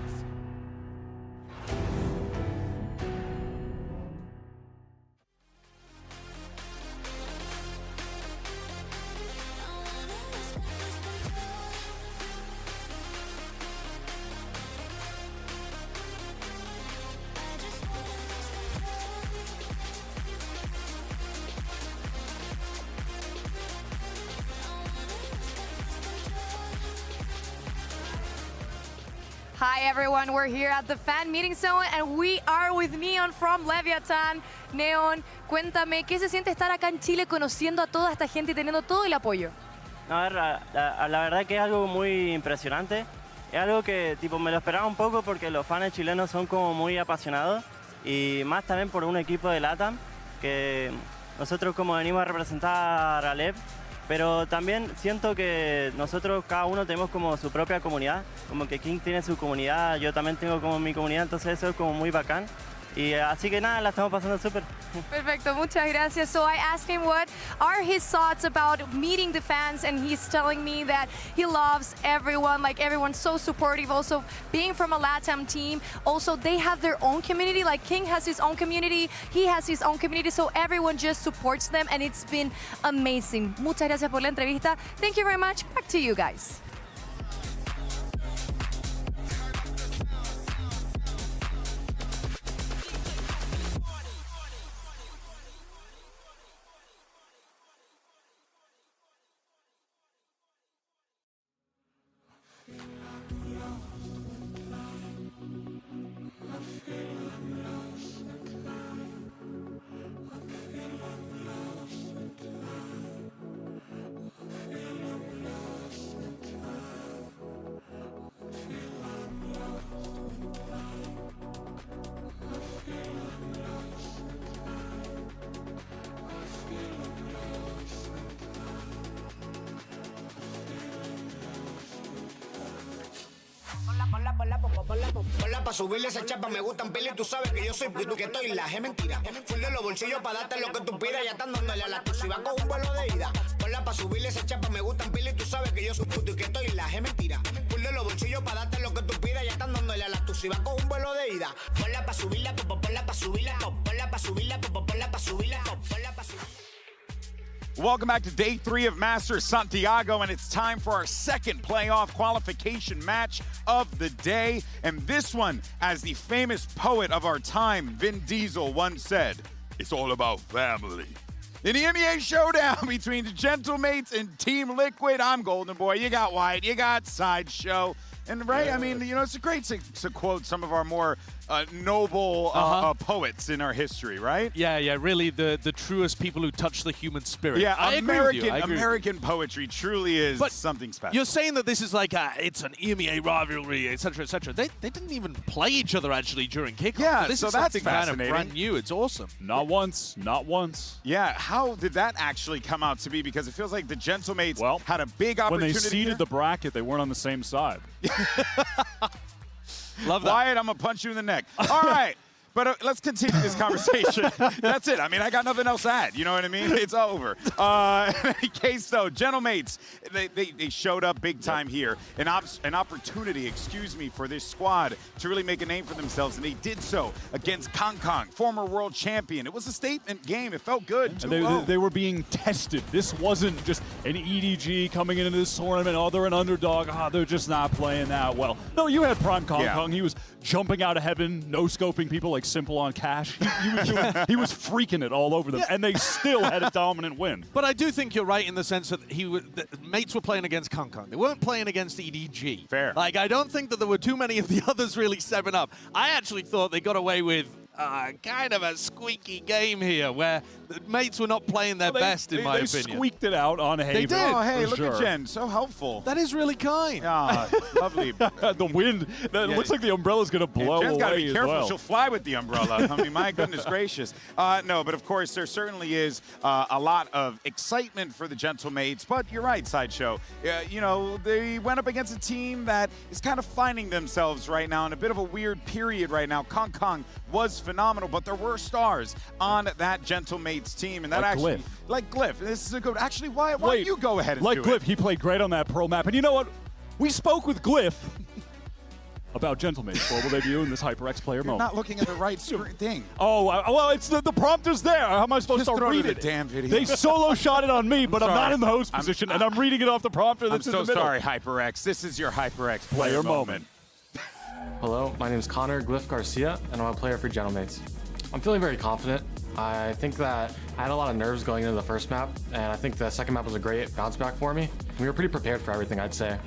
Hi everyone, we're here at the fan meeting zone and we are with Neon from Leviathan. Neon, cuéntame, ¿qué se siente estar acá en Chile conociendo a toda esta gente y teniendo todo el apoyo? A ver, la verdad que es algo muy impresionante. Es algo que tipo me lo esperaba un poco porque los fans chilenos son como muy apasionados y más también por un equipo de LATAM que nosotros como venimos a representar a LEV, pero también siento que nosotros cada uno tenemos como su propia comunidad, como que King tiene su comunidad, yo también tengo como mi comunidad, entonces eso es como muy bacán. Y así que nada, la estamos pasando súper. Perfecto, muchas gracias. So I asked him what are his thoughts about meeting the fans, and he's telling me that he loves everyone, like everyone's so supportive. Also, being from a LATAM team, also they have their own community, like King has his own community, he has his own community, so everyone just supports them, and it's been amazing. Muchas gracias por la entrevista. Thank you very much. Back to you guys. Ponla pa' subirle esa chapa, me gustan pila y tú sabes que yo soy puto y que estoy la es mentira. Full de los bolsillos pa' darte lo que tú pidas, ya están dándole a la exclusiva con un vuelo de ida. Ponla pa' subirle esa chapa, me gustan pila y tú sabes que yo soy puto y que estoy la es mentira. Full de los bolsillos pa' darte lo que tú pidas, ya están dándole a la exclusiva con un vuelo de ida. Ponla pa' subirla, ponla pa' subirla, ponla pa' subirla, ponla pa' subirla, ponla pa' subirla. Welcome back to day 3 of Masters Santiago, and it's time for our second playoff qualification match of the day. And this one, as the famous poet of our time, Vin Diesel, once said, it's all about family. In the MEA showdown between the Gentlemates and Team Liquid, I'm Golden Boy, you got White, you got Sideshow. And right, I mean, you know, it's great to quote some of our more noble poets in our history, right? Yeah, really the truest people who touch the human spirit. Yeah, I American poetry truly is something special. You're saying that this is like it's an EMEA rivalry, etc., etc. They didn't even play each other actually during kickoff. Yeah, this so is that's something kind of fascinating. brand new. It's awesome. Not once. Yeah, how did that actually come out to be? Because it feels like the Gentlemates had a big opportunity. When they seeded the bracket, they weren't on the same side. Love that. Wyatt, I'm going to punch you in the neck. All right. But let's continue this conversation. That's it. I mean, I got nothing else to add. You know what I mean? It's over. In any case, though, Gentlemates, they showed up big time here. An opportunity, for this squad to really make a name for themselves, and they did so against Kong Kong, former world champion. It was a statement game. It felt good. And they were being tested. This wasn't just an EDG coming into this tournament. Oh, they're an underdog. They're just not playing that well. No, you had Prime Kong Kong. He was jumping out of heaven, no-scoping people like Simple on Cash. He was freaking it all over them, and they still had a dominant win. But I do think you're right in the sense that the mates were playing against Kong Kong. They weren't playing against EDG. Fair. Like, I don't think that there were too many of the others really stepping up. I actually thought they got away with kind of a squeaky game here where the mates were not playing their best, in my opinion. They squeaked it out on Haven. They did. Oh, hey, look sure. at Jen. So helpful. That is really kind. Lovely. The wind. It looks like the umbrella's going to blow Jen's away got to be careful. well. She'll fly with the umbrella. I mean, my goodness gracious. No, but of course, there certainly is a lot of excitement for the Gentlemates. But you're right, Sideshow. You know, they went up against a team that is kind of finding themselves right now in a bit of a weird period right now. Kong Kong was phenomenal, but there were stars on that Gentlemates team. And that Glyph. Like Glyph. This is a good. Actually, why don't you go ahead and like do Glyph, it? he played great on that pro map. And you know what? We spoke with Glyph about Gentlemates global debut in this HyperX player mode. Not looking at the right thing. Oh, well, it's the prompter's there. How am I supposed to read it? Damn video. They solo shot it on me, but I'm not in the host position, and I'm reading it off the prompter that's I'm in the so middle. sorry, HyperX. This is your HyperX player moment. Hello, my name is Connor Glyph Garcia, and I'm a player for Gentlemates. I'm feeling very confident. I think that I had a lot of nerves going into the first map, and I think the second map was a great bounce back for me. We were pretty prepared for everything, I'd say.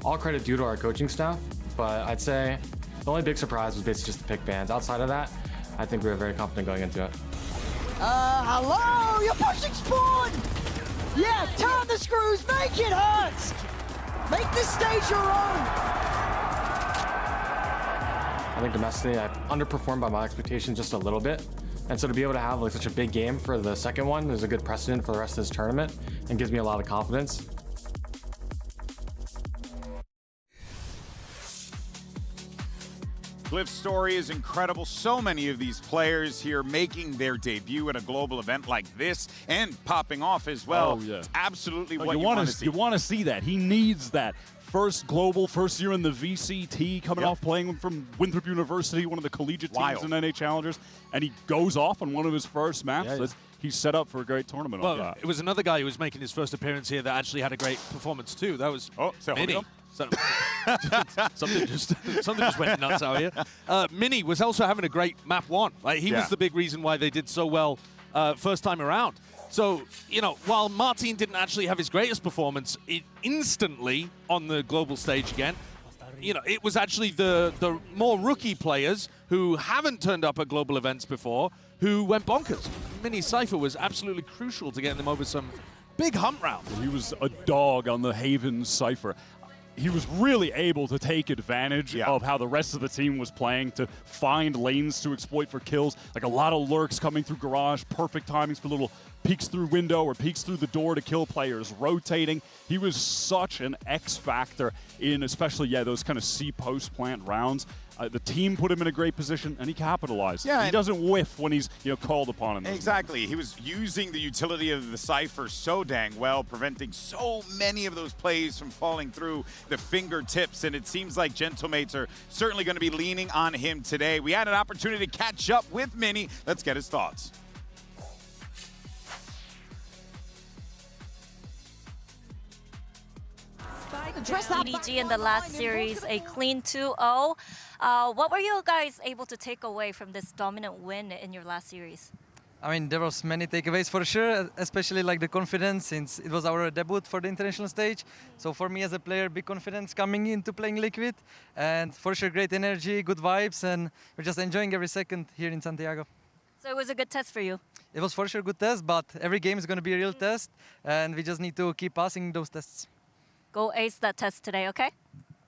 All credit due to our coaching staff, but I'd say the only big surprise was basically just the pick bans. Outside of that, I think we were very confident going into it. Hello, you're pushing spawn! Yeah, turn the screws, make it hurt! Make this stage your own! I think domestically, I underperformed by my expectations just a little bit. And so to be able to have like such a big game for the second one is a good precedent for the rest of this tournament and gives me a lot of confidence. Glyph's story is incredible. So many of these players here making their debut at a global event like this and popping off as well. Oh, yeah. It's absolutely No, what you want to see. You want to see that. He needs that. First global, first year in the VCT, coming off playing from Winthrop University, one of the collegiate teams in NA Challengers, and he goes off on one of his first maps. Yeah, He's set up for a great tournament. Well, it was another guy who was making his first appearance here that actually had a great performance too. That was Mini. Something just went nuts out here. Mini was also having a great map one. Like, he was the big reason why they did so well first time around. So, you know, while Martin didn't actually have his greatest performance instantly on the global stage again, you know, it was actually the more rookie players who haven't turned up at global events before who went bonkers. Mini Cypher was absolutely crucial to getting them over some big hump rounds. He was a dog on the Haven Cypher. He was really able to take advantage of how the rest of the team was playing to find lanes to exploit for kills. Like a lot of lurks coming through garage, perfect timings for little peeks through window or peeks through the door to kill players, rotating. He was such an X factor in especially, those kind of C post plant rounds. The team put him in a great position, and he capitalized. Yeah, he doesn't whiff when he's called upon in this. Exactly. He was using the utility of the Cypher so dang well, preventing so many of those plays from falling through the fingertips, and it seems like Gentlemates are certainly going to be leaning on him today. We had an opportunity to catch up with Mini. Let's get his thoughts. EDG in the last series, a clean 2-0. What were you guys able to take away from this dominant win in your last series? I mean, there was many takeaways for sure, especially like the confidence, since it was our debut for the international stage. So for me as a player, big confidence coming into playing Liquid, and for sure great energy, good vibes, and we're just enjoying every second here in Santiago. So it was a good test for you? It was for sure a good test, but every game is going to be a real test, and we just need to keep passing those tests. Go ace that test today, okay?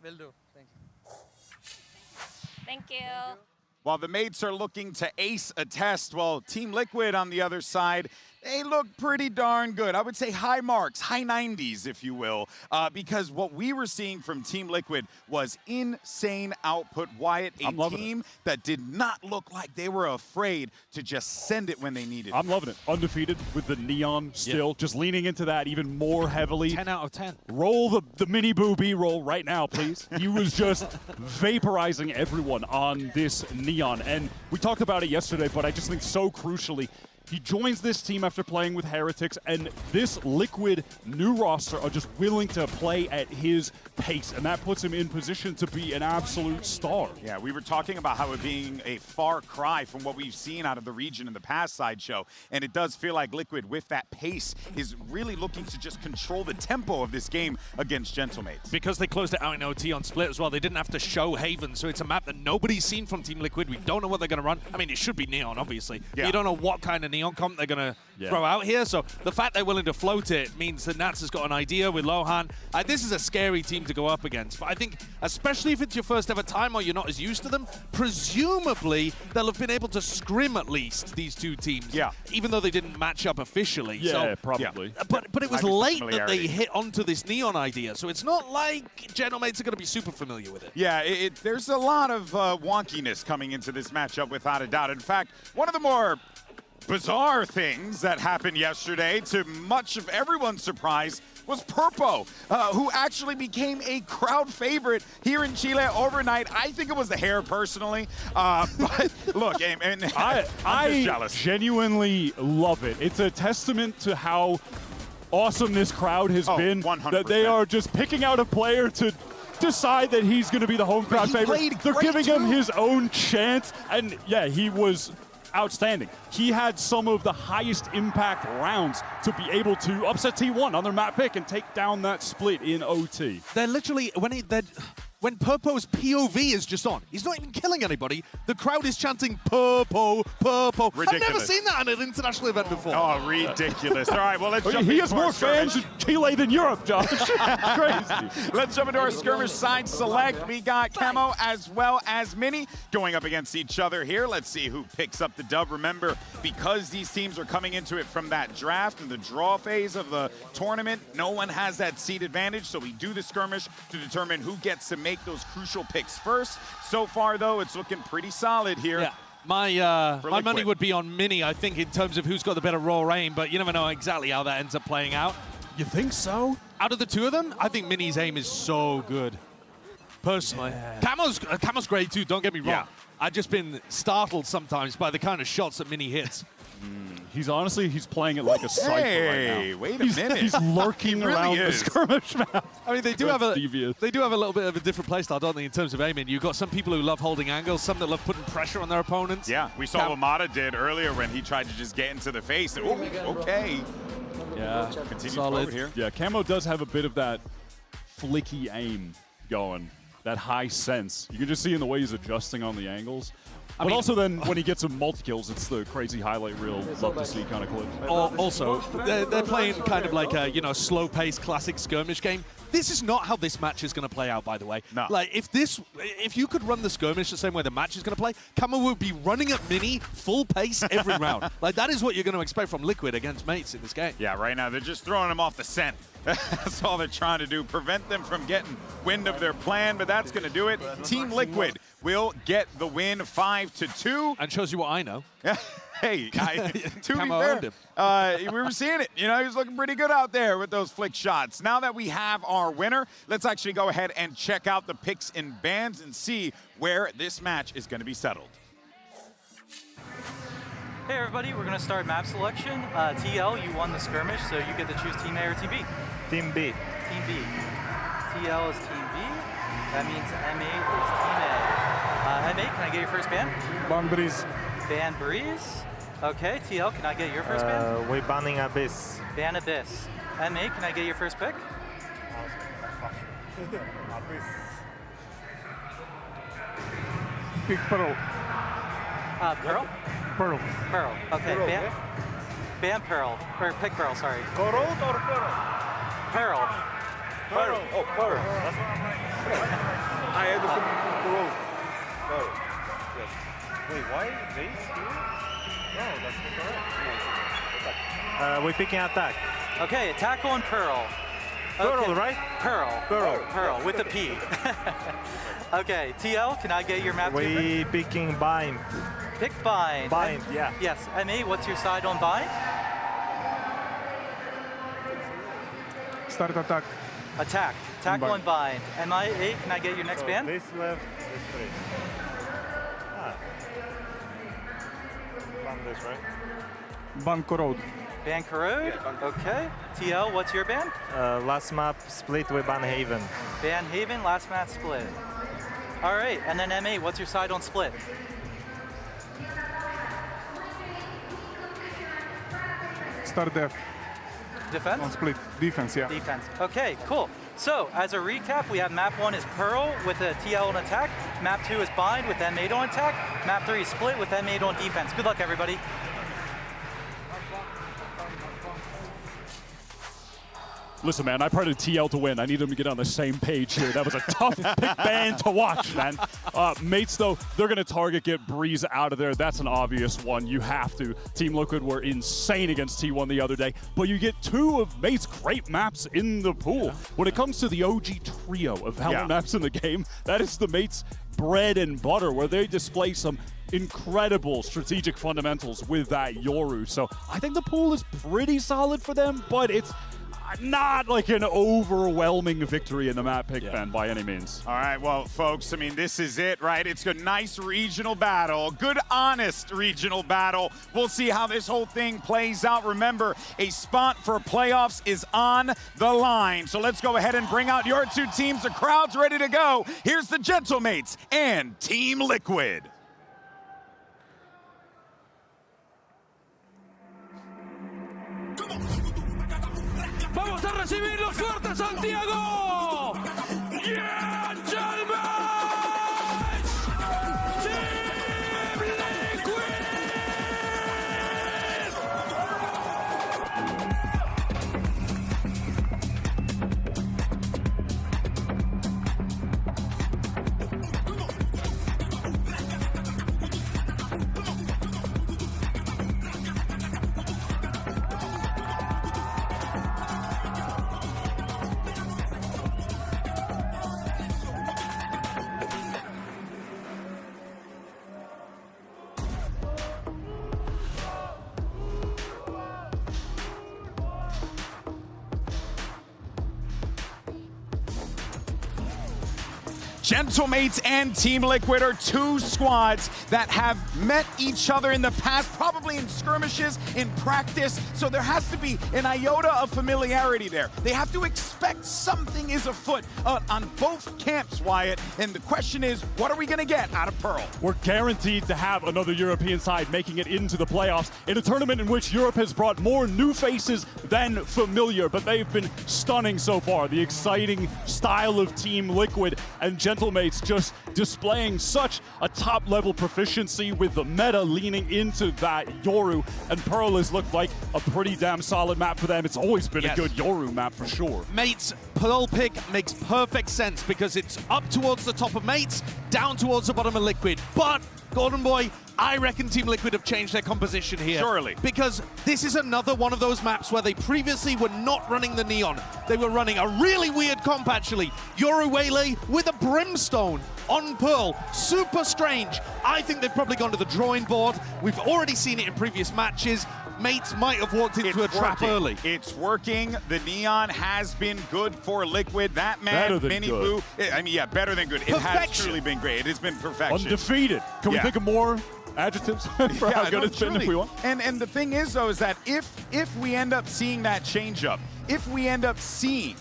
Will do. Thank you. Thank you. While the mates are looking to ace a test, well, Team Liquid on the other side, they look pretty darn good. I would say high marks, high 90s, if you will, because what we were seeing from Team Liquid was insane output. Wyatt, a team that did not look like they were afraid to just send it when they needed it. I'm loving it. Undefeated with the Neon still, just leaning into that even more heavily. 10 out of 10. Roll the mini boo B-roll right now, please. He was just vaporizing everyone on this Neon. And we talked about it yesterday, but I just think so crucially, he joins this team after playing with Heretics, and this Liquid new roster are just willing to play at his pace, and that puts him in position to be an absolute star. Yeah, we were talking about how it being a far cry from what we've seen out of the region in the past sideshow, and it does feel like Liquid, with that pace, is really looking to just control the tempo of this game against Gentlemates. Because they closed it out in OT on Split as well, they didn't have to show Haven, so it's a map that nobody's seen from Team Liquid. We don't know what they're going to run. I mean, it should be Neon, obviously. Yeah. You don't know what kind of Neon comp they're going to throw out here, so the fact they're willing to float it means that Nats has got an idea with Lohan. This is a scary team to go up against, but I think, especially if it's your first ever time or you're not as used to them, presumably they'll have been able to scrim at least, these two teams, even though they didn't match up officially. Yeah, probably. But it was late that they hit onto this Neon idea, so it's not like Gentlemates are going to be super familiar with it. Yeah, there's a lot of wonkiness coming into this matchup without a doubt. In fact, one of the more bizarre things that happened yesterday, to much of everyone's surprise, was Purpo, who actually became a crowd favorite here in Chile overnight. I think it was the hair, personally, but look, and I'm just jealous. Genuinely love it. It's a testament to how awesome this crowd has been, 100%. that they are just picking out a player to decide that he's going to be the home crowd favorite. They're giving him his own chance, and yeah, he was outstanding. He had some of the highest impact rounds to be able to upset T1 on their map pick and take down that split in OT. They're literally, when Purpo's POV is just on. He's not even killing anybody. The crowd is chanting Purpo, Purpo. Ridiculous. I've never seen that at an international event before. Oh, ridiculous. All right, well, let's jump He into has our more fans in skirmish. Chile than Europe, Josh. Crazy. Let's jump into our skirmish side select. We got Camo as well as Mini going up against each other here. Let's see who picks up the dub. Remember, because these teams are coming into it from that draft and the draw phase of the tournament, no one has that seed advantage, so we do the skirmish to determine who gets to make those crucial picks first. So far, though, it's looking pretty solid here. Yeah. My money would be on Mini, I think, in terms of who's got the better raw aim, but you never know exactly how that ends up playing out. You think so? Out of the two of them, I think Mini's aim is so good. Personally. Yeah. Camo's great too, don't get me wrong. Yeah. I've just been startled sometimes by the kind of shots that Mini hits. He's playing it like a Cypher right now. Wait a minute. He's lurking He really around the is. skirmish map. I mean, they do have a little bit of a different playstyle, don't they, in terms of aiming? You've got some people who love holding angles, some that love putting pressure on their opponents. Yeah, we saw what Mata did earlier when he tried to just get into the face. Ooh, okay. Yeah, continue forward here. Yeah, Camo does have a bit of that flicky aim going, that high sense. You can just see in the way he's adjusting on the angles. But also then when he gets some multi-kills, it's the crazy highlight reel, love to see kind of clips. Also, they're playing kind of like a slow-paced classic skirmish game. This is not how this match is going to play out, by the way. No. Like, if you could run the skirmish the same way the match is going to play, Camo would be running at Mini full pace every round. Like, that is what you're going to expect from Liquid against mates in this game. Yeah, right now they're just throwing him off the scent. That's all they're trying to do, prevent them from getting wind of their plan, but that's going to do it. Team Liquid will get the win 5-2. And shows you what I know. Hey, to be Camo earned fair, him. we were seeing it. You know, he was looking pretty good out there with those flick shots. Now that we have our winner, let's actually go ahead and check out the picks and bans and see where this match is going to be settled. Hey everybody, we're going to start map selection. TL, you won the skirmish, so you get to choose Team A or Team B. Team B. Team B. TL is Team B. That means MA is Team A. MA, can I get your first ban? Ban Breeze. Ban Breeze. Okay, TL, can I get your first ban? We're banning Abyss. Ban Abyss. MA, can I get your first pick? Pick Pearl. Pearl? Pearl. Pearl. Okay, Pearl, ban Pearl. Or pick Pearl, sorry. Coral or Pearl? Pearl. Pearl. Oh, Pearl. That's what I'm like. I understood Coral. Pearl. Yes. Wait, why base here? No, that's not correct. We're picking attack. Okay, attack on Pearl. Pearl, Okay. right? Pearl. Pearl. Pearl, with a P. Okay, TL, can I get your map? We picking Bind. Pick Bind. Bind, yeah. Yes, MA, what's your side on Bind? Start attack. Attack. Attack Bind. on Bind. MIA, can I get your next ban? This left, this three. Ban this, right? Ban Corrode. Ban Corrode? Okay. TL, what's your ban? Last map split with Ban Haven. Ban Haven, last match split. All right, and then MA, what's your side on split? Start def. Defense? On split. Defense, yeah. Defense. Okay, cool. So, as a recap, we have map 1 is Pearl with a TL on attack. Map 2 is Bind with M8 on attack. Map 3 is Split with M8 on defense. Good luck, everybody. Listen, man, I prided TL to win. I need him to get on the same page here. That was a tough pick band to watch, man. Mates, though, they're going to target, get Breeze out of there. That's an obvious one. You have to. Team Liquid were insane against T1 the other day, but you get 2 of Mates' great maps in the pool. When it comes to the OG trio of Valorant maps in the game, that is the Mates' bread and butter, where they display some incredible strategic fundamentals with that Yoru. So I think the pool is pretty solid for them, but it's not like an overwhelming victory in the map pick ban by any means. All right, well, folks, I mean, this is it, right? It's a nice regional battle, good, honest regional battle. We'll see how this whole thing plays out. Remember, a spot for playoffs is on the line. So let's go ahead and bring out your 2 teams. The crowd's ready to go. Here's the Gentlemates and Team Liquid. Vamos a recibirlo fuerte, Santiago. Yeah, gentlemen. Gentlemates and Team Liquid are two squads that have met each other in the past, probably in skirmishes, in practice, so there has to be an iota of familiarity there. They have to expect something is afoot on both camps, Wyatt, and the question is, what are we going to get out of Pearl? We're guaranteed to have another European side making it into the playoffs in a tournament in which Europe has brought more new faces than familiar, but they've been stunning so far. The exciting style of Team Liquid and Gentlemates just displaying such a top-level proficiency with the meta leaning into that Yoru, and Pearl has looked like a pretty damn solid map for them. It's always been a good Yoru map for sure. Mates, Pearl pick makes perfect sense because it's up towards the top of Mates, down towards the bottom of Liquid. But, Golden Boy, I reckon Team Liquid have changed their composition here. Surely. Because this is another one of those maps where they previously were not running the Neon. They were running a really weird comp, actually. Yoru Waylay with a Brimstone on Pearl. Super strange. I think they've probably gone to the drawing board. We've already seen it in previous matches. Mates might have walked into a trap early. It's working. The Neon has been good for Liquid. That man, Mini Blue, I mean, yeah, better than good. It has truly been great. It has been perfection. Undefeated. Can we think of more adjectives for how good it's been if we want? And the thing is, though, is that if we end up seeing that change-up, if we end up seeing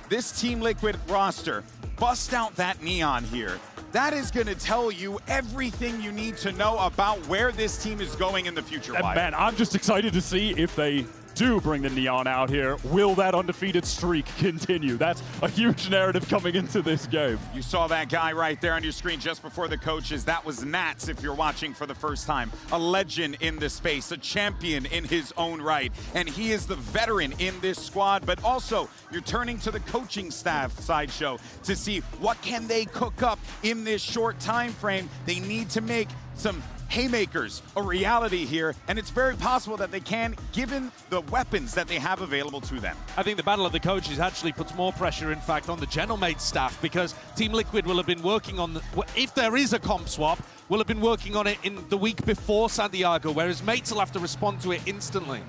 this Team Liquid roster bust out that Neon here, that is going to tell you everything you need to know about where this team is going in the future. And man, I'm just excited to see if they do bring the Neon out here. Will that undefeated streak continue? That's a huge narrative coming into this game. You saw that guy right there on your screen just before the coaches. That was Nats, if you're watching for the first time. A legend in this space, a champion in his own right. And he is the veteran in this squad, but also you're turning to the coaching staff, Sideshow, to see what can they cook up in this short time frame. They need to make some haymakers a reality here, and it's very possible that they can, given the weapons that they have available to them. I think the Battle of the Coaches actually puts more pressure, in fact, on the Gentlemates staff, because Team Liquid will have been working on, if there is a comp swap, will have been working on it in the week before Santiago, whereas Mates will have to respond to it instantly.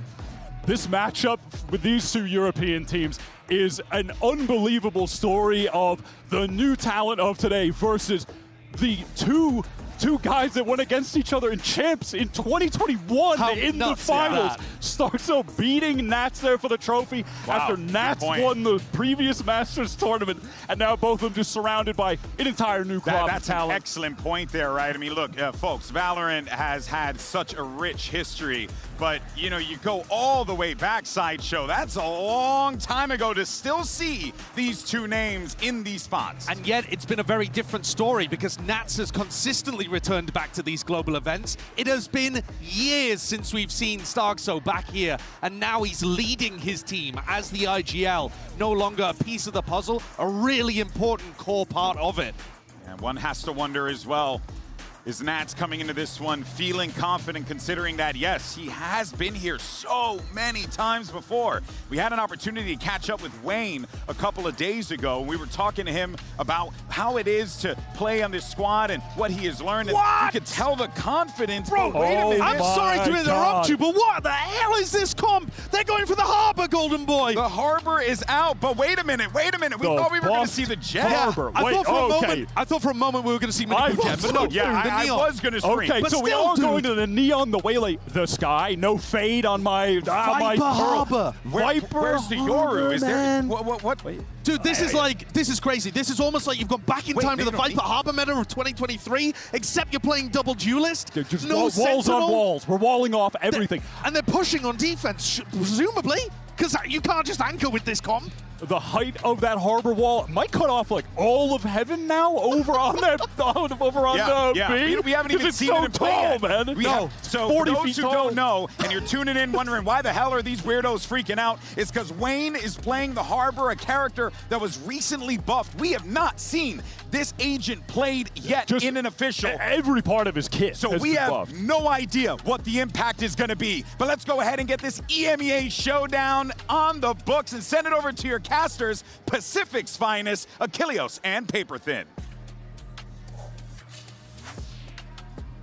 This matchup with these two European teams is an unbelievable story of the new talent of today versus the two guys that went against each other in champs in 2021 in the finals. Starso beating Nats there for the trophy after Nats won the previous Masters tournament, and now both of them just surrounded by an entire new crop of talent. An excellent point there, right? I mean, look, folks, Valorant has had such a rich history, but, you know, you go all the way back, Sideshow. That's a long time ago to still see these two names in these spots. And yet, it's been a very different story because Nats has consistently returned back to these global events. It has been years since we've seen Starkso back here, and now he's leading his team as the IGL. No longer a piece of the puzzle, a really important core part of it. And one has to wonder as well, is Nats coming into this one feeling confident, considering that, yes, he has been here so many times before. We had an opportunity to catch up with Wayne a couple of days ago. We were talking to him about how it is to play on this squad and what he has learned. What? And you could tell the confidence. Bro, wait a minute. I'm sorry to interrupt you, but what the hell is this comp? They're going for the Harbor, Golden Boy. The Harbor is out, but wait a minute. We thought we were going to see the Jet. Harbor. I thought for a moment we were going to see Mini Jet, but no, I was going to scream. Okay, but so we are going to the Neon, the Waylay, the Sky, no fade on my Viper Harbor. Viper. Where's the Yoru? Is there what? Dude, this is crazy. This is almost like you've gone back in time to the Viper Harbor meta of 2023, except you're playing double duelist. Dude, just no walls sentinel. on walls. We're walling off everything. And they're pushing on defense, presumably, because you can't just anchor with this comp. The height of that harbor wall might cut off like all of heaven now over on that B. We haven't even seen so it in play yet. Man. So 40 for those feet who tall. don't know, and you're tuning in wondering why the hell are these weirdos freaking out, it's because Wayne is playing the Harbor, a character that was recently buffed. We have not seen this agent played yet in an official. Every part of his kit. So we have no idea what the impact is going to be. But let's go ahead and get this EMEA showdown on the books and send it over to your casters, Pacific's finest, Achilleos and Paper Thin.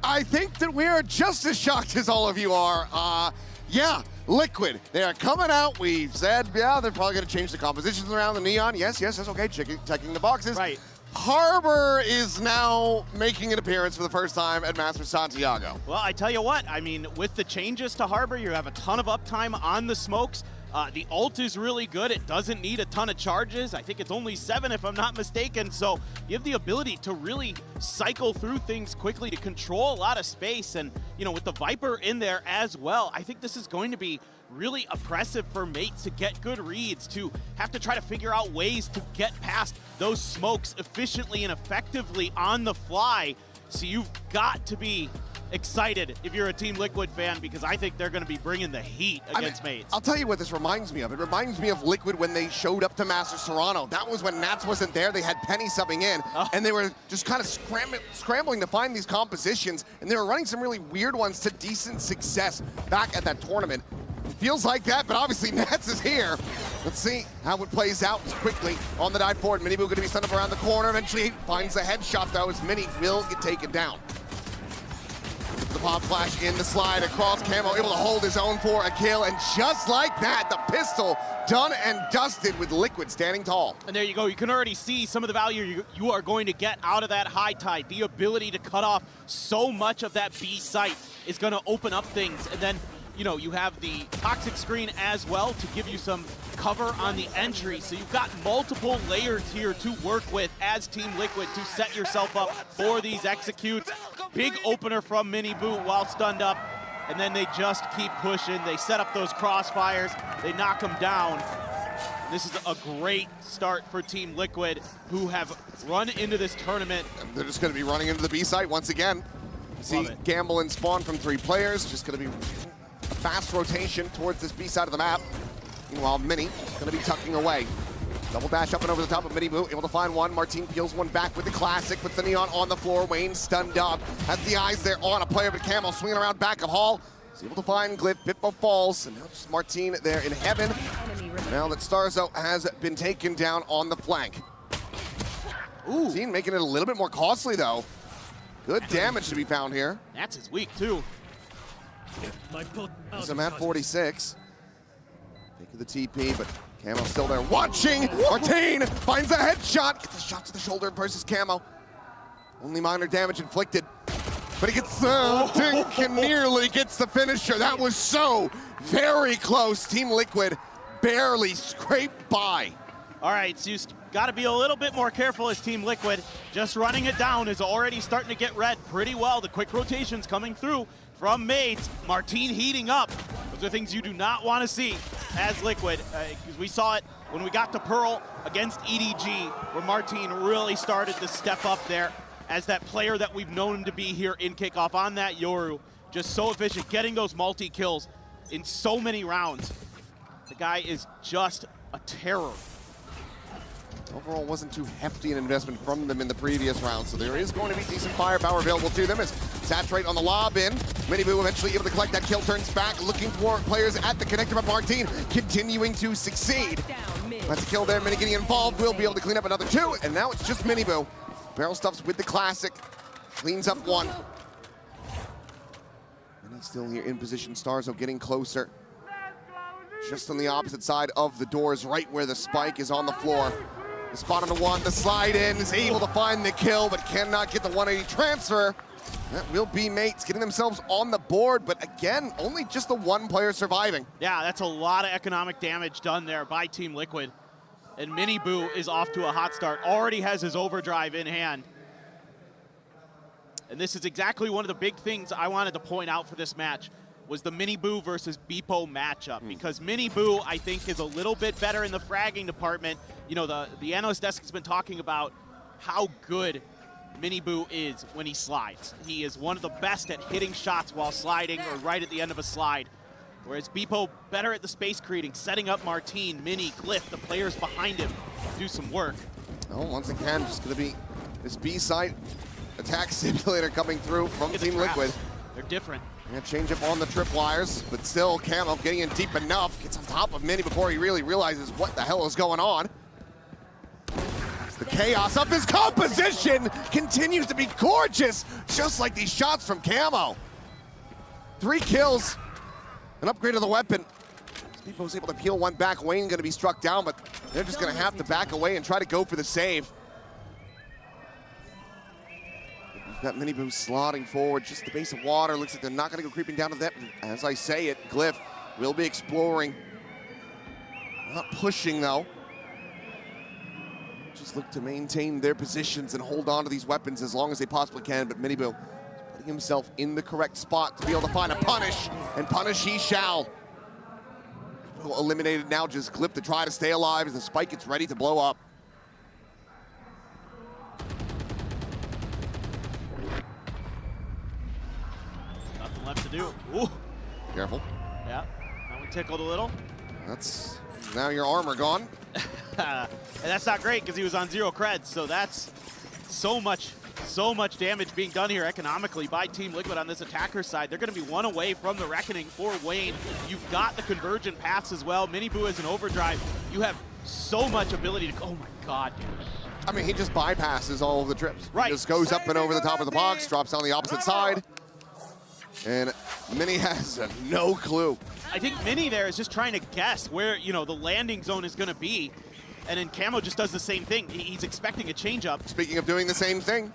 I think that we are just as shocked as all of you are. Yeah, Liquid, they are coming out. We've said, yeah, they're probably going to change the compositions around the Neon. Yes, that's okay, checking the boxes. Right. Harbor is now making an appearance for the first time at Masters Santiago. Well, I tell you what, I mean, with the changes to Harbor, you have a ton of uptime on the smokes. The ult is really good. It doesn't need a ton of charges. I think it's only 7 if I'm not mistaken. So you have the ability to really cycle through things quickly, to control a lot of space. And, you know, with the Viper in there as well, I think this is going to be really oppressive for mates to get good reads, to have to try to figure out ways to get past those smokes efficiently and effectively on the fly. So you've got to be excited if you're a Team Liquid fan, because I think they're going to be bringing the heat against mates. I'll tell you what this reminds me of. It reminds me of Liquid when they showed up to Masters Toronto. That was when Nats wasn't there. They had Penny subbing in, and they were just kind of scrambling to find these compositions, and they were running some really weird ones to decent success back at that tournament. It feels like that, but obviously Nats is here. Let's see how it plays out quickly on the dive forward. Miniboo going to be sent up around the corner. Eventually finds the headshot, though, as Mini will get taken down. The pop flash in the slide across. Camo able to hold his own for a kill, and just like that, the pistol done and dusted with Liquid standing tall. And there you go. You can already see some of the value you are going to get out of that high tide. The ability to cut off so much of that B site is going to open up things. And then, you know, you have the toxic screen as well to give you some cover on the entry. So you've got multiple layers here to work with as Team Liquid to set yourself up for these executes. Big opener from Miniboo while stunned up, and then they just keep pushing. They set up those crossfires. They knock them down. This is a great start for Team Liquid, who have run into this tournament. And they're just going to be running into the B site once again. See Gamble and Spawn from 3 players. Just going to be a fast rotation towards this B side of the map. Meanwhile, Mini going to be tucking away. Double dash up and over the top of Miniboo, able to find one. Martin peels one back with the classic, puts the Neon on the floor. Wayne stunned up, has the eyes there on a player, but Camo swinging around back of Hall. He's able to find Glyph, Bitbo falls, and now just Martin there in heaven. Now that Starzo has been taken down on the flank. Ooh. Martin making it a little bit more costly though. Good damage to be found here. That's his weak too. He's a map 46. Taking the TP, but Camo still there watching. Martin finds a headshot. Gets the shot to the shoulder versus Camo. Only minor damage inflicted. But he gets Tink and nearly gets the finisher. That was so very close. Team Liquid barely scraped by. All right, so you got to be a little bit more careful as Team Liquid. Just running it down is already starting to get read pretty well. The quick rotations coming through from mates. Martin heating up. Those are things you do not want to see as Liquid, because we saw it when we got to Pearl against EDG, where Martin really started to step up there as that player that we've known him to be here in kickoff on that Yoru. Just so efficient, getting those multi-kills in so many rounds. The guy is just a terror. Overall, wasn't too hefty an investment from them in the previous round, so there is going to be decent firepower available to them as Saturate on the lob in. Miniboo eventually able to collect that kill, turns back, looking for players at the connector, but Martin continuing to succeed. That's a kill there. Mini getting involved, will be able to clean up another 2, and now it's just Miniboo. Barrel stuffs with the classic, cleans up 1. And he's still here in position. Starzo getting closer. Just on the opposite side of the doors, right where the spike is on the floor. The spot on the 1, the slide in, is able to find the kill, but cannot get the 180 transfer. That will be mates getting themselves on the board, but again, only just the 1 player surviving. Yeah, that's a lot of economic damage done there by Team Liquid. And Miniboo is off to a hot start, already has his overdrive in hand. And this is exactly one of the big things I wanted to point out for this match, was the Miniboo versus Beepo matchup, because Miniboo, I think, is a little bit better in the fragging department. You know, the analyst desk has been talking about how good Miniboo is when he slides. He is one of the best at hitting shots while sliding or right at the end of a slide. Whereas Beepo better at the space creating, setting up Martin, Mini, Glyph, the players behind him do some work. Oh, once again, just going to be this B-site attack simulator coming through from Team Liquid. They're different. And change up on the tripwires, but still Camo getting in deep enough, gets on top of Mini before he really realizes what the hell is going on. It's the chaos of his composition continues to be gorgeous, just like these shots from Camo. 3 kills, an upgrade of the weapon. Beepo's able to peel 1 back. Wayne gonna be struck down, but they're just gonna have to back away and try to go for the save. Got Miniboo slotting forward, just the base of water. Looks like they're not gonna go creeping down to that. As I say it, Glyph will be exploring. Not pushing though. Just look to maintain their positions and hold on to these weapons as long as they possibly can, but Miniboo putting himself in the correct spot to be able to find a punish, and punish he shall. Eliminated now, just Glyph to try to stay alive as the spike gets ready to blow up. Nothing left to do. Ooh. Careful. Yeah, that one tickled a little. That's, now your armor gone. And that's not great because he was on 0 creds, so that's so much damage being done here economically by Team Liquid on this attacker side. They're going to be one away from the reckoning for Wayne. You've got the convergent paths as well. Miniboo is an overdrive. You have so much ability to, oh my God, dude. I mean, he just bypasses all of the trips. Right. He just goes up and over the top of the box, drops on the opposite side. And Mini has no clue. I think Mini there is just trying to guess where, you know, the landing zone is going to be. And then Camo just does the same thing. He's expecting a change-up. Speaking of doing the same thing,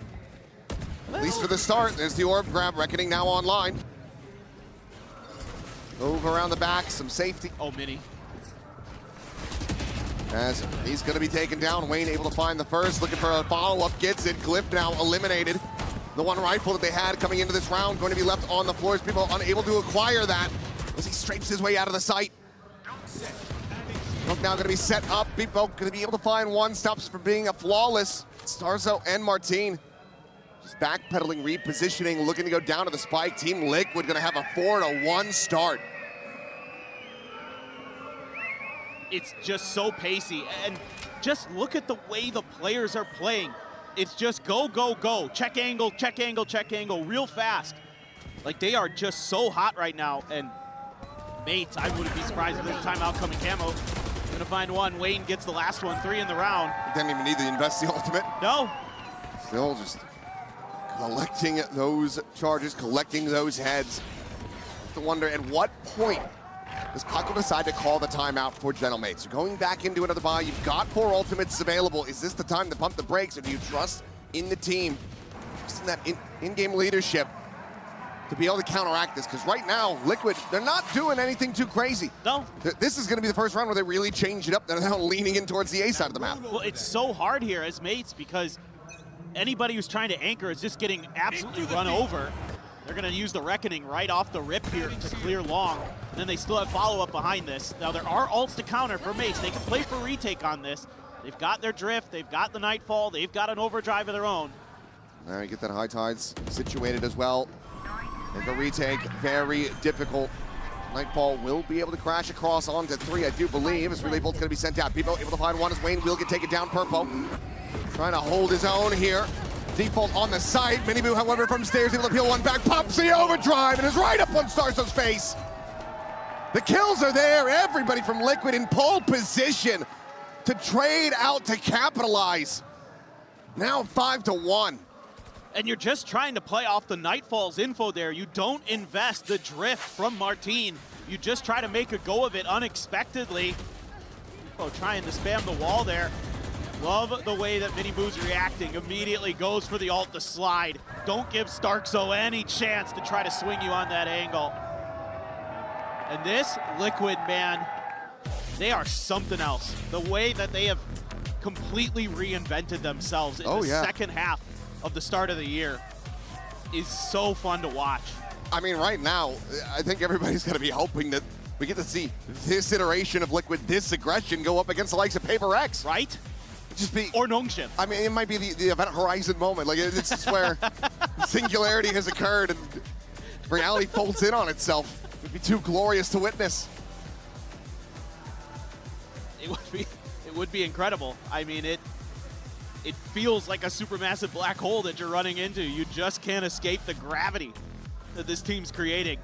at least for the start, there's the orb grab. Reckoning now online. Over around the back, some safety. Oh, Mini. As he's going to be taken down. Wayne able to find the first, looking for a follow-up, gets it. Glyph now eliminated. The one rifle that they had coming into this round going to be left on the floor as people unable to acquire that as he strafes his way out of the sight. Now going to be set up. Beepo going to be able to find one, stops from being a flawless. Starzo and Martine just backpedaling, repositioning, looking to go down to the spike. Team Liquid going to have a 4-1 start. It's just so pacey, and just look at the way the players are playing. It's just go, go, go. Check angle, check angle, check angle, real fast. Like, they are just so hot right now, and mates, I wouldn't be surprised if there's a timeout coming. Camo gonna find one. Wayne gets the last one, 3 in the round. Didn't even need to invest the ultimate. No. Still just collecting those charges, collecting those heads. I have to wonder at what point does Paco decide to call the timeout for Gentlemates? You're going back into another buy. You've got 4 ultimates available. Is this the time to pump the brakes, or do you trust in the team, just in that in-game leadership to be able to counteract this? Because right now, Liquid, they're not doing anything too crazy. No. This is going to be the first round where they really change it up. They're now leaning in towards the A side of the map. Well, it's so hard here as mates because anybody who's trying to anchor is just getting absolutely run over. They're going to use the Reckoning right off the rip here to clear long. And then they still have follow-up behind this. Now, there are ults to counter for Mace. They can play for retake on this. They've got their drift. They've got the Nightfall. They've got an overdrive of their own. Now you get that High Tides situated as well. And the retake, very difficult. Nightfall will be able to crash across onto 3, I do believe. As Relay Bolt's going to be sent out. People able to find one as Wayne will get taken down. Purple trying to hold his own here. Default on the side. Miniboo, however, from stairs, able to peel one back. Pops the overdrive and is right up on Starzo's face. The kills are there. Everybody from Liquid in pole position to trade out to capitalize. Now 5-1. And you're just trying to play off the Nightfall's info there. You don't invest the drift from Martine. You just try to make a go of it unexpectedly. Oh, trying to spam the wall there. Love the way that Miniboo's reacting. Immediately goes for the ult, the slide. Don't give Starzo any chance to try to swing you on that angle. And this Liquid, man, they are something else. The way that they have completely reinvented themselves in the second half of the start of the year is so fun to watch. I mean, right now, I think everybody's going to be hoping that we get to see this iteration of Liquid, this aggression go up against the likes of PRX. Right? Just be, or Nongshim. I mean, it might be the Event Horizon moment. Like, it's just where singularity has occurred and reality folds in on itself. It would be too glorious to witness. It would be incredible. I mean, it feels like a supermassive black hole that you're running into. You just can't escape the gravity that this team's creating.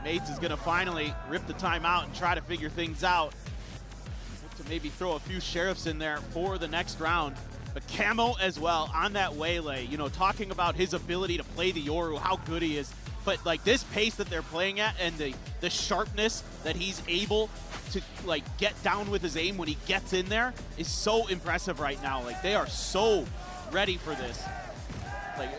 Mates is going to finally rip the timeout and try to figure things out. Look to maybe throw a few sheriffs in there for the next round. But Camo as well on that waylay, you know, talking about his ability to play the Yoru, how good he is. But like this pace that they're playing at and the sharpness that he's able to like get down with his aim when he gets in there is so impressive right now. Like they are so ready for this. Like,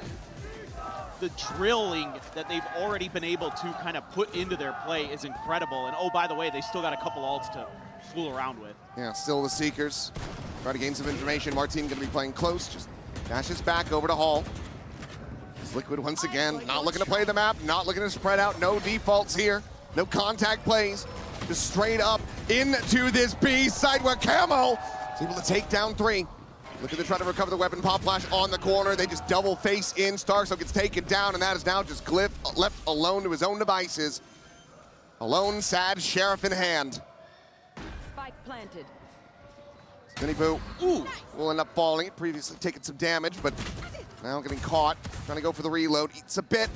the drilling that they've already been able to kind of put into their play is incredible. And oh, by the way, they still got a couple ults to fool around with. Yeah, still the Seekers. Try to gain some information. Martin gonna be playing close, just dashes back over to Hall. It's Liquid once again, not looking to play the map, not looking to spread out, no defaults here, no contact plays. Just straight up into this B side where Camo is able to take down 3. Looking to try to recover the weapon. Pop Flash on the corner. They just double face in. Starso gets taken down, and that is now just Glyph left alone to his own devices. Alone, sad, sheriff in hand. Spike planted. Miniboo will end up falling. Previously taking some damage, but now getting caught. Trying to go for the reload. Eats a bit.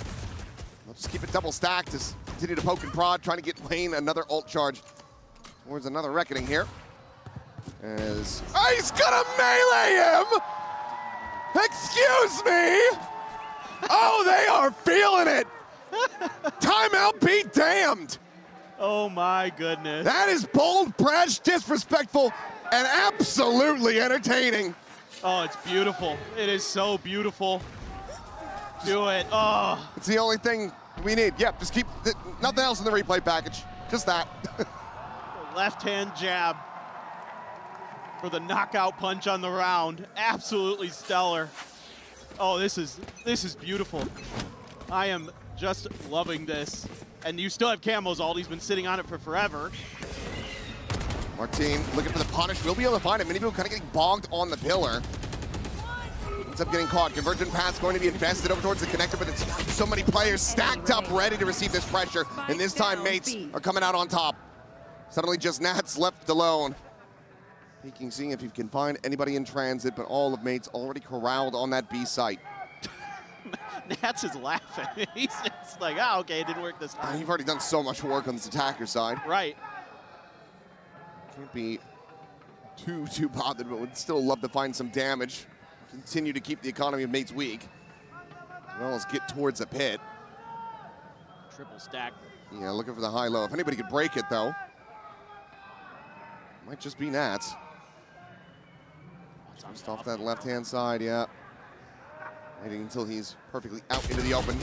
They'll just keep it double stacked as continue to poke and prod, trying to get Wayne another ult charge towards another reckoning here. As he's gonna melee him! Excuse me! Oh, they are feeling it! Timeout be damned! Oh my goodness. That is bold, brash, disrespectful, and absolutely entertaining. Oh, it's beautiful. It is so beautiful. Do it. Oh. It's the only thing we need. Yep, just keep nothing else in the replay package. Just that. Left-hand jab for the knockout punch on the round. Absolutely stellar. Oh, this is beautiful. I am just loving this. And you still have Camo's ult. He's been sitting on it for forever. Martin looking for the punish. We'll be able to find him. Many people kind of getting bogged on the pillar. Ends up getting caught. Convergent path's going to be invested over towards the connector, but it's so many players stacked up ready to receive this pressure. And this time, mates are coming out on top. Suddenly just Nats left alone. Peeking, seeing if he can find anybody in transit, but all of mates already corralled on that B site. Nats is laughing. He's just like, oh, okay, it didn't work this time. You've already done so much work on this attacker side. Right. Can't be too bothered, but would still love to find some damage. Continue to keep the economy of mates weak. As well as get towards a pit. Triple stack. Yeah, looking for the high-low. If anybody could break it, though, might just be Nats. Just off that left-hand side, yeah. Waiting until he's perfectly out into the open.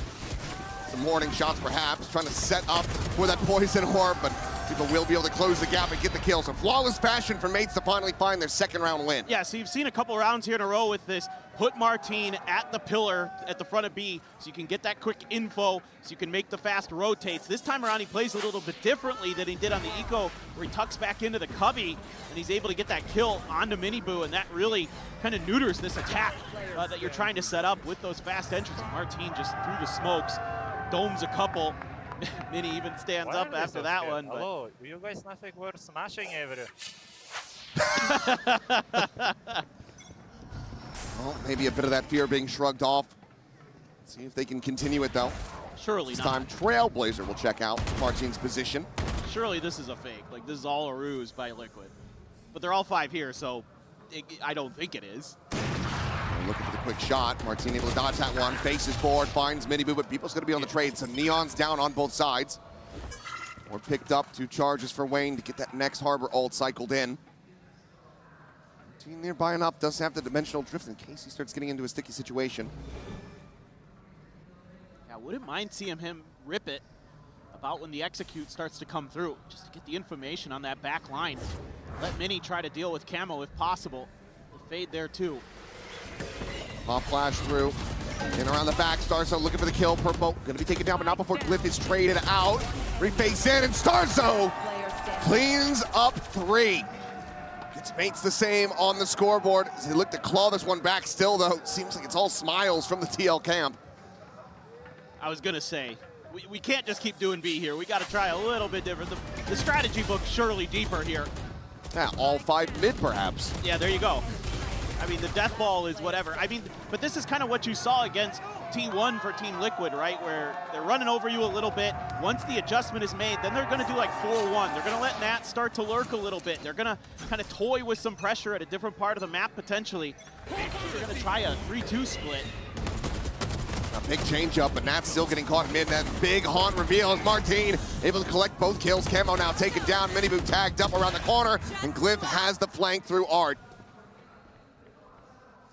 Some warning shots, perhaps, trying to set up for that poison orb, but people will be able to close the gap and get the kill. So flawless fashion for mates to finally find their second round win. Yeah, so you've seen a couple rounds here in a row with this. Put Martin at the pillar at the front of B so you can get that quick info, so you can make the fast rotates. This time around, he plays a little bit differently than he did on the Eco, where he tucks back into the cubby, and he's able to get that kill onto Miniboo, and that really kind of neuters this attack that you're trying to set up with those fast entries. Martin just through the smokes, domes a couple. Mini even stands up after that one. But hello, you guys not think we're smashing every. Well, maybe a bit of that fear being shrugged off. See if they can continue it, though. Surely this not. time, Trailblazer will check out Martin's position. Surely this is a fake. Like, this is all a ruse by Liquid. But they're all 5 here, so I don't think it is. Looking for the quick shot. Martin able to dodge that one. Faces forward, finds Miniboo, but people's going to be on the trade. So Neon's down on both sides. Or picked up 2 charges for Wayne to get that next Harbor ult cycled in. Martin nearby enough, does have the dimensional drift in case he starts getting into a sticky situation. Yeah, wouldn't mind seeing him rip it about when the execute starts to come through, just to get the information on that back line. Let Mini try to deal with Camo if possible. The fade there too. Pop flash through. In around the back, Starzo looking for the kill. Purple gonna be taken down, but not before Glyph is traded out. Reface in, and Starzo cleans up 3. Gets mates the same on the scoreboard as they look to claw this one back still, though. Seems like it's all smiles from the TL camp. I was gonna say, we can't just keep doing B here. We gotta try a little bit different. The strategy book's surely deeper here. Yeah, all 5 mid, perhaps. Yeah, there you go. I mean, the death ball is whatever. I mean, but this is kind of what you saw against T1 for Team Liquid, right? Where they're running over you a little bit. Once the adjustment is made, then they're going to do like 4-1. They're going to let Nat start to lurk a little bit. They're going to kind of toy with some pressure at a different part of the map, potentially. They're going to try a 3-2 split. A big change up, but Nat's still getting caught mid. That big haunt reveal as Martin able to collect both kills. Camo now taken down. Miniboo tagged up around the corner, and Glyph has the flank through Art.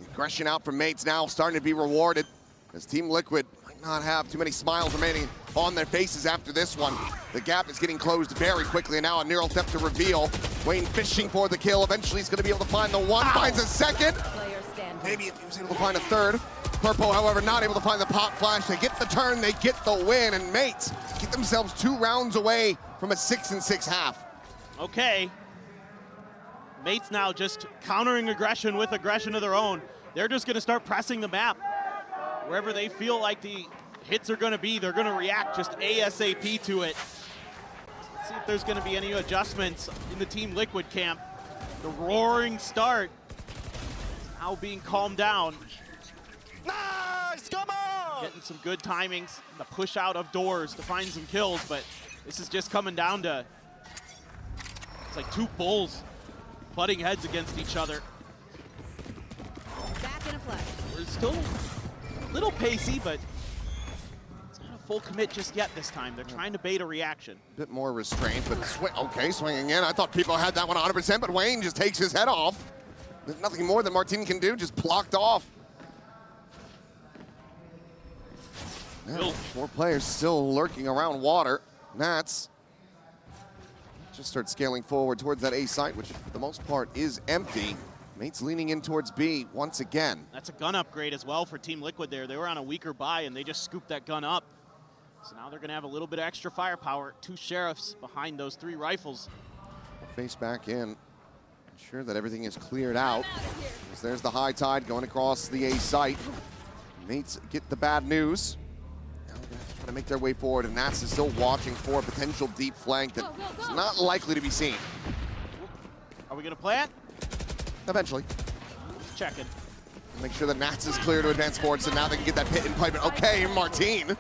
The aggression out from mates now starting to be rewarded. as Team Liquid might not have too many smiles remaining on their faces after this one. The gap is getting closed very quickly, and now a neural depth to reveal. Wayne fishing for the kill. Eventually he's going to be able to find the one, finds a second. Maybe if he was able to find a third. Purple, however, not able to find the pop flash. They get the turn, they get the win, and Mates get themselves 2 rounds away from a 6-6 half. Okay. Mates now just countering aggression with aggression of their own. They're just going to start pressing the map. Wherever they feel like the hits are going to be, they're going to react just ASAP to it. Let's see if there's going to be any adjustments in the Team Liquid camp. The roaring start is now being calmed down. Nice, come on! Getting some good timings, the push out of doors to find some kills, but this is just coming down to, it's like 2 bulls butting heads against each other. Back in a flash. We're still a little pacey, but it's not a full commit just yet this time. They're trying to bait a reaction. Bit more restraint, but okay, swinging in. I thought people had that one 100%, but Wayne just takes his head off. There's nothing more that Martin can do, just blocked off. Now, 4 players still lurking around water. Nats just start scaling forward towards that A site, which for the most part is empty. Mates leaning in towards B once again. That's a gun upgrade as well for Team Liquid there. They were on a weaker buy and they just scooped that gun up. So now they're gonna have a little bit of extra firepower. 2 sheriffs behind those 3 rifles. Face back in, ensure that everything is cleared out. As there's the high tide going across the A site. Mates get the bad news. Now they're gonna try to make their way forward, and Nats is still watching for a potential deep flank that is not likely to be seen. Are we gonna plant? Eventually. Just checking. Make sure that Nats is clear to advance forward, so now they can get that pit in pipe. Okay, Martin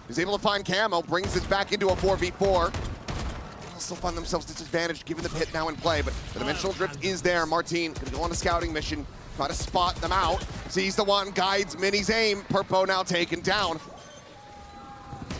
is able to find Camo, brings this back into a 4v4. They'll still find themselves disadvantaged given the pit now in play, but the dimensional drift is there. Martin gonna go on a scouting mission, try to spot them out. Sees the one, guides Mini's aim. Purpo now taken down.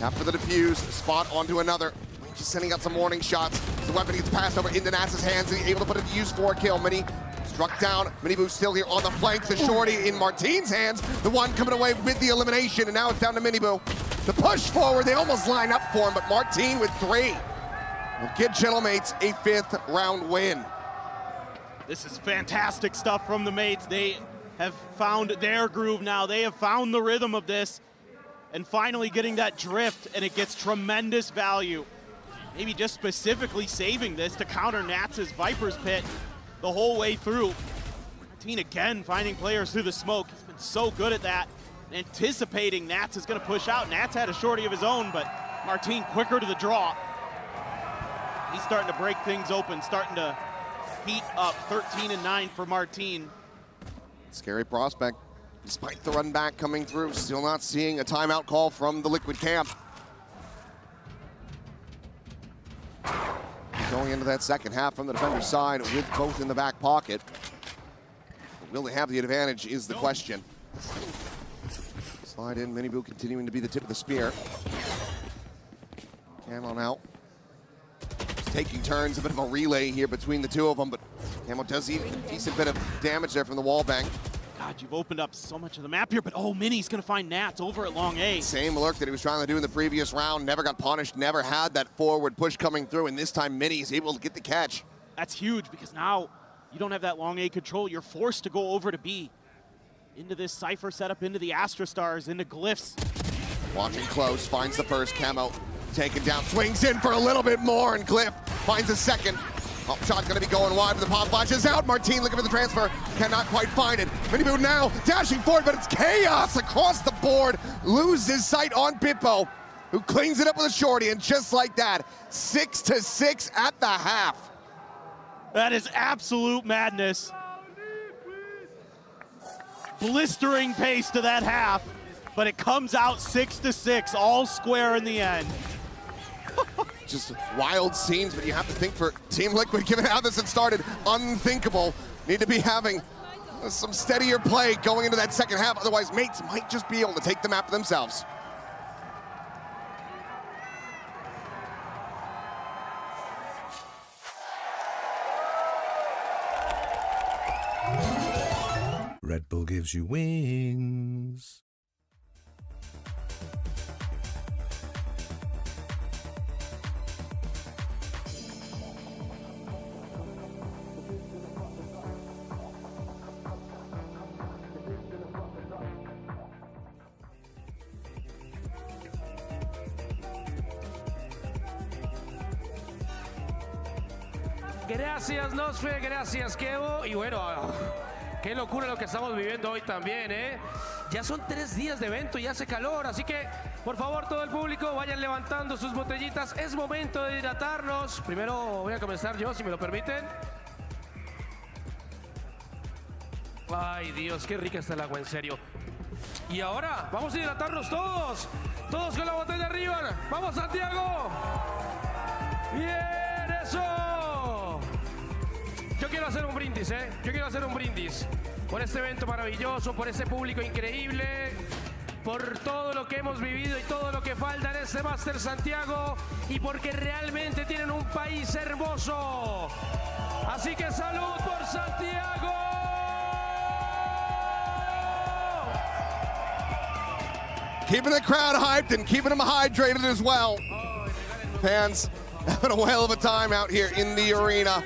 After the defuse, spot onto another. Just sending out some warning shots. The weapon gets passed over into Nats' hands, and he's able to put it to use for a kill. Mini struck down. Minibu still here on the flank. The shorty in Martin's hands. The one coming away with the elimination, and now it's down to Minibu. The push forward, they almost line up for him, but Martin with 3 will get Gentlemates a 5th round win. This is fantastic stuff from the Mates. They have found their groove now. They have found the rhythm of this, and finally getting that drift, and it gets tremendous value. Maybe just specifically saving this to counter Nats' Viper's Pit the whole way through. Martin again finding players through the smoke. He's been so good at that. Anticipating Nats is gonna push out. Nats had a shorty of his own, but Martin quicker to the draw. He's starting to break things open, starting to heat up. 13-9 for Martin. Scary prospect. Despite the run back coming through, still not seeing a timeout call from the Liquid camp. Going into that second half from the defender's side with both in the back pocket. But will they have the advantage is the question. Slide in, Minibu continuing to be the tip of the spear. Camo now. Just taking turns, a bit of a relay here between the 2 of them, but Camo does eat a decent bit of damage there from the wall bang. God, you've opened up so much of the map here, but oh, Mini's gonna find Nats over at long A. Same lurk that he was trying to do in the previous round, never got punished, never had that forward push coming through, and this time Mini is able to get the catch. That's huge, because now you don't have that long A control. You're forced to go over to B. Into this Cypher setup, into the Astra Stars, into Glyphs. Watching close, finds the first. Camo taken down, swings in for a little bit more, and Glyph finds a second. Up shot gonna be going wide, but the pop flashes out. Martin looking for the transfer, cannot quite find it. Minibu now dashing forward, but it's chaos across the board. Loses sight on Pippo, who cleans it up with a shorty, and just like that, 6-6 at the half. That is absolute madness. Blistering pace to that half, but it comes out 6-6, all square in the end. Just wild scenes, but you have to think for Team Liquid, given how this had started, unthinkable. Need to be having some steadier play going into that second half, otherwise Mates might just be able to take the map themselves. Red Bull gives you wings. Gracias, Nosfe, gracias, Kevo. Y bueno, qué locura lo que estamos viviendo hoy también, ¿eh? Ya son 3 días de evento y hace calor, así que, por favor, todo el público, vayan levantando sus botellitas. Es momento de hidratarnos. Primero voy a comenzar yo, si me lo permiten. Ay, Dios, qué rica está el agua, en serio. Y ahora, vamos a hidratarnos todos. Todos con la botella arriba. ¡Vamos, Santiago! ¡Bien, eso! Yo quiero hacer un brindis, ¿eh? Yo quiero hacer un brindis por este evento maravilloso, por este público increíble, por todo lo que hemos vivido y todo lo que falta en este Masters Santiago y porque realmente tienen un país hermoso. Así que salud por Santiago. Keeping the crowd hyped and keeping them hydrated as well. Fans having a whale of a time out here in the arena.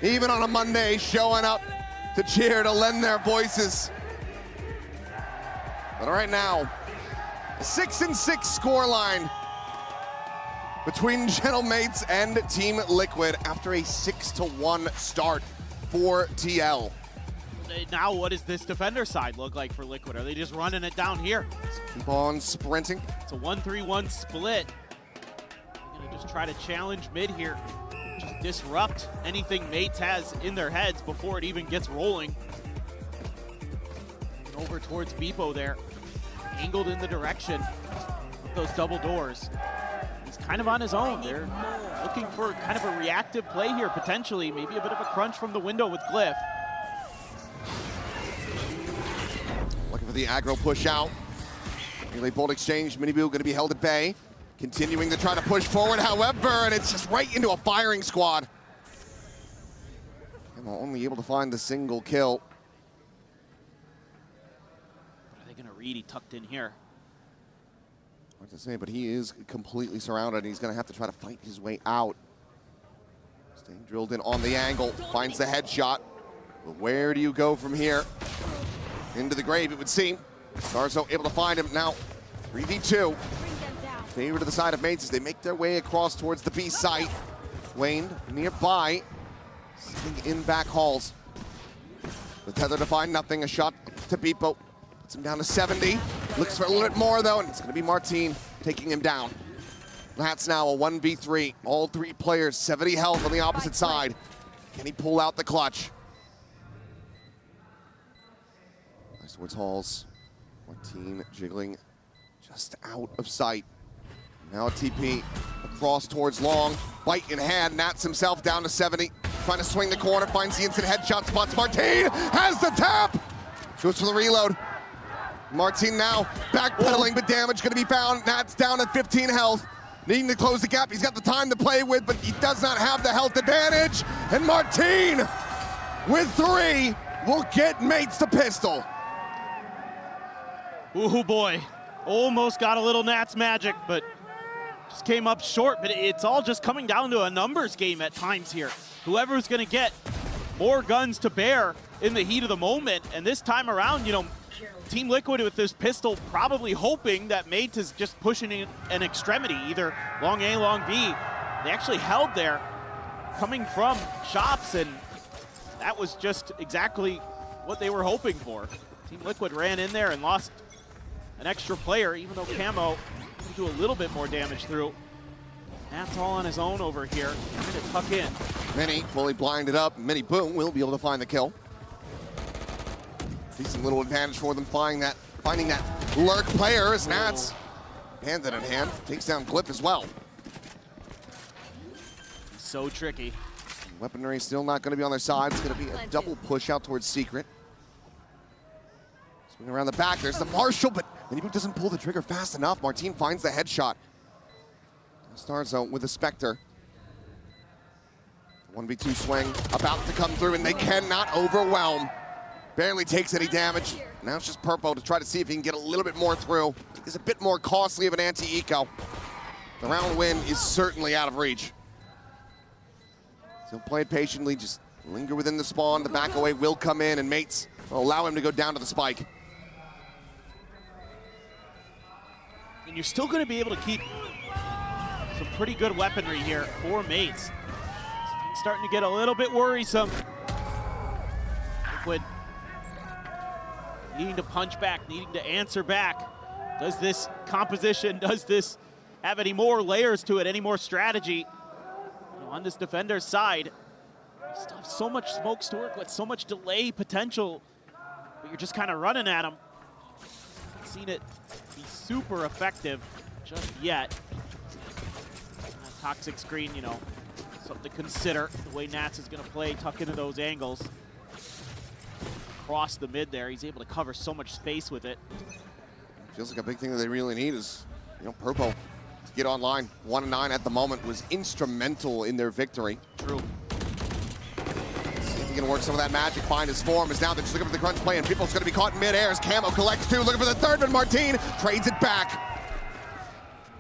Even on a Monday, showing up to cheer, to lend their voices. But right now, a 6-6 scoreline between Gentlemates and Team Liquid after a 6-1 start for TL. Now what does this defender side look like for Liquid? Are they just running it down here? Keep on sprinting. It's a 1-3-1 split. They're gonna just try to challenge mid here. Just disrupt anything Mates has in their heads before it even gets rolling. Over towards Beepo there. Angled in the direction of those double doors. He's kind of on his own. They're looking for kind of a reactive play here, potentially. Maybe a bit of a crunch from the window with Glyph. Looking for the aggro push out. Melee bolt exchange, Miniboo gonna be held at bay. Continuing to try to push forward, however, and it's just right into a firing squad. And only able to find the single kill. What are they gonna read? He tucked in here. Hard to say, but he is completely surrounded. He's gonna have to try to fight his way out. Staying drilled in on the angle, finds the headshot. But where do you go from here? Into the grave, it would seem. Starzo able to find him now. 3v2. Favor to the side of Mates as they make their way across towards the B site. Wayne nearby, sitting in back halls. The tether to find nothing, a shot to Beepo. Puts him down to 70. Looks for a little bit more though, and it's gonna be Martin taking him down. That's now a 1v3. All 3 players, 70 health on the opposite side. Can he pull out the clutch? Nice towards halls. Martin jiggling just out of sight. Now a TP across towards long. Bite in hand, Nats himself down to 70. Trying to swing the corner, finds the instant headshot spots. Martin has the tap! Goes for the reload. Martin now backpedaling, but damage gonna be found. Nats down at 15 health. Needing to close the gap, he's got the time to play with, but he does not have the health advantage. And Martin, with 3, will get Mates the pistol. Ooh boy, almost got a little Nats magic, but just came up short. But it's all just coming down to a numbers game at times here. Whoever's gonna get more guns to bear in the heat of the moment, and this time around, you know, Team Liquid with this pistol probably hoping that Mates is just pushing in an extremity, either long A, long B. They actually held there, coming from shops, and that was just exactly what they were hoping for. Team Liquid ran in there and lost an extra player, even though Camo can do a little bit more damage through. That's all on his own over here. Trying to tuck in. Mini fully blinded up. Mini Boom will be able to find the kill. Decent little advantage for them finding that lurk player as Nats, bandit in hand, takes down Glyph as well. So tricky. Weaponry still not going to be on their side. It's going to be a double push out towards Secret. Swing around the back. There's the Marshall, but Miniboot doesn't pull the trigger fast enough. Martin finds the headshot. Starzo with a Spectre. 1v2 swing about to come through, and they cannot overwhelm. Barely takes any damage. Now it's just Purpo to try to see if he can get a little bit more through. It's a bit more costly of an anti-eco. The round win is certainly out of reach. He'll play it patiently, just linger within the spawn. The back away will come in, and Mates will allow him to go down to the spike. And you're still going to be able to keep some pretty good weaponry here for Mates. Liquid starting to get a little bit worrisome. Liquid needing to punch back, needing to answer back. Does this composition, does this have any more layers to it, any more strategy? On this defender's side, you still have so much smokes to work with, so much delay potential, but you're just kind of running at them. Haven't seen it be super effective just yet. Toxic screen, you know, something to consider. The way Nats is going to play, tuck into those angles. Across the mid there, he's able to cover so much space with it. Feels like a big thing that they really need is, you know, Purple to get online. 1-9 at the moment was instrumental in their victory. True. See if he can work some of that magic, find his form. Is now they're just looking for the crunch play, and People's going to be caught in midair as Camo collects two, looking for the third, but Martin trades it back.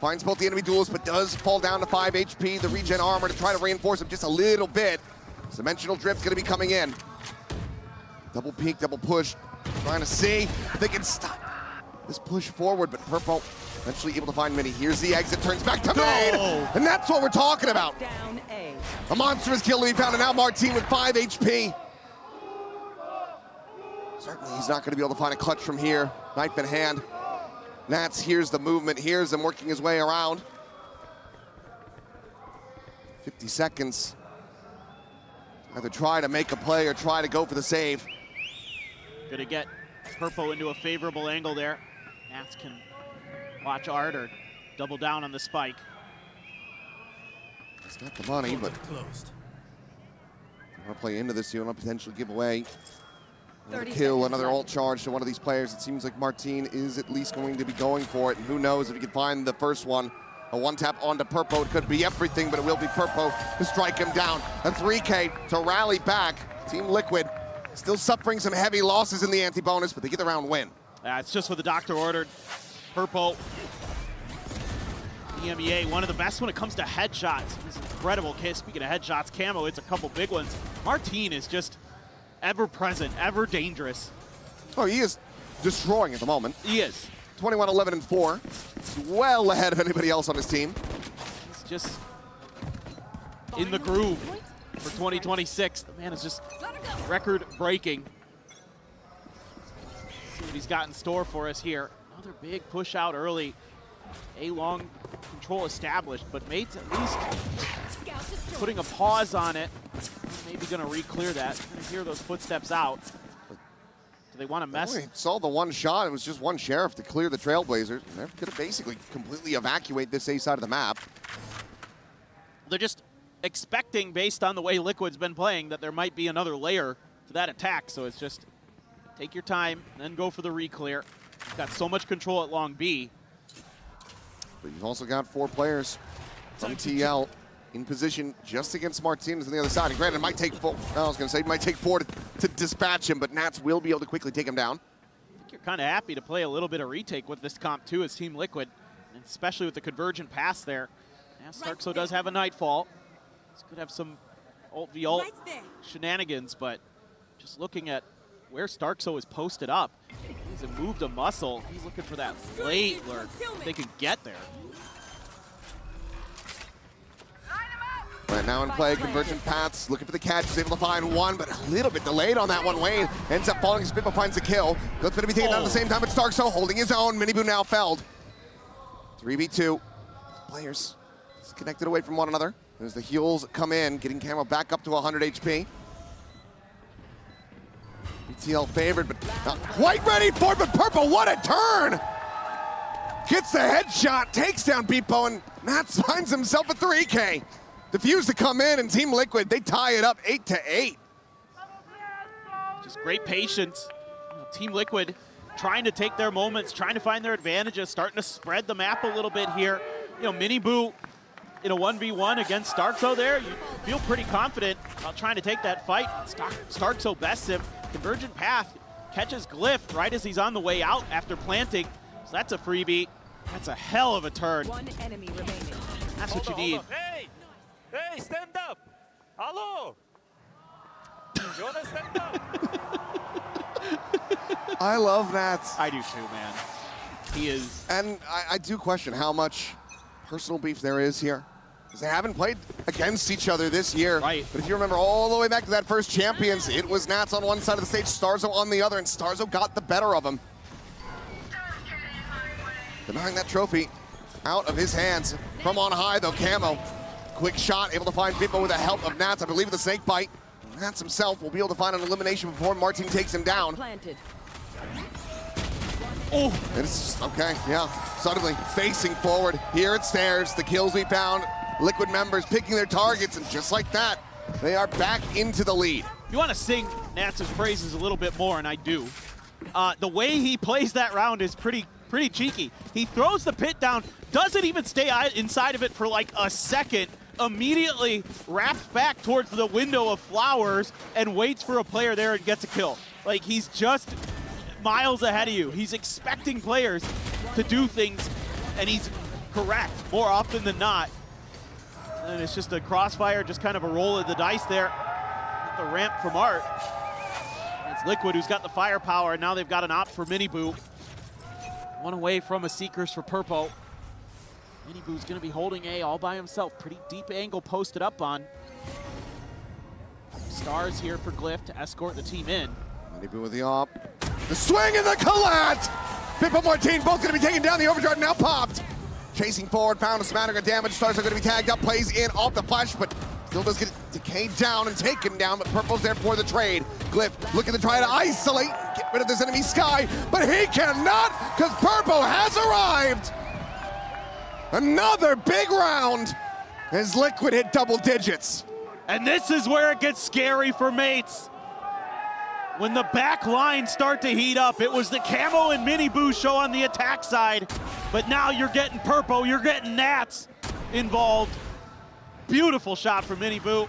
Finds both the enemy duelists, but does fall down to 5 HP. The regen armor to try to reinforce him just a little bit. Dimensional drift's going to be coming in. Double peek, double push, trying to see if they can stop this push forward, but Purple eventually able to find Mini. Here's the exit, turns back to main, and that's what we're talking about. Down A. A monstrous kill to be found, and now Martin with 5 HP. Certainly he's not going to be able to find a clutch from here. Knife in hand. Nats hears the movement, hears him working his way around. 50 seconds. Either try to make a play or try to go for the save. Gonna get Purple into a favorable angle there. Nats can watch Art or double down on the spike. He's got the money, but you want to play into this, you want to potentially give away another kill, another ult charge to one of these players. It seems like Martin is at least going to be going for it, and who knows if he can find the first one. A one-tap onto Purple. It could be everything, but it will be Purple to strike him down. A 3K to rally back. Team Liquid still suffering some heavy losses in the anti-bonus, but they get the round win. It's just what the doctor ordered. Purple, EMEA, one of the best when it comes to headshots. He's incredible. Speaking of headshots, Camo, it's a couple big ones. Martin is just ever present, ever dangerous. Oh, he is destroying at the moment. He is. 21, 11, and 4. He's well ahead of anybody else on his team. He's just in the groove for 2026. The man is just record-breaking. See what he's got in store for us here. Another big push out early. A long control established, but Mates at least putting a pause on it. Maybe gonna re-clear that. Gonna hear those footsteps out. Do they want to mess? We saw the one shot. It was just one sheriff to clear the Trailblazers. They're gonna basically completely evacuate this A side of the map. They're just expecting, based on the way Liquid's been playing, that there might be another layer to that attack. So it's just take your time, then go for the re-clear. Got so much control at long B. But you've also got 4 players from TL in position just against Martinez on the other side. And granted, it might take 4. I was going to say it might take 4 to dispatch him, but Nats will be able to quickly take him down. I think you're kind of happy to play a little bit of retake with this comp too as Team Liquid, and especially with the convergent pass there. Now Starkso does have a Nightfall. This could have some ult v ult shenanigans, but just looking at where Starkso is posted up, he hasn't moved a muscle. He's looking for that late lurk. If they can get there. Right now in play, convergent paths, looking for the catch, is able to find one, but a little bit delayed on that one. Wayne ends up falling, Spitball finds the kill. Goat's gonna be taken down at the same time, but Starkso holding his own. Miniboo now felled. 3v2. Players disconnected away from one another. As the heals come in, getting Camo back up to 100 HP. ETL favored, but not quite ready for it, but Purple, what a turn! Gets the headshot, takes down Beepo, and Nats finds himself a 3K. Defuse to come in, and Team Liquid, they tie it up 8-8. Just great patience. Team Liquid trying to take their moments, trying to find their advantages, starting to spread the map a little bit here. You know, Miniboo in a 1v1 against Starkso there, you feel pretty confident about trying to take that fight. Starkso bests him. Convergent path catches Glyph right as he's on the way out after planting. So that's a freebie. That's a hell of a turn. One enemy remaining. That's what you need. Hey! Hey, stand up! Hello! You wanna stand up? I love Nats. I do too, man. He is. And I do question how much personal beef there is here. because they haven't played against each other this year. Right. But if you remember all the way back to that first Champions, it was Nats on one side of the stage, Starzo on the other, and Starzo got the better of him. Denying that trophy out of his hands from on high, though. Camo, quick shot, able to find Vipo with the help of Nats, I believe with the snake bite. Nats himself will be able to find an elimination before Martin takes him down. Planted. Oh, it's okay, yeah. Suddenly facing forward. Here it stares. The kills we found. Liquid members picking their targets, and just like that, they are back into the lead. You want to sing Nats' praises a little bit more, and I do. The way he plays that round is pretty cheeky. He throws the pit down, doesn't even stay inside of it for like a second, immediately wraps back towards the window of flowers and waits for a player there and gets a kill. Like, he's just miles ahead of you. He's expecting players to do things, and he's correct more often than not. And it's just a crossfire, just kind of a roll of the dice there. The ramp from Art. It's Liquid who's got the firepower, and now they've got an op for Miniboo. One away from a Seekers for Purpo. Miniboo's gonna be holding A all by himself. Pretty deep angle posted up on. Stars here for Glyph to escort the team in. Miniboo with the op. The swing and the collat! Vipo Martin both gonna be taken down. The overdrive now popped. Chasing forward, found a smattering of damage. Stars are gonna be tagged up, plays in off the flash, but still does get decayed down and taken down, but Purple's there for the trade. Glyph looking to try to isolate, get rid of this enemy Sky, but he cannot, because Purple has arrived! Another big round as Liquid hit double digits. And this is where it gets scary for Mates. When the back lines start to heat up, it was the Camo and Miniboo show on the attack side, but now you're getting Purpo, you're getting Nats involved. Beautiful shot from Miniboo.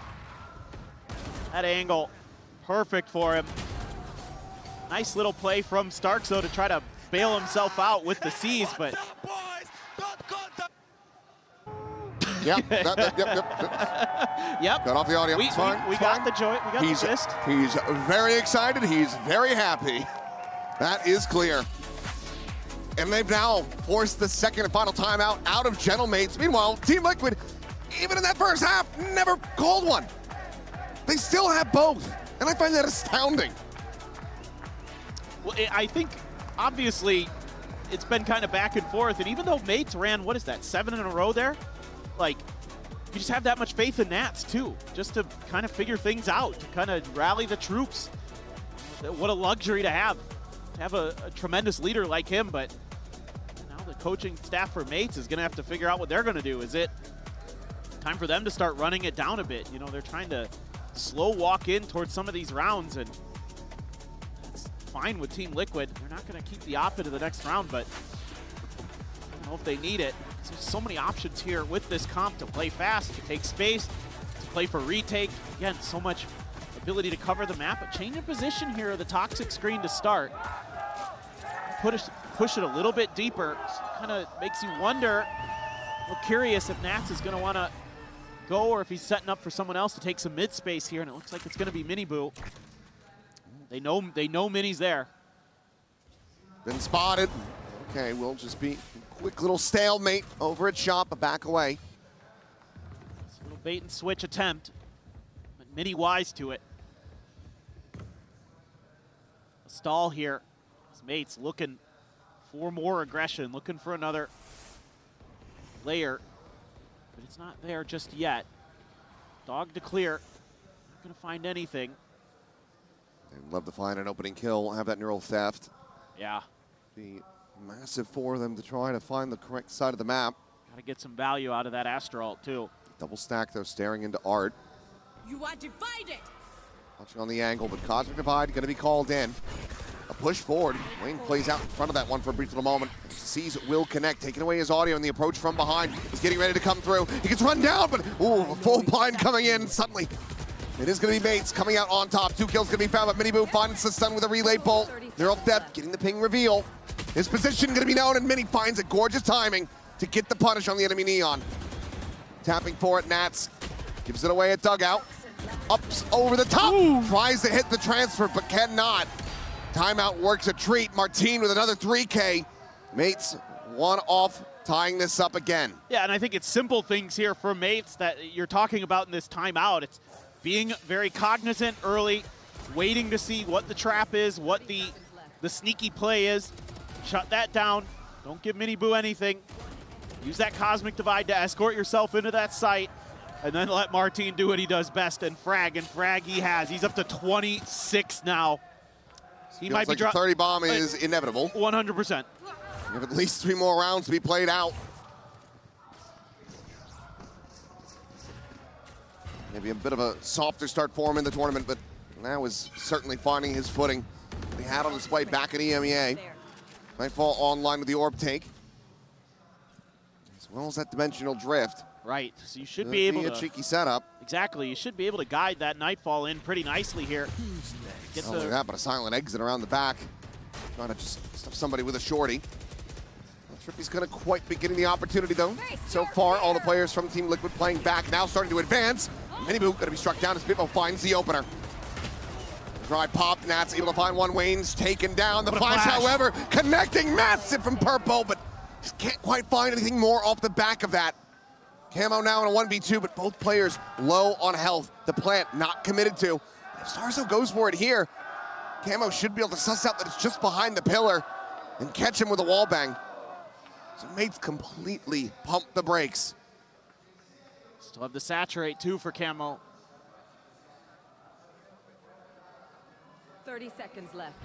That angle, perfect for him. Nice little play from Starks, though, to try to bail himself out with the C's, but... Yep. Yep. Got off the audio. We got the joint. We got the gist. He's very excited. He's very happy. That is clear. And they've now forced the second and final timeout out of Gentlemates. Meanwhile, Team Liquid, even in that first half, never called one. They still have both, and I find that astounding. Well, I think, obviously, it's been kind of back and forth, and even though Mates ran, what is that, 7 in a row there? Like, you just have that much faith in Nats, too, just to kind of figure things out, to kind of rally the troops. What a luxury to have a tremendous leader like him, but now the coaching staff for Mates is going to have to figure out what they're going to do. Is it time for them to start running it down a bit? You know, they're trying to slow walk in towards some of these rounds, and that's fine with Team Liquid. They're not going to keep the op into the next round, but I don't know if they need it. There's so many options here with this comp to play fast, to take space, to play for retake. Again, so much ability to cover the map. A change in position here of the toxic screen to start. Push it a little bit deeper. Kind of makes you wonder, well, curious if Nats is going to want to go or if he's setting up for someone else to take some mid space here, and it looks like it's going to be Miniboo. They know Mini's there. Been spotted. Okay, we'll just be a quick little stalemate over at shop, but back away. It's a little bait and switch attempt, but Mini wise to it. A stall here. His Mates looking for more aggression, looking for another layer, but it's not there just yet. Dog to clear. Not going to find anything. They'd love to find an opening kill, have that neural theft. Yeah. Be massive for them to try to find the correct side of the map. Got to get some value out of that Astral too. Double stack though, staring into Art. You are divided. Watching on the angle, but Cosmic Divide going to be called in. A push forward. Wayne plays out in front of that one for a brief little moment. Sees will connect, taking away his audio, and the approach from behind is getting ready to come through. He gets run down, but ooh, full blind coming in suddenly. It is going to be Mates coming out on top. 2 kills going to be found, but Miniboo finds the stun with a relay bolt. They're off depth, getting the ping reveal. His position going to be known, and Mini finds it. Gorgeous timing to get the punish on the enemy Neon. Tapping for it, Nats. Gives it away at Dugout. Ups over the top. Ooh. Tries to hit the transfer, but cannot. Timeout works a treat. Martin with another 3K. Mates one off tying this up again. Yeah, and I think it's simple things here for mates that you're talking about in this timeout. It's being very cognizant early, waiting to see what the trap is, what the sneaky play is. Shut that down. Don't give Miniboo anything. Use that Cosmic Divide to escort yourself into that site, and then let Martin do what he does best and frag he has. He's up to 26 now. He might be like the 30 bomb is inevitable. 100%. You have at least 3 more rounds to be played out. Maybe a bit of a softer start for him in the tournament, but now is certainly finding his footing. He had on display back at EMEA. Nightfall online with the orb take, as well as that dimensional drift. Right, so you should be able to... a cheeky setup. Exactly, you should be able to guide that Nightfall in pretty nicely here. Not only that, but a silent exit around the back. Trying to just stuff somebody with a shorty. Not sure if he's gonna quite be getting the opportunity though. So far, all the players from Team Liquid playing back, now starting to advance. Miniboo gonna be struck down as Bippo finds the opener. Dry pop, Nats able to find one, Wayne's taken down. The flash, however, connecting massive from Purple, but just can't quite find anything more off the back of that. Camo now in a 1v2, but both players low on health. The plant not committed to. If Starzo goes for it here, Camo should be able to suss out that it's just behind the pillar and catch him with a wall bang. So mates completely pump the brakes. Still have the saturate too for Camo. 30 seconds left.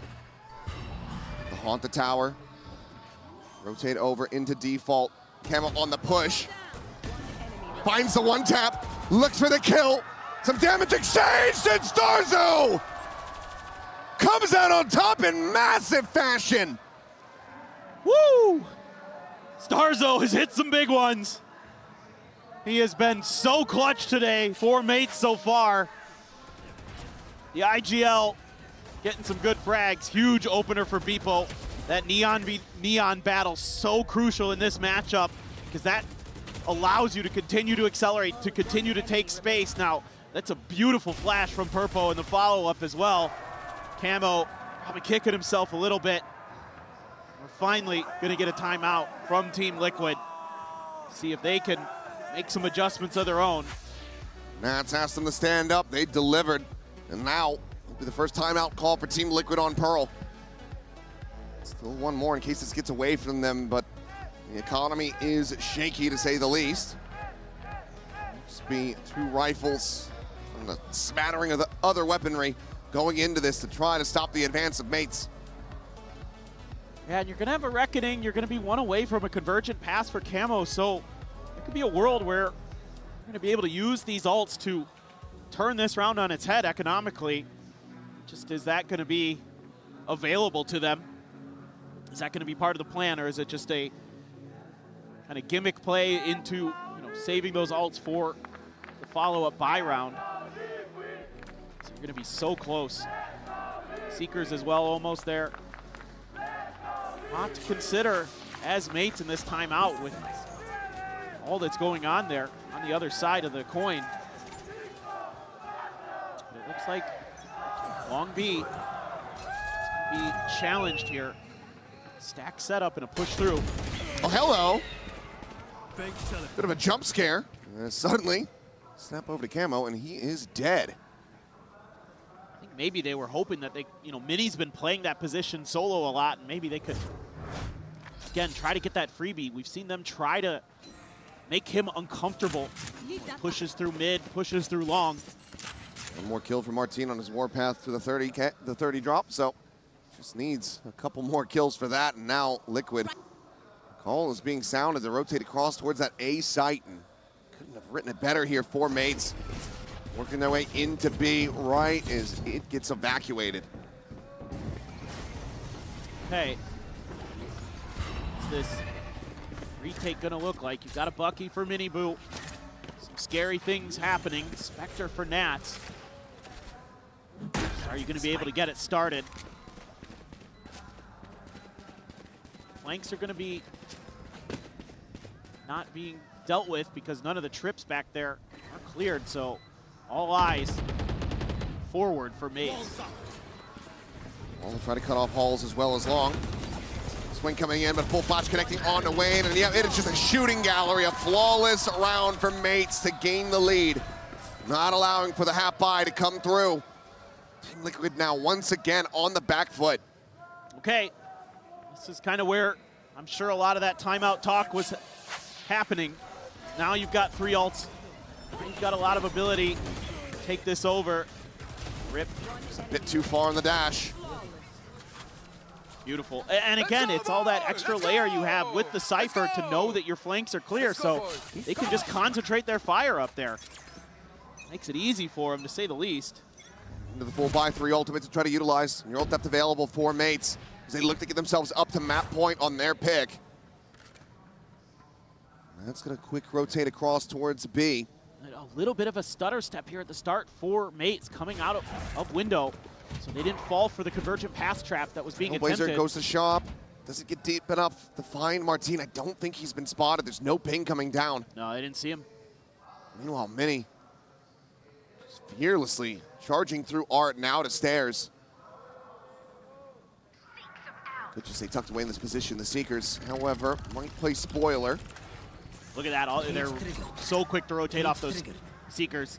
The haunt the tower. Rotate over into default. Camo on the push. Finds the one tap. Looks for the kill. Some damage exchanged, and Starzo comes out on top in massive fashion. Woo! Starzo has hit some big ones. He has been so clutch today for mates so far. The IGL getting some good frags. Huge opener for Bippo. That Neon battle so crucial in this matchup because that allows you to continue to accelerate, to continue to take space. Now, that's a beautiful flash from Purpo in the follow-up as well. Camo probably kicking himself a little bit. We're finally gonna get a timeout from Team Liquid. See if they can make some adjustments of their own. Nats asked them to stand up, they delivered. And now, will be the first timeout call for Team Liquid on Pearl. Still one more in case this gets away from them, but the economy is shaky to say the least. Just be 2 rifles and a smattering of the other weaponry going into this to try to stop the advance of mates. Yeah, and you're gonna have a reckoning. You're gonna be one away from a convergent pass for Camo, so it could be a world where you're gonna be able to use these ults to turn this round on its head economically. Just is that gonna be available to them? Is that gonna be part of the plan, or is it just a kind of gimmick play into saving those ults for the follow-up buy round? So you're gonna be so close. Seekers as well, almost there. A lot to consider as mates in this timeout with all that's going on there on the other side of the coin. But it looks like Long B is gonna be challenged here. Stack setup and a push through. Oh, hello. Bit of a jump scare. Suddenly, snap over to Camo, and he is dead. I think maybe they were hoping that they, Mini's been playing that position solo a lot, and maybe they could, again, try to get that freebie. We've seen them try to make him uncomfortable. Pushes through mid, pushes through long. One more kill for Martin on his warpath to the 30 drop, so just needs a couple more kills for that, and now Liquid. Call is being sounded to rotate across towards that A site, and couldn't have written it better here for mates. Working their way into B right as it gets evacuated. Okay. What's this retake gonna look like? You've got a Bucky for Miniboo. Some scary things happening. Spectre for Nats. Are you gonna be able to get it started? Flanks are gonna be not being dealt with because none of the trips back there are cleared, so all eyes forward for Maze. Well, we'll try to cut off Halls as well as Long. Swing coming in, but full flash connecting on to Wayne, and yeah, it is just a shooting gallery, a flawless round for Mates to gain the lead. Not allowing for the half buy to come through. Team Liquid now once again on the back foot. Okay, this is kind of where I'm sure a lot of that timeout talk was happening. Now you've got 3 ults. You've got a lot of ability to take this over. Rip. Just a bit too far on the dash. Beautiful. And again, it's all that extra layer you have with the Cypher to know that your flanks are clear, so they can just concentrate their fire up there. Makes it easy for them, to say the least. Into the full buy, 3 ultimates to try to utilize. Your ult depth available for Mates as they look to get themselves up to map point on their pick. That's going to quick rotate across towards B. A little bit of a stutter step here at the start for Mates coming out of window. So they didn't fall for the convergent pass trap that was being attempted. Blazer goes to shop. Doesn't get deep enough to find Martin. I don't think he's been spotted. There's no ping coming down. No, they didn't see him. Meanwhile, Mini just fearlessly charging through Art now to stairs. Could you say tucked away in this position, the Seekers, however, might play spoiler. Look at that. They're so quick to rotate off those Seekers.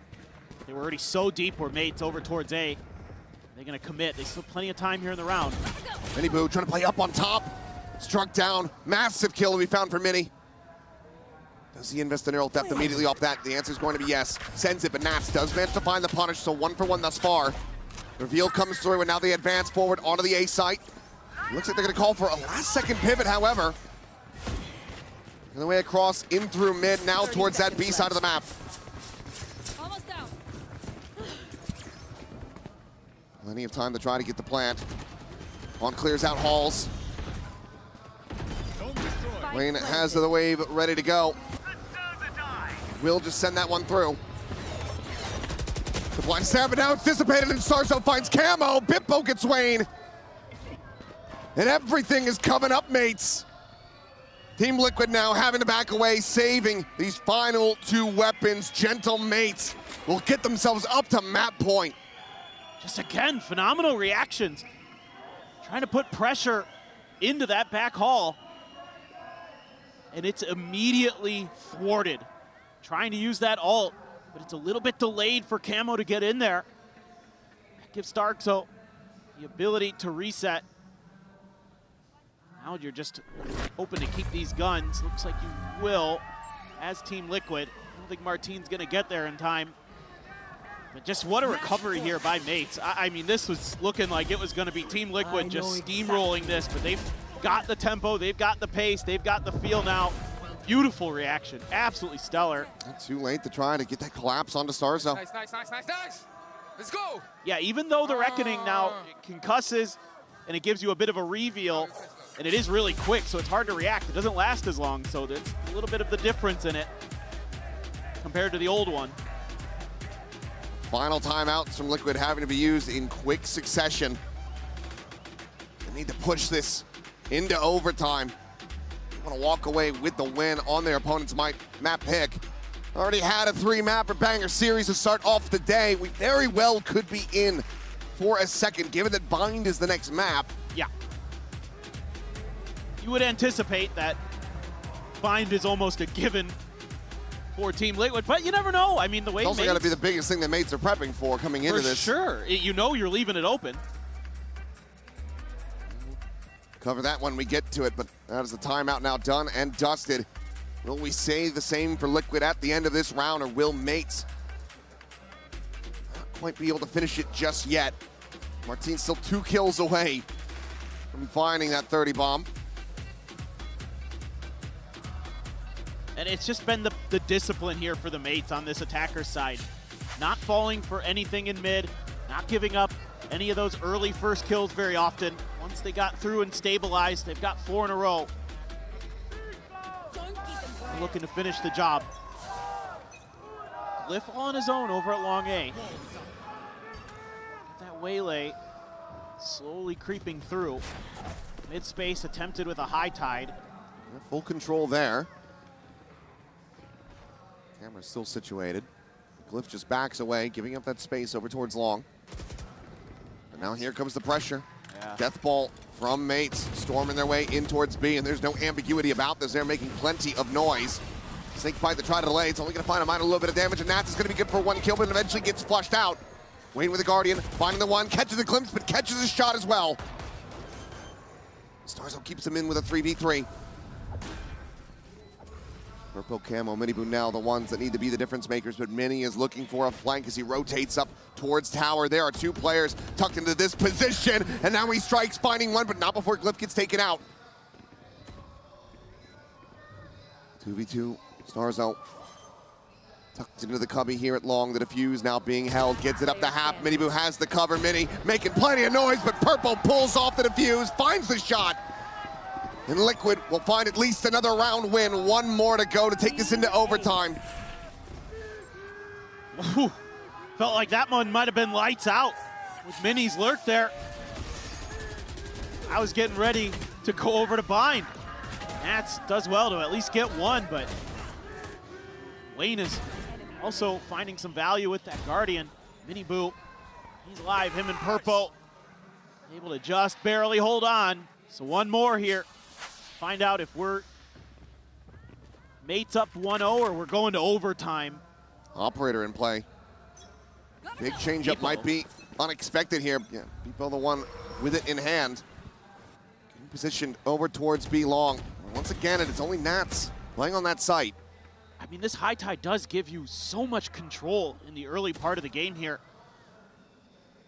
They were already so deep where Mates over towards A. They're going to commit. They still have plenty of time here in the round. Mini Boo trying to play up on top. Struck down. Massive kill to be found for Mini. Does he invest in ult depth immediately off that? The answer is going to be yes. Sends it, but Nats does manage to find the punish, so 1 for 1 thus far. Reveal comes through, and now they advance forward onto the A site. Looks like they're going to call for a last-second pivot, however. And the way across in through mid, now towards that B side of the map. Almost down. Plenty of time to try to get the plant. On clears out Halls. Wayne has the wave ready to go. Will just send that one through. The blind stab, but now it's dissipated, and Sarzo finds Camo. Bippo gets Wayne. And everything is coming up, Mates. Team Liquid now having to back away, saving these final 2 weapons. Gentle Mates will get themselves up to map point. Just again, phenomenal reactions. Trying to put pressure into that back hall. And it's immediately thwarted. Trying to use that ult, but it's a little bit delayed for Camo to get in there. That gives Starkzo the ability to reset. Now you're just hoping to keep these guns. Looks like you will as Team Liquid. I don't think Martin's gonna get there in time. But just what a recovery here by Mates. I mean, this was looking like it was gonna be Team Liquid just steamrolling this, but they've got the tempo, they've got the pace, they've got the feel now. Beautiful reaction, absolutely stellar. Not too late to try to get that collapse onto Starzo. Nice, nice, nice, nice, nice. Let's go. Yeah, even though the Reckoning now concusses and it gives you a bit of a reveal, and it is really quick, so it's hard to react. It doesn't last as long, so there's a little bit of the difference in it compared to the old one. Final timeouts from Liquid having to be used in quick succession. They need to push this into overtime. They want to walk away with the win on their opponent's map pick. Already had a 3-map or banger series to start off the day. We very well could be in for a second, given that Bind is the next map. Yeah. You would anticipate that Bind is almost a given for Team Liquid, but you never know. I mean, the way It's also got to be the biggest thing that Mates are prepping for coming into this. For sure. You know you're leaving it open. Cover that when we get to it, but that is the timeout now done and dusted. Will we say the same for Liquid at the end of this round, or will Mates not quite be able to finish it just yet? Martin's still 2 kills away from finding that 30 bomb. And it's just been the discipline here for the Mates on this attacker side. Not falling for anything in mid, not giving up any of those early first kills very often. Once they got through and stabilized, they've got 4 in a row. They're looking to finish the job. Glyph all on his own over at Long A. Get that waylay slowly creeping through. Mid-space attempted with a high tide. Full control there. Camera's still situated. Glyph just backs away, giving up that space over towards Long. And now here comes the pressure. Yeah, Death ball from Mates, storming their way in towards B, and there's no ambiguity about this. They're making plenty of noise. Snake bite to try to delay. It's only going to find a minor little bit of damage, and Nats is going to be good for one kill, but eventually gets flushed out. Wayne with the Guardian, finding the one, catches a glimpse, but catches a shot as well. Starzo keeps him in with a 3v3. Purple Camo, Miniboo now the ones that need to be the difference makers, but Mini is looking for a flank as he rotates up towards tower. There are two players tucked into this position, and now he strikes, finding one, but not before Glyph gets taken out. 2v2, Starzo tucked into the cubby here at long. The defuse now being held, gets it up to half. Miniboo has the cover. Mini making plenty of noise, but Purple pulls off the defuse, finds the shot. And Liquid will find at least another round win. One more to go to take this into overtime. Ooh, felt like that one might have been lights out with Mini's lurk there. I was getting ready to go over to bind. Nats does well to at least get one, but Wayne is also finding some value with that Guardian. Miniboo, he's alive, him and Purple. Able to just barely hold on. So one more here. Find out if we're Mates up 1-0 or we're going to overtime. Operator in play. Big changeup might be unexpected here. Yeah, Beepo the one with it in hand. Getting positioned over towards B long. Once again, it's only Nats playing on that site. I mean, this high tide does give you so much control in the early part of the game here.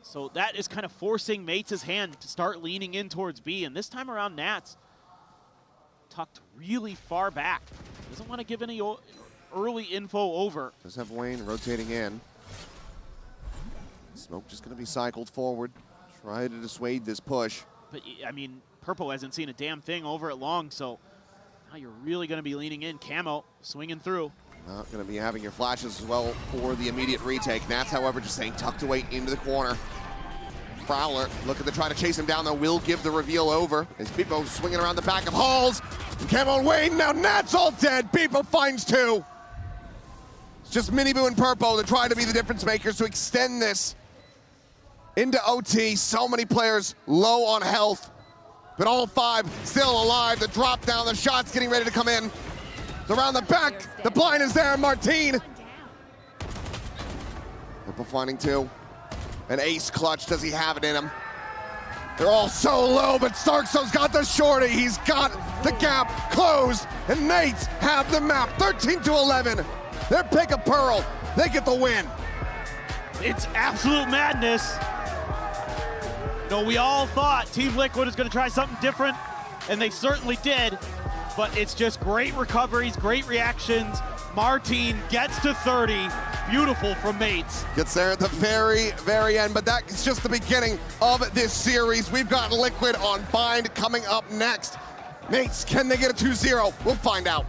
So that is kind of forcing Mates' hand to start leaning in towards B. And this time around, Nats tucked really far back. Doesn't want to give any early info over. Does have Wayne rotating in. Smoke just going to be cycled forward. Try to dissuade this push. But, I mean, Purple hasn't seen a damn thing over at long, so now you're really going to be leaning in. Camo swinging through. Not going to be having your flashes as well for the immediate retake. Nats, however, just staying tucked away into the corner. Prowler looking to try to chase him down, though, will give the reveal over. As Beepo swinging around the back of Halls. Camo and Wayne, now Nats all dead. Beepo finds two. It's just Miniboo and Purple to try to be the difference makers to extend this into OT. So many players low on health, but all five still alive. The drop down, the shot's getting ready to come in. Around the back, the blind is there, Martine. Purple finding two. An ace clutch, does he have it in him? They're all so low, but Starkso's got the shorty. He's got the gap closed, and Mates have the map. 13-11. Their pick of Pearl. They get the win. It's absolute madness. You know, we all thought Team Liquid was going to try something different, and they certainly did. But it's just great recoveries, great reactions. Martine gets to 30. Beautiful from Mates. Gets there at the very, very end, but that is just the beginning of this series. We've got Liquid on bind coming up next. Mates, can they get a 2-0? We'll find out.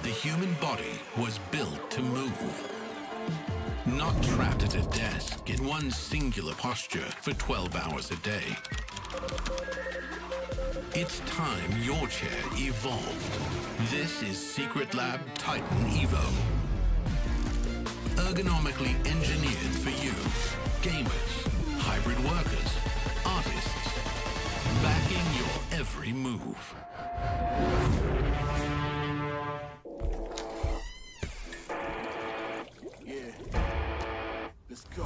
The human body was built to move. Not trapped at a desk in one singular posture for 12 hours a day. It's time your chair evolved. This is Secretlab Titan Evo. Ergonomically engineered for you, gamers, hybrid workers, artists, backing your every move. Let's go.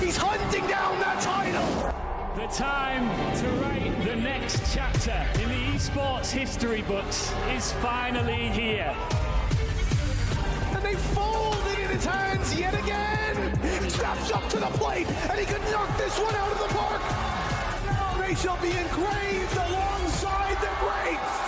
He's hunting down that title! The time to write the next chapter in the esports history books is finally here. And they fold his hands yet again. Steps up to the plate, and he can knock this one out of the park. They shall be engraved alongside the greats.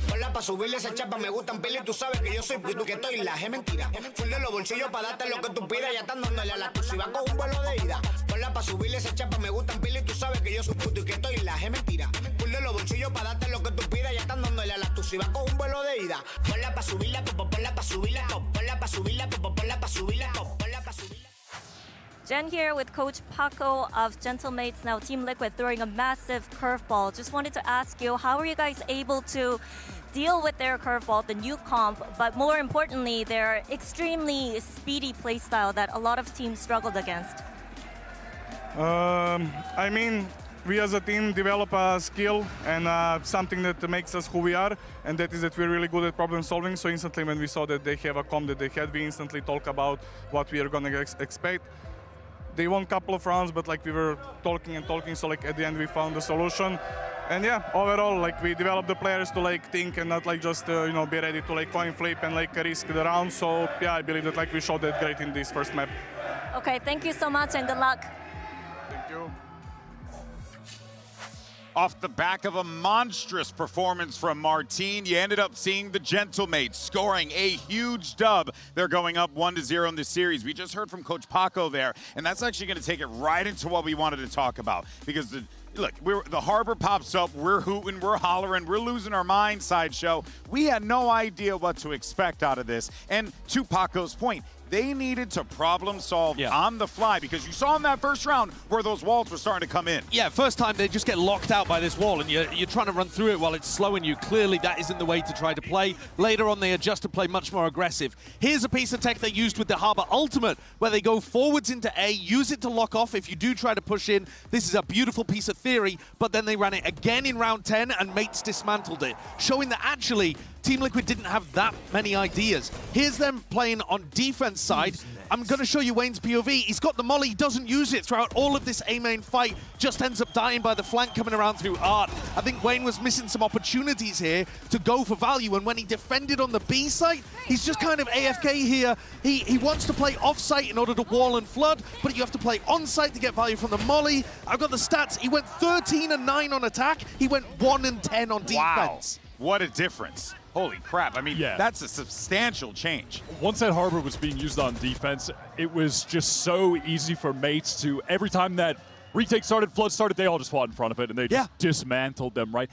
Ponla pa' subirle esa chapa, me gustan pila y tú sabes que yo soy puto que estoy la es mentira. Full de los bolsillos pa' darte lo que tú pidas, ya están dándole a la tuya y va con un vuelo de ida. Ponla pa' subirle esa chapa, me gustan pila y tú sabes que yo soy puto y que estoy la es mentira. Full de los bolsillos pa' darte lo que tú pidas, ya están dándole a la tuya y va con un vuelo de ida. Ponla pa' subirla, ponla pa' subirla, ponla pa' subirla, ponla pa' subirla, ponla pa' subirla. Jen here with Coach Paco of Gentlemates, now Team Liquid throwing a massive curveball. Just wanted to ask you, how are you guys able to deal with their curveball, the new comp, but more importantly, their extremely speedy playstyle that a lot of teams struggled against? I mean, we as a team develop a skill and something that makes us who we are, and that is that we're really good at problem solving. So instantly when we saw that they have a comp that they had, we instantly talk about what we are going to expect. They won a couple of rounds, but like we were talking and talking, so like at the end we found a solution. And yeah, overall, like we developed the players to like think and not like just you know, be ready to like coin flip and like risk the round. So yeah, I believe that like we showed that great in this first map. Okay, thank you so much and good luck. Thank you. Off the back of a monstrous performance from Martin, you ended up seeing the Gentlemates scoring a huge dub. They're going up 1-0 in the series. We just heard from Coach Paco there, and that's actually going to take it right into what we wanted to talk about. Because, look, the Harbor pops up, we're hooting, we're hollering, we're losing our mind, Sideshow. We had no idea what to expect out of this. And to Paco's point, they needed to problem solve on the fly, because you saw in that first round where those walls were starting to come in. Yeah, first time they just get locked out by this wall and you're trying to run through it while it's slowing you. Clearly that isn't the way to try to play. Later on they adjust to play much more aggressive. Here's a piece of tech they used with the Harbor Ultimate, where they go forwards into A, use it to lock off if you do try to push in. This is a beautiful piece of theory, but then they ran it again in round 10 and Mates dismantled it, showing that actually Team Liquid didn't have that many ideas. Here's them playing on defense side. I'm going to show you Wayne's POV. He's got the molly, doesn't use it throughout all of this A main fight, just ends up dying by the flank coming around through Art. I think Wayne was missing some opportunities here to go for value, and when he defended on the B site, he's just kind of AFK here. He wants to play off-site in order to wall and flood, but you have to play on-site to get value from the molly. I've got the stats. He went 13 and 9 on attack. He went 1 and 10 on defense. What a difference. Holy crap. I mean, that's a substantial change. Once that Harbor was being used on defense, it was just so easy for mates to, every time that retake started, flood started, they all just fought in front of it, and they just dismantled them, right?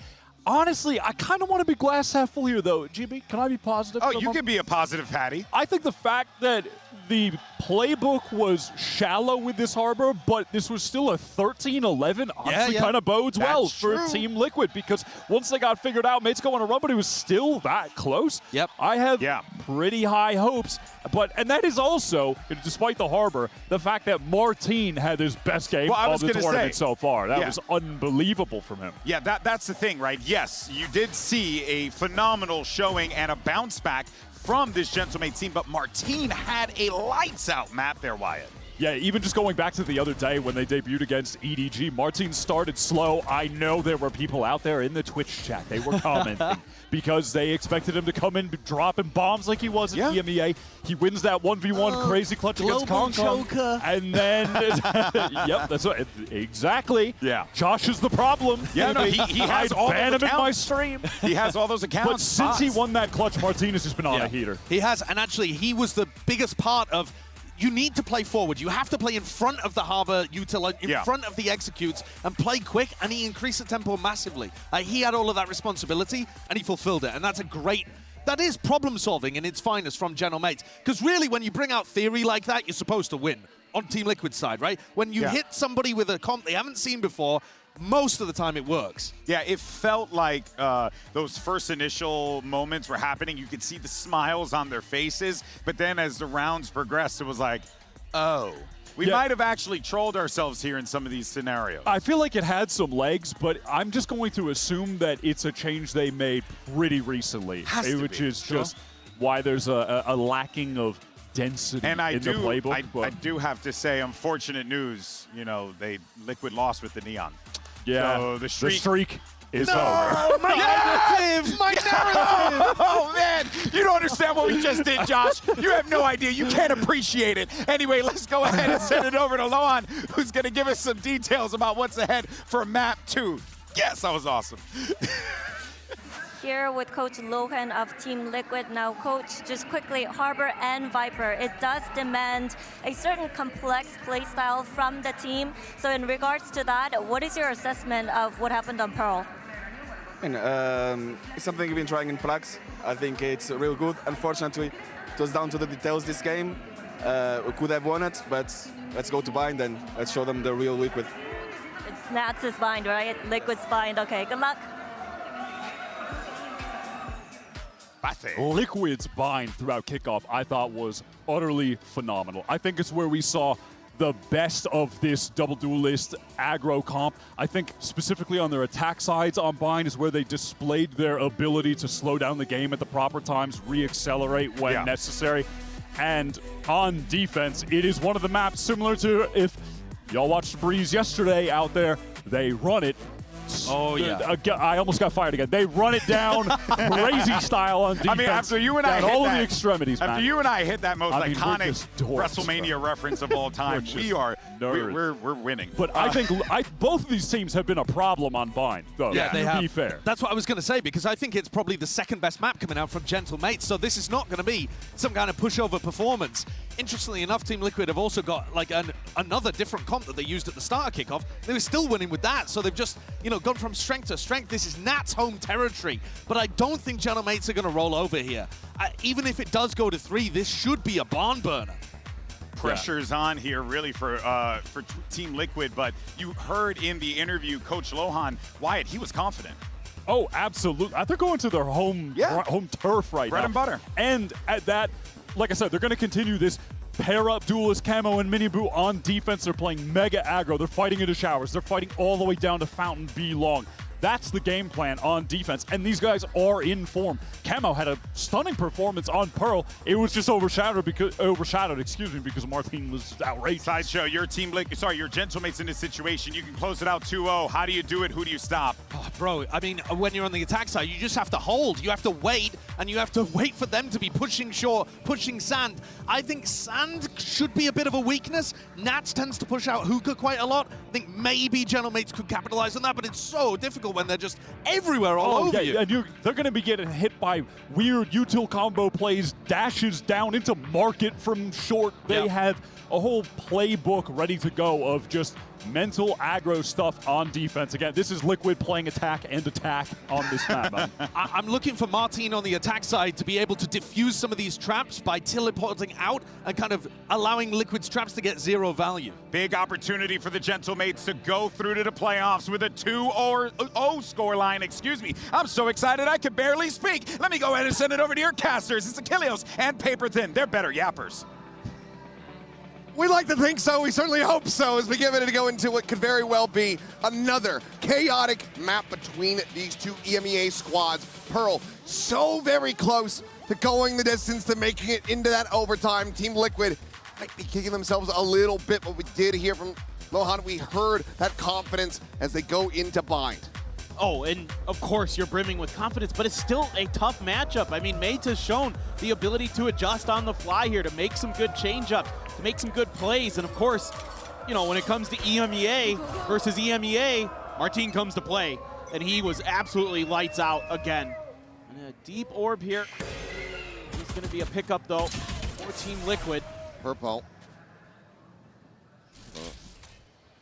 Honestly, I kind of want to be glass half full here, though. GB, can I be positive? Oh, you can be a positive, Patty. I think the fact that the playbook was shallow with this Harbor, but this was still a 13-11, honestly kind of bodes well for Team Liquid, because once they got figured out, mates go on a run, but it was still that close. Yep. I have pretty high hopes, and that is also, despite the Harbor, the fact that Martin had his best game of the tournament so far. That was unbelievable from him. Yeah, that's the thing, right? Yes, you did see a phenomenal showing and a bounce back from this Gentlemate team, but Martin had a lights-out map there, Wyatt. Yeah, even just going back to the other day when they debuted against EDG, Martin started slow. I know there were people out there in the Twitch chat. They were commenting because they expected him to come in dropping bombs like he was in EMEA. He wins that 1v1 crazy clutch against Kong Kong. And then, that's what, exactly. Yeah. Josh is the problem. Yeah, no, he has all those accounts. Ban him in my stream. He has all those accounts. But since he won that clutch, Martin has just been on a heater. He has, and actually, he was the biggest part of you need to play forward. You have to play in front of the Harbor util, in front of the executes, and play quick, and he increased the tempo massively. He had all of that responsibility, and he fulfilled it, and that's a great... That is problem solving in its finest from General Mates. Because really, when you bring out theory like that, you're supposed to win on Team Liquid's side, right? When you hit somebody with a comp they haven't seen before, most of the time it works. Yeah, it felt like those first initial moments were happening. You could see the smiles on their faces, but then as the rounds progressed, it was like, oh. We might have actually trolled ourselves here in some of these scenarios. I feel like it had some legs, but I'm just going to assume that it's a change they made pretty recently, which is just why there's a lacking of density in the playbook. I do have to say, unfortunate news, Liquid lost with the Neon. Yeah, so the streak is over. My narrative! My narrative! Oh, man. You don't understand what we just did, Josh. You have no idea. You can't appreciate it. Anyway, let's go ahead and send it over to Lohan, who's going to give us some details about what's ahead for Map 2. Yes, that was awesome. Here with Coach Lohan of Team Liquid. Now, Coach, just quickly, Harbor and Viper, it does demand a certain complex playstyle from the team. So in regards to that, what is your assessment of what happened on Pearl? It's something we've been trying in PRX. I think it's real good. Unfortunately, it was down to the details this game. We could have won it, but let's go to bind and let's show them the real Liquid. It's Nats' bind, right? Liquid's bind. Okay, good luck. Liquid's bind throughout kickoff, I thought, was utterly phenomenal. I think it's where we saw the best of this double duelist aggro comp. I think specifically on their attack sides on bind is where they displayed their ability to slow down the game at the proper times, re-accelerate when necessary. And on defense, it is one of the maps similar to, if y'all watched Breeze yesterday out there, they run it. Oh, yeah. I almost got fired again. They run it down crazy style on defense. I mean, after you and I hit all that, the extremities, after man. you and I hit that most iconic dorks, WrestleMania reference of all time, we're winning. But I think both of these teams have been a problem on bind, though. Yeah, they have. To be fair. That's what I was going to say, because I think it's probably the second best map coming out from Gentle Mates, so this is not going to be some kind of pushover performance. Interestingly enough, Team Liquid have also got like another different comp that they used at the start of kickoff. They were still winning with that, so they've just gone from strength to strength. This is Nat's home territory, but I don't think Gentle Mates are going to roll over here. Even if it does go to 3, this should be a barn burner. Pressure's on here really for Team Liquid, but you heard in the interview Coach Lohan, Wyatt, he was confident. Oh, absolutely. They're going to their home turf right now. Bread and butter. And at that, like I said, they're going to continue this pair-up duelist camo and mini boo on defense. They're playing mega aggro. They're fighting into showers. They're fighting all the way down to Fountain B long. That's the game plan on defense, and these guys are in form. Camo had a stunning performance on Pearl. It was just overshadowed because Martin was outrageous. Sideshow, your team, your Gentlemates in this situation. You can close it out 2-0. How do you do it? Who do you stop? Oh, bro, I mean, when you're on the attack side, you just have to hold. You have to wait, and you have to wait for them to be pushing short, pushing Sand. I think Sand should be a bit of a weakness. Nats tends to push out Hookah quite a lot. I think maybe Gentlemates could capitalize on that, but it's so difficult when they're just everywhere all over you. And they're going to be getting hit by weird util combo plays, dashes down into market from short. They have a whole playbook ready to go of just mental aggro stuff on defense. Again, this is Liquid playing attack and attack on this map. I'm looking for Martin on the attack side to be able to diffuse some of these traps by teleporting out and kind of allowing Liquid's traps to get zero value. Big opportunity for the Gentlemates to go through to the playoffs with a 2-0 scoreline. Excuse me. I'm so excited I can barely speak. Let me go ahead and send it over to your casters. It's Achilleos and Paper Thin. They're better yappers. We'd like to think so. We certainly hope so, as we get ready to go into what could very well be another chaotic map between these two EMEA squads. Pearl so very close to going the distance, to making it into that overtime. Team Liquid might be kicking themselves a little bit, but we did hear from Lohan. We heard that confidence as they go into bind. Oh, and of course you're brimming with confidence, but it's still a tough matchup. I mean, Mates has shown the ability to adjust on the fly here, to make some good change-ups, to make some good plays. And of course, you know, when it comes to EMEA versus EMEA, Martin comes to play, and he was absolutely lights out again. And a deep orb here. It's going to be a pickup, though, for Team Liquid. Purple.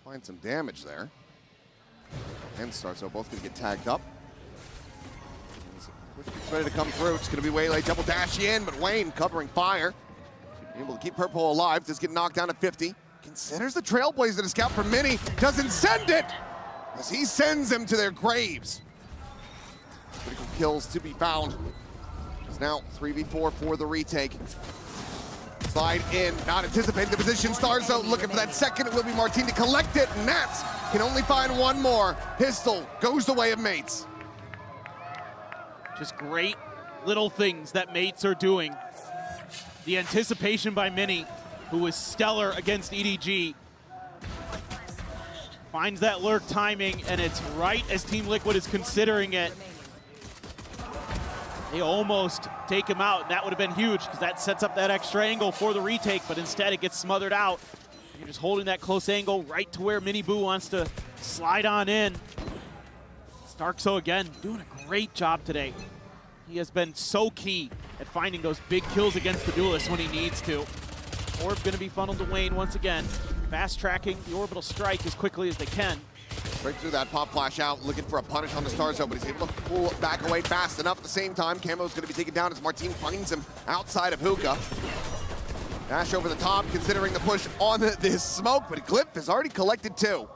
Find some damage there. And Starso both going to get tagged up. Push ready to come through. It's going to be Waylay double dash in, but Wayne covering fire. Able to keep Purple alive. Does get knocked down to 50. Considers the Trailblazer to scout for Mini. Doesn't send it as he sends them to their graves. Critical kills to be found. It's now 3v4 for the retake. Slide in, not anticipating the position. Starzo looking for that second. It will be Martin to collect it. Nats can only find one more. Pistol goes the way of Mates. Just great little things that Mates are doing. The anticipation by Mini, who was stellar against EDG, finds that lurk timing, and it's right as Team Liquid is considering it. They almost take him out, and that would have been huge because that sets up that extra angle for the retake, but instead it gets smothered out. You're just holding that close angle right to where Mini Boo wants to slide on in. Starkso again doing a great job today. He has been so key at finding those big kills against the duelist when he needs to. Orb going to be funneled to Wayne once again. Fast tracking the orbital strike as quickly as they can. Right through that, pop flash out, looking for a punish on the Starzo, but he's able to pull back away fast enough. At the same time, Camo's going to be taken down as Martin finds him outside of Hookah. Dash over the top, considering the push on this smoke, but Glyph has already collected two.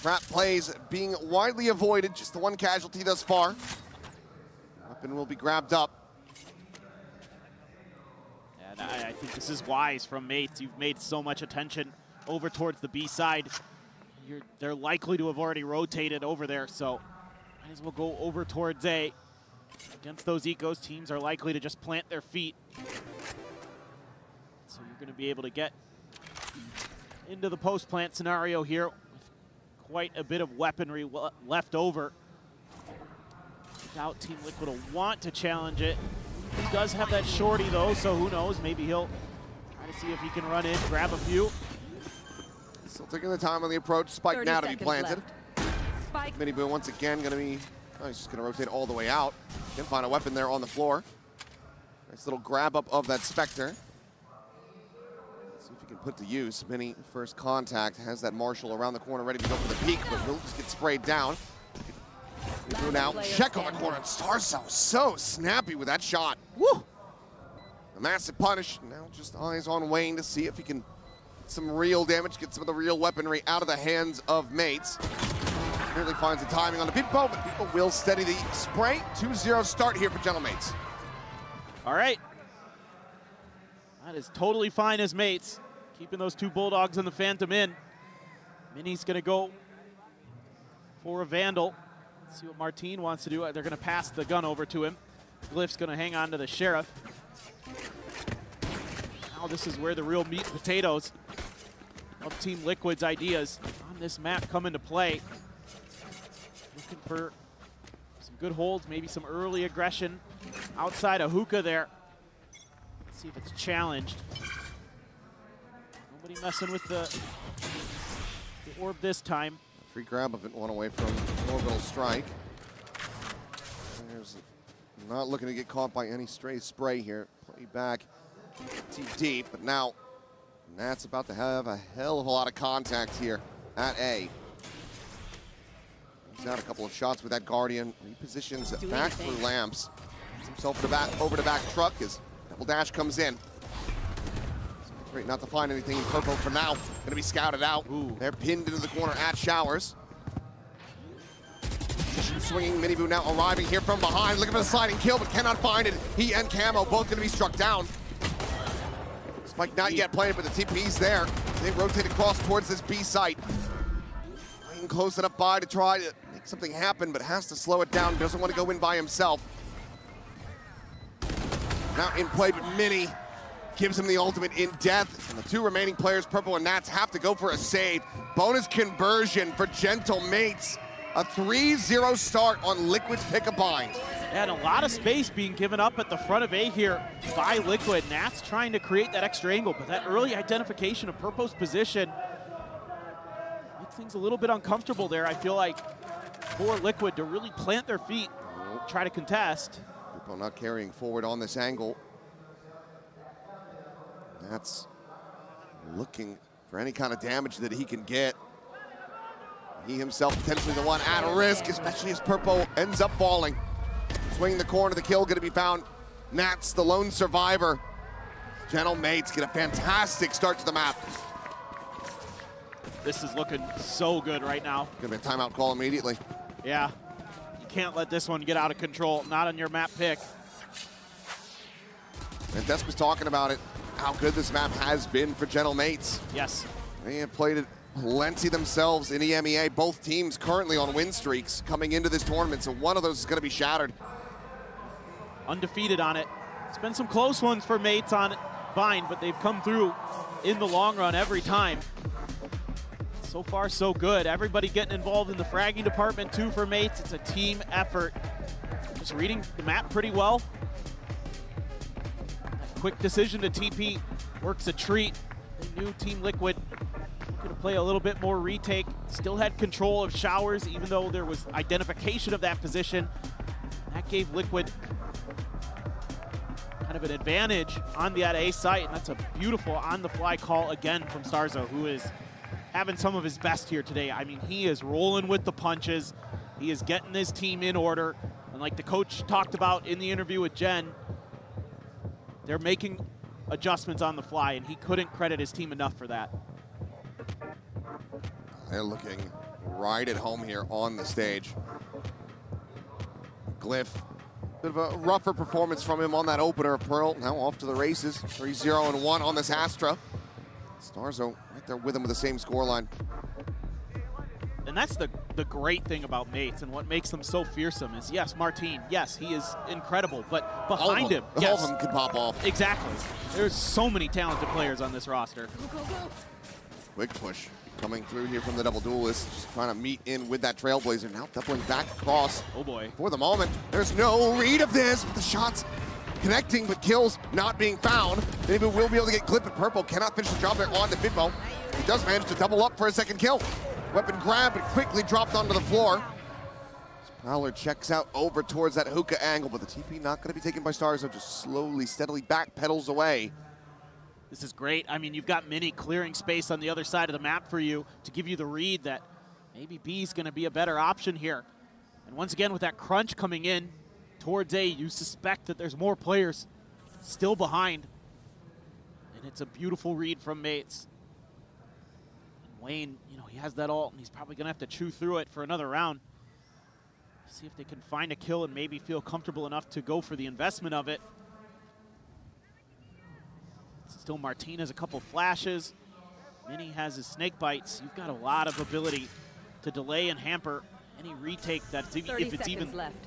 Trap plays being widely avoided, just the one casualty thus far. Weapon will be grabbed up. And I think this is wise from Mates. You've made so much attention over towards the B side. They're likely to have already rotated over there, so might as well go over towards A. Against those ecos, teams are likely to just plant their feet. So you're going to be able to get into the post-plant scenario here with quite a bit of weaponry left over. I doubt Team Liquid will want to challenge it. He does have that shorty though, so who knows, maybe he'll try to see if he can run in, grab a few. Still taking the time on the approach. Spike now to be planted. Spike. Mini Boo once again going to be, oh, he's just going to rotate all the way out. Can find a weapon there on the floor. Nice little grab up of that Spectre. See if he can put to use. Mini first contact, has that Marshall around the corner ready to go for the peak, but he'll just get sprayed down. Mini Boo now check on the corner. Starso so snappy with that shot. Woo! A massive punish. Now just eyes on Wayne to see if he can some real damage, get some of the real weaponry out of the hands of Mates. Clearly finds the timing on the People, but People will steady the spray. 2-0 start here for Gentlemates. All right. That is totally fine as Mates. Keeping those two Bulldogs and the Phantom in. Mini's going to go for a Vandal. See what Martine wants to do. They're going to pass the gun over to him. Glyph's going to hang on to the Sheriff. Now this is where the real meat and potatoes of Team Liquid's ideas on this map come into play. Looking for some good holds, maybe some early aggression outside of Hookah there. Let's see if it's challenged. Nobody messing with the orb this time. Free grab of it, one away from orbital strike. There's not looking to get caught by any stray spray here. Play back too deep, but now Nat's about to have a hell of a lot of contact here at A. He's out a couple of shots with that Guardian. Repositions back through lamps. Gets himself over to back truck as double dash comes in. Great not to find anything in purple for now. Gonna be scouted out. Ooh. They're pinned into the corner at Showers. Position swinging, Miniboo now arriving here from behind, looking for the sliding kill, but cannot find it. He and Camo both gonna be struck down. Spike not yet playing, but the TP's there. They rotate across towards this B site. Wayne close enough by to try to make something happen, but has to slow it down. Doesn't want to go in by himself. Now in play, but Mini gives him the ultimate in death. And the two remaining players, Purple and Nats, have to go for a save. Bonus conversion for Gentle Mates. A 3-0 start on Liquid's pick-a-bind. And a lot of space being given up at the front of A here by Liquid. Nats trying to create that extra angle, but that early identification of Purpo's position makes things a little bit uncomfortable there, I feel like, for Liquid to really plant their feet, try to contest. Purple not carrying forward on this angle. That's looking for any kind of damage that he can get. He himself potentially the one at risk, especially as Purple ends up falling. Swinging the corner, the kill gonna be found. Nats, the lone survivor. Gentle Mates get a fantastic start to the map. This is looking so good right now. Gonna be a timeout call immediately. Yeah, you can't let this one get out of control, not on your map pick. And Desk was talking about it, how good this map has been for Gentle Mates. Yes. They have played it plenty themselves in EMEA. Both teams currently on win streaks coming into this tournament, so one of those is going to be shattered. Undefeated on it. It's been some close ones for Mates on Bind, but they've come through in the long run every time. So far, so good. Everybody getting involved in the fragging department too for Mates. It's a team effort. Just reading the map pretty well. Quick decision to TP works a treat. They knew Team Liquid going to play a little bit more retake. Still had control of Showers, even though there was identification of that position. That gave Liquid kind of an advantage on that A site, and that's a beautiful on-the-fly call again from Starzo, who is having some of his best here today. I mean, he is rolling with the punches. He is getting his team in order. And like the coach talked about in the interview with Jen, they're making adjustments on the fly, and he couldn't credit his team enough for that. They're looking right at home here on the stage. Glyph, bit of a rougher performance from him on that opener of Pearl. Now off to the races, 3-0-1 on this Astra. Starzo right there with him with the same scoreline. And that's the great thing about Mates, and what makes them so fearsome is, yes, Martine, yes, he is incredible, but behind him, yes. All of them could pop off. Exactly. There's so many talented players on this roster. Quick push coming through here from the double duelist, just trying to meet in with that Trailblazer. Now doubling back across. Oh boy. For the moment, there's no read of this, but the shots connecting, but kills not being found. Maybe we'll be able to get Clip at Purple. Cannot finish the job there on the Bitmo. He does manage to double up for a second kill. Weapon grab, but quickly dropped onto the floor. Prowler checks out over towards that hookah angle, but the TP not going to be taken by Starzo, just slowly, steadily backpedals away. This is great. I mean, you've got Mini clearing space on the other side of the map for you to give you the read that maybe B's going to be a better option here. And once again, with that crunch coming in towards A, you suspect that there's more players still behind. And it's a beautiful read from Mates. And Wayne, you know, he has that ult, and he's probably going to have to chew through it for another round. See if they can find a kill and maybe feel comfortable enough to go for the investment of it. Still, Martine has a couple flashes. Mini has his snake bites. You've got a lot of ability to delay and hamper Any retake that's even, 30 if it's even seconds left.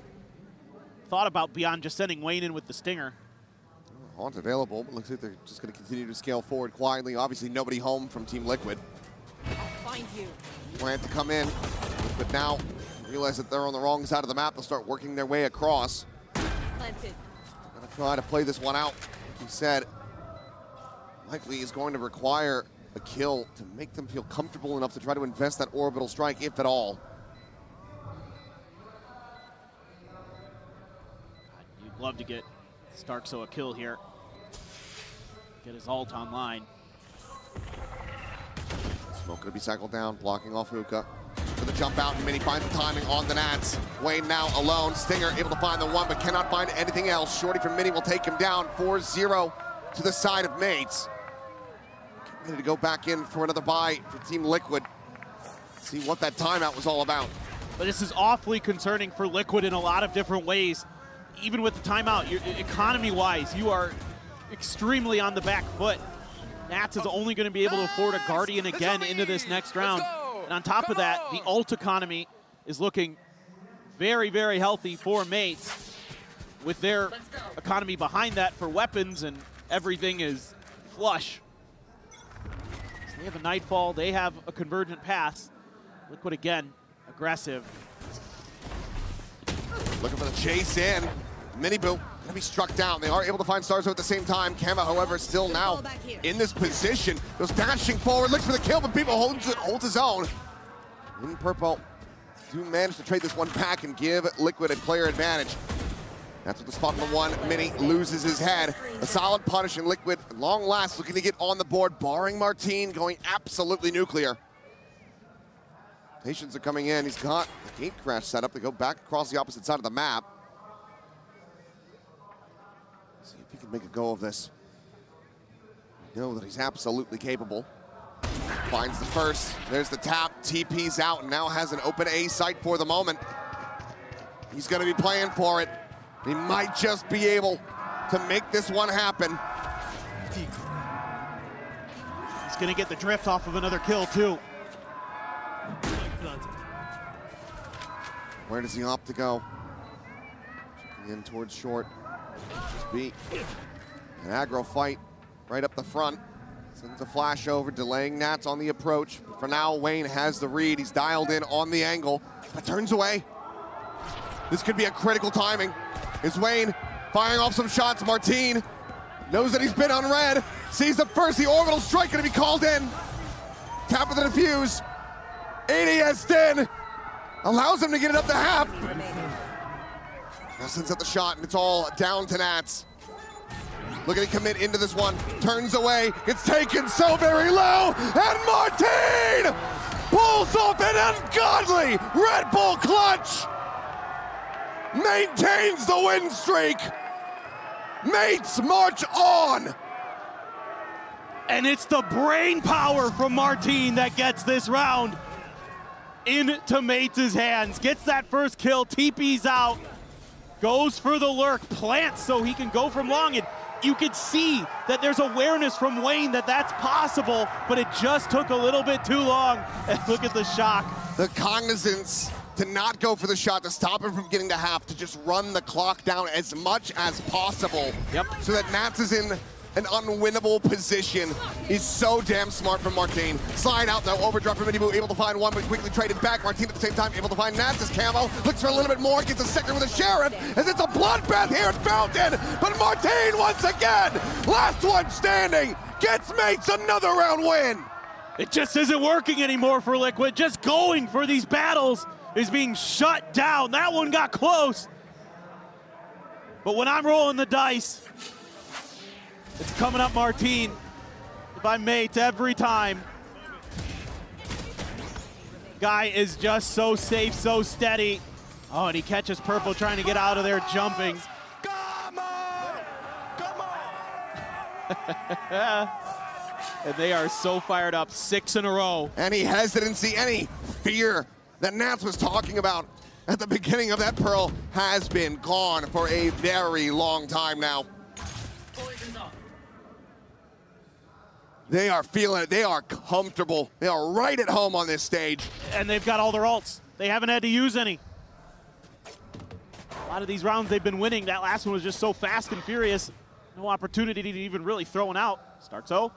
thought about beyond just sending Wayne in with the stinger. Haunt available, but looks like they're just going to continue to scale forward quietly. Obviously, nobody home from Team Liquid. I'll find you. Plan to come in, but now realize that they're on the wrong side of the map. They'll start working their way across. Planted. Gonna try to play this one out. He said, likely is going to require a kill to make them feel comfortable enough to try to invest that orbital strike, if at all. You'd love to get Starkso a kill here. Get his ult online. Smoke gonna be cycled down, blocking off Hookah. Gonna jump out, and Mini finds the timing on the Nats. Wayne now alone. Stinger able to find the one, but cannot find anything else. Shorty from Mini will take him down. 4-0 to the side of Mates. Ready to go back in for another buy for Team Liquid. See what that timeout was all about. But this is awfully concerning for Liquid in a lot of different ways. Even with the timeout, economy-wise, you are extremely on the back foot. Nats is only going to be able to afford a Guardian again into this next round. And on top of that, the ult economy is looking very, very healthy for Mates with their economy behind that for weapons, and everything is flush. So they have a Nightfall, they have a Convergent Pass. Liquid again, aggressive. Looking for the chase in. Mini Boo gonna be struck down. They are able to find Starzo at the same time. Kama, however, still now in this position. Goes dashing forward, looks for the kill, but people holds his own. In purple, do manage to trade this one back and give Liquid a player advantage. That's what the spot number one. Mini loses his head. A solid punish in Liquid. Long last, looking to get on the board, barring Martine going absolutely nuclear. Patients are coming in. He's got the gate crash set up to go back across the opposite side of the map. See if he can make a go of this. We know that he's absolutely capable. Finds the first. There's the tap. TP's out and now has an open A site for the moment. He's going to be playing for it. He might just be able to make this one happen. He's going to get the drift off of another kill, too. Where does he opt to go? Checking in towards short. Just beat. An aggro fight right up the front. Sends a flash over, delaying Nats on the approach. But for now, Wayne has the read. He's dialed in on the angle, but turns away. This could be a critical timing. Is Wayne firing off some shots? Martine knows that he's been on red. Sees the first, the orbital strike gonna be called in. Tap of the defuse. ADS in. Allows him to get it up to half. Now sends out the shot, and it's all down to Nats. Looking to commit into this one. Turns away. It's taken so very low. And Martine pulls off an ungodly Red Bull clutch. Maintains the win streak. Mates march on. And it's the brain power from Martine that gets this round into Mates' hands. Gets that first kill, TP's out, goes for the lurk, plants so he can go from long. And you could see that there's awareness from Wayne that that's possible, but it just took a little bit too long. And look at the shock. The cognizance to not go for the shot, to stop him from getting to half, to just run the clock down as much as possible. Yep. So that Nats is in an unwinnable position is so damn smart from Martine. Slide out though, overdrive from Minibu, able to find one, but quickly traded back. Martine at the same time, able to find Nats' camo, looks for a little bit more, gets a second with a Sheriff, as it's a bloodbath here at Fountain, but Martine once again, last one standing, gets Mates another round win. It just isn't working anymore for Liquid. Just going for these battles is being shut down. That one got close. But when I'm rolling the dice, it's coming up Martine by Mates every time. Guy is just so safe, so steady. Oh, and he catches Purple trying to get out of there, jumping. Come on! Come on! And they are so fired up, 6 in a row. Any hesitancy, any fear that Nats was talking about at the beginning of that Pearl has been gone for a very long time now. They are feeling it. They are comfortable. They are right at home on this stage. And they've got all their ults. They haven't had to use any. A lot of these rounds they've been winning. That last one was just so fast and furious. No opportunity to even really throw one out. Starts O.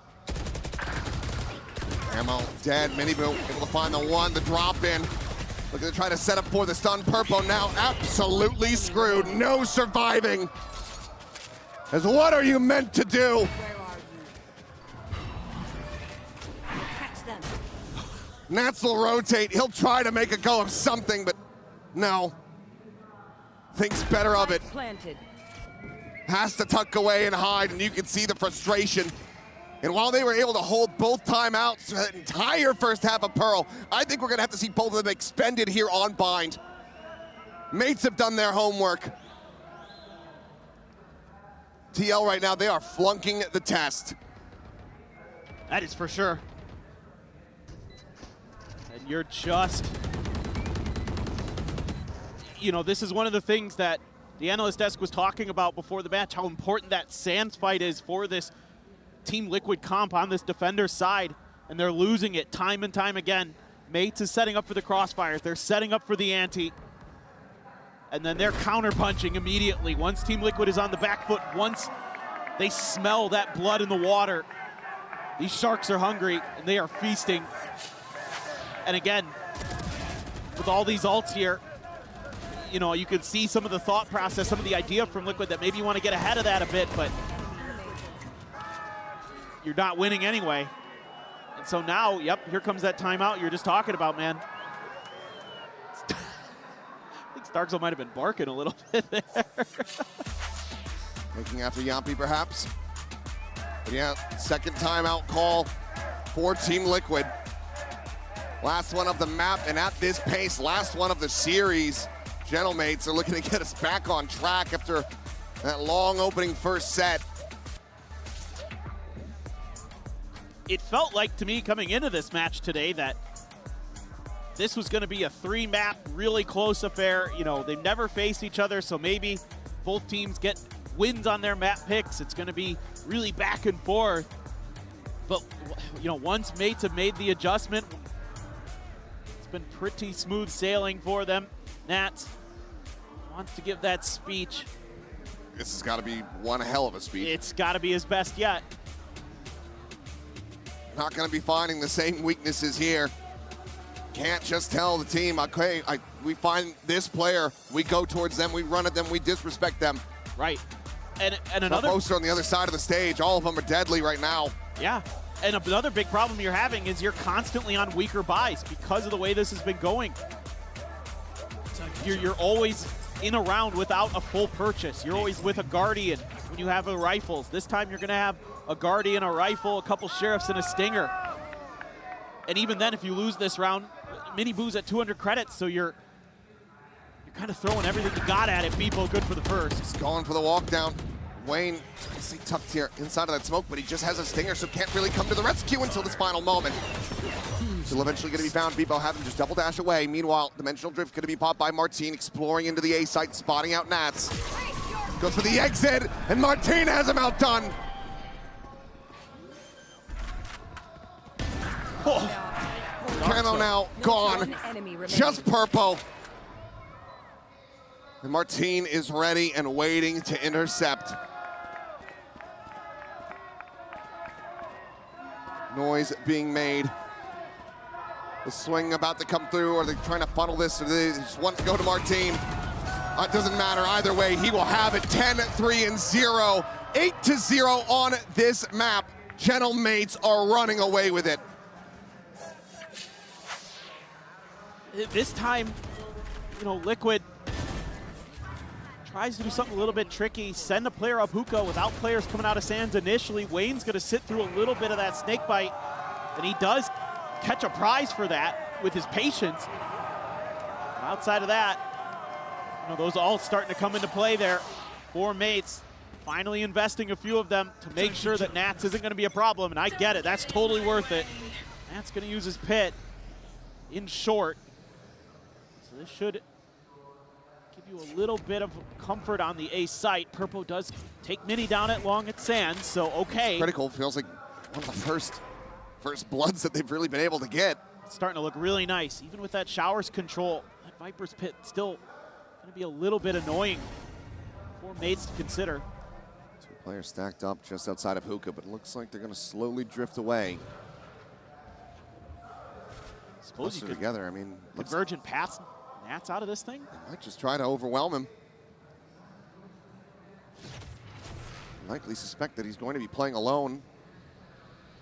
Ammo dead. Minibu able to find the one, the drop in. Looking to try to set up for the stun. Purple now absolutely screwed. No surviving. As what are you meant to do? Catch them. Nats will rotate. He'll try to make a go of something, but no. Thinks better of it. Planted. Has to tuck away and hide, and you can see the frustration. And while they were able to hold both timeouts for the entire first half of Pearl, I think we're gonna have to see both of them expended here on Bind. Mates have done their homework. TL right now, they are flunking the test. That is for sure. And you're just, you know, this is one of the things that the analyst desk was talking about before the match, how important that Sands fight is for this Team Liquid comp on this defender's side, and they're losing it time and time again. Mates is setting up for the crossfires. They're setting up for the ante. And then they're counter-punching immediately. Once Team Liquid is on the back foot, once they smell that blood in the water, these sharks are hungry, and they are feasting. And again, with all these ults here, you know, you can see some of the thought process, some of the idea from Liquid that maybe you want to get ahead of that a bit, but you're not winning anyway. And so now, yep, here comes that timeout you're just talking about, man. I think Starkzell might have been barking a little bit there. Looking after Yampi, perhaps. But yeah, second timeout call for Team Liquid. Last one of the map, and at this pace, last one of the series. Gentlemates are looking to get us back on track after that long opening first set. It felt like to me coming into this match today that this was going to be a 3-map, really close affair. You know, they've never faced each other, so maybe both teams get wins on their map picks. It's going to be really back and forth. But, you know, once Mates have made the adjustment, it's been pretty smooth sailing for them. Nats wants to give that speech. This has got to be one hell of a speech. It's got to be his best yet. Not going to be finding the same weaknesses here. Can't just tell the team, okay, we find this player, we go towards them, we run at them, we disrespect them. Right. And another poster on the other side of the stage. All of them are deadly right now. Yeah. And another big problem you're having is you're constantly on weaker buys because of the way this has been going. You're always in a round without a full purchase. You're always with a Guardian when you have the rifles. This time you're going to have a Guardian, a rifle, a couple Sheriffs, and a Stinger. And even then, if you lose this round, Minibu's at 200 credits, so you're kind of throwing everything you got at it. Beepo good for the first. He's going for the walk down. Wayne, he tucked here inside of that smoke, but he just has a Stinger, so can't really come to the rescue until this final moment. Still eventually going to be found. Beepo having just double dash away. Meanwhile, Dimensional Drift going to be popped by Martine, exploring into the A site, spotting out Nats. Goes for the exit, and Martine has him outdone. Oh. Camo now gone. Just Purple. And Martine is ready and waiting to intercept. Noise being made. The swing about to come through. Are they trying to funnel this? Or do they just want to go to Martine? It doesn't matter either way. He will have it 10-3-0. 8-0 on this map. Gentlemates are running away with it. This time, you know, Liquid tries to do something a little bit tricky, send a player up hookah without players coming out of Sands initially. Wayne's going to sit through a little bit of that snake bite, and he does catch a prize for that with his patience. Outside of that, you know, those all starting to come into play there for Mates. Finally investing a few of them to make sure that Nats isn't going to be a problem, and I get it. That's totally worth it. Nats going to use his pit in short. So this should give you a little bit of comfort on the A site. Purple does take Mini down at long at Sands, so okay. Critical feels like one of the first bloods that they've really been able to get. It's starting to look really nice. Even with that Showers control, that Viper's Pit still going to be a little bit annoying for mates to consider. Two players stacked up just outside of Hookah, but it looks like they're going to slowly drift away. Suppose you could together. I mean, Convergent pass Nats out of this thing. They might just try to overwhelm him. Likely suspect that he's going to be playing alone.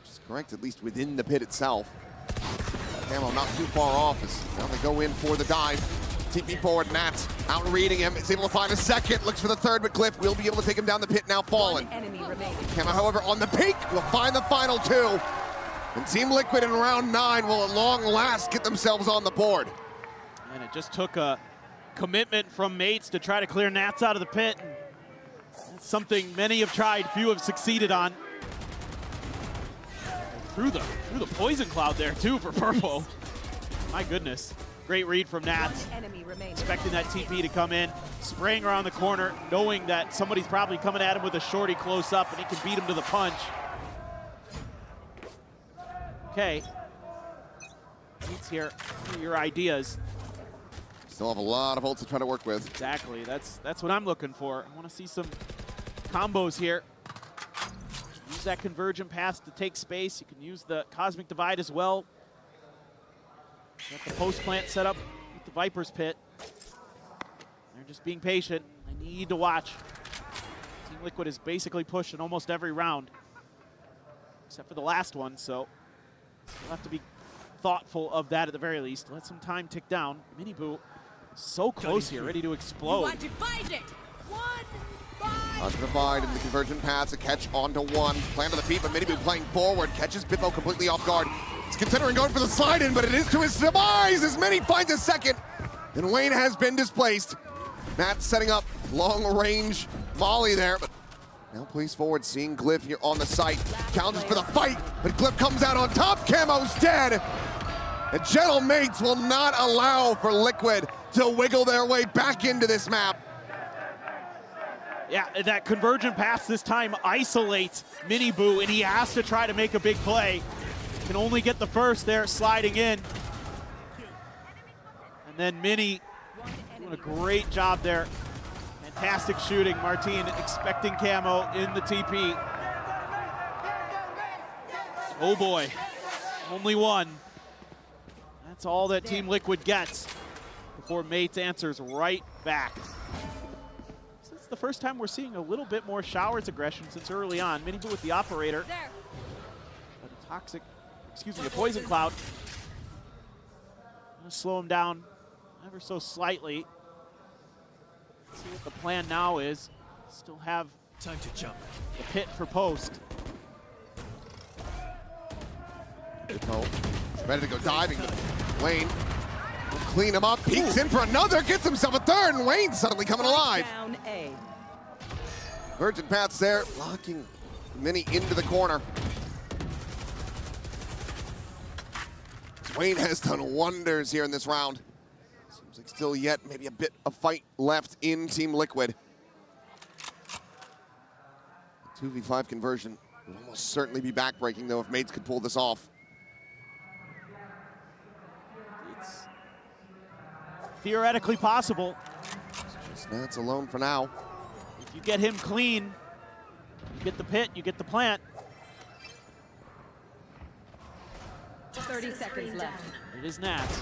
Which is correct, at least within the pit itself. Camo not too far off as now they go in for the dive. TP forward, Nats out reading him. Is able to find a second. Looks for the third, but Glyph will be able to take him down the pit now fallen. Camo, however, on the peak will find the final two. And Team Liquid in round 9 will at long last get themselves on the board. And it just took a commitment from mates to try to clear Nats out of the pit. That's something many have tried, few have succeeded on. Through the poison cloud there too for Purple. My goodness. Great read from Nats. Expecting that TP to come in, spraying around the corner, knowing that somebody's probably coming at him with a shorty close up and he can beat him to the punch. Okay. Needs here your ideas. Still have a lot of ults to try to work with. Exactly. That's what I'm looking for. I want to see some combos here. Use that Convergent pass to take space. You can use the Cosmic Divide as well. Got the post plant set up with the Viper's Pit. They're just being patient. They need to watch. Team Liquid is basically pushed in almost every round, except for the last one, so we'll have to be thoughtful of that at the very least. Let some time tick down. Miniboo so close here, ready to explode. Divide in the Convergent pass, a catch onto one. Plan to the feet, but Miniboo playing forward. Catches Bitho completely off guard. He's considering going for the slide in, but it is to his demise as Mini finds a second. And Wayne has been displaced. Matt setting up long range Molly there, but now plays forward, seeing Glyph here on the site. Challenges for the fight, but Glyph comes out on top. Camo's dead. And Gentle Mates will not allow for Liquid to wiggle their way back into this map. Yeah, that Convergent pass this time isolates Miniboo, and he has to try to make a big play. Can only get the first there, sliding in. And then Mini doing a great job there. Fantastic shooting. Martin expecting Camo in the TP. Oh boy, only one. That's all that Team Liquid gets before Mates answers right back. This is the first time we're seeing a little bit more Showers aggression since early on. Miniboo with the operator. But a toxic, a poison cloud. Gonna slow him down ever so slightly. Let's see what the plan now is. Still have time to jump. The pit for post. Ready to go diving. Wayne will clean him up, peeks in for another, gets himself a third, and Wayne suddenly coming alive. Virgin Paths there, locking Mini into the corner. Wayne has done wonders here in this round. Seems like still yet maybe a bit of fight left in Team Liquid. 2v5 conversion would almost certainly be backbreaking though if Mates could pull this off. It's theoretically possible. Just Nats alone for now. If you get him clean, you get the pit, you get the plant. 30 seconds left. It is Nats.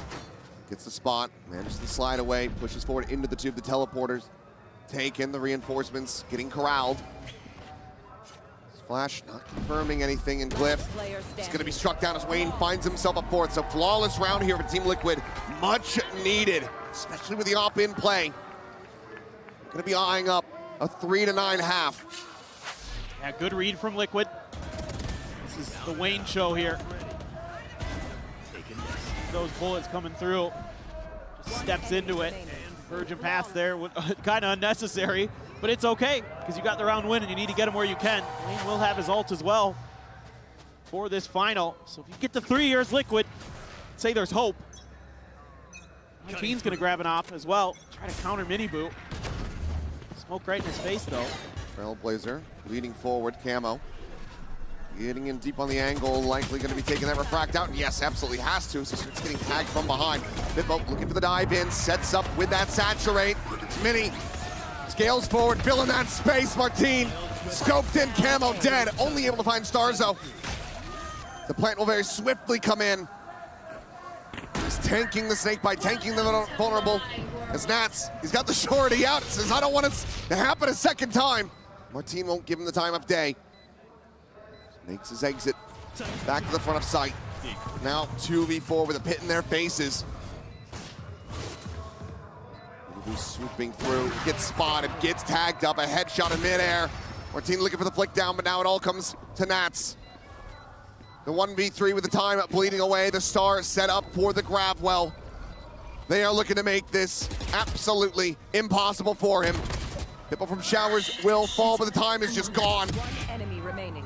Gets the spot, manages to slide away, pushes forward into the tube. The teleporters take in the reinforcements, getting corralled. Flash not confirming anything in Glyph. It's going to be struck down as Wayne finds himself a fourth. So flawless round here for Team Liquid. Much needed, especially with the op-in play. Going to be eyeing up a 3-9 half. Yeah, good read from Liquid. This is the Wayne show here. Those bullets coming through. Just steps into it. Virgin pass there, kind of unnecessary, but it's okay because you got the round win and you need to get him where you can. Wayne will have his ult as well for this final. So if you get to 3 years Liquid, say there's hope. Martin's gonna grab an op as well. Try to counter Miniboo. Smoke right in his face though. Trailblazer leading forward, Camo. Getting in deep on the angle, likely going to be taking that refract out. And yes, absolutely has to. So it's getting tagged from behind. Bitbo looking for the dive in, sets up with that saturate. It's Mini. Scales forward, filling that space. Martin scoped in, Camo dead. Only able to find Starzo. The plant will very swiftly come in. He's tanking the snake bite, tanking the vulnerable. As Nats, he's got the shorty out. It says, I don't want it to happen a second time. Martin won't give him the time of day. Makes his exit back to the front of sight. Now 2v4 with a pit in their faces. Who's swooping through, gets spotted, gets tagged up, a headshot in midair. Martin looking for the flick down, but now it all comes to Nats. The 1v3 with the time bleeding away. The Star set up for the grab well. They are looking to make this absolutely impossible for him. People from Showers will fall, but the time is just gone. One enemy remaining.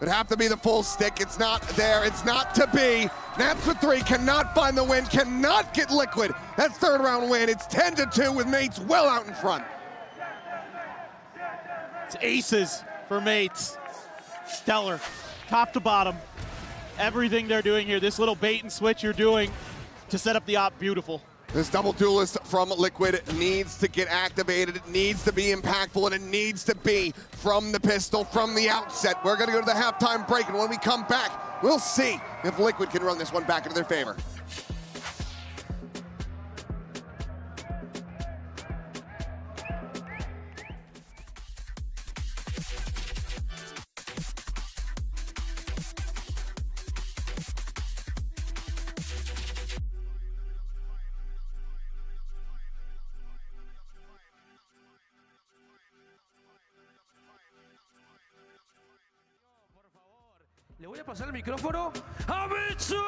It'd have to be the full stick. It's not there. It's not to be. Nats with 3 cannot find the win, cannot get Liquid. That third round win. It's 10-2 with Mates well out in front. It's aces for Mates. Stellar, top to bottom. Everything they're doing here, this little bait and switch you're doing to set up the op, beautiful. This double duelist from Liquid needs to get activated. It needs to be impactful, and it needs to be from the pistol, from the outset. We're going to go to the halftime break, and when we come back, we'll see if Liquid can run this one back into their favor. Le voy a pasar el micrófono a Mitsu.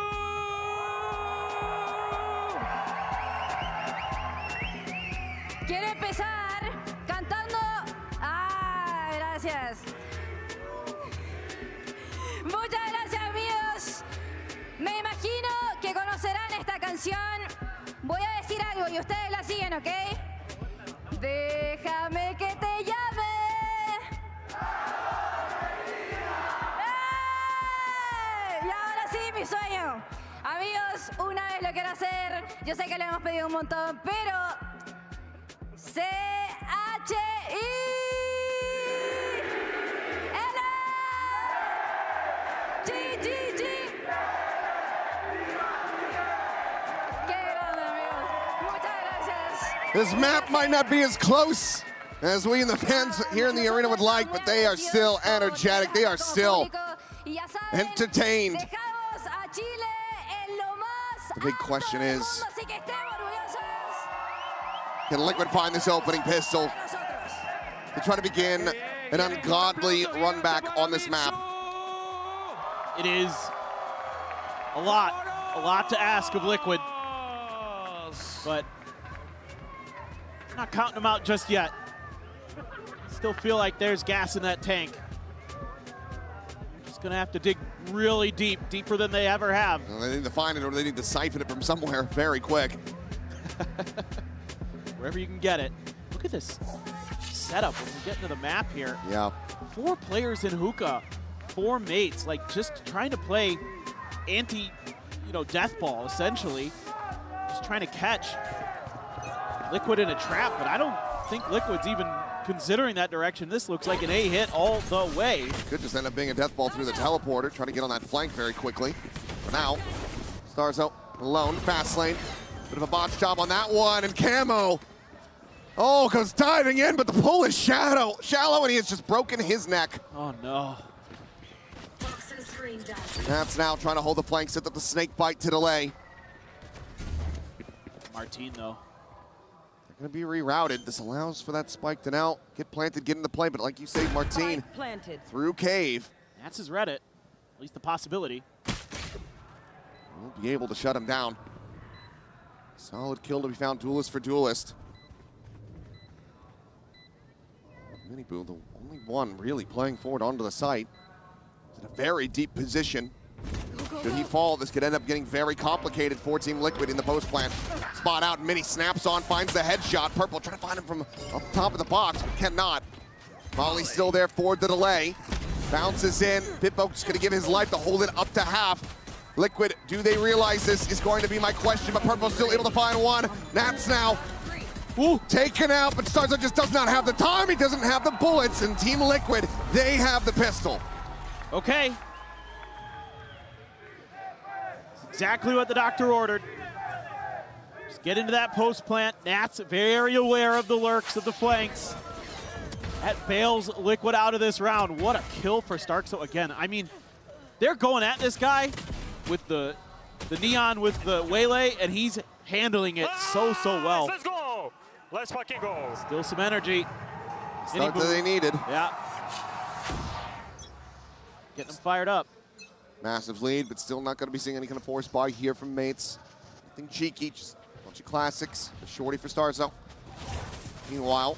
Quiero empezar cantando. Ah, gracias. Muchas gracias, amigos. Me imagino que conocerán esta canción. Voy a decir algo y ustedes la siguen, ¿ok? Déjame que te llame. Y ahora sí, mi sueño. Amigos, una vez lo quiero hacer. Yo sé que lo hemos pedido un montón, pero... C-H-I... G-G-G. Qué grande, amigos. Muchas gracias. This map might not be as close as we and the fans here in the arena would like, but they are still energetic. They are still entertained. The big question is, can Liquid find this opening pistol to try to begin an ungodly run back on this map? It is a lot to ask of Liquid, but I'm not counting them out just yet. Still feel like there's gas in that tank. Just gonna have to dig really deep, deeper than they ever have. Well, they need to find it, or they need to siphon it from somewhere very quick. Wherever you can get it. Look at this setup when we get into the map here. Yeah. 4 players in hookah, 4 mates, like just trying to play death ball essentially. Just trying to catch Liquid in a trap, but I don't think Liquid's even considering that direction. This looks like an A hit all the way. Could just end up being a death ball through the teleporter, trying to get on that flank very quickly. For now, Starzo alone, fast lane. Bit of a botch job on that one, and Camo. Oh, goes diving in, but the pull is shallow, and he has just broken his neck. Oh no. That's now trying to hold the flank, set up the snake bite to delay. Martin though. They're gonna be rerouted. This allows for that spike to now get planted, get into play, but like you say, Martin, through cave. That's his Reddit, at least the possibility. Won't be able to shut him down. Solid kill to be found, duelist for duelist. Miniboo, the only one really playing forward onto the site. He's in a very deep position. Should he fall, this could end up getting very complicated for Team Liquid in the post plant. Spot out, Mini snaps on, finds the headshot. Purple trying to find him from up top of the box, but cannot. Molly's still there for the delay. Bounces in. Pitbo's going to give his life to hold it up to half. Liquid, do they realize this is going to be my question, but Purple's still able to find one. Nats now taken out, but Starzo just does not have the time. He doesn't have the bullets, and Team Liquid, they have the pistol. Okay. Exactly what the doctor ordered. Just get into that post plant. Nats very aware of the lurks of the flanks. That bails Liquid out of this round. What a kill for Starkso again. I mean, they're going at this guy with the Neon with the Waylay, and he's handling it so well. Let's go! Let's fucking go. Still some energy. Start that they needed. Yeah. Getting them fired up. Massive lead, but still not going to be seeing any kind of force buy here from mates. Nothing cheeky, just a bunch of classics. A shorty for Starzo. Meanwhile,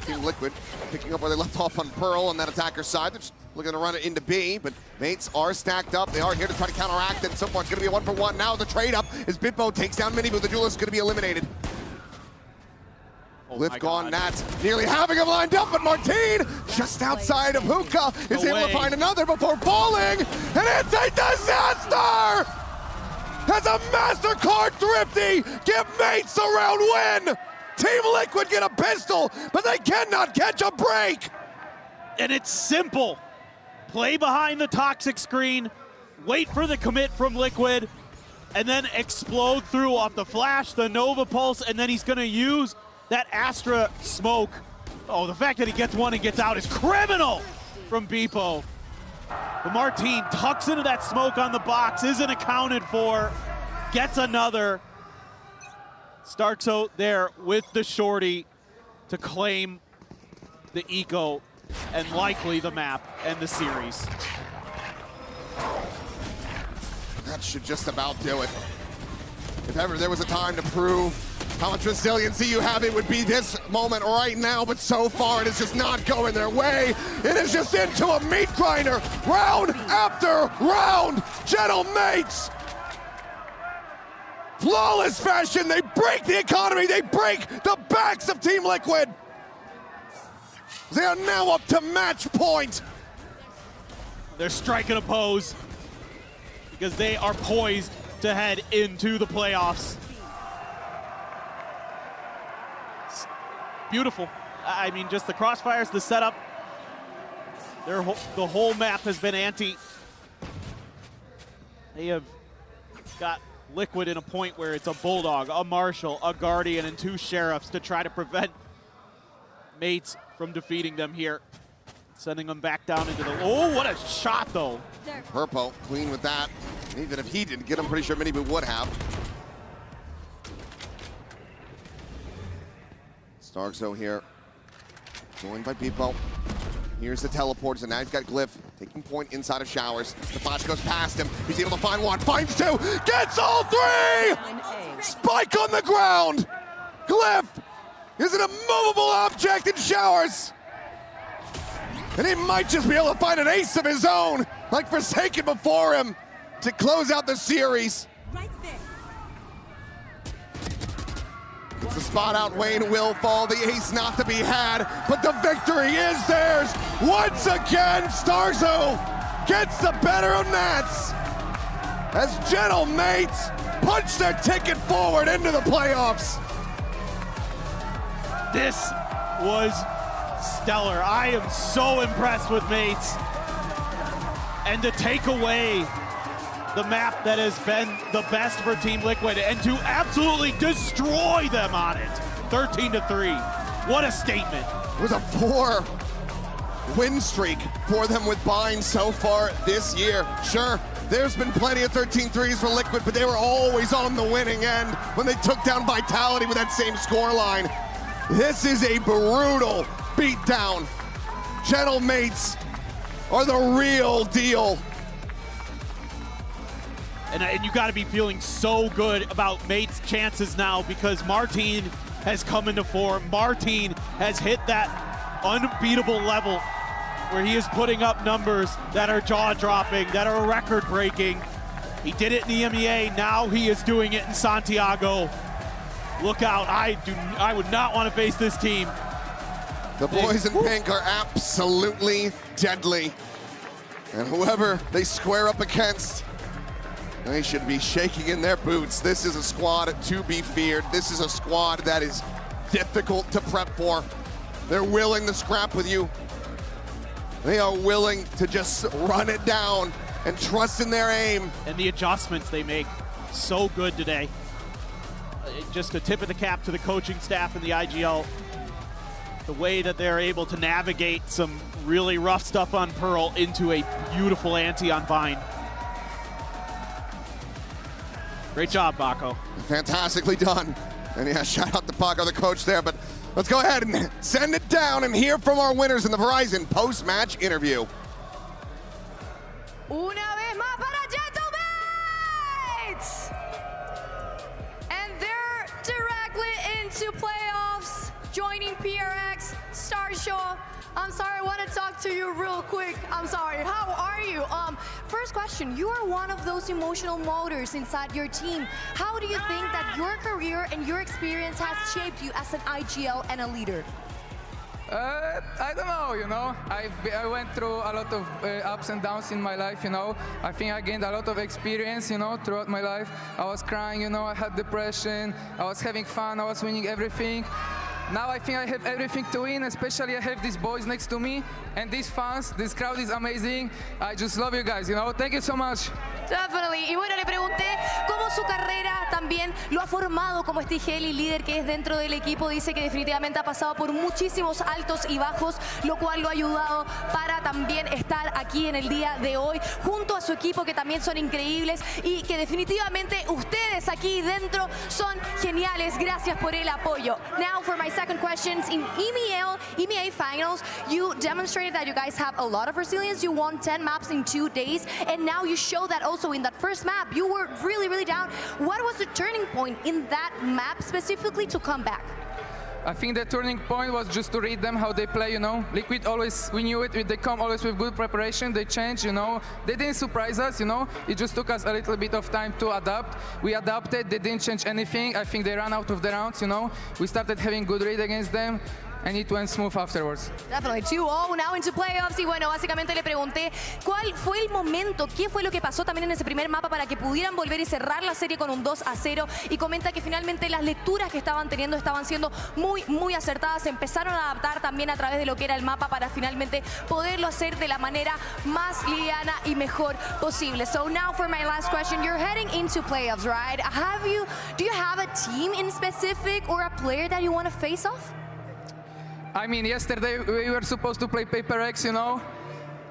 Team Liquid picking up where they left off on Pearl on that attacker side. They're just looking to run it into B, but mates are stacked up. They are here to try to counteract, and so far it's going to be a 1-for-1. Now the trade up as Bitbo takes down Mini, but the duelist is going to be eliminated. Lift gone, Nats nearly having him lined up, but Martine just outside of Hookah is able to find another before falling, and it's a disaster! As a Mastercard thrifty, give mates the round win! Team Liquid get a pistol, but they cannot catch a break! And it's simple. Play behind the toxic screen, wait for the commit from Liquid, and then explode through off the flash, the Nova Pulse, and then he's gonna use that Astra smoke. Oh, the fact that he gets one and gets out is criminal from Beepo. But Martine tucks into that smoke on the box, isn't accounted for, gets another. Starkso there with the shorty to claim the eco and likely the map and the series. That should just about do it. If ever there was a time to prove how much resiliency you have, it would be this moment right now, but so far it is just not going their way. It is just into a meat grinder, round after round. Gentle mates, flawless fashion, they break the economy, they break the backs of Team Liquid. They are now up to match point. They're striking a pose because they are poised to head into the playoffs. Beautiful. I mean, just the crossfires, the setup. The whole map has been anti. They have got Liquid in a point where it's a Bulldog, a Marshal, a Guardian, and 2 Sheriffs to try to prevent mates from defeating them here. Sending them back down into the... Oh, what a shot, though. Purple, clean with that. Even if he didn't get him, pretty sure Mini would have. Starkso here, joined by Beepo. Here's the teleport, so now he's got Glyph taking point inside of Showers. The flash goes past him. He's able to find one, finds 2, gets all 3! Spike on the ground! Glyph is an immovable object in Showers. And he might just be able to find an ace of his own, like Forsaken before him, to close out the series. It's the spot out, Wayne will fall, the ace not to be had, but the victory is theirs. Once again, Starzo gets the better of Nats as Gentle Mates punch their ticket forward into the playoffs. This was stellar. I am so impressed with mates. And to take away the map that has been the best for Team Liquid and to absolutely destroy them on it. 13-3. What a statement. It was a 4-win streak for them with Bind so far this year. Sure, there's been plenty of 13-3s for Liquid, but they were always on the winning end when they took down Vitality with that same scoreline. This is a brutal beatdown. Gentle Mates are the real deal. And you got to be feeling so good about Mates' chances now because Martine has come into form. Martine has hit that unbeatable level where he is putting up numbers that are jaw-dropping, that are record-breaking. He did it in the EMEA, now he is doing it in Santiago. Look out, I would not want to face this team. The boys in pink are absolutely deadly. And whoever they square up against, they should be shaking in their boots. This is a squad to be feared. This is a squad that is difficult to prep for. They're willing to scrap with you. They are willing to just run it down and trust in their aim. And the adjustments they make, so good today. Just a tip of the cap to the coaching staff and the IGL. The way that they're able to navigate some really rough stuff on Pearl into a beautiful ante on Vine. Great job, Baco. Fantastically done. And yeah, shout out to Baco, the coach there, but let's go ahead and send it down and hear from our winners in the Verizon post-match interview. Una vez más para Gentlemates! And they're directly into playoffs, joining PRX, Starshaw. I'm sorry, I want to talk to you real quick. I'm sorry, how are you? First question, you are one of those emotional motors inside your team. How do you think that your career and your experience has shaped you as an IGL and a leader? I don't know, you know. I went through a lot of ups and downs in my life, you know. I think I gained a lot of experience, you know, throughout my life. I was crying, you know, I had depression, I was having fun, I was winning everything. Now I think I have everything to win, especially I have these boys next to me and these fans, this crowd is amazing. I just love you guys, you know. Thank you so much. Definitely. Y bueno, le pregunté cómo su carrera también lo ha formado como este Heli líder que es dentro del equipo. Dice que definitivamente ha pasado por muchísimos altos y bajos, lo cual lo ha ayudado para también estar aquí en el día de hoy junto a su equipo, que también son increíbles y que definitivamente ustedes aquí dentro son geniales. Gracias por el apoyo. Now for my second questions. In EMEA finals, you demonstrated that you guys have a lot of resilience. You won 10 maps in 2 days, and now you show that also in that first map. You were really, really down. What was the turning point in that map specifically to come back? I think the turning point was just to read them, how they play, you know. Liquid always, we knew it, they come always with good preparation, they change, you know. They didn't surprise us, you know. It just took us a little bit of time to adapt. We adapted, they didn't change anything. I think they ran out of the rounds, you know. We started having good read against them. And it went smooth afterwards. Definitely 2-0 now into playoffs. Y bueno, básicamente le pregunté cuál fue el momento, qué fue lo que pasó también en ese primer mapa para que pudieran volver y cerrar la serie con un 2-0. Y comenta que finalmente las lecturas que estaban teniendo estaban siendo muy, muy acertadas. Se empezaron a adaptar también a través de lo que era el mapa para finalmente poderlo hacer de la manera más liviana y mejor posible. So now for my last question, you're heading into playoffs, right? Do you have a team in specific or a player that you want to face off? I mean, yesterday we were supposed to play PRX, you know.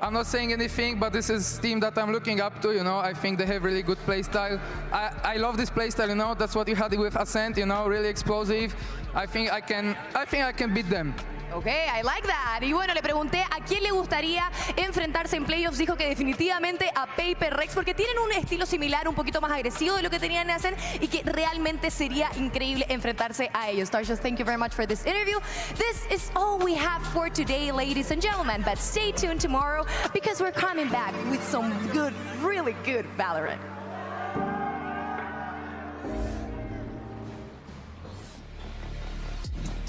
I'm not saying anything, but this is a team that I'm looking up to, you know. I think they have really good playstyle. I love this playstyle, you know. That's what you had with Ascent, you know, really explosive. I think I can beat them. Ok, I like that. Y bueno, le pregunté a quién le gustaría enfrentarse en playoffs. Dijo que definitivamente a PRX, porque tienen un estilo similar, un poquito más agresivo de lo que tenían que hacer y que realmente sería increíble enfrentarse a ellos. Starsha, thank you very much for this interview. This is all we have for today, ladies and gentlemen. But stay tuned tomorrow because we're coming back with some good, really good Valorant.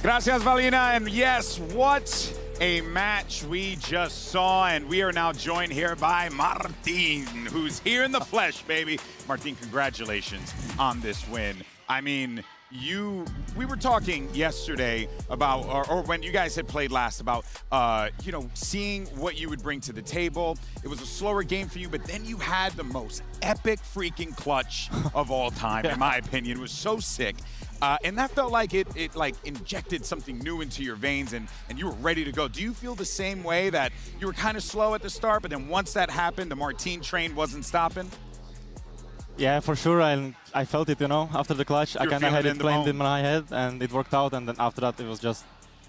Gracias, Valina. And yes, what a match we just saw. And we are now joined here by Martin, who's here in the flesh, baby. Martin, congratulations on this win. I mean, we were talking yesterday about, or when you guys had played last, about, you know, seeing what you would bring to the table. It was a slower game for you, but then you had the most epic freaking clutch of all time, in my opinion. It was so sick. And that felt like it like injected something new into your veins and you were ready to go. Do you feel the same way, that you were kind of slow at the start, but then once that happened, the Martin train wasn't stopping? Yeah, for sure. I felt it, you know, after the clutch. I kind of had it planned in my head and it worked out. And then after that, it was just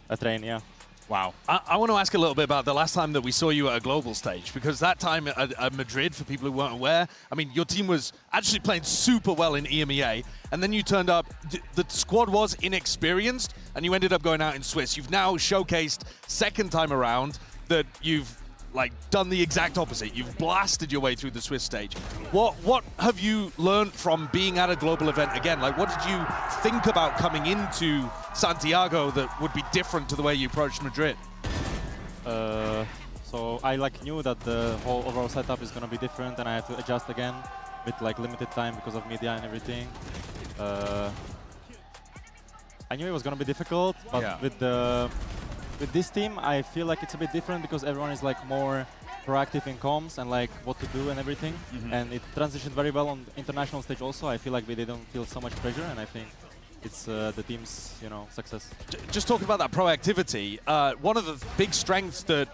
a train, yeah. Wow. I want to ask a little bit about the last time that we saw you at a global stage, because that time at Madrid, for people who weren't aware, I mean, your team was actually playing super well in EMEA, and then you turned up, the squad was inexperienced, and you ended up going out in Swiss. You've now showcased second time around that you've done the exact opposite. You've blasted your way through the Swiss stage. What have you learned from being at a global event again? Like, what did you think about coming into Santiago that would be different to the way you approached Madrid? So So I knew that the whole overall setup is gonna be different, and I had to adjust again with limited time because of media and everything. I knew it was gonna be difficult, but with this team, I feel like it's a bit different because everyone is more proactive in comms and what to do and everything. And it transitioned very well on international stage also. I feel like we didn't feel so much pressure, and I think it's the team's success. Just talking about that proactivity, one of the big strengths that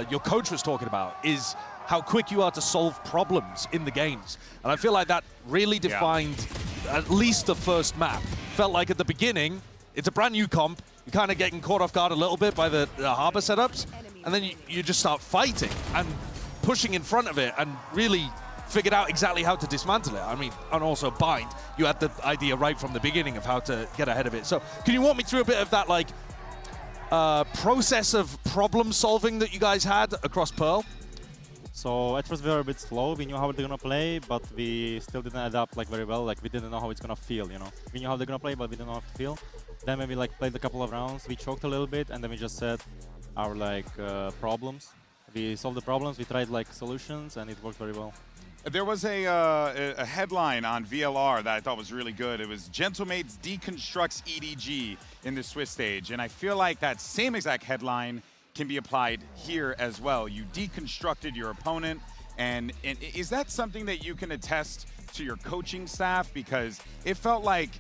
your coach was talking about is how quick you are to solve problems in the games. And I feel like that really defined at least the first map. Felt like at the beginning, it's a brand new comp, you're kind of getting caught off guard a little bit by the harbor setups, and then you just start fighting and pushing in front of it and really figured out exactly how to dismantle it. I mean, and also bind. You had the idea right from the beginning of how to get ahead of it. So can you walk me through a bit of that process of problem solving that you guys had across Pearl? So at first we were a bit slow. We knew how they're gonna play, but we still didn't adapt very well. We didn't know how it's gonna feel, We knew how they're gonna play, but we didn't know how to feel. Then when we played a couple of rounds, we choked a little bit, and then we just said our problems. We solved the problems, we tried solutions, and it worked very well. There was a headline on VLR that I thought was really good. It was Gentlemates deconstructs EDG in the Swiss stage. And I feel like that same exact headline can be applied here as well. You deconstructed your opponent. And is that something that you can attest to your coaching staff? Because it felt like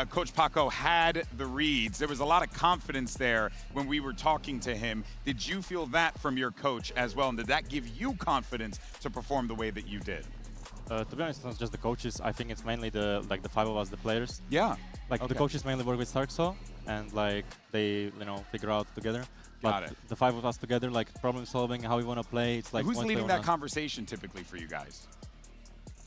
Coach Paco had the reads. There was a lot of confidence there when we were talking to him. Did you feel that from your coach as well? And did that give you confidence to perform the way that you did? To be honest, it's not just the coaches. I think it's mainly the five of us, the players. Yeah. The coaches mainly work with Starkso, and they figure out together. Got it. The five of us together, problem solving, how we want to play. It's who's leading that conversation typically for you guys?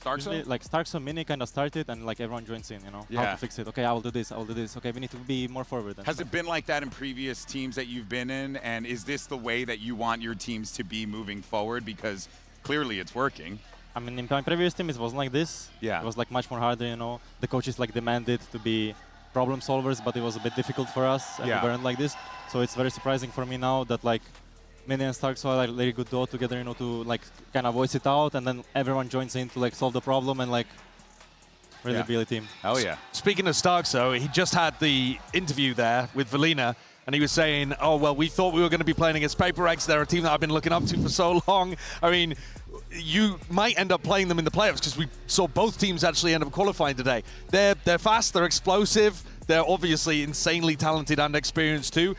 Starkso? Usually, Starkso Mini kind of started, and everyone joins in. How to fix it. Okay, I will do this. I will do this. Okay, we need to be more forward. Has it been like that in previous teams that you've been in? And is this the way that you want your teams to be moving forward? Because clearly it's working. I mean, in my previous team, it wasn't like this. Yeah. It was much more harder, The coaches demanded to be problem solvers, but it was a bit difficult for us, and we weren't like this. So it's very surprising for me now that Mini and Starkso are a very good duo together, to kind of voice it out, and then everyone joins in to solve the problem and really be a team. Oh yeah. Speaking of Starkso, he just had the interview there with Valina, and he was saying, oh, well, we thought we were going to be playing against HyperX. They're a team that I've been looking up to for so long. I mean, you might end up playing them in the playoffs because we saw both teams actually end up qualifying today. They're fast, they're explosive, they're obviously insanely talented and experienced too.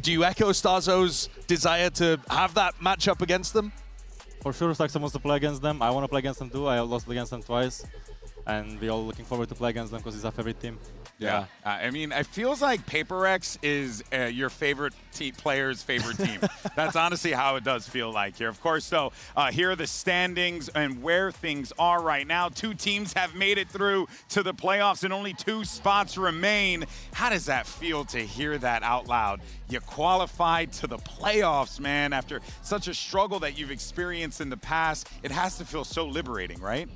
Do you echo Starzo's desire to have that matchup against them? For sure, Starkso wants to play against them. I want to play against them too. I lost against them twice. And we're all looking forward to play against them because it's our favorite team. Yeah. I mean, it feels like HyperX is your favorite player's favorite team. That's honestly how it does feel like here. Of course, though, here are the standings and where things are right now. Two teams have made it through to the playoffs and only 2 spots remain. How does that feel to hear that out loud? You qualified to the playoffs, man, after such a struggle that you've experienced in the past. It has to feel so liberating, right?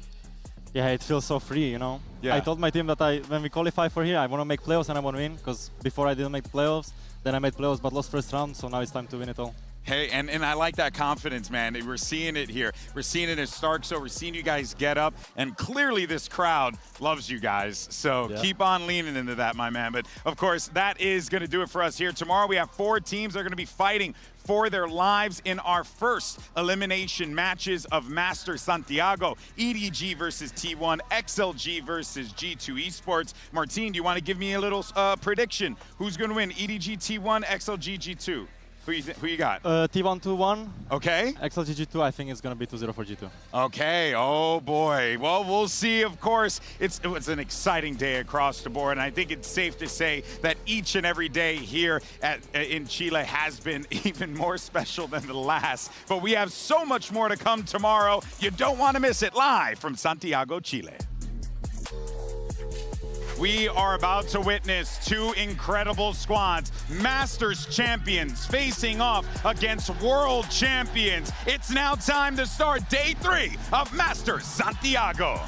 Yeah, it feels so free, Yeah. I told my team that when we qualify for here, I want to make playoffs and I want to win, because before I didn't make the playoffs, then I made playoffs but lost first round, so now it's time to win it all. Hey, and I like that confidence, man. We're seeing it here. We're seeing it in Starkso. We're seeing you guys get up, and clearly this crowd loves you guys. So keep on leaning into that, my man. But, of course, that is going to do it for us here. Tomorrow we have 4 teams that are going to be fighting for their lives in our first elimination matches of Masters Santiago. EDG versus T1, XLG versus G2 Esports. Martin, do you want to give me a little prediction? Who's going to win, EDG, T1, XLG, G2? Who you got? T1 2-1. Okay. XLG G2, I think it's going to be 2-0 for G2. Okay. Oh, boy. Well, we'll see, of course. It was an exciting day across the board, and I think it's safe to say that each and every day here in Chile has been even more special than the last. But we have so much more to come tomorrow. You don't want to miss it, live from Santiago, Chile. We are about to witness 2 incredible squads, Masters champions facing off against world champions. It's now time to start day 3 of Masters Santiago.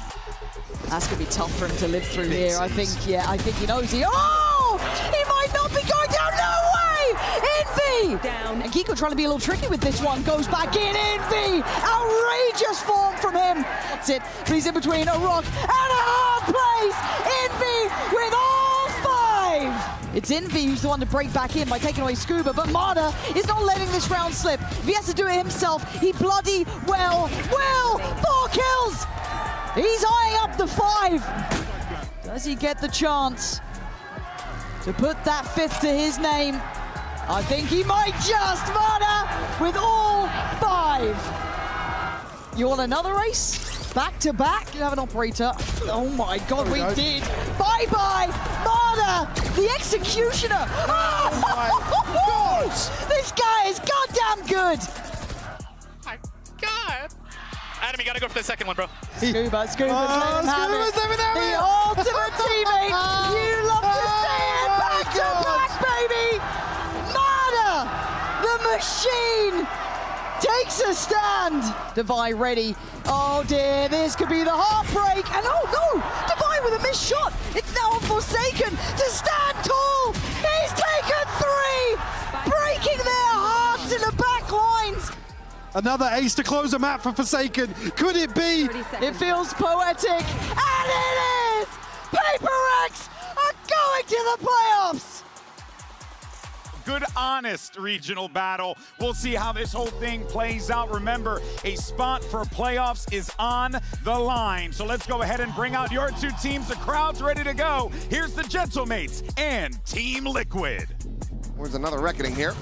That's going to be tough for him to live through here. I think he knows he might not be going down. No way! Envy Envy! And Kiko trying to be a little tricky with this one. Goes back in, Envy! Outrageous form from him. That's it. But he's in between a rock and a hard place. Envy with all 5. It's Envy who's the one to break back in by taking away Scuba, but Marta is not letting this round slip. If he has to do it himself, he bloody well will. 4 kills! He's eyeing up the 5. Does he get the chance to put that 5th to his name? I think he might just. Marta with all 5. You want another race? Back to back? You have an operator. Oh my God, we did. Bye-bye, Marta, the executioner. Oh my God! This guy is goddamn good. My God. Adam, you gotta go for the second one, bro. Scuba's letting him have it. The ultimate teammate. You love to see it. Back to back, baby. Marta, the machine, takes a stand. Devi ready. Oh dear, this could be the heartbreak. And oh no, Devi with a missed shot. It's now on Forsaken to stand tall. He's taken 3, breaking their hearts in the back lines. Another ace to close a map for Forsaken. Could it be? It feels poetic, and it is! PRX are going to the playoffs! Good, honest regional battle. We'll see how this whole thing plays out. Remember, a spot for playoffs is on the line. So let's go ahead and bring out your 2 teams. The crowd's ready to go. Here's the Gentlemates and Team Liquid. There's another reckoning here.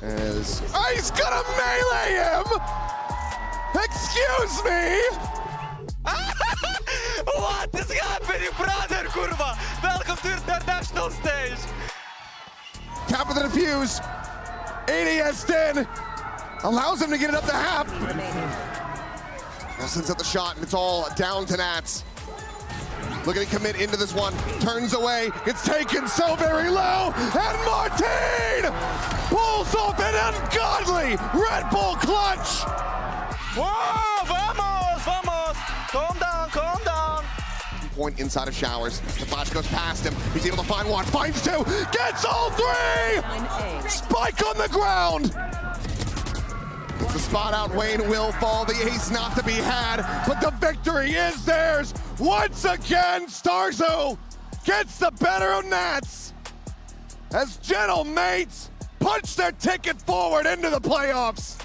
As he's gonna melee him! Excuse me! What is happening, brother, kurva? Welcome to international stage. Cap of the defuse. ADS 10 allows him to get it up to half. Now sends out the shot, and it's all down to Nats. Looking to commit into this one, turns away, gets taken so very low, and Martin pulls off an ungodly Red Bull clutch! Whoa, vamos, vamos! Calm down, calm down! Point inside of Showers. The flash goes past him. He's able to find 1, finds 2, gets all 3! Spike on the ground! It's the spot out. Wayne will fall. The ace not to be had, but the victory is theirs. Once again, Starzo gets the better of Nats as Gentlemates punch their ticket forward into the playoffs.